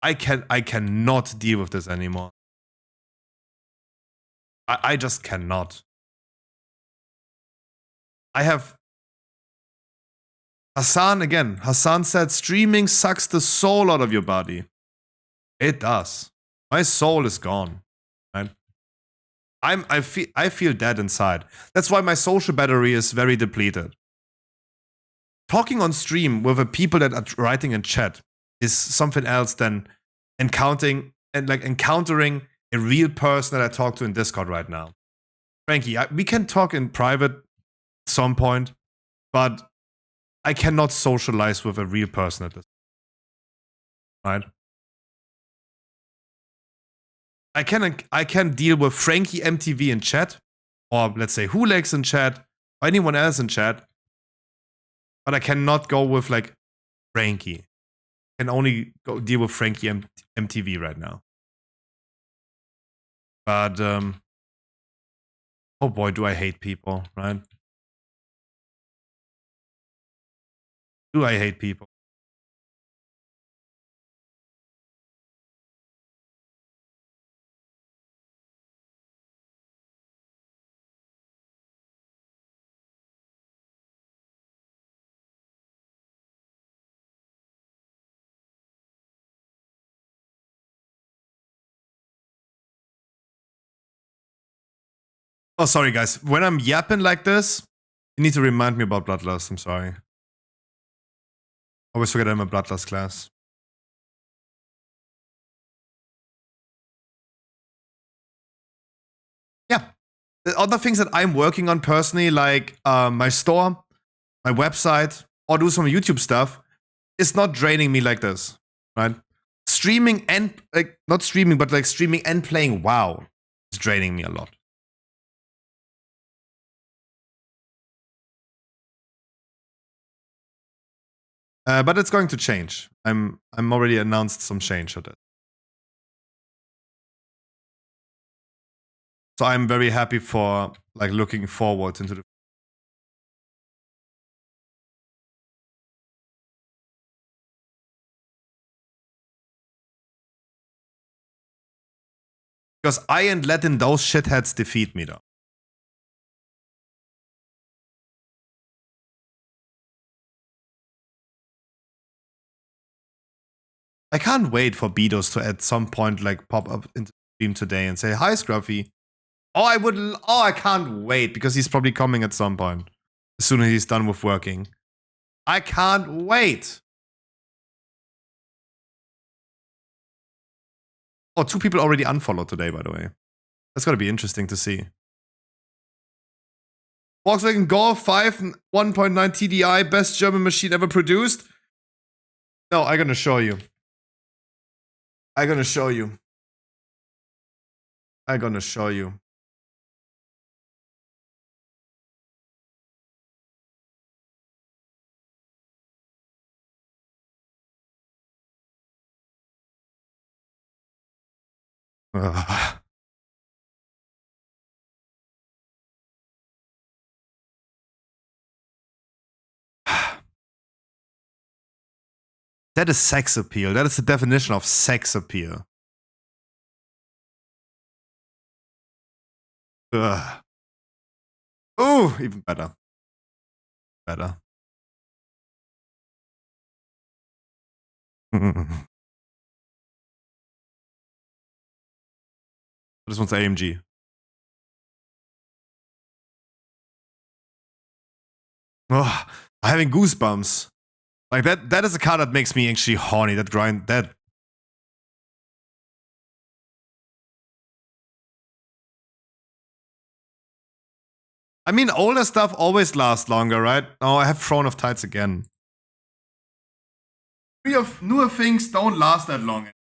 S1: I cannot deal with this anymore. I just cannot. I have Hassan again. Hassan said streaming sucks the soul out of your body. It does. My soul is gone. Right? I feel dead inside. That's why my social battery is very depleted. Talking on stream with the people that are writing in chat is something else than encountering a real person that I talk to in Discord right now. Frankie, we can talk in private at some point, but I cannot socialize with a real person at this. Right? I can deal with Frankie MTV in chat, or let's say Hulex in chat, or anyone else in chat, but I cannot go with like Frankie. I can only go deal with Frankie MTV right now. But oh boy, do I hate people, right? Do I hate people? Oh, sorry, guys. When I'm yapping like this, you need to remind me about Bloodlust. I'm sorry. Always forget I'm a Bloodlust class. Yeah. The other things that I'm working on personally, like my store, my website, or do some YouTube stuff, is not draining me like this, right? Streaming and, like, not streaming, but like streaming and playing WoW is draining me a lot. But it's going to change. I'm already announced some change at it. So I'm very happy for like looking forward into the. Because I ain't letting those shitheads defeat me though. I can't wait for Bedos to at some point like pop up into the stream today and say, "Hi, Scruffy." Oh, I can't wait because he's probably coming at some point. As soon as he's done with working. I can't wait. Oh, 2 people already unfollowed today, by the way. That's gonna be interesting to see. Volkswagen Golf 5 1.9 TDI, best German machine ever produced. No, I'm gonna show you. I'm gonna show you. I'm gonna show you. Ugh. That is sex appeal. That is the definition of sex appeal. Ugh. Oh, even better. Better. This one's AMG. Oh, I'm having goosebumps. Like that is a car that makes me actually horny. That grind that. I mean, older stuff always lasts longer, right? Oh, I have Throne of Tides again. Newer things don't last that long.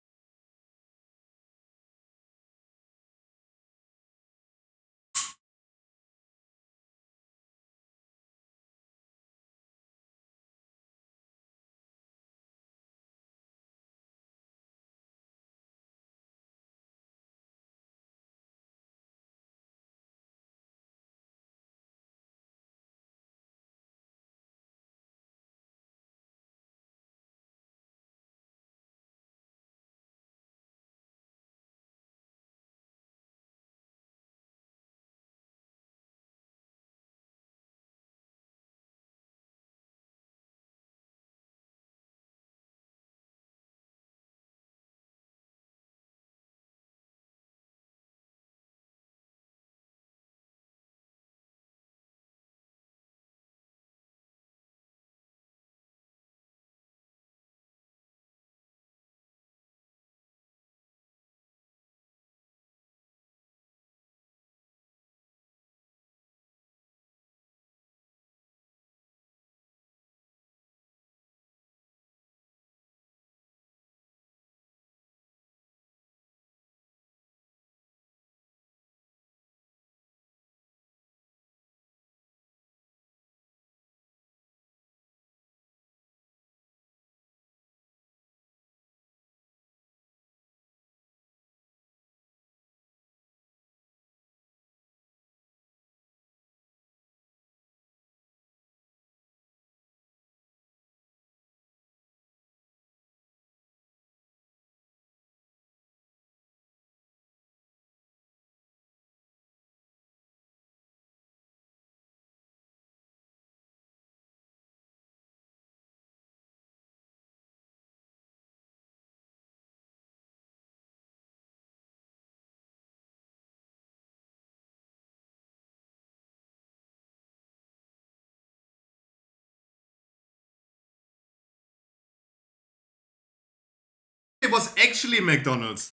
S1: was actually McDonald's.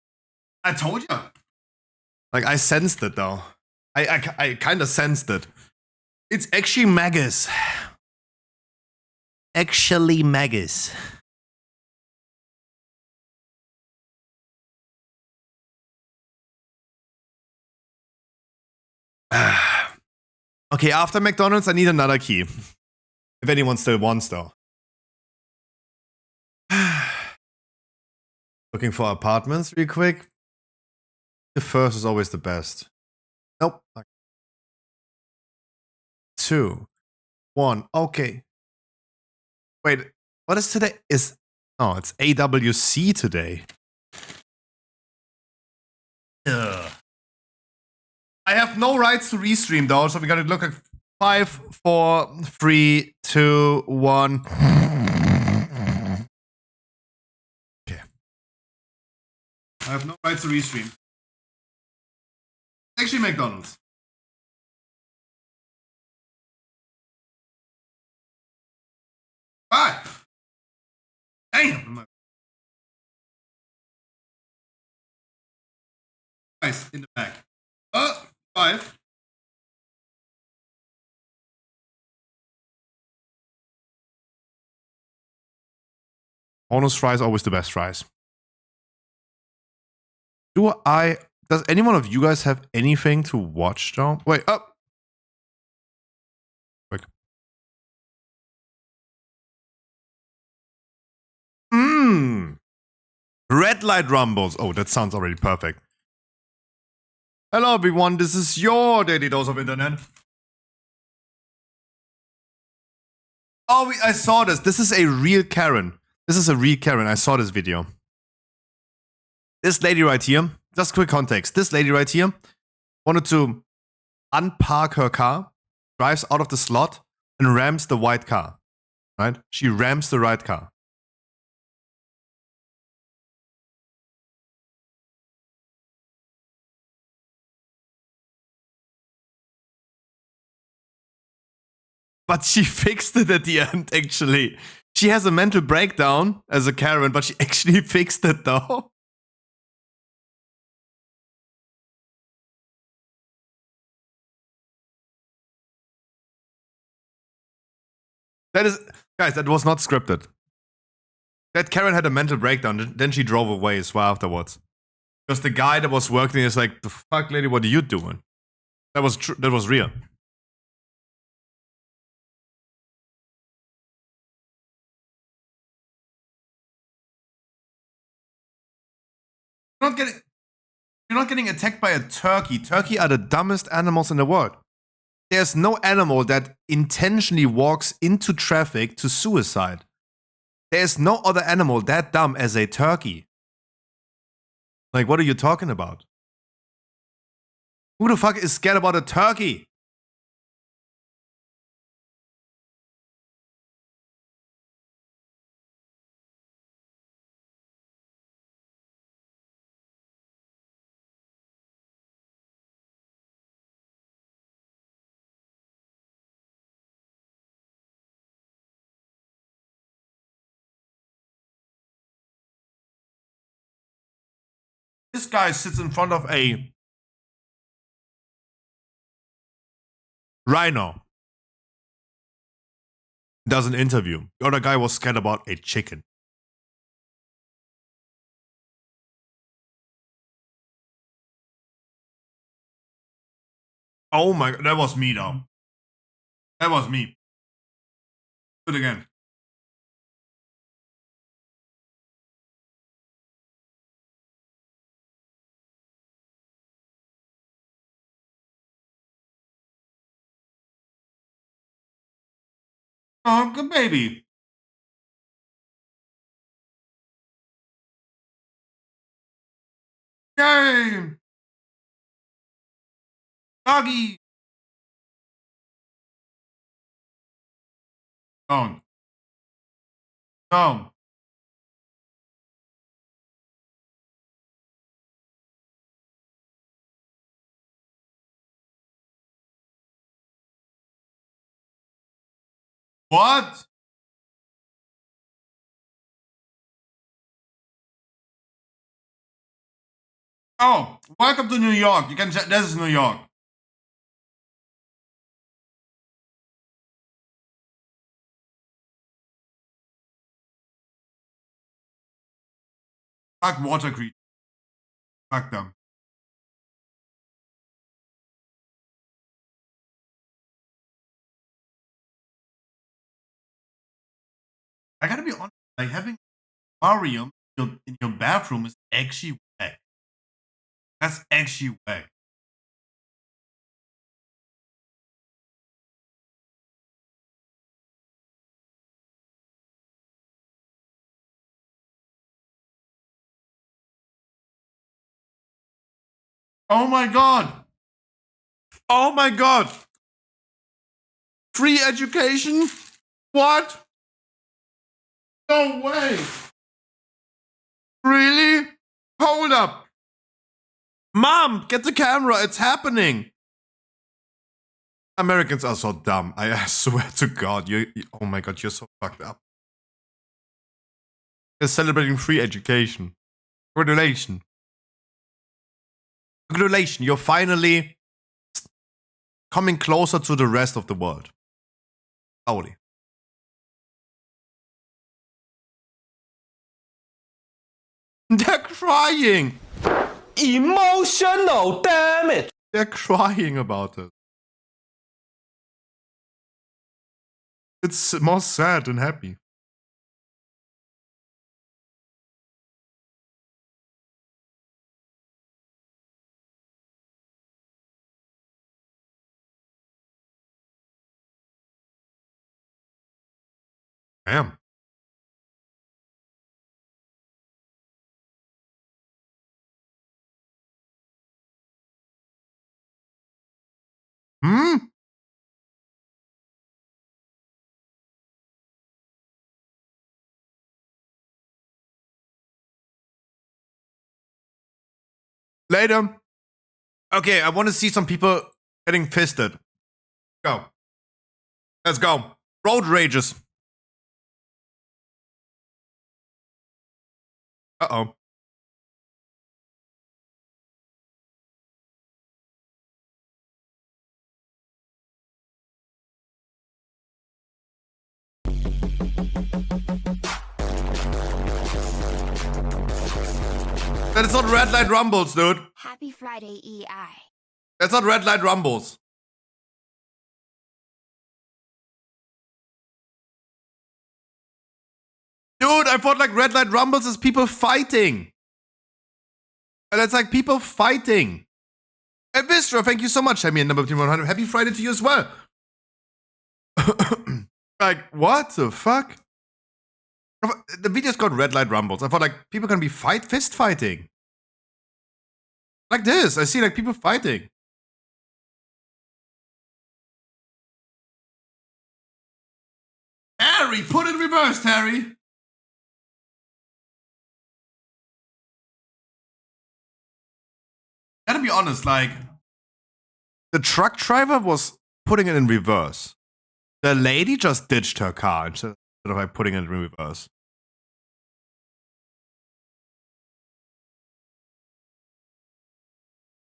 S1: I told you. Like, I sensed it, though. I kind of sensed it. It's actually Magus. Actually Magus. Okay, after McDonald's, I need another key. If anyone still wants, though. Looking for apartments real quick. The first is always the best. Nope. 2, 1. Okay. Wait, what is today? It's AWC today. Ugh. I have no rights to restream though, so we gotta look at 5, 4, 3, 2, 1. Okay. I have no rights to restream. Actually, McDonald's. Bye. Damn. Nice in the back. 5. Bonus fries, always the best fries. Does any one of you guys have anything to watch though? Wait, up. Quick. Red light rumbles. Oh, that sounds already perfect. Hello everyone, this is your daily dose of internet. Oh, I saw this. This is a real Karen. I saw this video. This lady right here, just quick context. This lady right here wanted to unpark her car, drives out of the slot, and rams the white car. Right? She rams the right car. But she fixed it at the end, actually. She has a mental breakdown as a Karen, but she actually fixed it though. Guys, that was not scripted. That Karen had a mental breakdown, then she drove away as well afterwards. Because the guy that was working is like, the fuck, lady, what are you doing? That was real. You're not getting attacked by a turkey. Turkey are the dumbest animals in the world. There's no animal that intentionally walks into traffic to suicide. There's no other animal that dumb as a turkey. Like, what are you talking about? Who the fuck is scared about a turkey? This guy sits in front of a rhino. Does an interview. The other guy was scared about a chicken. Oh my, that was me though. That was me. Do it again. Oh, good baby. Yay! Doggy! Don't. No. What? Oh, welcome to New York. You can check. This is New York. Fuck water creatures. Fuck them. I gotta be honest. Like having aquarium in your bathroom is actually whack. That's actually whack. Oh my god. Oh my god. Free education? What? No way. Really? Hold up. Mom, get the camera. It's happening. Americans are so dumb. I swear to God. Oh my God, you're so fucked up. They're celebrating free education. Congratulations. Congratulations. You're finally coming closer to the rest of the world. Slowly. They're crying.
S7: Emotional, damn it!
S1: They're crying about it. It's more sad than happy. Damn. Hmm? Later. Okay, I want to see some people getting fisted. Go. Let's go. Road rages. Uh-oh. That's not red light rumbles, dude.
S3: Happy Friday, EI.
S1: That's not red light rumbles. Dude, I thought like red light rumbles is people fighting. And it's like people fighting. Hey, Vistra, thank you so much. I mean, number 100. Happy Friday to you as well. Like, what the fuck? The video's called Red Light Rumbles. I thought like people can be fist fighting. Like this. I see like people fighting. Harry, put it reversed, Harry. Gotta be honest, like the truck driver was putting it in reverse. The lady just ditched her car instead of like putting it in reverse.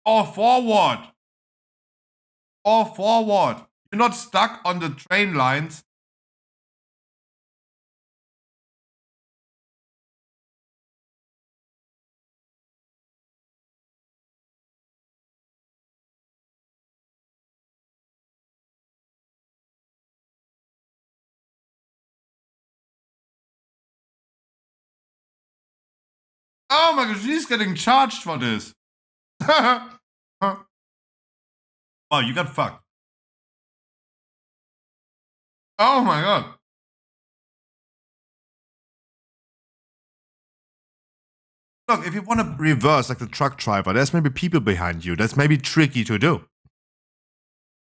S1: Or forward. Or forward. You're not stuck on the train lines. Oh my god, she's getting charged for this. Wow, you got fucked. Oh my god. Look, if you want to reverse like the truck driver, there's maybe people behind you. That's maybe tricky to do.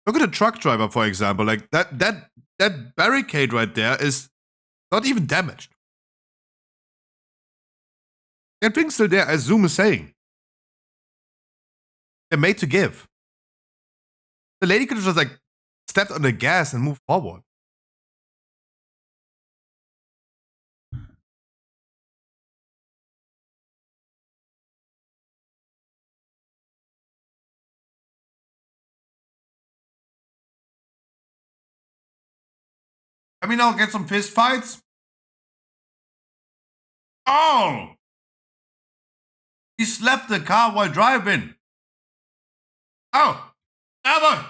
S1: Look at the truck driver, for example. Like that barricade right there is not even damaged. That thing's still there, as Zoom is saying. They're made to give. The lady could have just like stepped on the gas and moved forward. I mean, I'll get some fist fights. Oh! He slapped the car while driving. Oh! Aber!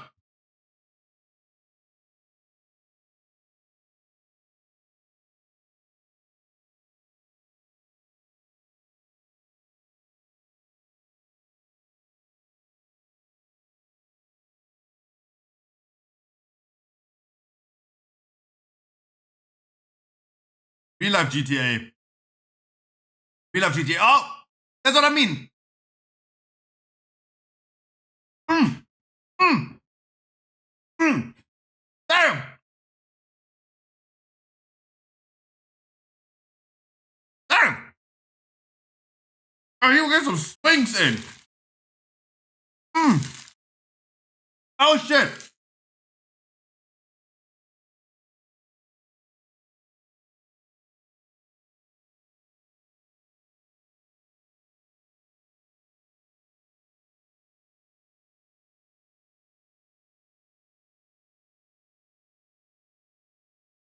S1: Real life GTA. Real life GTA. Oh! That's what I mean. Mm. Mm. Mm. Damn! Damn! Oh, you get some swings in. Mm. Oh shit!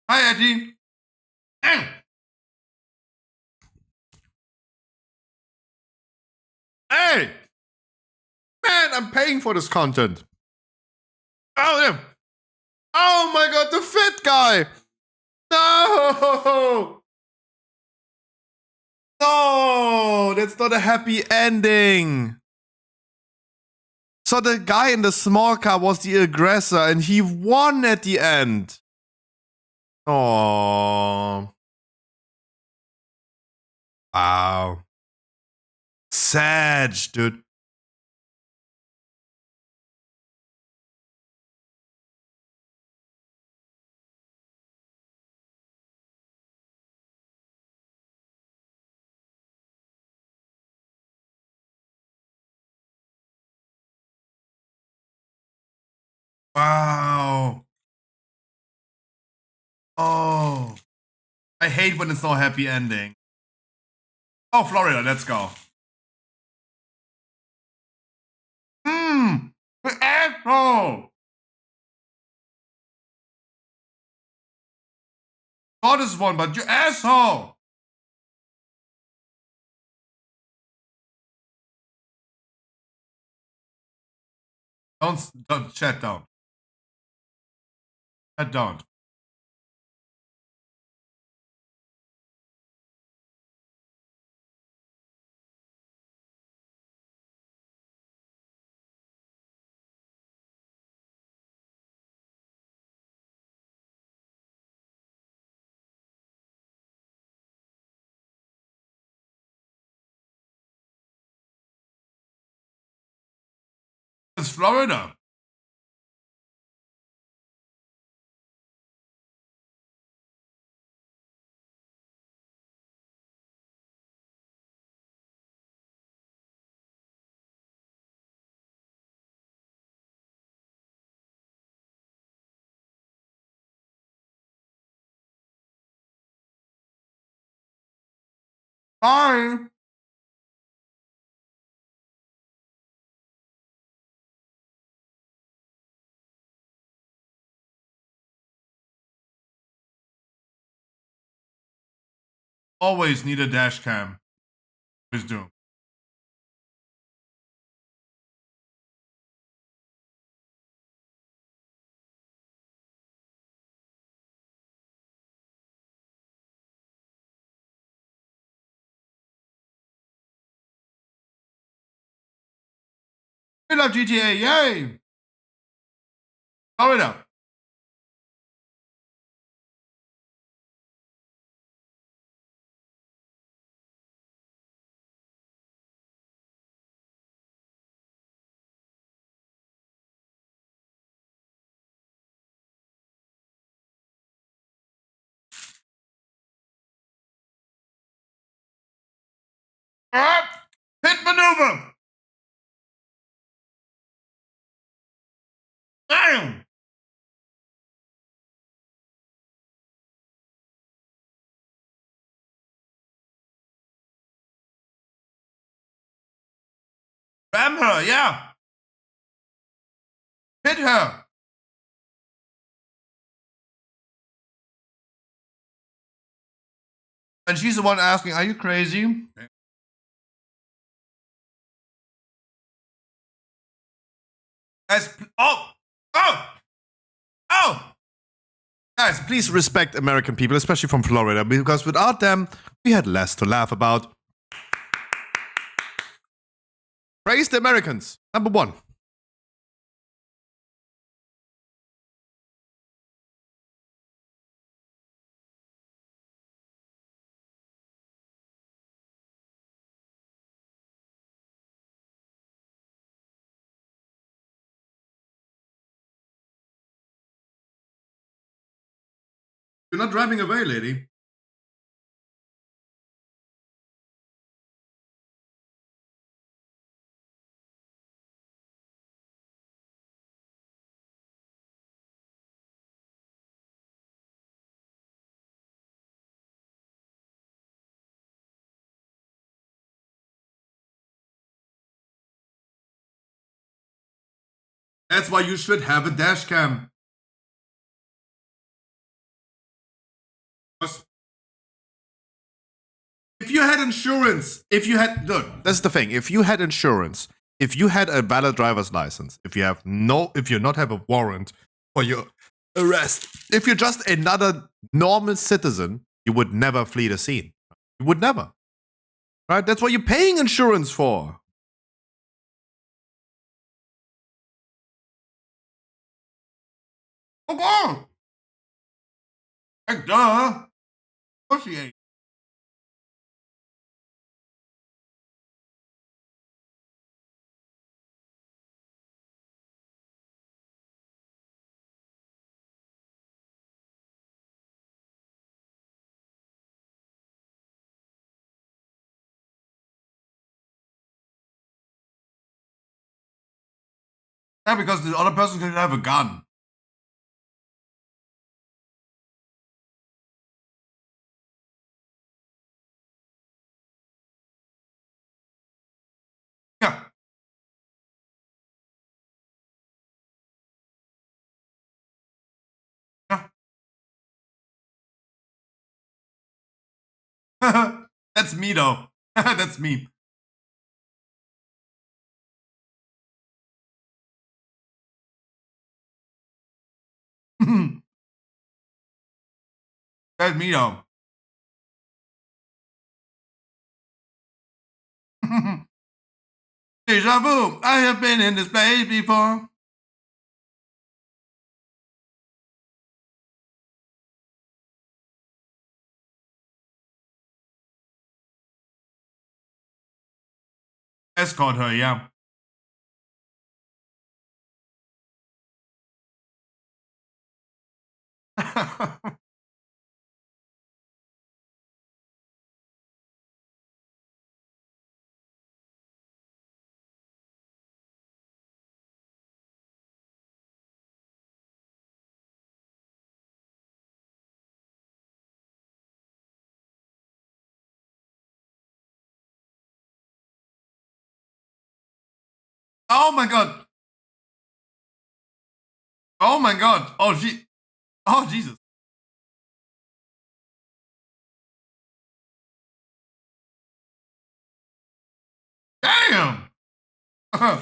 S1: Hi, Eddie. Damn! Hey! Man, I'm paying for this content. Oh, yeah. Oh my god, the fit guy! No! No! That's not a happy ending. So the guy in the small car was the aggressor and he won at the end. Oh. Wow. Sad, dude. Wow. Oh. I hate when it's no happy ending. Oh, Florida, let's go. Hmm. The asshole. God is one, but you asshole. Don't chat down. Chat down. It's Florida. Bye. Always need a dash cam. Always do. We love GTA, yay! Florida. Up! Hit maneuver! Damn! Ram her, yeah! Hit her! And she's the one asking, are you crazy? Guys, oh! Guys, please respect American people, especially from Florida, because without them, we had less to laugh about. Praise the Americans. Number one. You're not driving away, lady. That's why you should have a dash cam. If you had insurance, look, that's the thing. If you had insurance, if you had a valid driver's license, if you not have a warrant for your arrest, if you're just another normal citizen, you would never flee the scene. You would never. Right? That's what you're paying insurance for. Come on! Heck, duh! Of course he ain't. Yeah, because the other person can have a gun. Yeah. Yeah. That's me, though. That's me. That's me, though. Deja vu. I have been in this place before. Escort her, yeah. Oh my god. Oh my god. Oh, oh, Jesus. Damn. Huh?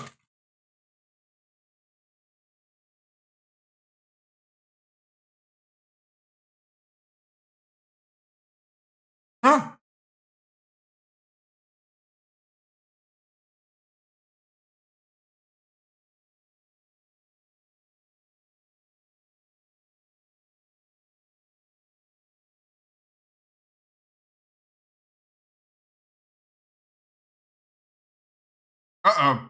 S1: Uh-oh.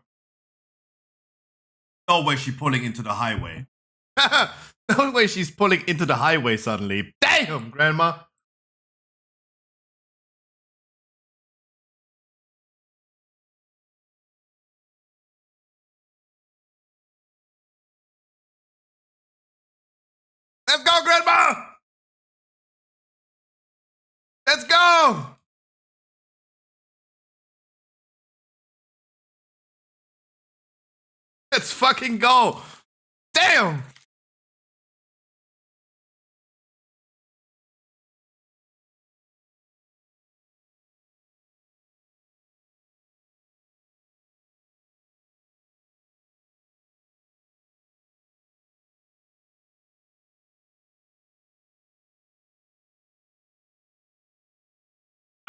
S1: No way she's pulling into the highway. No way she's pulling into the highway suddenly. Damn, Grandma. Let's go, Grandma! Let's go! Let's fucking go! Damn!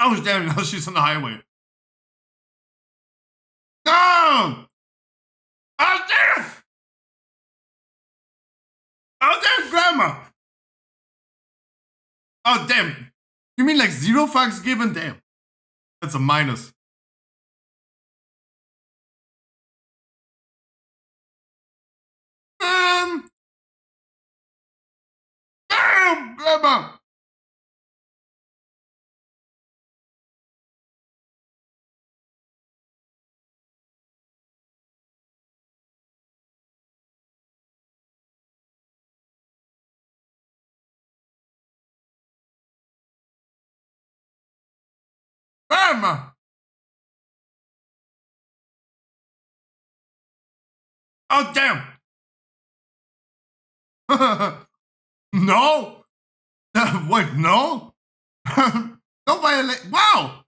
S1: Oh, damn, now she's on the highway. No! Oh, damn! Oh, damn, Grandma! Oh, damn. You mean like 0 fucks given? Damn. That's a minus. Damn, Grandma! Grandma! Oh, damn! No! Wait, no? No violate. Wow!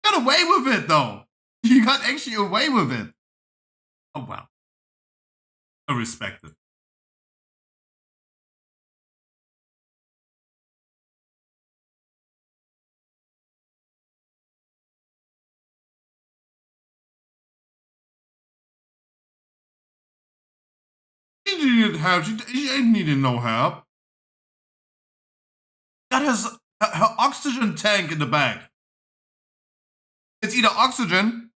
S1: Got away with it, though. You got actually away with it. Oh, wow. I respect it. She needed help. She ain't needing no help. Got her oxygen tank in the back. It's either oxygen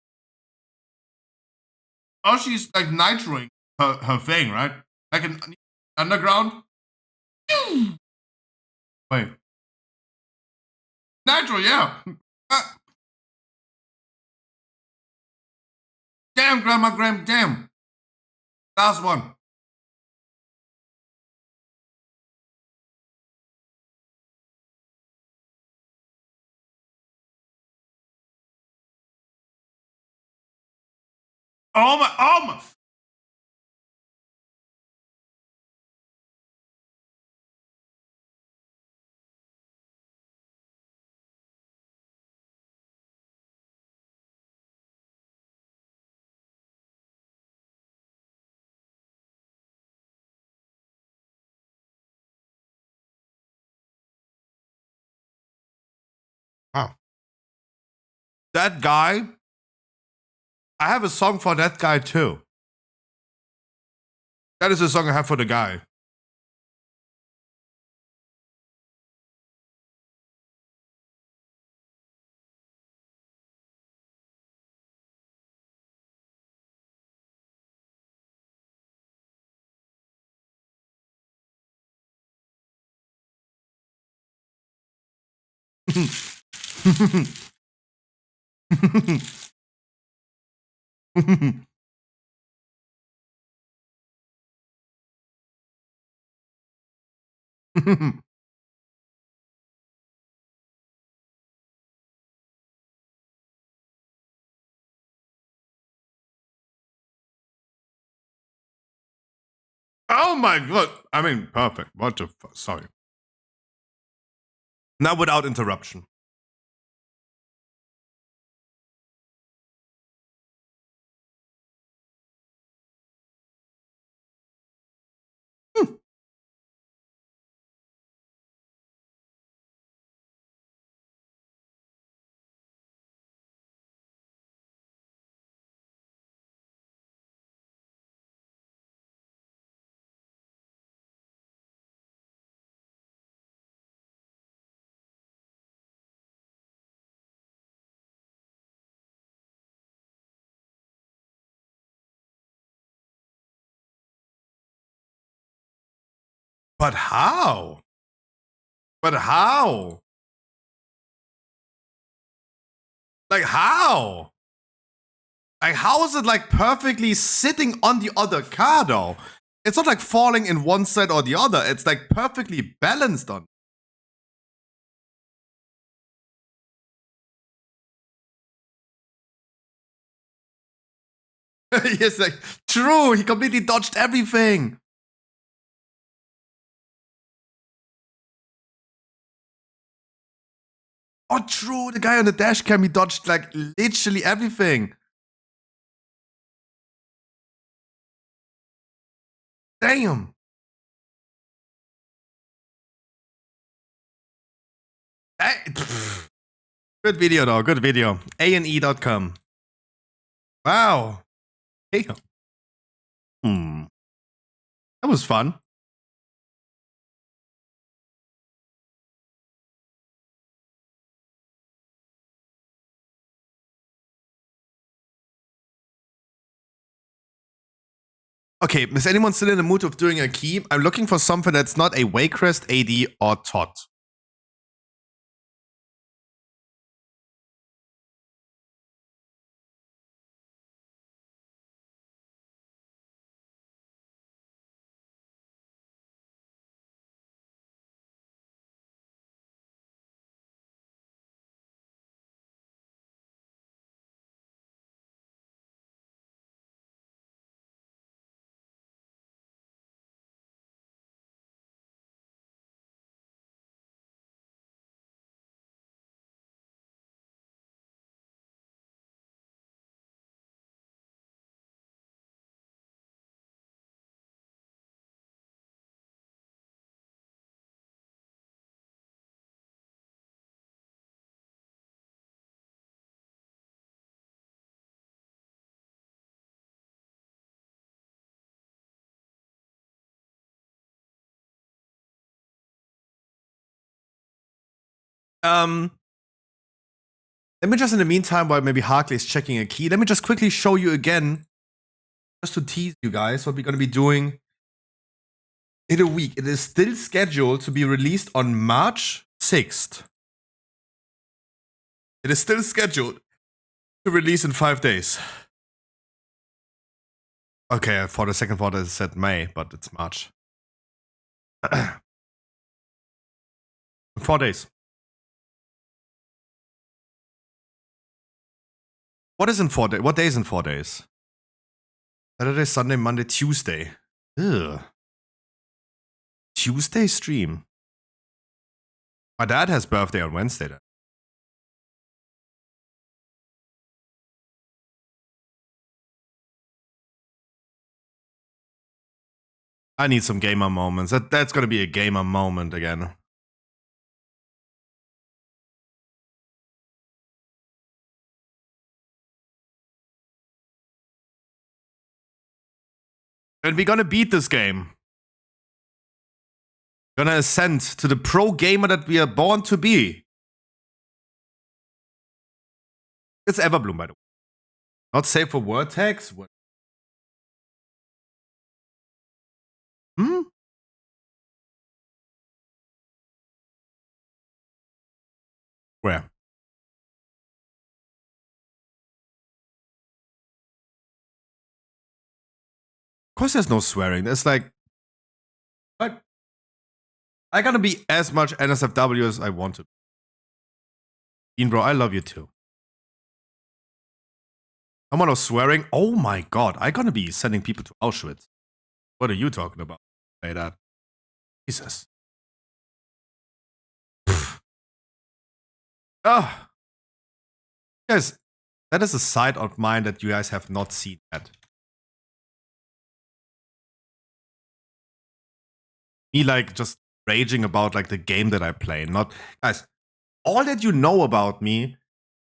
S1: or she's like nitroing her thing, right? Like an underground. Wait. Nitro, yeah. Damn, Grandma, damn. Last one. Oh my. Wow. That guy, I have a song for that guy too. That is a song I have for the guy. Oh my god. I mean, perfect. What the fuck? Sorry. Now without interruption. But how? But how? Like how? Like how is it like perfectly sitting on the other car though? It's not like falling in one side or the other. It's like perfectly balanced on. Yes, like true. He completely dodged everything. Oh, true. The guy on the dash cam, he dodged like literally everything. Damn. Good video though, good video. ane.com. Wow. Hey. That was fun. Okay, is anyone still in the mood of doing a key? I'm looking for something that's not a Waycrest, AD, or Tot. Let me just, in the meantime, while maybe Harkley is checking a key, let me just quickly show you again, just to tease you guys, what we're going to be doing in a week. It is still scheduled to be released on March 6th. It is still scheduled to release in 5 days. Okay, for the second thought, it said May, but it's March. 4 days. What is in 4 days? What day is in 4 days? Saturday, Sunday, Monday, Tuesday. Ugh. Tuesday stream. My dad has birthday on Wednesday then. I need some gamer moments. That's gonna be a gamer moment again. And we're gonna beat this game. Gonna ascend to the pro gamer that we are born to be. It's Everbloom, by the way. Not safe for word tags? What? Hmm? Where? Of course there's no swearing. There's like... What? I gotta be as much NSFW as I want to. Ian, bro, I love you too. I'm not swearing. Oh my god, I gonna be sending people to Auschwitz. What are you talking about? Say that. Jesus. Ah. Guys, that is a side of mine that you guys have not seen yet. Me like just raging about like the game that I play. Not guys, all that you know about me,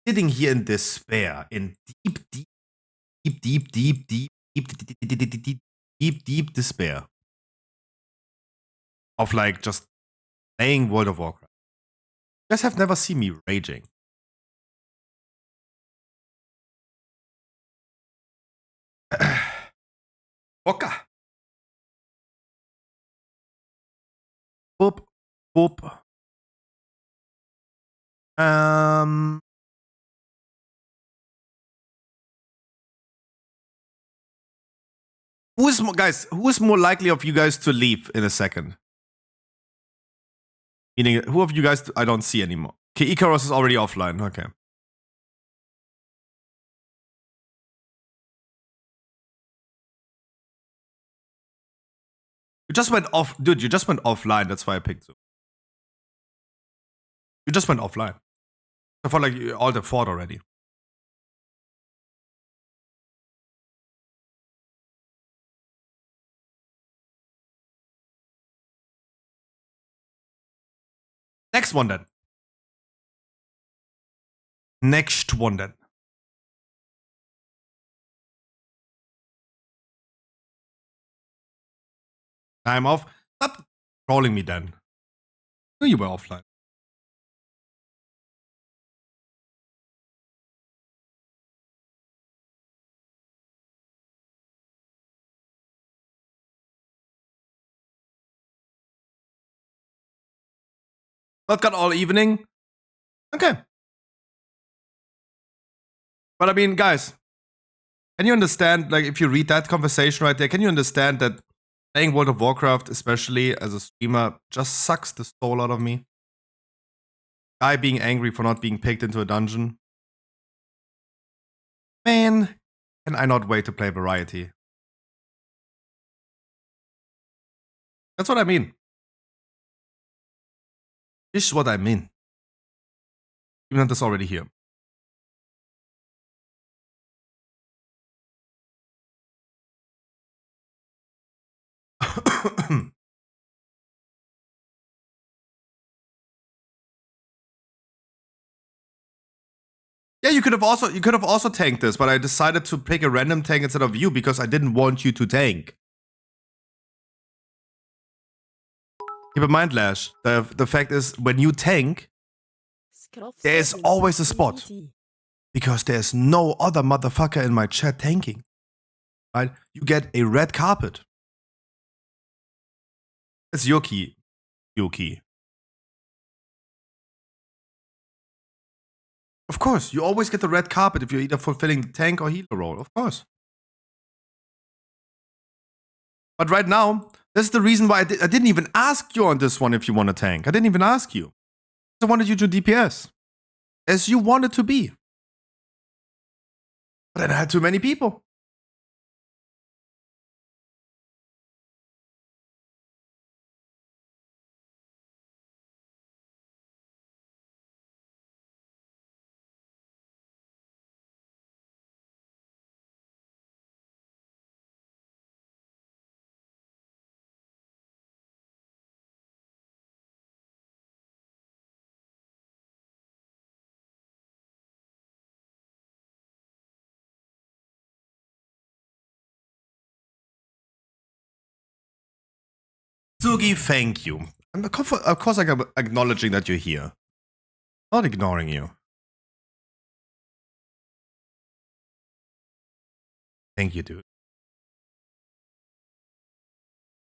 S1: sitting here in despair, in deep despair. Of like just playing World of Warcraft. You guys have never seen me raging. Boca. Boop. Boop. Who is more, guys? Who is more likely of you guys to leave in a second? Meaning, who of you guys I don't see anymore? Okay, Icarus is already offline. Okay. You just went off, dude. You just went offline. That's why I picked you. You just went offline. I thought like you all the fought already. Next one then. Next one then. Time off. Stop trolling me then. No, you were offline. Not got all evening. Okay. But I mean, guys, can you understand, like, if you read that conversation right there, can you understand that playing World of Warcraft, especially as a streamer, just sucks the soul out of me? Guy being angry for not being picked into a dungeon. Man, can I not wait to play Variety? That's what I mean. This is what I mean. Even though that's already here. Yeah, you could have also tanked this, but I decided to pick a random tank instead of you because I didn't want you to tank. Keep in mind, Lash, the fact is, when you tank, there is always a spot. Because there's no other motherfucker in my chat tanking. Right? You get a red carpet. It's your key. Your key. Of course, you always get the red carpet if you're either fulfilling the tank or healer role. Of course. But right now, this is the reason why I didn't even ask you on this one if you want to tank. I didn't even ask you. I wanted you to DPS. As you wanted to be. But then I had too many people. Sugi, thank you. And of course, I'm acknowledging that you're here. Not ignoring you. Thank you, dude.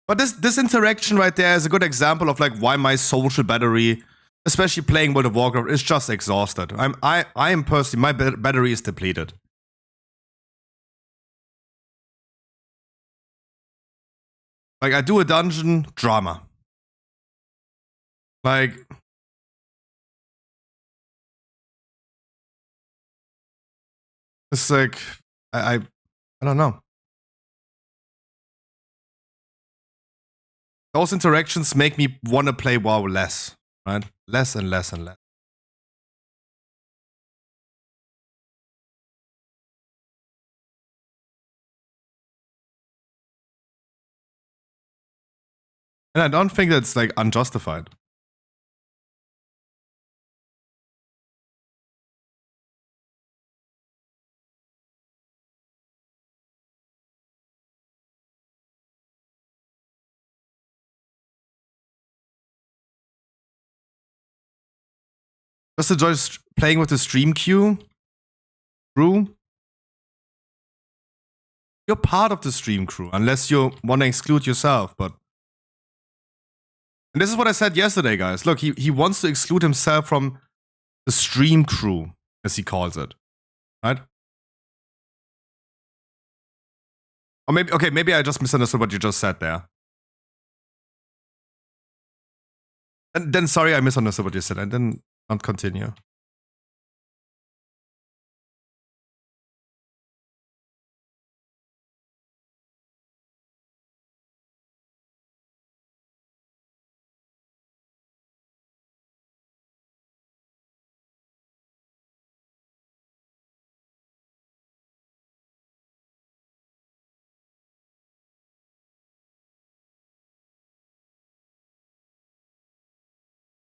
S1: But this interaction right there is a good example of like why my social battery, especially playing World of Warcraft, is just exhausted. I am personally, my battery is depleted. Like, I do a dungeon, drama. Like, it's like, I don't know. Those interactions make me want to play WoW less, right? Less and less and less. And I don't think that's like unjustified. Just enjoy playing with the stream queue. Crew. You're part of the stream crew, unless you want to exclude yourself, but... And this is what I said yesterday, guys. Look, he wants to exclude himself from the stream crew, as he calls it. Right? Or maybe, okay, maybe I just misunderstood what you just said there. And then, sorry, I misunderstood what you said. And then not continue.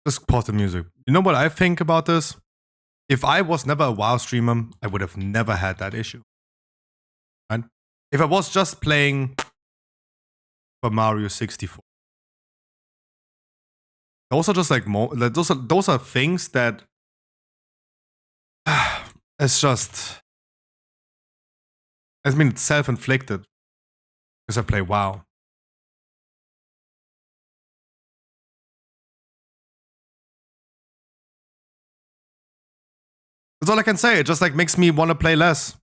S1: Just pause the music. You know what I think about this? if I was never a WoW streamer, I would have never had that issue. Right? If I was just playing for Mario 64. Those are just like those are things that it's just, I mean, it's self-inflicted because I play WoW. That's all I can say. It just like makes me want to play less.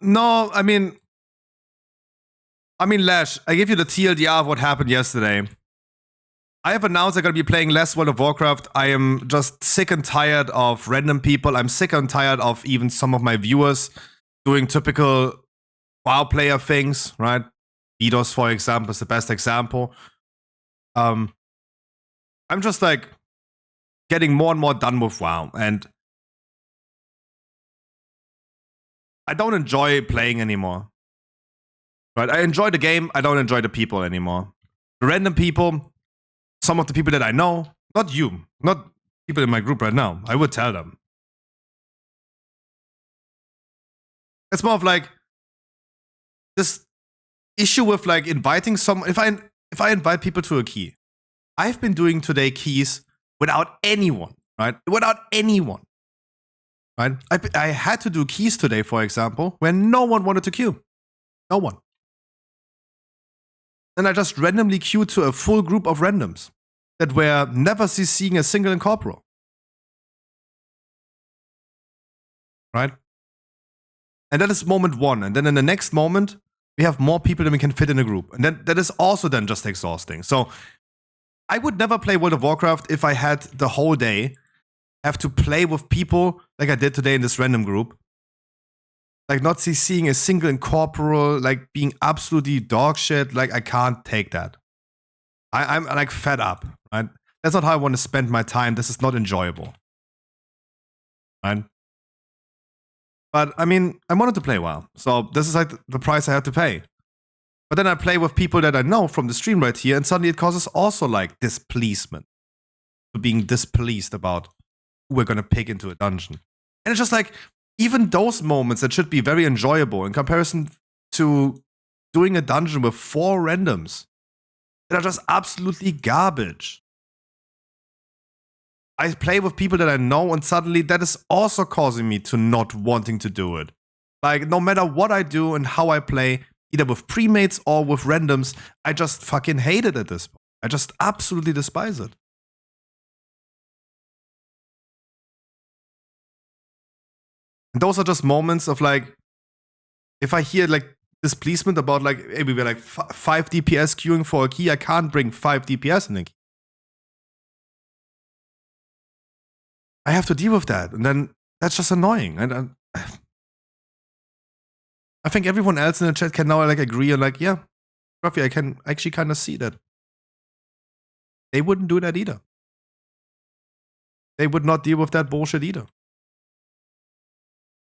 S1: No, I mean, Lash, I give you the TLDR of what happened yesterday. I have announced I'm going to be playing less World of Warcraft. I am just sick and tired of random people. I'm sick and tired of even some of my viewers doing typical WoW player things, right? VoD, for example, is the best example. I'm just like getting more and more done with WoW, and I don't enjoy playing anymore. Right? I enjoy the game. I don't enjoy the people anymore. The random people, some of the people that I know, not you, not people in my group right now. I would tell them. It's more of like this issue with like inviting some. If I invite people to a key, I've been doing today keys without anyone, right? Without anyone, right? I had to do keys today, for example, when no one wanted to queue. No one. And I just randomly queued to a full group of randoms that were never seeing a single incorporeal. Right? And that is moment one. And then in the next moment, we have more people than we can fit in a group. And that is also then just exhausting. So I would never play World of Warcraft if I had the whole day have to play with people like I did today in this random group. Like not seeing a single incorporeal, like being absolutely dog shit. Like I can't take that. I'm like fed up, right? That's not how I want to spend my time. This is not enjoyable. Right? But I mean, I wanted to play WoW. So this is like the price I had to pay. But then I play with people that I know from the stream right here, and suddenly it causes also like displeasement. Being displeased about who we're gonna pick into a dungeon. And it's just like, even those moments that should be very enjoyable in comparison to doing a dungeon with 4 randoms that are just absolutely garbage. I play with people that I know, and suddenly that is also causing me to not wanting to do it. Like, no matter what I do and how I play, either with premates or with randoms, I just fucking hate it at this point. I just absolutely despise it. And those are just moments of like, if I hear like displeasement about like, hey, we were like 5 DPS queuing for a key, I can't bring 5 DPS in a key. I have to deal with that, and then that's just annoying. And I think everyone else in the chat can now like agree and like, yeah, Ruffy, I can actually kind of see that. They wouldn't do that either. They would not deal with that bullshit either.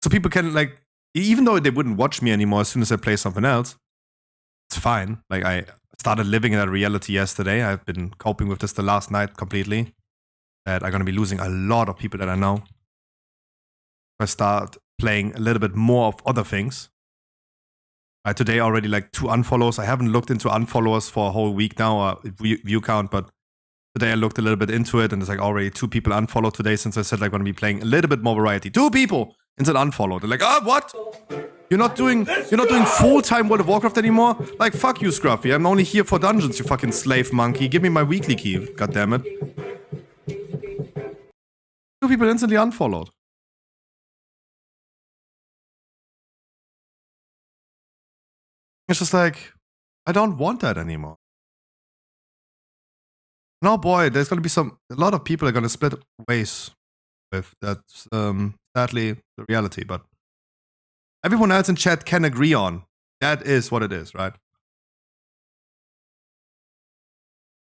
S1: So people can like, even though they wouldn't watch me anymore as soon as I play something else, it's fine. Like I started living in that reality yesterday. I've been coping with this the last night completely. That I'm going to be losing a lot of people that I know. I start playing a little bit more of other things. Today already like 2 unfollows. I haven't looked into unfollowers for a whole week now, view count, but today I looked a little bit into it, and there's like already 2 people unfollowed today since I said like I'm going to be playing a little bit more variety. 2 people instead unfollowed. They're like, what? You're not doing full-time World of Warcraft anymore? Like, fuck you, Scruffy. I'm only here for dungeons, you fucking slave monkey. Give me my weekly key, goddammit. 2 people instantly unfollowed. It's just like, I don't want that anymore. No, boy, there's gonna be a lot of people are gonna split ways with. That's sadly the reality, but everyone else in chat can agree on. That is what it is, right?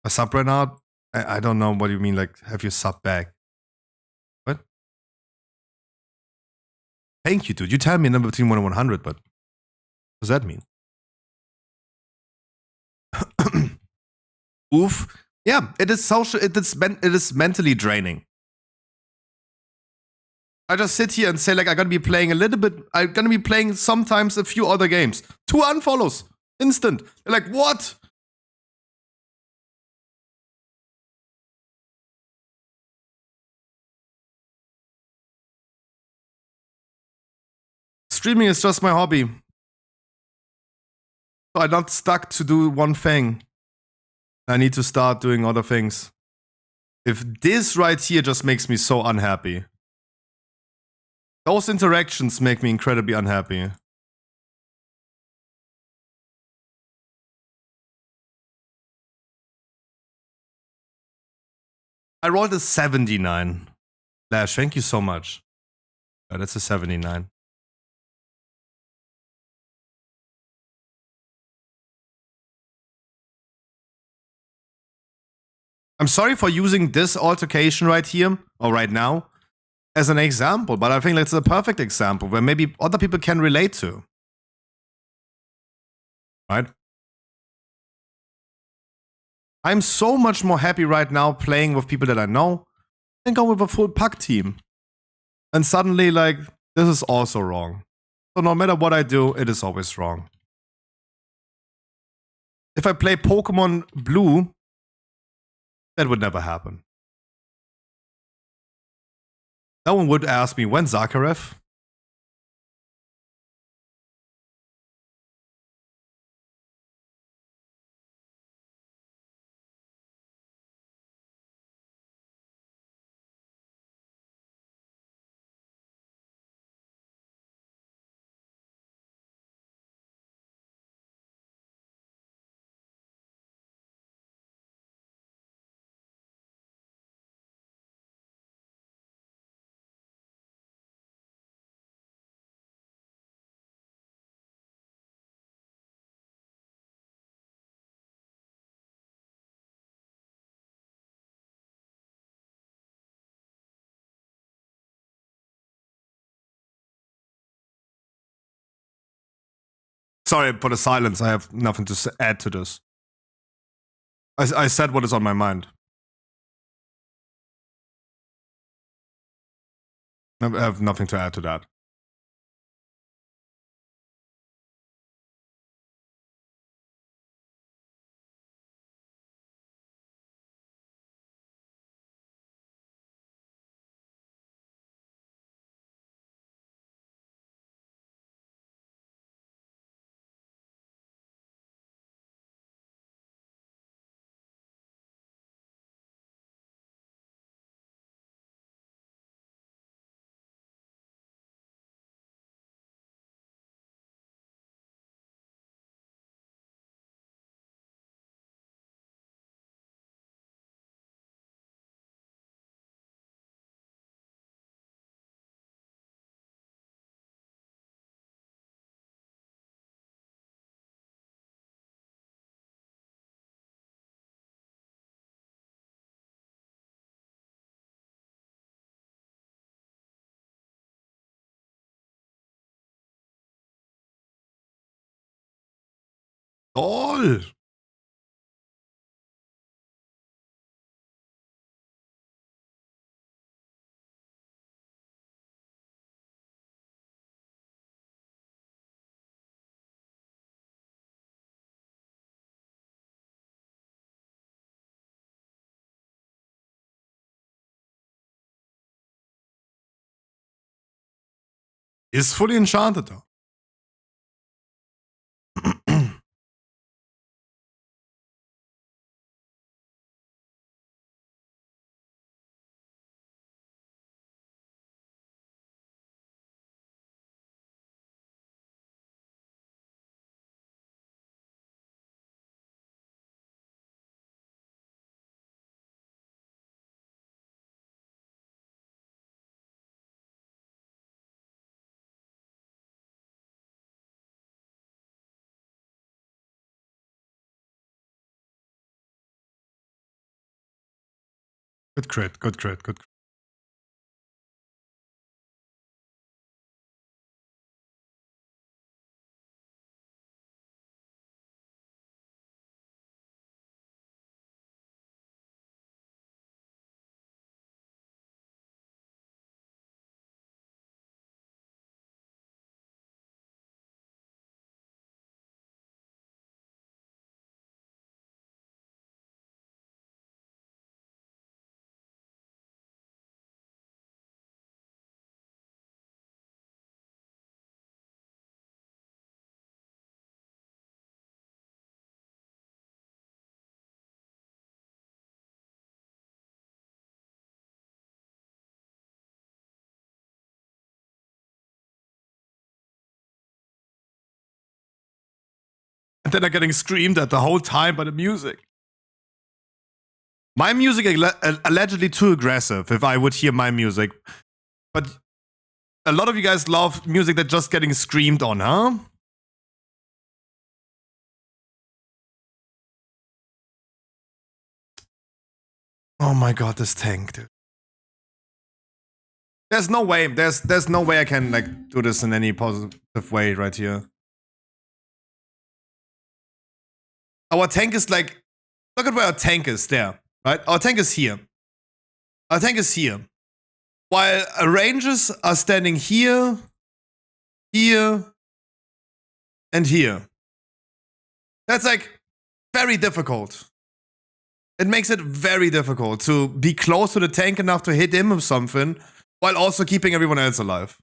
S1: A sub right now? I don't know what you mean, like, have your sub back. What? Thank you, dude. You tell me a number between 1 and 100, but what does that mean? Oof. Yeah, it is social. It is mentally draining. I just sit here and say, like, I'm gonna be playing a little bit. I'm gonna be playing sometimes a few other games. 2 unfollows. Instant. They're like, what? Streaming is just my hobby. So I'm not stuck to do one thing. I need to start doing other things. If this right here just makes me so unhappy. Those interactions make me incredibly unhappy. I rolled a 79. Lash, thank you so much. Oh, that's a 79. I'm sorry for using this altercation right here, or right now, as an example, but I think that's a perfect example where maybe other people can relate to. Right? I'm so much more happy right now playing with people that I know than go with a full pack team. And suddenly, like, this is also wrong. So no matter what I do, it is always wrong. If I play Pokemon Blue, that would never happen. No one would ask me, when Zakharov? Sorry for the silence. I have nothing to add to this. I said what is on my mind. I have nothing to add to that. Toll! Ist fully enchanted though. Good crit, good crit, good crit. And then they're getting screamed at the whole time by the music. My music allegedly too aggressive if I would hear my music. But a lot of you guys love music that's just getting screamed on, huh? Oh my god, this tank, dude. There's no way. There's no way I can like do this in any positive way right here. Our tank is like, look at where our tank is there, right? Our tank is here. Our tank is here. While ranges are standing here, here, and here. That's like very difficult. It makes it very difficult to be close to the tank enough to hit him with something while also keeping everyone else alive.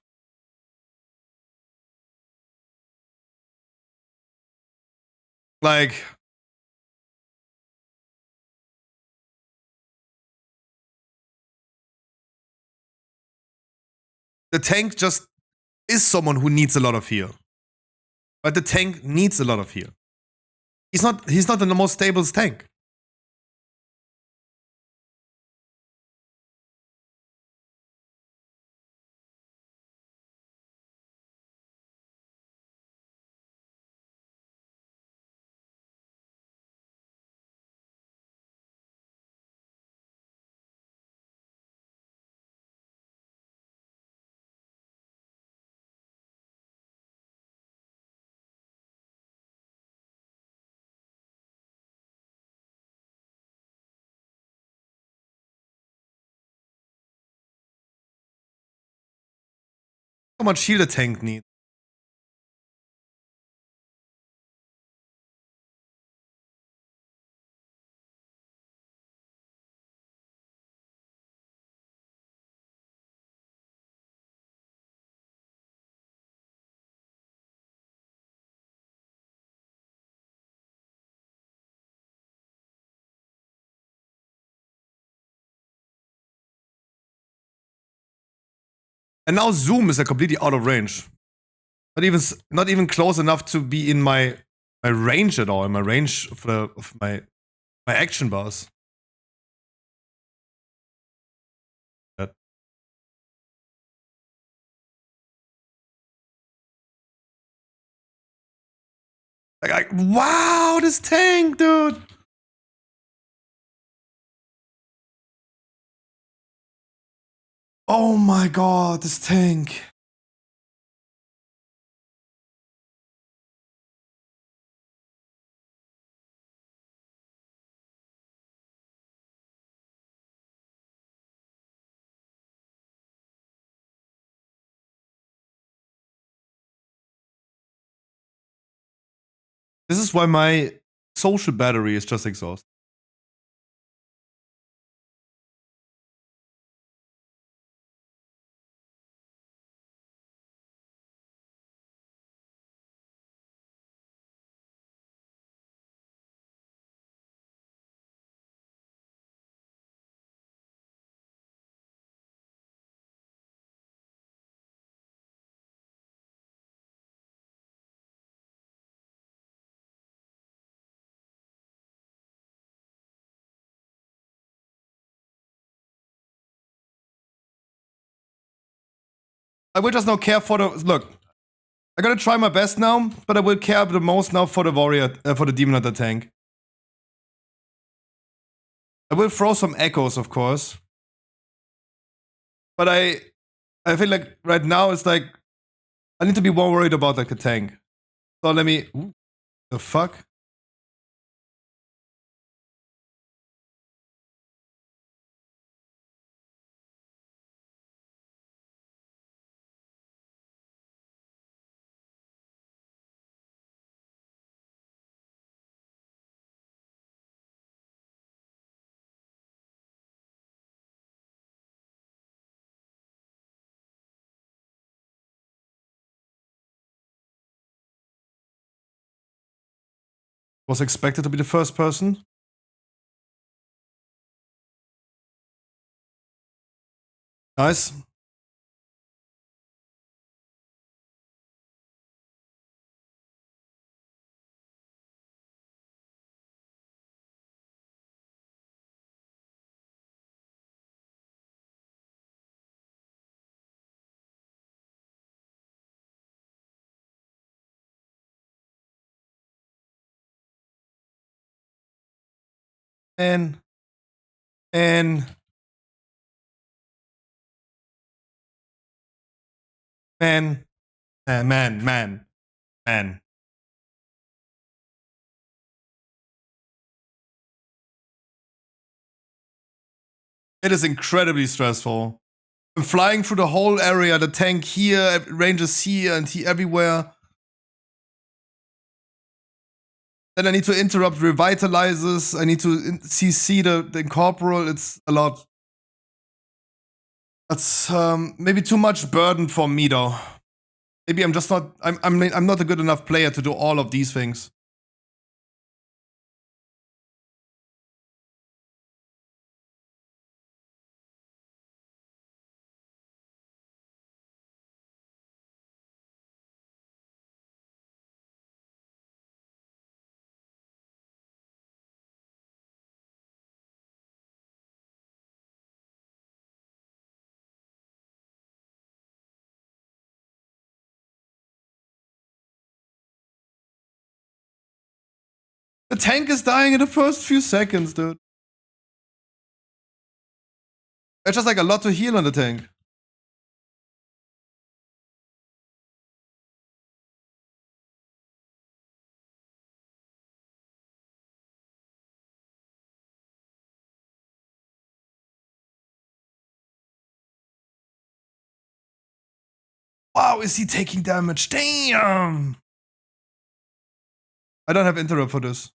S1: Like, the tank just is someone who needs a lot of heal. But the tank needs a lot of heal. He's not the most stable tank. How much heal the tank needs. And now Zoom is completely out of range. Not even close enough to be in my range at all, in my range of my action bars. Like, wow, this tank, dude. Oh my god, this tank. This is why my social battery is just exhausted. I will just now care for the look. I gotta try my best now, but I will care the most now for the warrior, for the demon hunter tank. I will throw some echoes, of course. But I feel like right now it's like I need to be more worried about like a tank. So let me. Ooh, the fuck? Was expected to be the first person. Nice. And man, man. It is incredibly stressful. I'm flying through the whole area, the tank here, ranges here and here everywhere. Then I need to interrupt revitalizers. I need to CC the incorporal. It's a lot. That's maybe too much burden for me though. Maybe I'm just not. I'm not a good enough player to do all of these things. The tank is dying in the first few seconds, dude. There's just like a lot to heal on the tank. Wow, is he taking damage? Damn! I don't have interrupt for this.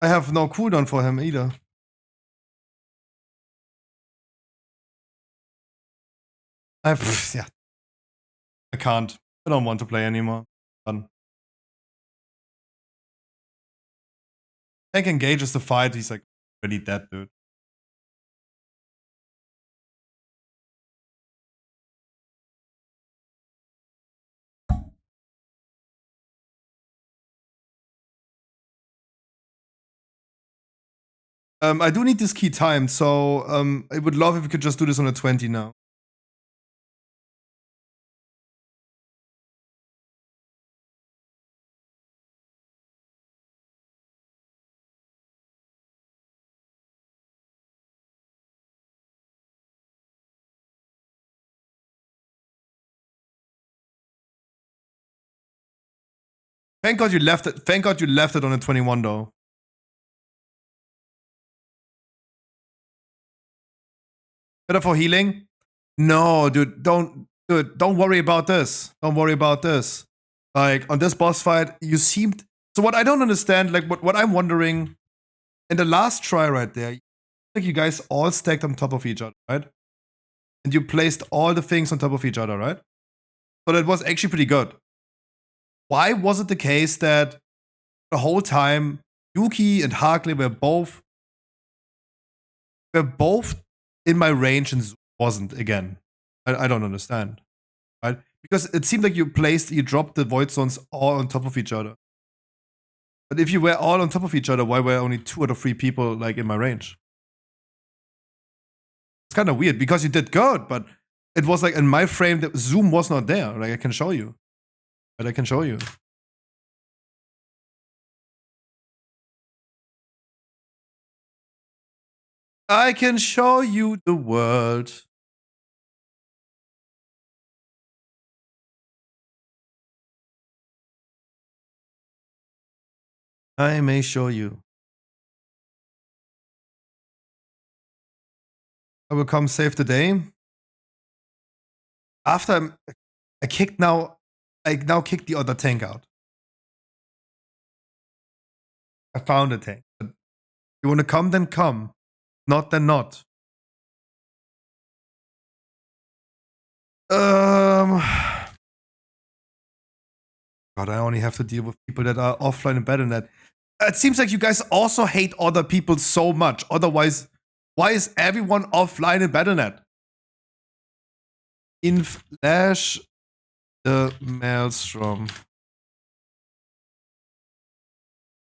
S1: I have no cooldown for him either. Yeah. I can't. I don't want to play anymore. Done. Tank engages the fight. He's like really dead, dude. I do need this key timed, so I would love if we could just do this on a 20 now. Thank God you left it. Thank God you left it on a 21 though. Better for healing? No, dude, don't worry about this. Don't worry about this. Like on this boss fight, you seemed. So what I don't understand, like what I'm wondering, in the last try right there, like you guys all stacked on top of each other, right? And you placed all the things on top of each other, right? So that was actually pretty good. Why was it the case that the whole time Yuki and Harkley were both in my range and wasn't again? I don't understand, right? Because it seemed like you dropped the void zones all on top of each other. But if you were all on top of each other, why were only 2 out of 3 people like in my range? It's kind of weird because you did good, but it was like in my frame that Zoom was not there. Like I can show you. But I can show you. I can show you the world. I may show you. I will come save the day. After I kicked now, I now kicked the other tank out. I found a tank. But you want to come, then come. Not, then not. God, I only have to deal with people that are offline and better than that. It seems like you guys also hate other people so much. Otherwise, why is everyone offline in Battle.net? In Flash, the Maelstrom.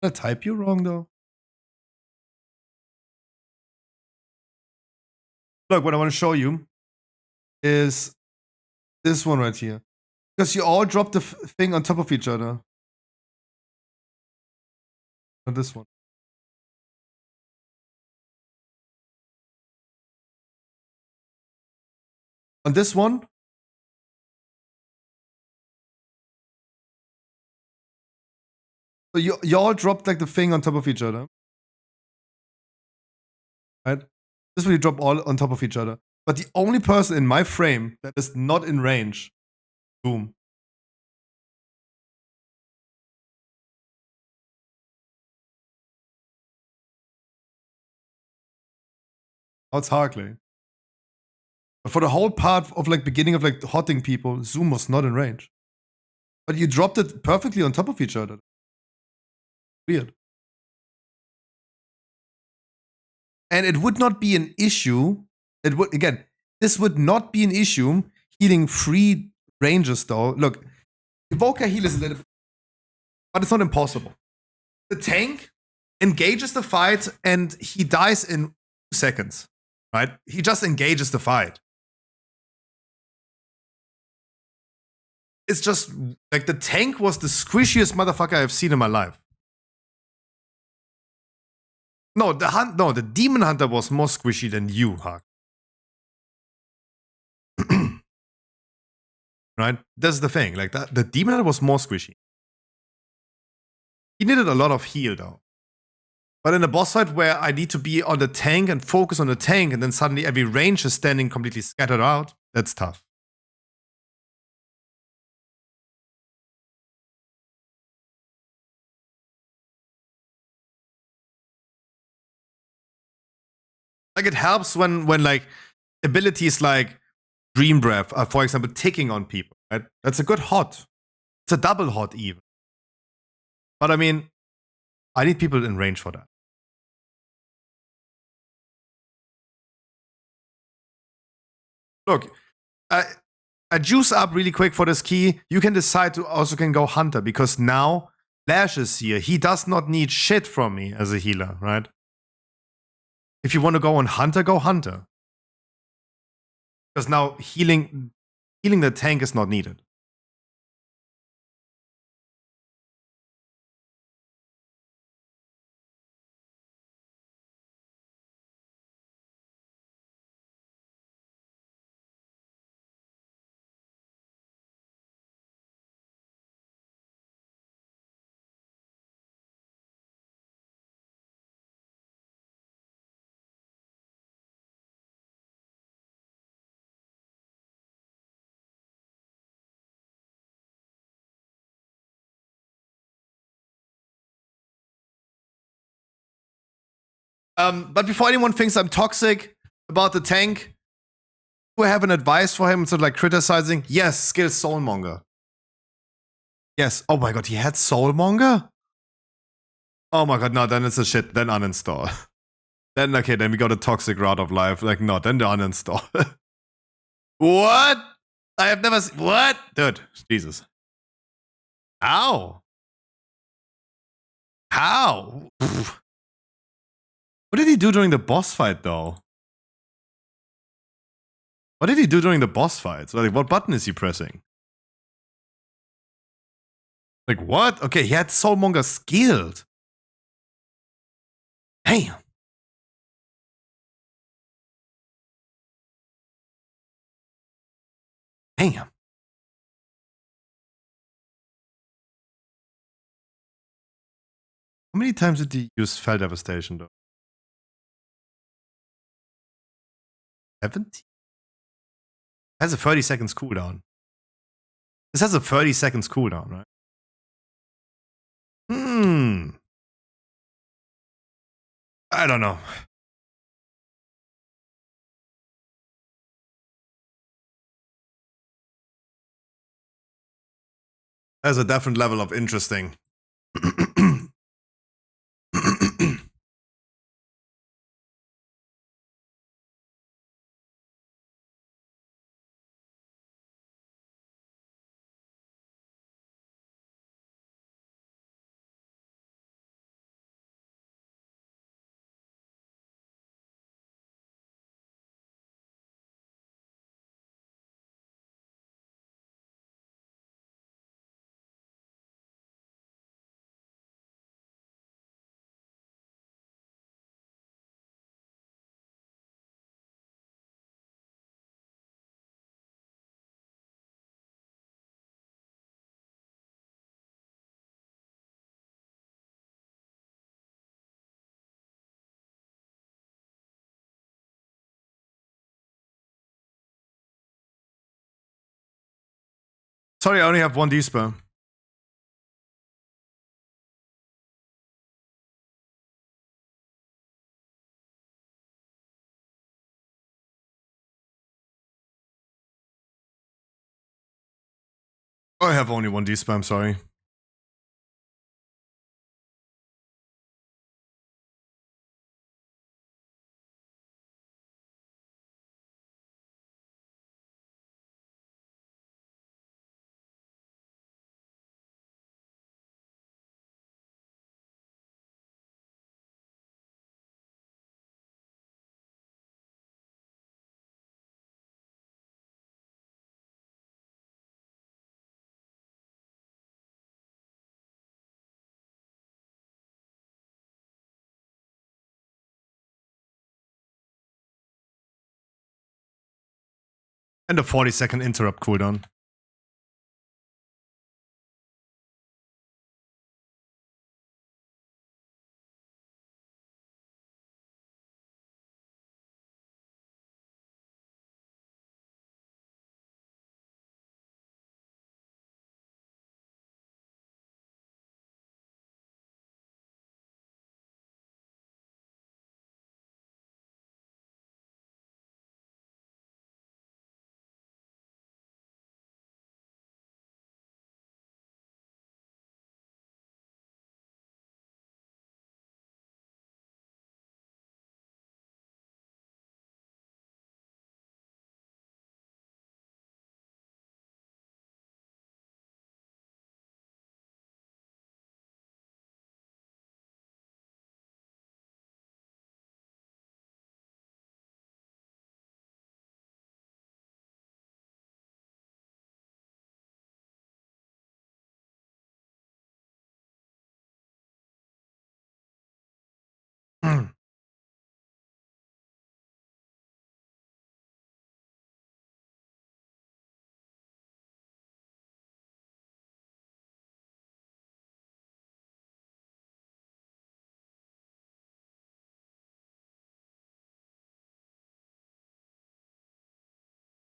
S1: Did I type you wrong though? Look, what I want to show you is this one right here. Because you all dropped the thing on top of each other. Not this one. On this one, so you all dropped like the thing on top of each other. Right? This one you drop all on top of each other. But the only person in my frame that is not in range, boom. Oh, it's Harkley. But for the whole part of like beginning of like hotting people, Zoom was not in range. But you dropped it perfectly on top of each other. Weird. And it would not be an issue. It would, again, this would not be an issue healing 3 ranges though. Look, Evoker heal is a little bit, but it's not impossible. The tank engages the fight and he dies in 2 seconds, right? He just engages the fight. It's just like the tank was the squishiest motherfucker I've seen in my life. No, the demon hunter was more squishy than you, Hark. Right? That's the thing. Like that, the demon hunter was more squishy. He needed a lot of heal though. But in a boss fight where I need to be on the tank and focus on the tank, and then suddenly every range is standing completely scattered out, that's tough. Like it helps when like abilities like Dream Breath are, for example, ticking on people, right? That's a good hot. It's a double hot even. But I mean, I need people in range for that. Look, I juice up really quick for this key. You can decide to also can go Hunter because now Lash is here. He does not need shit from me as a healer, right? If you want to go on Hunter, go Hunter. Because now healing the tank is not needed. But before anyone thinks I'm toxic about the tank, do I have an advice for him instead of like criticizing? Yes, skill Soulmonger. Yes. Oh my god, he had Soulmonger? Oh my god, no, then it's a shit. Then uninstall. Then, okay, then we got a toxic route of life. Like, no, then the uninstall. What? I have never seen. What? Dude, Jesus. How? How? Pfft. What did he do during the boss fight, though? What did he do during the boss fight? Like, what button is he pressing? Like, what? Okay, he had Soulmonger skilled. Damn. Damn. How many times did he use Fell Devastation, though? 70? Has a 30 seconds cooldown. This has a 30 seconds cooldown, right? I don't know. There's a different level of interesting. Sorry, I only have one D-spell. I have only one D-spell, I'm sorry. And a 40-second interrupt cooldown.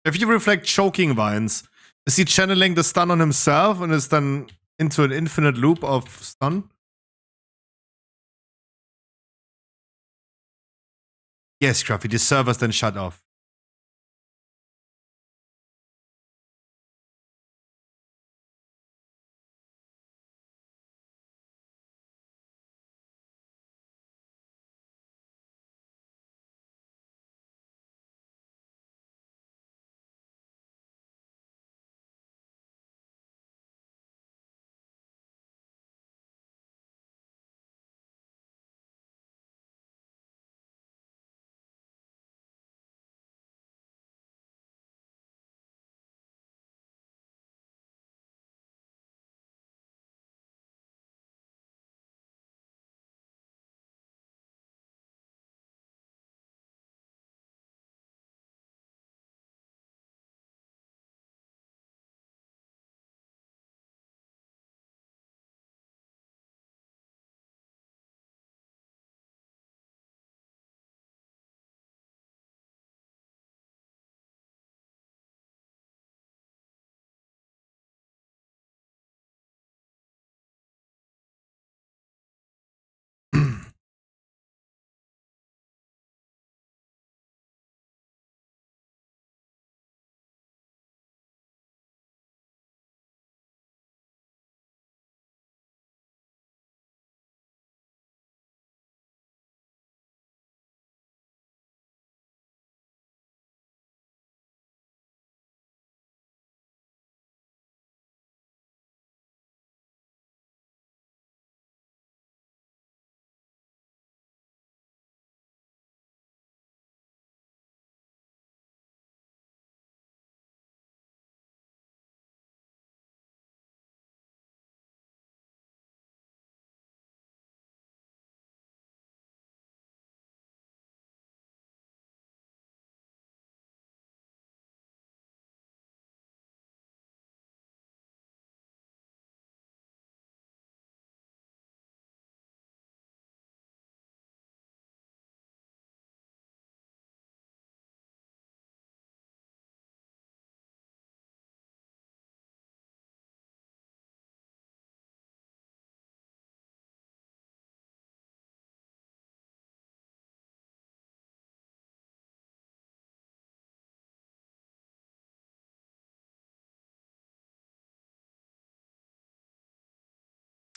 S1: If you reflect choking vines, is he channeling the stun on himself and is then into an infinite loop of stun? Yes, Scruffy, the server's then shut off.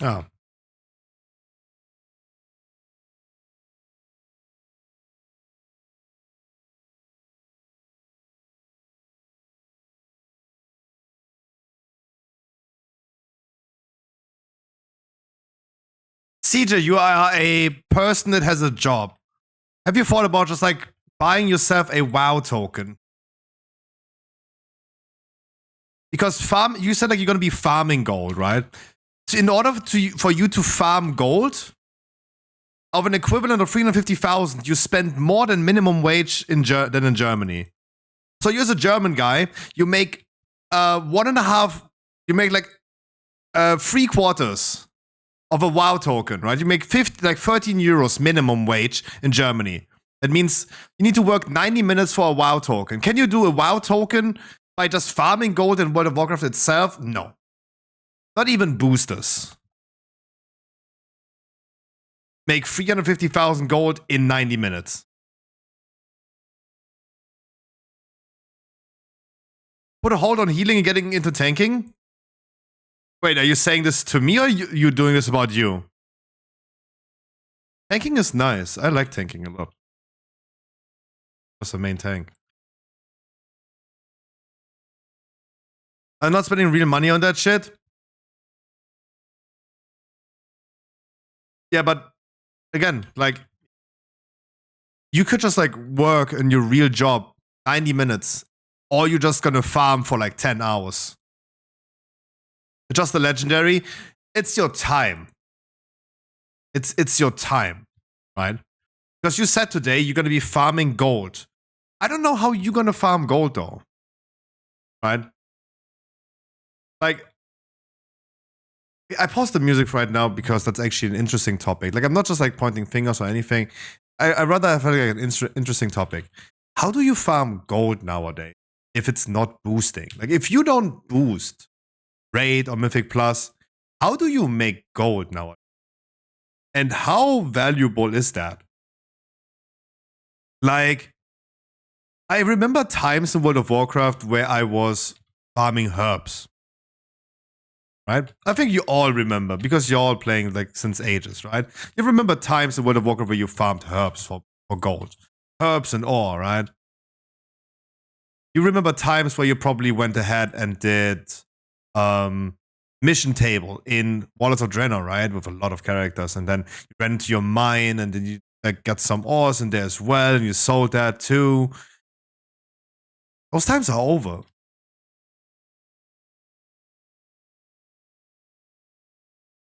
S1: Oh. CJ, you are a person that has a job. Have you thought about just like buying yourself a WoW token? Because you said like you're gonna be farming gold, right? So in order for you to farm gold of an equivalent of 350,000, you spend more than minimum wage than in Germany. So you're a German guy, you make 1.5, you make like 3/4 of a WoW token, right? You make 13 euros minimum wage in Germany. That means you need to work 90 minutes for a WoW token. Can you do a WoW token by just farming gold in World of Warcraft itself? No. Not even boosters. Make 350,000 gold in 90 minutes. Put a hold on healing and getting into tanking? Wait, are you saying this to me or you doing this about you? Tanking is nice. I like tanking a lot. What's the main tank? I'm not spending real money on that shit. Yeah, but again, like, you could just like work in your real job 90 minutes, or you're just gonna farm for like 10 hours. Just the legendary, it's your time. It's your time, right? Because you said today you're gonna be farming gold. I don't know how you're gonna farm gold though. Right? Like, I paused the music right now because that's actually an interesting topic. Like, I'm not just like pointing fingers or anything. I'd rather have like an interesting topic. How do you farm gold nowadays if it's not boosting? Like, if you don't boost Raid or Mythic Plus, how do you make gold nowadays? And how valuable is that? Like, I remember times in World of Warcraft where I was farming herbs. Right? I think you all remember, because you're all playing like since ages, right? You remember times in World of Warcraft where you farmed herbs for gold. Herbs and ore, right? You remember times where you probably went ahead and did mission table in Warlords of Draenor, right? With a lot of characters. And then you ran into your mine and then you like got some ores in there as well. And you sold that too. Those times are over.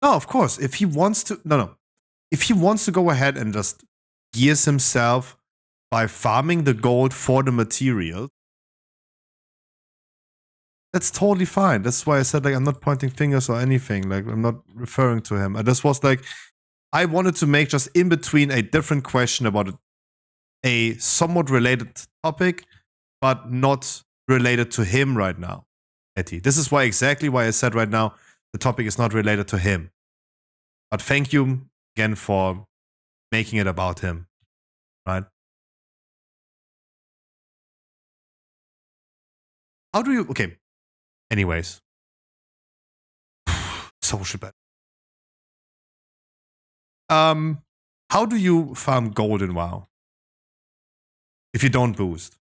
S1: No, of course. If he wants to, no. If he wants to go ahead and just gears himself by farming the gold for the material, that's totally fine. That's why I said, like, I'm not pointing fingers or anything. Like, I'm not referring to him. I just was like, I wanted to make just in between a different question about a somewhat related topic, but not related to him right now, Etty. This is exactly why I said right now the topic is not related to him. But thank you again for making it about him, right? How do you... Okay. Anyways. Social bad. How do you farm gold in WoW? If you don't boost?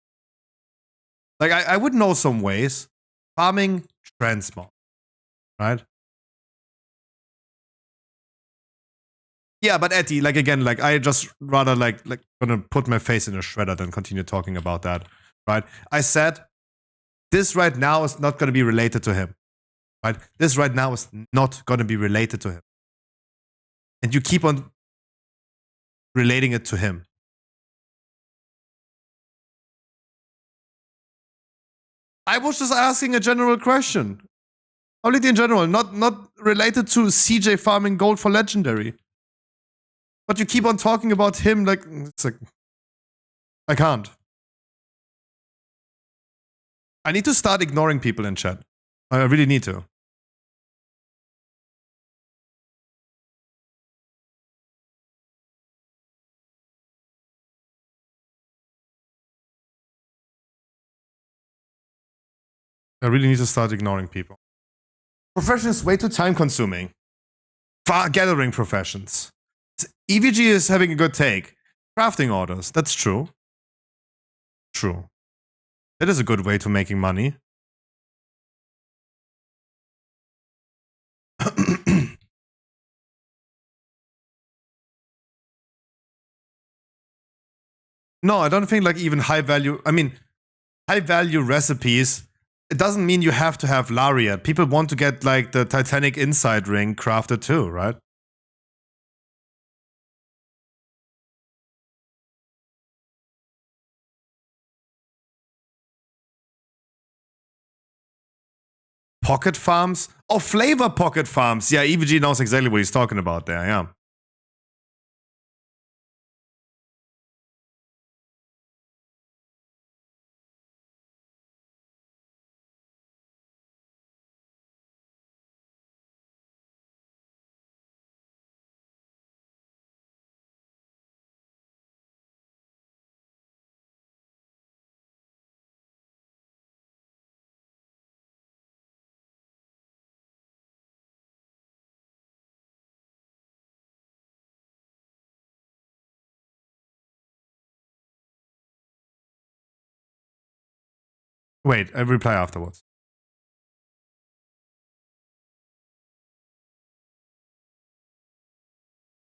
S1: Like, I would know some ways. Farming transmog, right? Yeah, but Etty, like, again, like, I just rather like gonna put my face in a shredder than continue talking about that, right? I said this right now is not gonna be related to him, right? This right now is not gonna be related to him. And you keep on relating it to him. I was just asking a general question. Only in general, not related to CJ farming gold for legendary. But you keep on talking about him like, it's like, I can't. I need to start ignoring people in chat. I really need to. I really need to start ignoring people. Profession is way too time consuming. gathering professions. EVG is having a good take. Crafting orders, that's true. True. That is a good way to making money. No, I don't think like even high value, I mean, high value recipes, it doesn't mean you have to have Lariat. People want to get like the Titanic Inside ring crafted too, right? Pocket farms? Oh, flavor pocket farms. Yeah, EVG knows exactly what he's talking about there, yeah. Wait, I'll reply afterwards.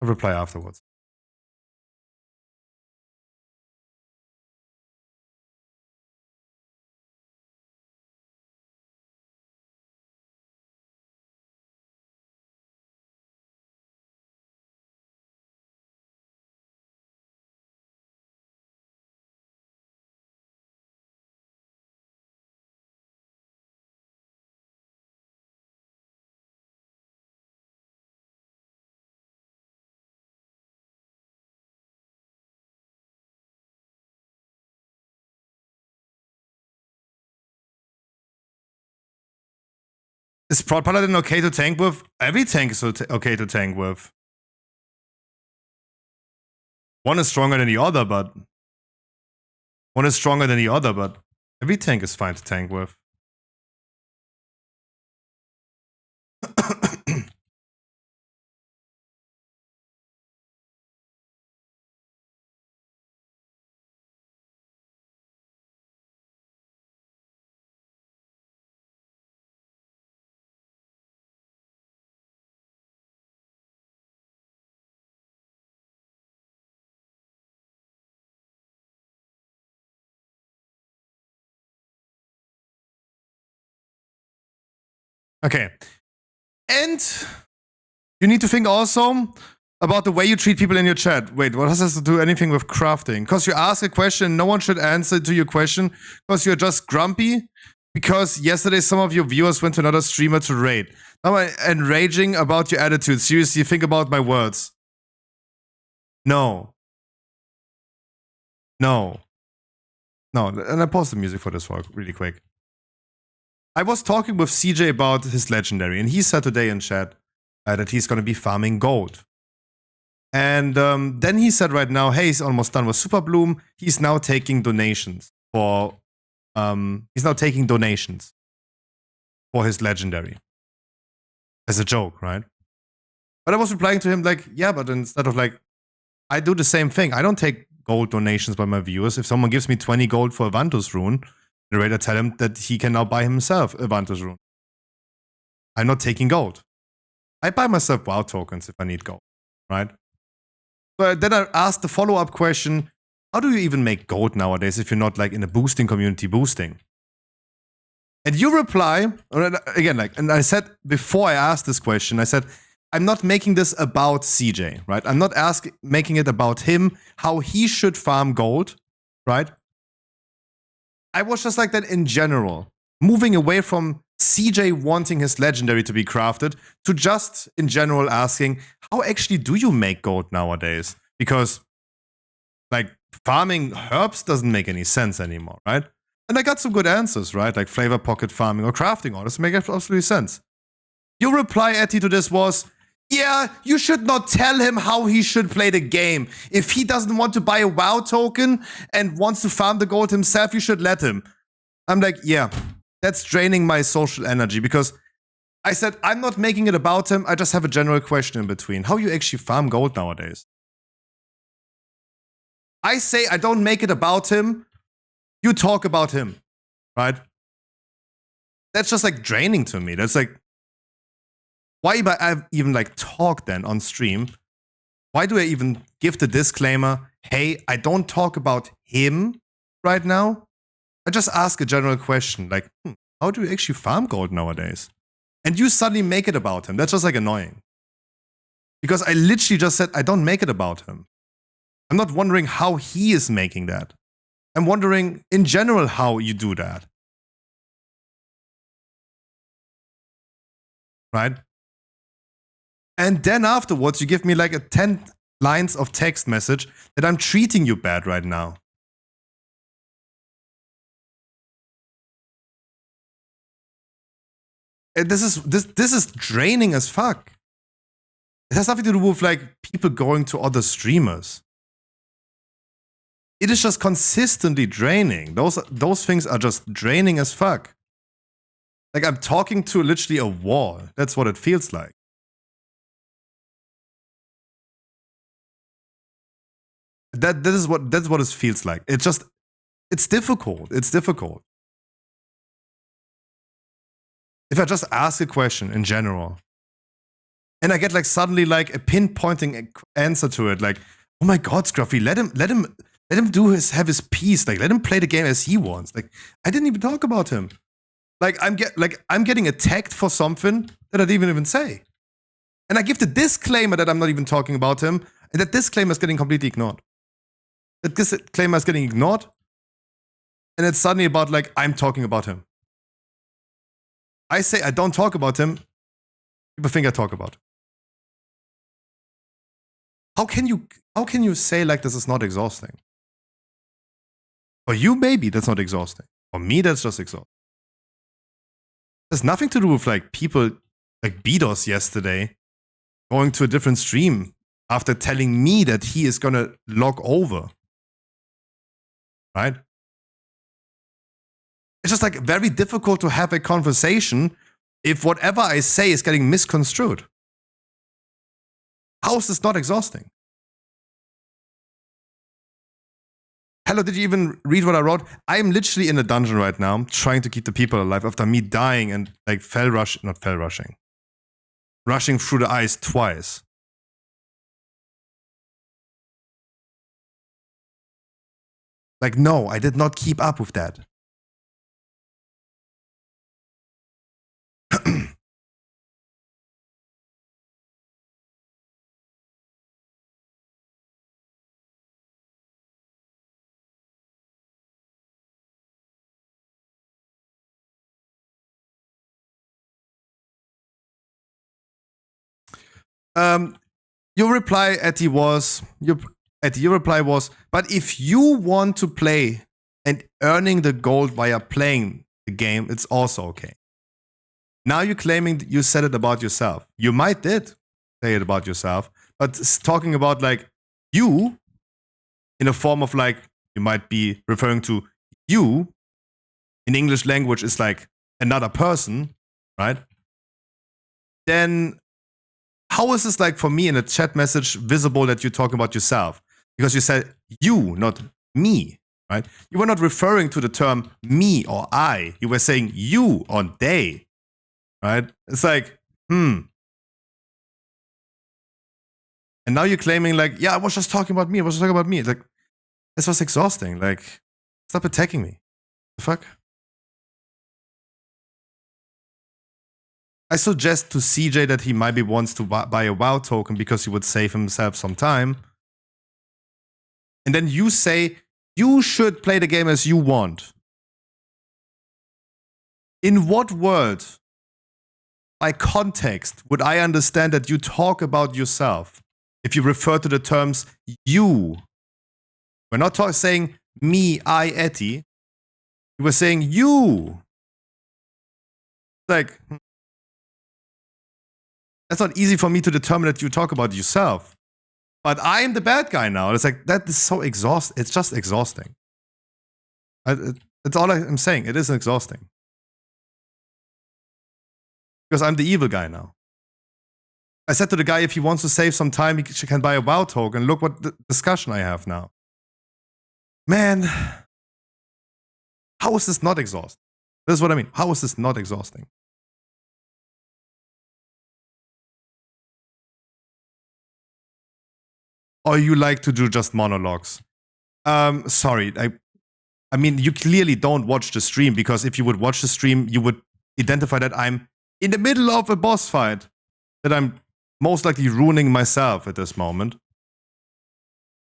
S1: I'll reply afterwards. Is Prod Paladin okay to tank with? Every tank is okay to tank with. One is stronger than the other, but every tank is fine to tank with. Okay. And you need to think also about the way you treat people in your chat. Wait, what has this to do anything with crafting? Because you ask a question, no one should answer to your question because you're just grumpy. Because yesterday some of your viewers went to another streamer to raid. Now I'm enraging about your attitude. Seriously, think about my words. No. No. No, and I pause the music for this one really quick. I was talking with CJ about his legendary, and he said today in chat that he's going to be farming gold. And then he said right now, hey, he's almost done with Super Bloom. He's now taking donations for his legendary. As a joke, right? But I was replying to him like, yeah, but instead of like, I do the same thing. I don't take gold donations by my viewers. If someone gives me 20 gold for a Vantus rune, the raider tell him that he can now buy himself a Vantus rune. I'm not taking gold. I buy myself WoW tokens if I need gold, right? But then I asked the follow-up question, how do you even make gold nowadays if you're not like in a boosting community boosting? And you reply, again, like, and I said before I asked this question, I said, I'm not making this about CJ, right? I'm not making it about him, how he should farm gold, right? I was just like that in general, moving away from CJ wanting his legendary to be crafted to just in general asking, how actually do you make gold nowadays? Because like farming herbs doesn't make any sense anymore, right? And I got some good answers, right? Like flavor pocket farming or crafting orders make absolutely sense. Your reply, Etty, to this was, yeah, you should not tell him how he should play the game. If he doesn't want to buy a WoW token and wants to farm the gold himself, you should let him. I'm like, yeah, that's draining my social energy because I said, I'm not making it about him. I just have a general question in between. How you actually farm gold nowadays? I say I don't make it about him. You talk about him, right? That's just like draining to me. That's like, why do I even like talk then on stream? Why do I even give the disclaimer, hey, I don't talk about him right now? I just ask a general question like, how do you actually farm gold nowadays? And you suddenly make it about him. That's just like annoying. Because I literally just said, I don't make it about him. I'm not wondering how he is making that. I'm wondering in general how you do that. Right? And then afterwards, you give me like a 10 lines of text message that I'm treating you bad right now. And this is draining as fuck. It has nothing to do with like people going to other streamers. It is just consistently draining. Those things are just draining as fuck. Like I'm talking to literally a wall. That's what it feels like. That's what it feels like. It's difficult. It's difficult. If I just ask a question in general, and I get like suddenly like a pinpointing answer to it, like, oh my god, Scruffy, let him have his piece. Like, let him play the game as he wants. Like, I didn't even talk about him. Like, I'm getting attacked for something that I didn't even say. And I give the disclaimer that I'm not even talking about him, and that disclaimer is getting completely ignored. That disclaimer is getting ignored, and it's suddenly about like, I'm talking about him. I say I don't talk about him, people think I talk about him. How can you say like this is not exhausting? For you, maybe that's not exhausting. For me, that's just exhausting. There's nothing to do with like people like BDOS yesterday going to a different stream after telling me that he is gonna log over. Right? It's just like very difficult to have a conversation if whatever I say is getting misconstrued. How is this not exhausting? Hello, did you even read what I wrote? I'm literally in a dungeon right now, trying to keep the people alive after me dying and like rushing through the ice twice. Like, no, I did not keep up with that. Your reply, Etty, was but if you want to play and earning the gold via playing the game, it's also okay. Now you're claiming that you said it about yourself. You might did say it about yourself, but it's talking about like you in a form of like you might be referring to you in English language is like another person, right? Then how is this like for me in a chat message visible that you're talking about yourself? Because you said you, not me, right? You were not referring to the term me or I. You were saying you or they, right? It's like, And now you're claiming like, yeah, I was just talking about me. I was just talking about me. Like, this was exhausting. Like, stop attacking me. The fuck? I suggest to CJ that he maybe wants to buy a WoW token because he would save himself some time. And then you say, you should play the game as you want. In what world, by context, would I understand that you talk about yourself if you refer to the terms you? We're not saying me, I, Etty. You were saying you. Like, that's not easy for me to determine that you talk about yourself. But I am the bad guy now. It's like, that is so exhausting. It's just exhausting. That's all I'm saying. It is exhausting. because I'm the evil guy now. I said to the guy, if he wants to save some time, he can buy a WoW token. Look what the discussion I have now. Man, how is this not exhausting? This is what I mean. How is this not exhausting? Or you like to do just monologues? Sorry, I mean, you clearly don't watch the stream, because if you would watch the stream, you would identify that I'm in the middle of a boss fight, that I'm most likely ruining myself at this moment,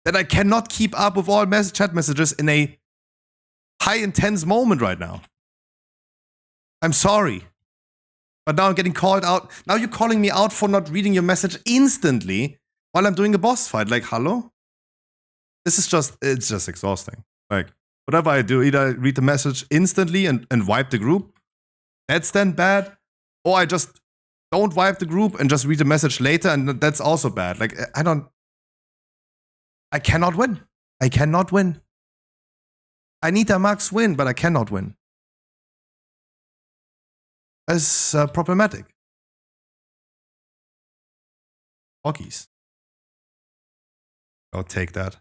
S1: that I cannot keep up with all chat messages in a high intense moment right now. I'm sorry. But now I'm getting called out. Now you're calling me out for not reading your message instantly while I'm doing a boss fight. Like, hello? This is just, it's just exhausting. Like, whatever I do, either I read the message instantly and wipe the group. That's then bad. Or I just don't wipe the group and just read the message later, and that's also bad. Like, I cannot win. I cannot win. I need a max win, but I cannot win. That's problematic. Hoggies. I'll take that.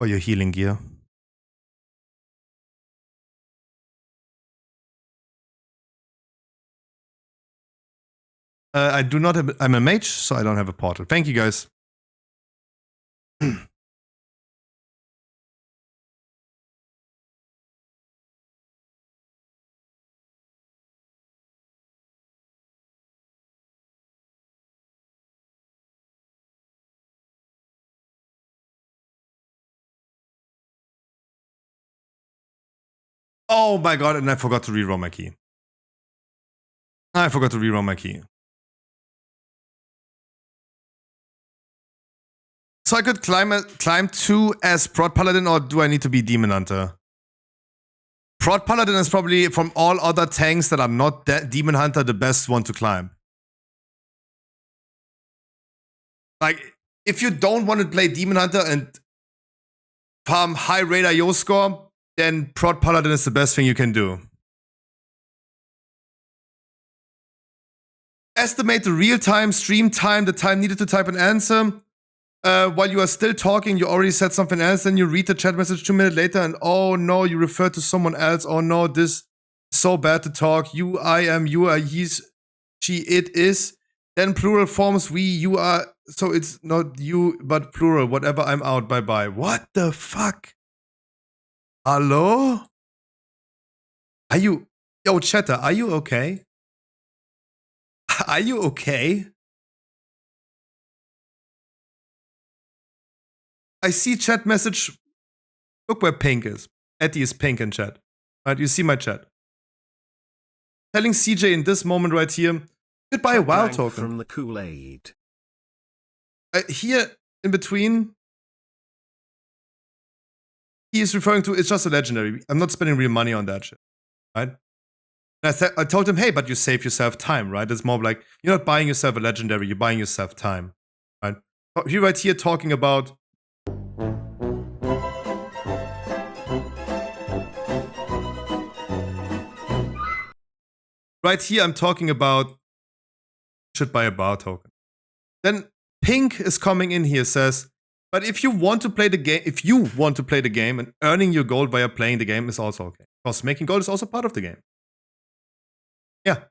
S1: For your healing gear. I do not have, I'm a mage, so I don't have a portal. Thank you, guys. Oh my god, and I forgot to reroll my key. I forgot to reroll my key. So I could climb 2 as Prot Paladin, or do I need to be Demon Hunter? Prot Paladin is probably, from all other tanks that are not Demon Hunter, the best one to climb. Like, if you don't want to play Demon Hunter and farm high Raid IO score, then Prot Paladin is the best thing you can do. Estimate the real-time stream time, the time needed to type an answer. While you are still talking, you already said something else, then you read the chat message 2 minutes later, and oh no, you referred to someone else. Oh no, this is so bad to talk. You, I am, you are, he's, she, it is. Then plural forms, we, you are. So it's not you, but plural. Whatever, I'm out. Bye-bye. What the fuck? Hello? Are you... Yo, chatter, are you okay? Are you okay? I see chat message. Look where pink is. Eddie is pink in chat. Right, you see my chat. Telling CJ in this moment right here, goodbye a WoW token.
S2: From the Kool-Aid.
S1: Here in between, he is referring to, it's just a legendary. I'm not spending real money on that shit. Right? And I told him, hey, but you save yourself time, right? It's more like, you're not buying yourself a legendary, you're buying yourself time. Right? He right here talking about right here, I'm talking about should buy a bar token. Then Pink is coming in here, says, but if you want to play the game, and earning your gold via playing the game is also okay. Because making gold is also part of the game. Yeah.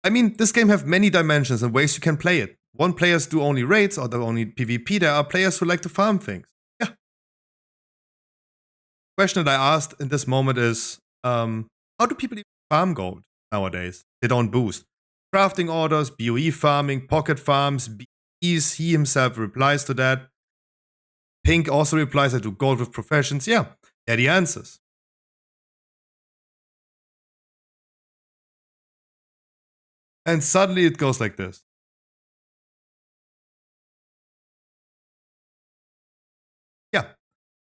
S1: I mean, this game have many dimensions and ways you can play it. One players do only raids or do only PvP. There are players who like to farm things. Yeah. Question that I asked in this moment is, how do people even farm gold nowadays? They don't boost. Crafting orders, BOE farming, pocket farms, BEs, he himself replies to that. Pink also replies, I do gold with professions. Yeah, they're the answers. And suddenly it goes like this. Yeah.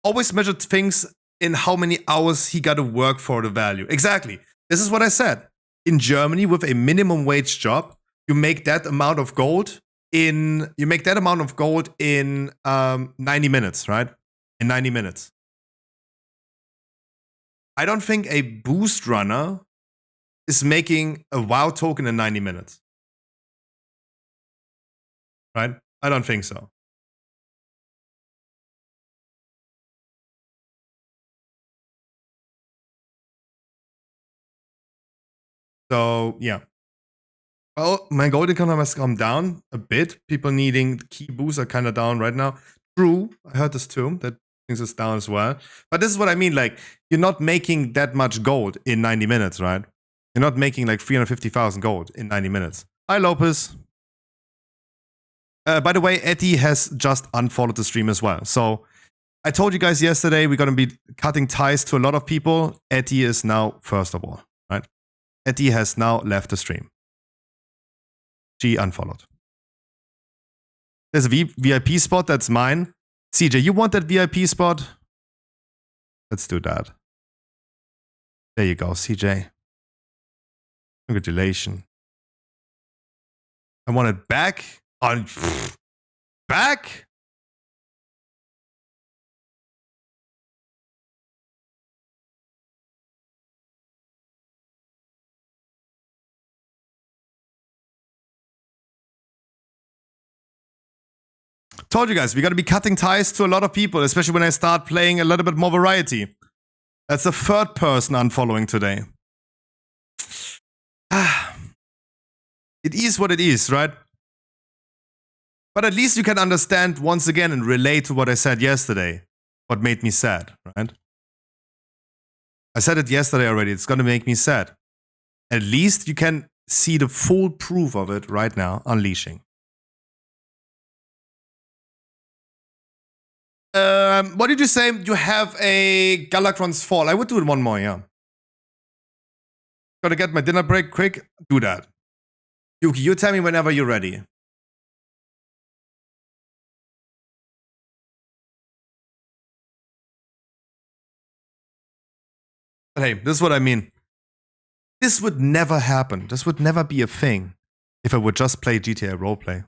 S1: Always measure things in how many hours he got to work for the value. Exactly. This is what I said. In Germany, with a minimum wage job, you make that amount of gold you make that amount of gold in 90 minutes, right? In 90 minutes. I don't think a boost runner is making a WoW token in 90 minutes. Right? I don't think so. So, yeah. Well, my gold economy has come down a bit. People needing key boosts are kind of down right now. True, I heard this too, that things is down as well. But this is what I mean, like, you're not making that much gold in 90 minutes, right? You're not making like 350,000 gold in 90 minutes. Hi, Lopez. By the way, Eddie has just unfollowed the stream as well. So I told you guys yesterday we're going to be cutting ties to a lot of people. Eddie is now first of all, right? Eddie has now left the stream. She unfollowed. There's a VIP spot, that's mine. CJ, you want that VIP spot? Let's do that. There you go, CJ. Congratulations. I want it back. On back? Told you guys, we gotta be cutting ties to a lot of people, especially when I start playing a little bit more variety. That's the third person unfollowing today. It is what it is, right? But at least you can understand once again and relate to what I said yesterday. What made me sad, right? I said it yesterday already. It's gonna make me sad. At least you can see the full proof of it right now, unleashing. What did you say? You have a Galacron's Fall. I would do it one more, yeah. Gotta get my dinner break quick. Do that. Yuki, you tell me whenever you're ready. But hey, this is what I mean. This would never happen. This would never be a thing if I would just play GTA roleplay.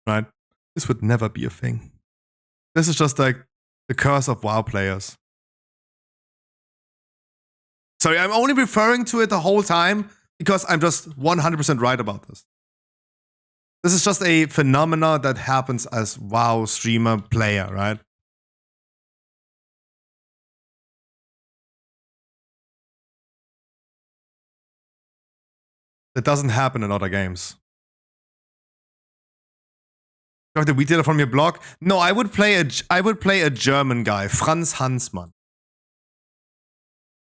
S1: Right? This would never be a thing. This is just like the curse of WoW players. Sorry, I'm only referring to it the whole time because I'm just 100% right about this. This is just a phenomena that happens as WoW streamer player, right? That doesn't happen in other games. Did we did it from your blog? No, I would play a German guy, Franz Hansmann.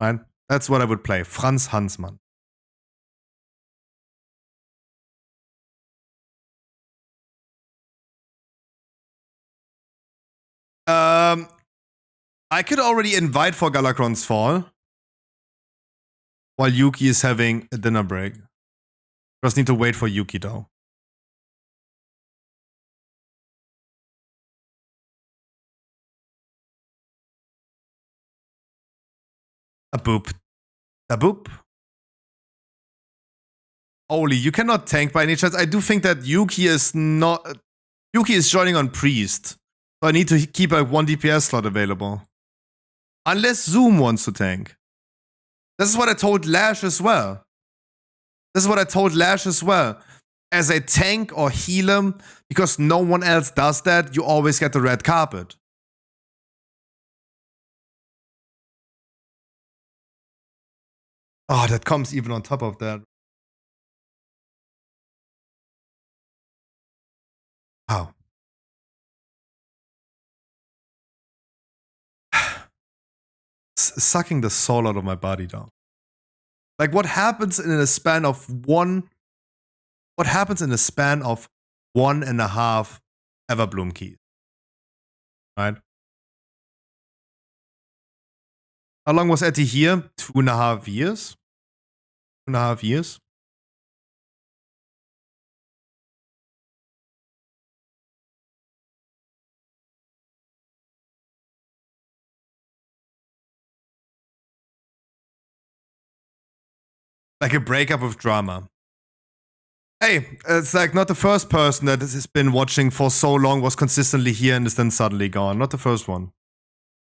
S1: Right? That's what I would play, Franz Hansmann. I could already invite for Galacron's Fall while Yuki is having a dinner break. Just need to wait for Yuki though. A boop. A boop. Oli, you cannot tank by any chance. I do think that Yuki is not. Yuki is joining on Priest. So I need to keep a 1 DPS slot available. Unless Zoom wants to tank. This is what I told Lash as well. This is what I told Lash as well. As a tank or healer, because no one else does that, you always get the red carpet. Oh, that comes even on top of that. Wow. Sucking the soul out of my body down. Like what happens in a span of what happens in a span of 1.5 Everbloom keys? Right? How long was Etty here? 2.5 years? 2.5 years? Like a breakup of drama. Hey, it's like not the first person that has been watching for so long was consistently here and is then suddenly gone. Not the first one.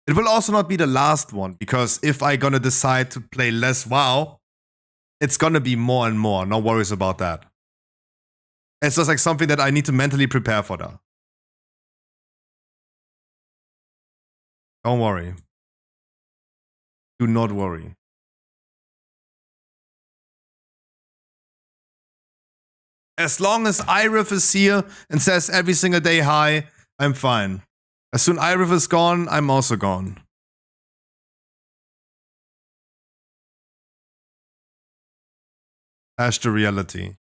S1: It will also not be the last one, because if I gonna decide to play less WoW, it's gonna be more and more. No worries about that. It's just like something that I need to mentally prepare for that. Don't worry. Do not worry. As long as Irif is here and says every single day hi, I'm fine. As soon Irif is gone, I'm also gone. That's the reality.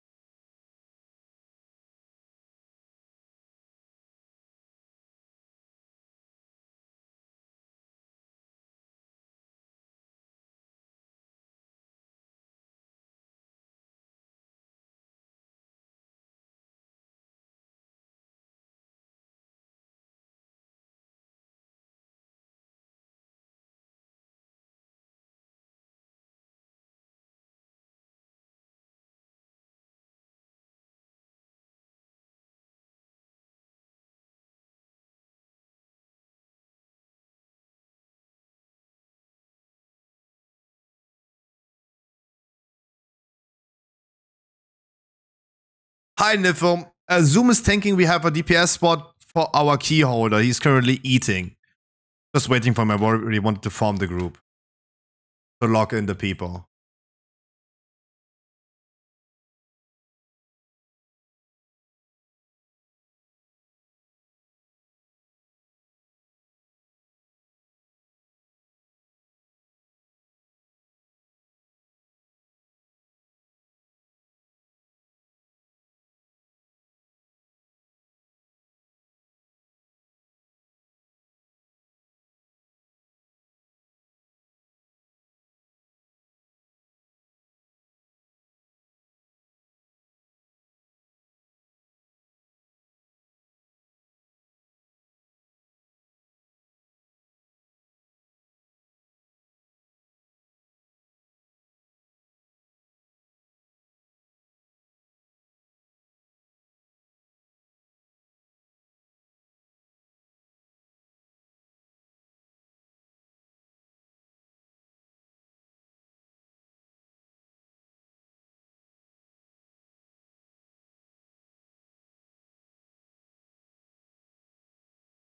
S1: Hi, Nifl. Zoom is thinking we have a DPS spot for our key holder. He's currently eating. Just waiting for my warrior. He wanted to form the group. To lock in the people.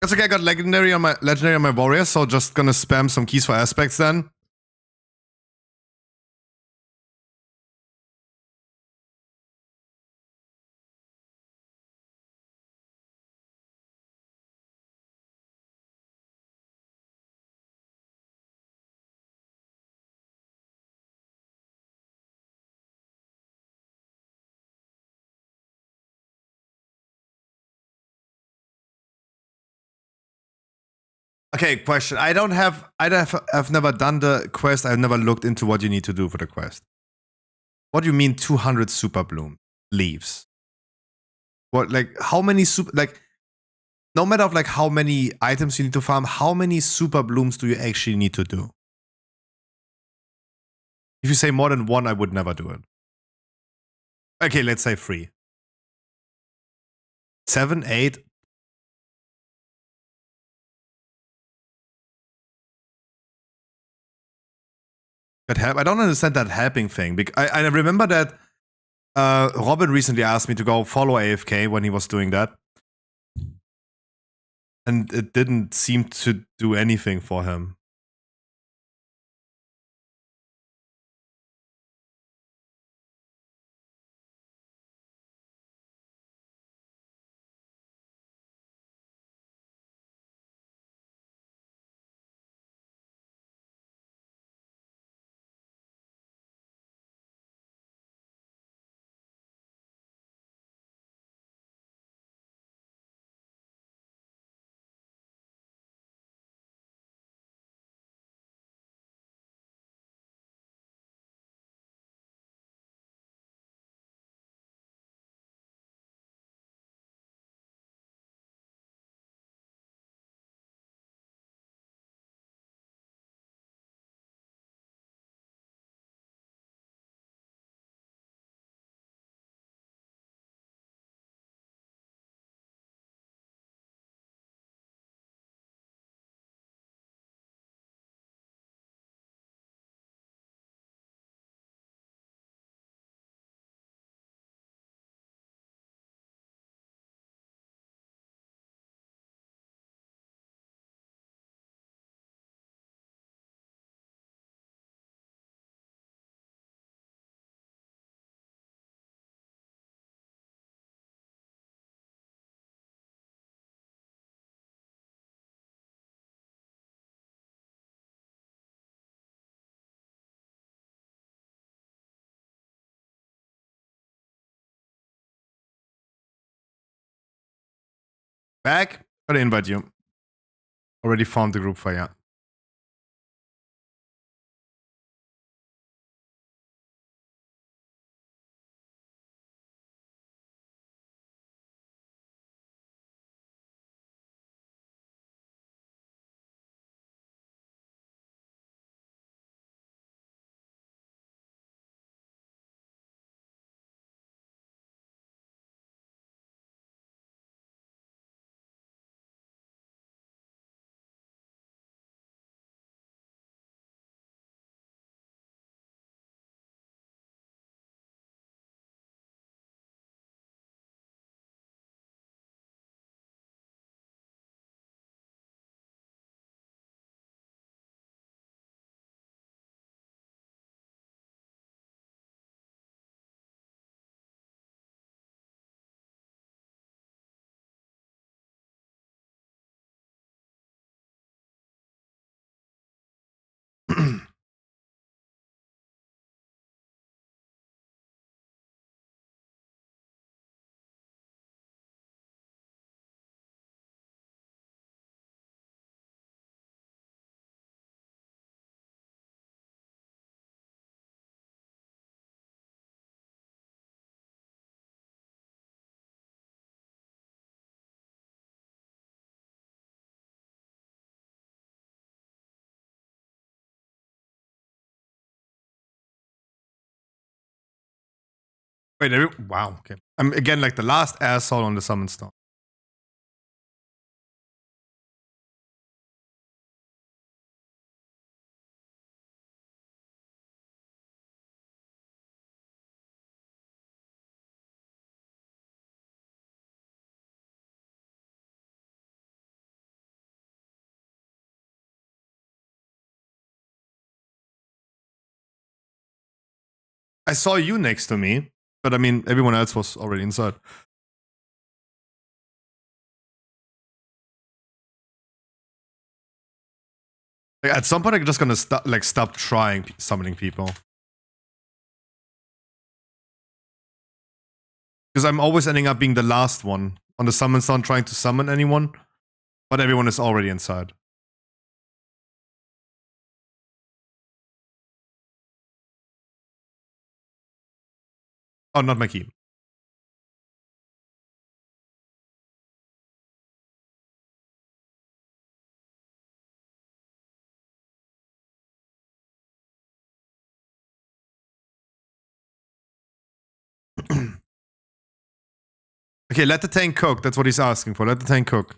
S1: That's okay, I got legendary on my warrior, so just gonna spam some keys for aspects then. Okay, question. I've never done the quest. I've never looked into what you need to do for the quest. What do you mean 200 super bloom leaves? What, like, how many super, like, no matter of like how many items you need to farm, how many super blooms do you actually need to do? If you say more than one, I would never do it. Okay, let's say 3. 7, 8. That help. I don't understand that helping thing. I remember that Robin recently asked me to go follow AFK when he was doing that. And it didn't seem to do anything for him. Back? Gotta invite you. Already found the group fire. Wait, wow, okay. I'm again like the last asshole on the summon stone. I saw you next to me, but I mean, everyone else was already inside. Like, at some point, I'm just gonna stop trying summoning people. Because I'm always ending up being the last one on the summon stone trying to summon anyone, but everyone is already inside. Oh, not my key. Okay, let the tank cook. That's what he's asking for. Let the tank cook.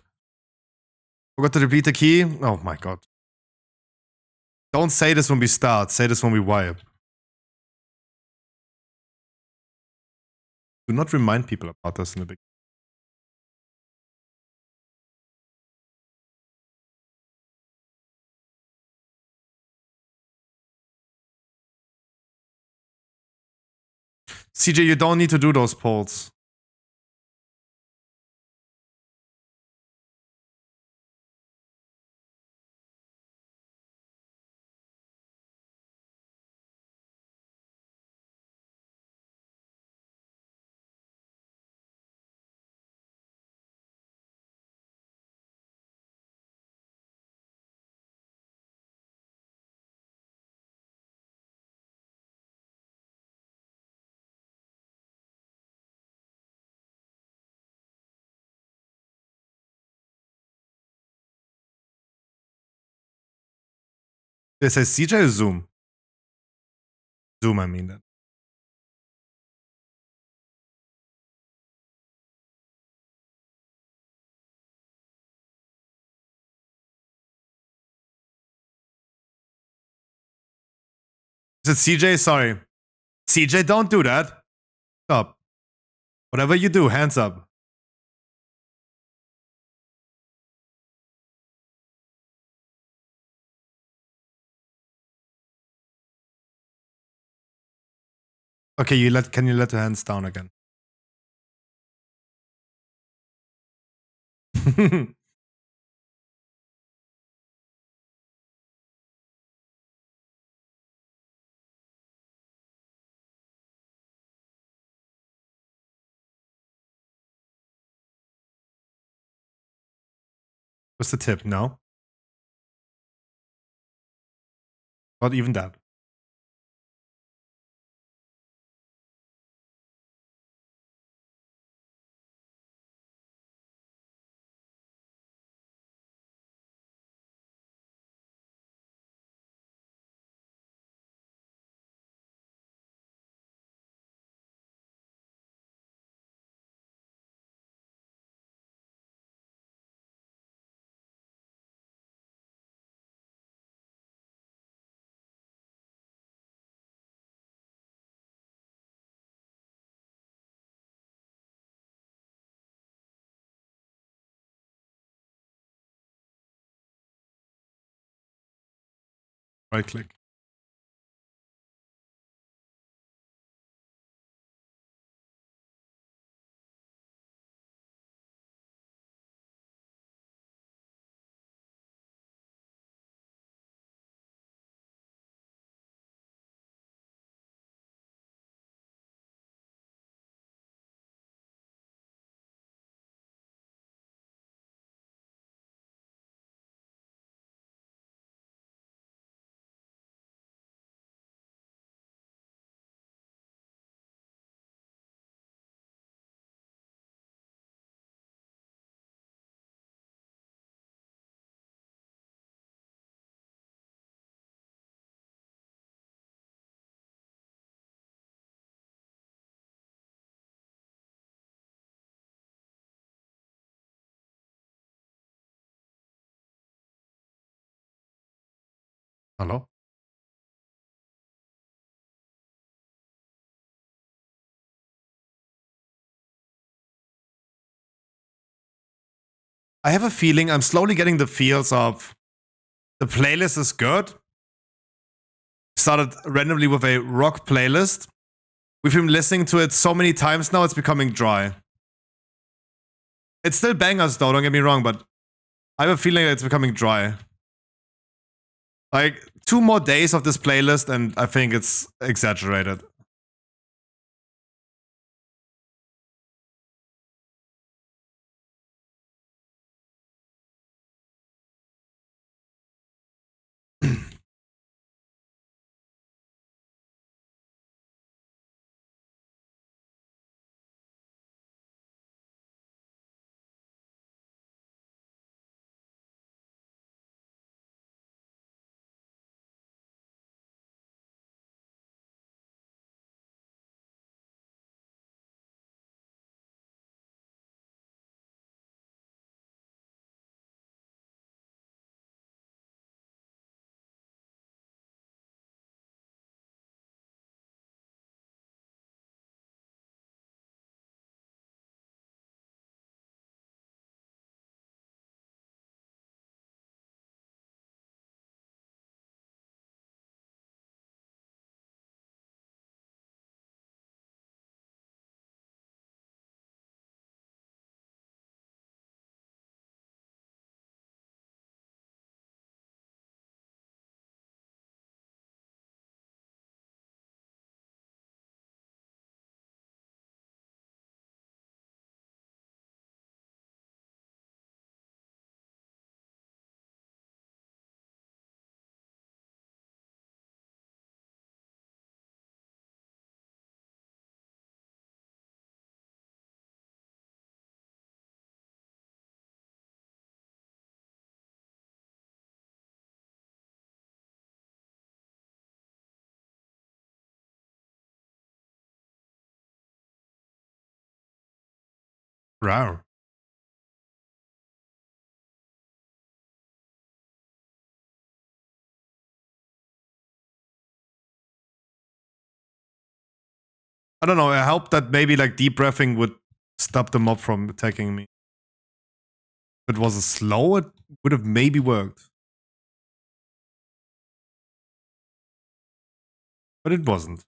S1: Forgot to repeat the key. Oh my god. Don't say this when we start. Say this when we wipe. Do not remind people about this in the beginning. CJ, you don't need to do those polls. It says CJ or Zoom? Zoom, I mean that. Is it CJ? Sorry. CJ, don't do that. Stop. Whatever you do, hands up. Okay, can you let the hands down again? What's the tip? No. Not even that. Right click. Hello? I have a feeling I'm slowly getting the feels of the playlist is good. Started randomly with a rock playlist. We've been listening to it so many times now, it's becoming dry. It's still bangers though, don't get me wrong, but I have a feeling that it's becoming dry. Like 2 more days of this playlist and I think it's exaggerated. Wow. I don't know, I hope that maybe like deep breathing would stop the mob from attacking me. If it was a slow, it would have maybe worked. But it wasn't.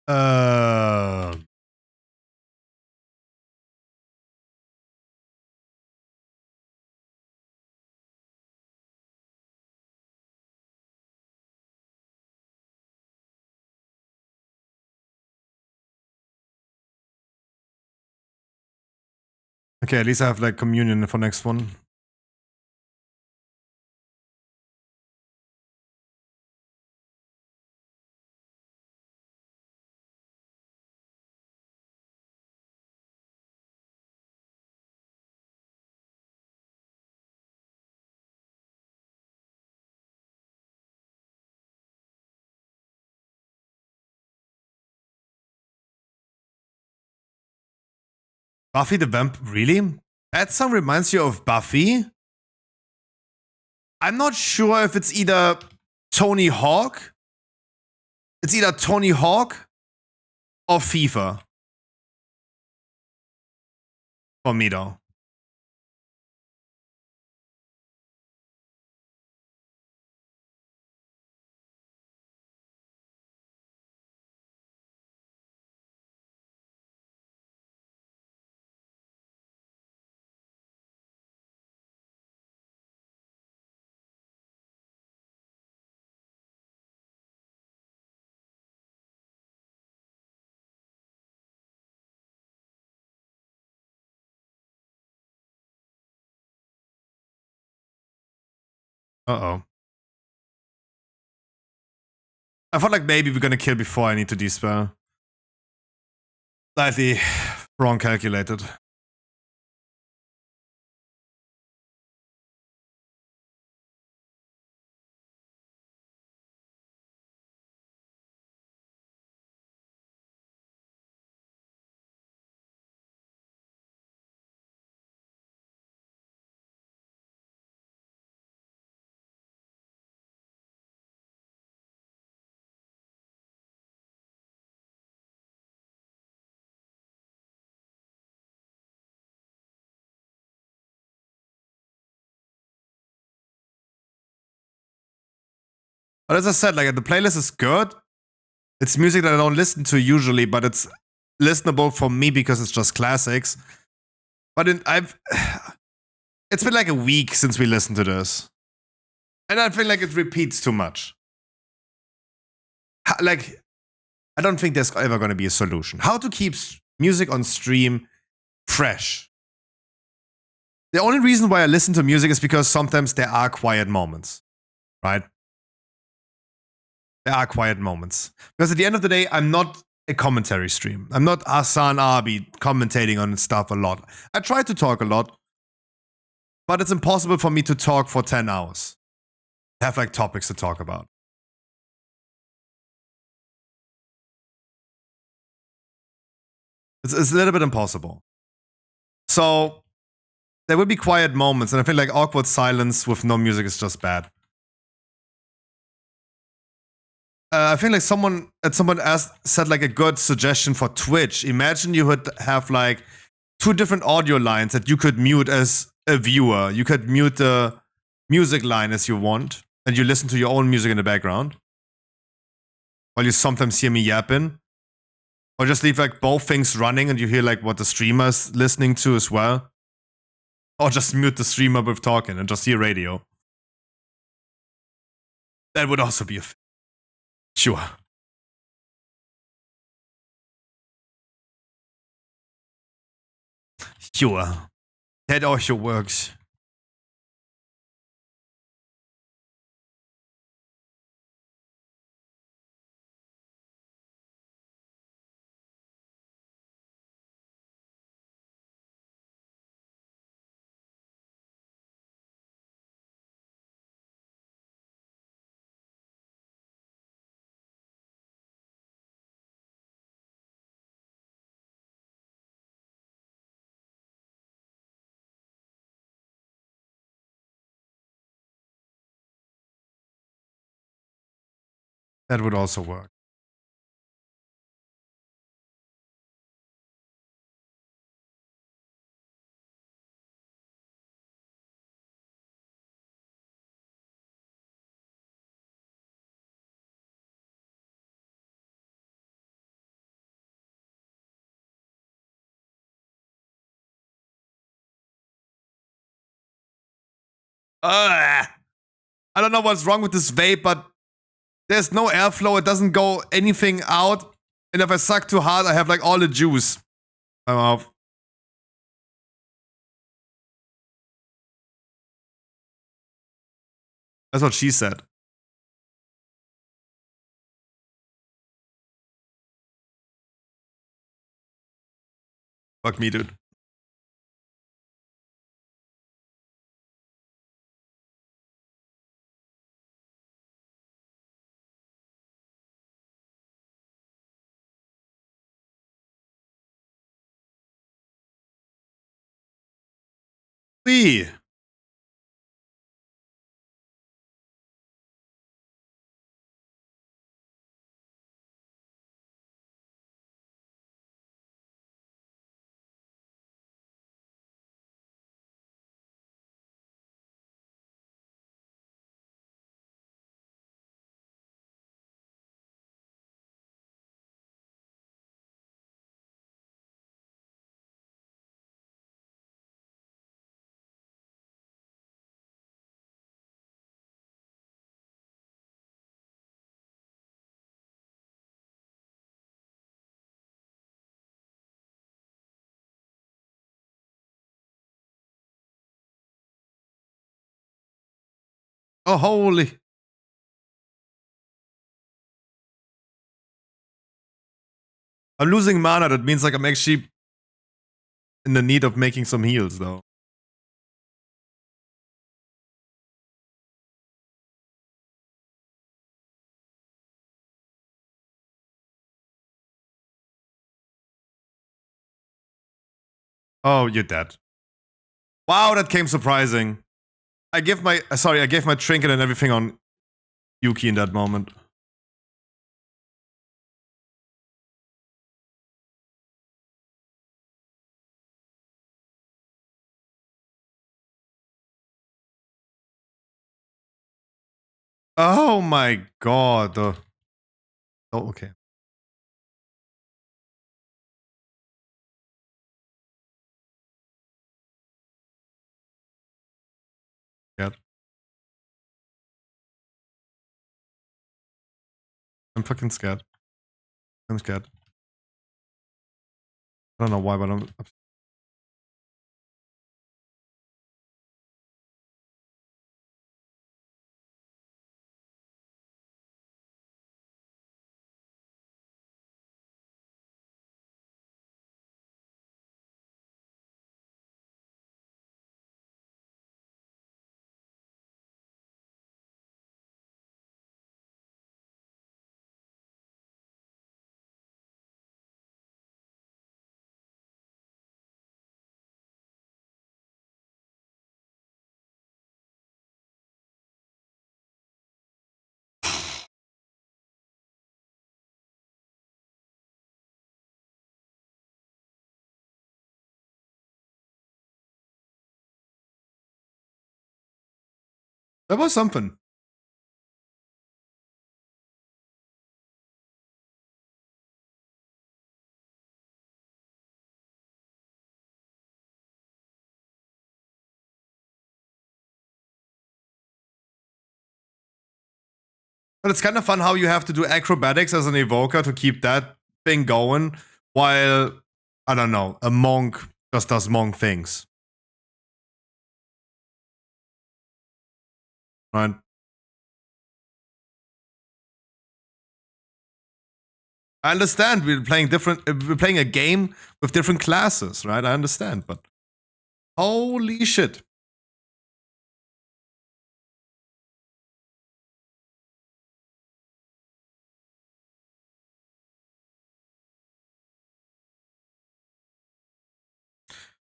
S1: Uh, okay, at least I have like communion for next one. Buffy the Vamp, really? That song reminds you of Buffy? I'm not sure if it's either Tony Hawk. It's either Tony Hawk or FIFA. For me, though. Uh-oh. I felt like maybe we're gonna kill before I need to despair. Slightly wrong calculated. But as I said, like the playlist is good. It's music that I don't listen to usually, but it's listenable for me because it's just classics. But it's been like a week since we listened to this, and I feel like it repeats too much. Like, I don't think there's ever going to be a solution. How to keep music on stream fresh? The only reason why I listen to music is because sometimes there are quiet moments, right? There are quiet moments. Because at the end of the day, I'm not a commentary stream. I'm not Asan Abi commentating on stuff a lot. I try to talk a lot, but it's impossible for me to talk for 10 hours. I have like topics to talk about. It's a little bit impossible. So there will be quiet moments, and I feel like awkward silence with no music is just bad. I feel like someone said like a good suggestion for Twitch. Imagine you would have like 2 different audio lines that you could mute as a viewer. You could mute the music line as you want, and you listen to your own music in the background. While you sometimes hear me yapping. Or just leave like both things running and you hear like what the streamer's listening to as well. Or just mute the streamer with talking and just hear radio. That would also be a sure. Sure. That also works. That would also work. I don't know what's wrong with this vape, but there's no airflow. It doesn't go anything out. And if I suck too hard, I have like all the juice. I'm off. That's what she said. Fuck me, dude. Wee. Oh, holy. I'm losing mana. That means like I'm actually in the need of making some heals, though. Oh, you're dead. Wow, that came surprising. I gave my trinket and everything on Yuki in that moment. Oh my god. Oh, okay. Scared. I'm fucking scared. I'm scared. I don't know why, but I'm. That was something. But it's kind of fun how you have to do acrobatics as an evoker to keep that thing going, while, I don't know, a monk just does monk things. Right? I understand we're playing we're playing a game with different classes, right? I understand, but holy shit.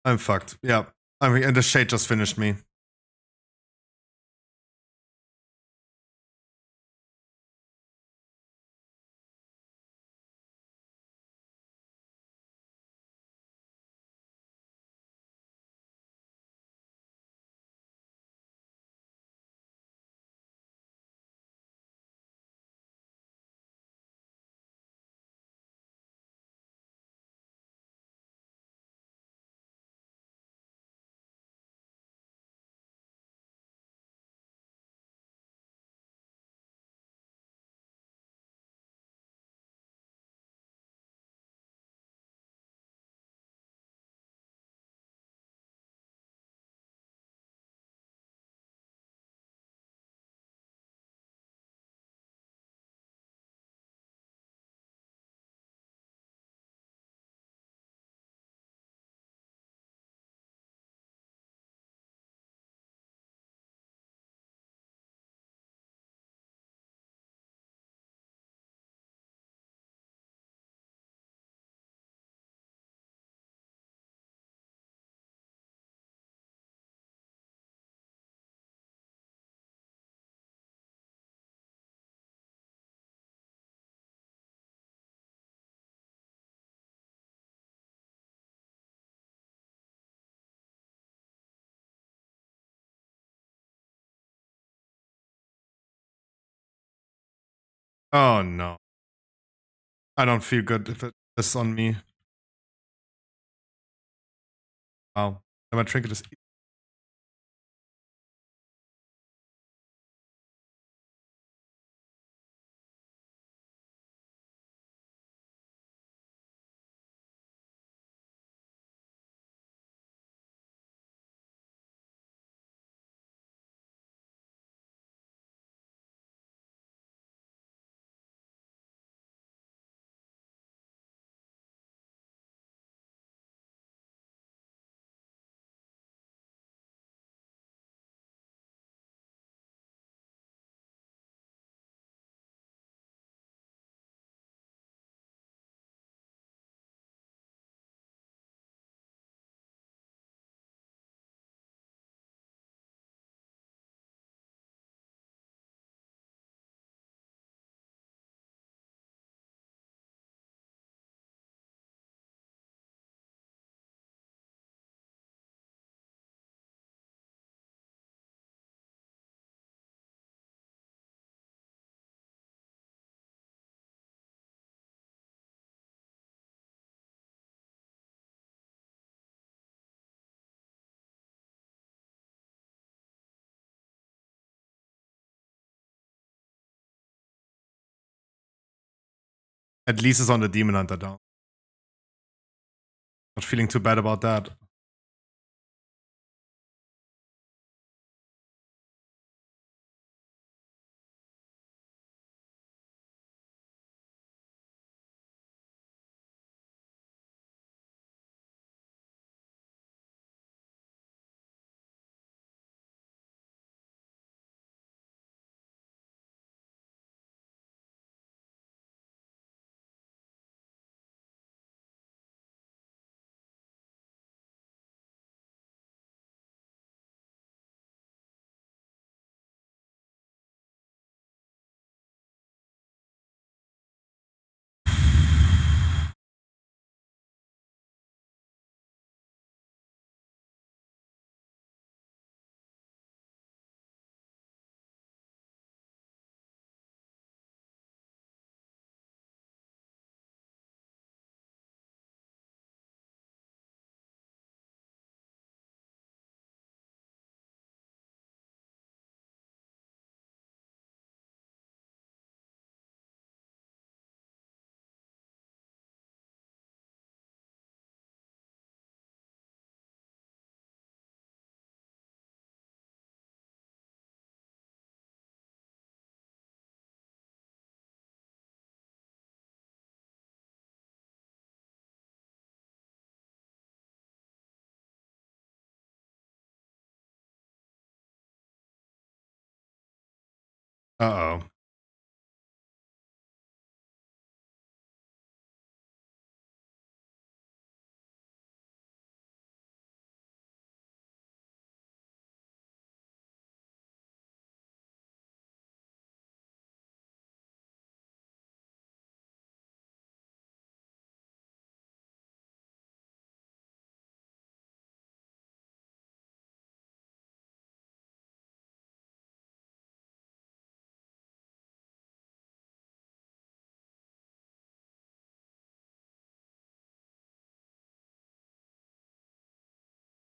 S1: I'm fucked. Yeah. I mean, and the shade just finished me. Oh no. I don't feel good if it's on me. Wow. And my trinket is. At least it's on the Demon Hunter down. Not feeling too bad about that. Uh-oh.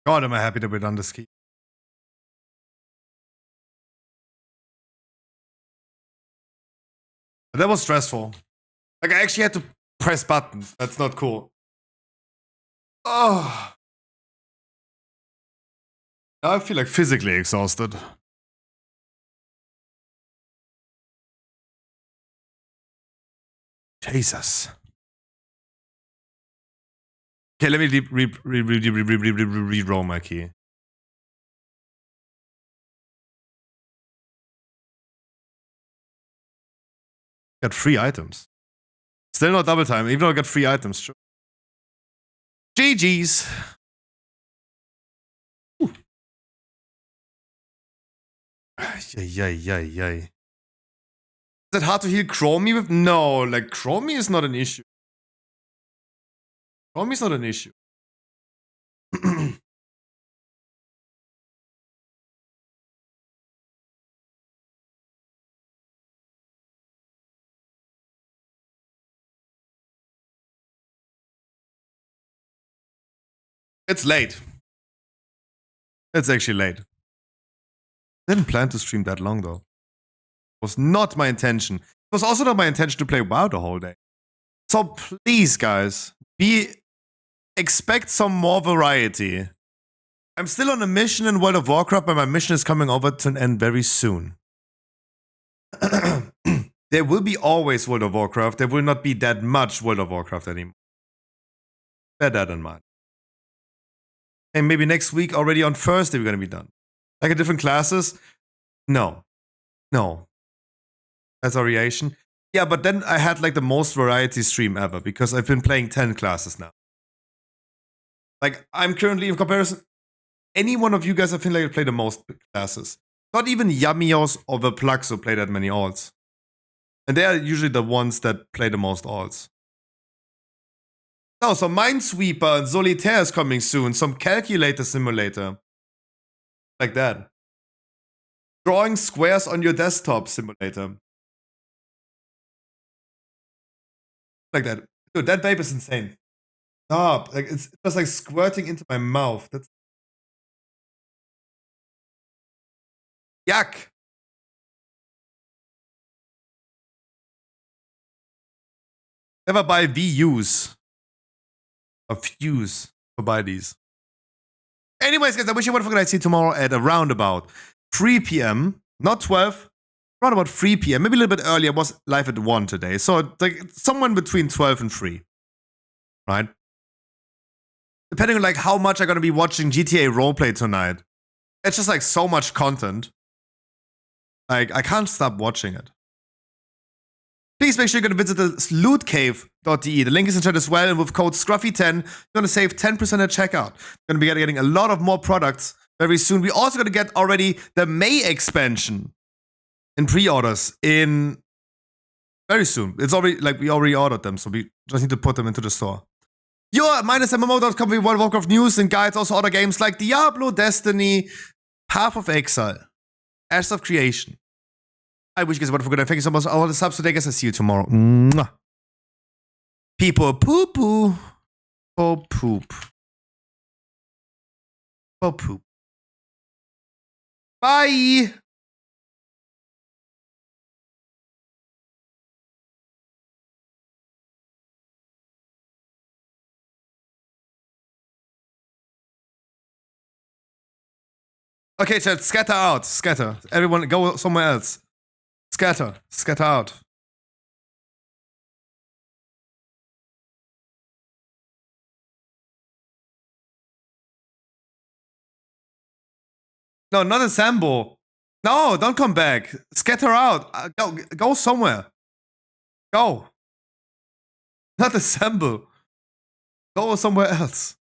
S1: God, am I happy that we're done this key. That was stressful. Like, I actually had to press buttons. That's not cool. Oh. Now I feel like physically exhausted. Jesus. Okay, let me re-roll my key. Got 3 items. Still not double time, even though I got 3 items. Sure. GG's. Yay. Is it hard to heal Chromie with? No, like Chromie is not an issue. Chromie's not an issue. It's late. It's actually late. Didn't plan to stream that long though. Was not my intention. It was also not my intention to play WoW the whole day. So please, guys, expect some more variety. I'm still on a mission in World of Warcraft, but my mission is coming over to an end very soon. There will be always World of Warcraft. There will not be that much World of Warcraft anymore. Bear that in mind. And maybe next week, already on Thursday, we're going to be done. Like a different classes? No. No. As a variation. Yeah, but then I had like the most variety stream ever because I've been playing 10 classes now. Like, I'm currently, in comparison, any one of you guys I feel like play the most classes. Not even Yamios or the Plaxo play that many alts. And they are usually the ones that play the most alts. Oh, so Minesweeper and Solitaire is coming soon. Some calculator simulator. Like that. Drawing squares on your desktop simulator. Like that. Dude, that vape is insane. Stop. Like, it's just like squirting into my mouth. That's yuck. Never buy VUs. Or views to buy these. Anyways, guys, I wish you a wonderful night. See you tomorrow at around about 3 p.m. Not 12. Around about 3 p.m. Maybe a little bit earlier. I was live at 1 today. So like somewhere between 12 and 3. Right? Depending on like how much I'm gonna be watching GTA roleplay tonight. It's just like so much content. Like I can't stop watching it. Please make sure you're gonna visit the lootcave.de. The link is in chat as well, and with code Scruffy10, you're gonna save 10% at checkout. You're gonna be getting a lot of more products very soon. We're also gonna get already the May expansion in pre-orders in very soon. It's already like we already ordered them, so we just need to put them into the store. You're -MMO.com for World of Warcraft news and guides, also other games like Diablo, Destiny, Path of Exile, Ashes of Creation. I wish you guys a wonderful good night. Thank you so much for all the subs today, guys. I'll see you tomorrow. Mwah. People poo-poo. Oh, poop. Oh, poop. Bye. Okay, chat, scatter out. Scatter. Everyone go somewhere else. Scatter. Scatter out. No, not a Sambo. No, don't come back. Scatter out. Go somewhere. Go. Not a Sambo. Go somewhere else.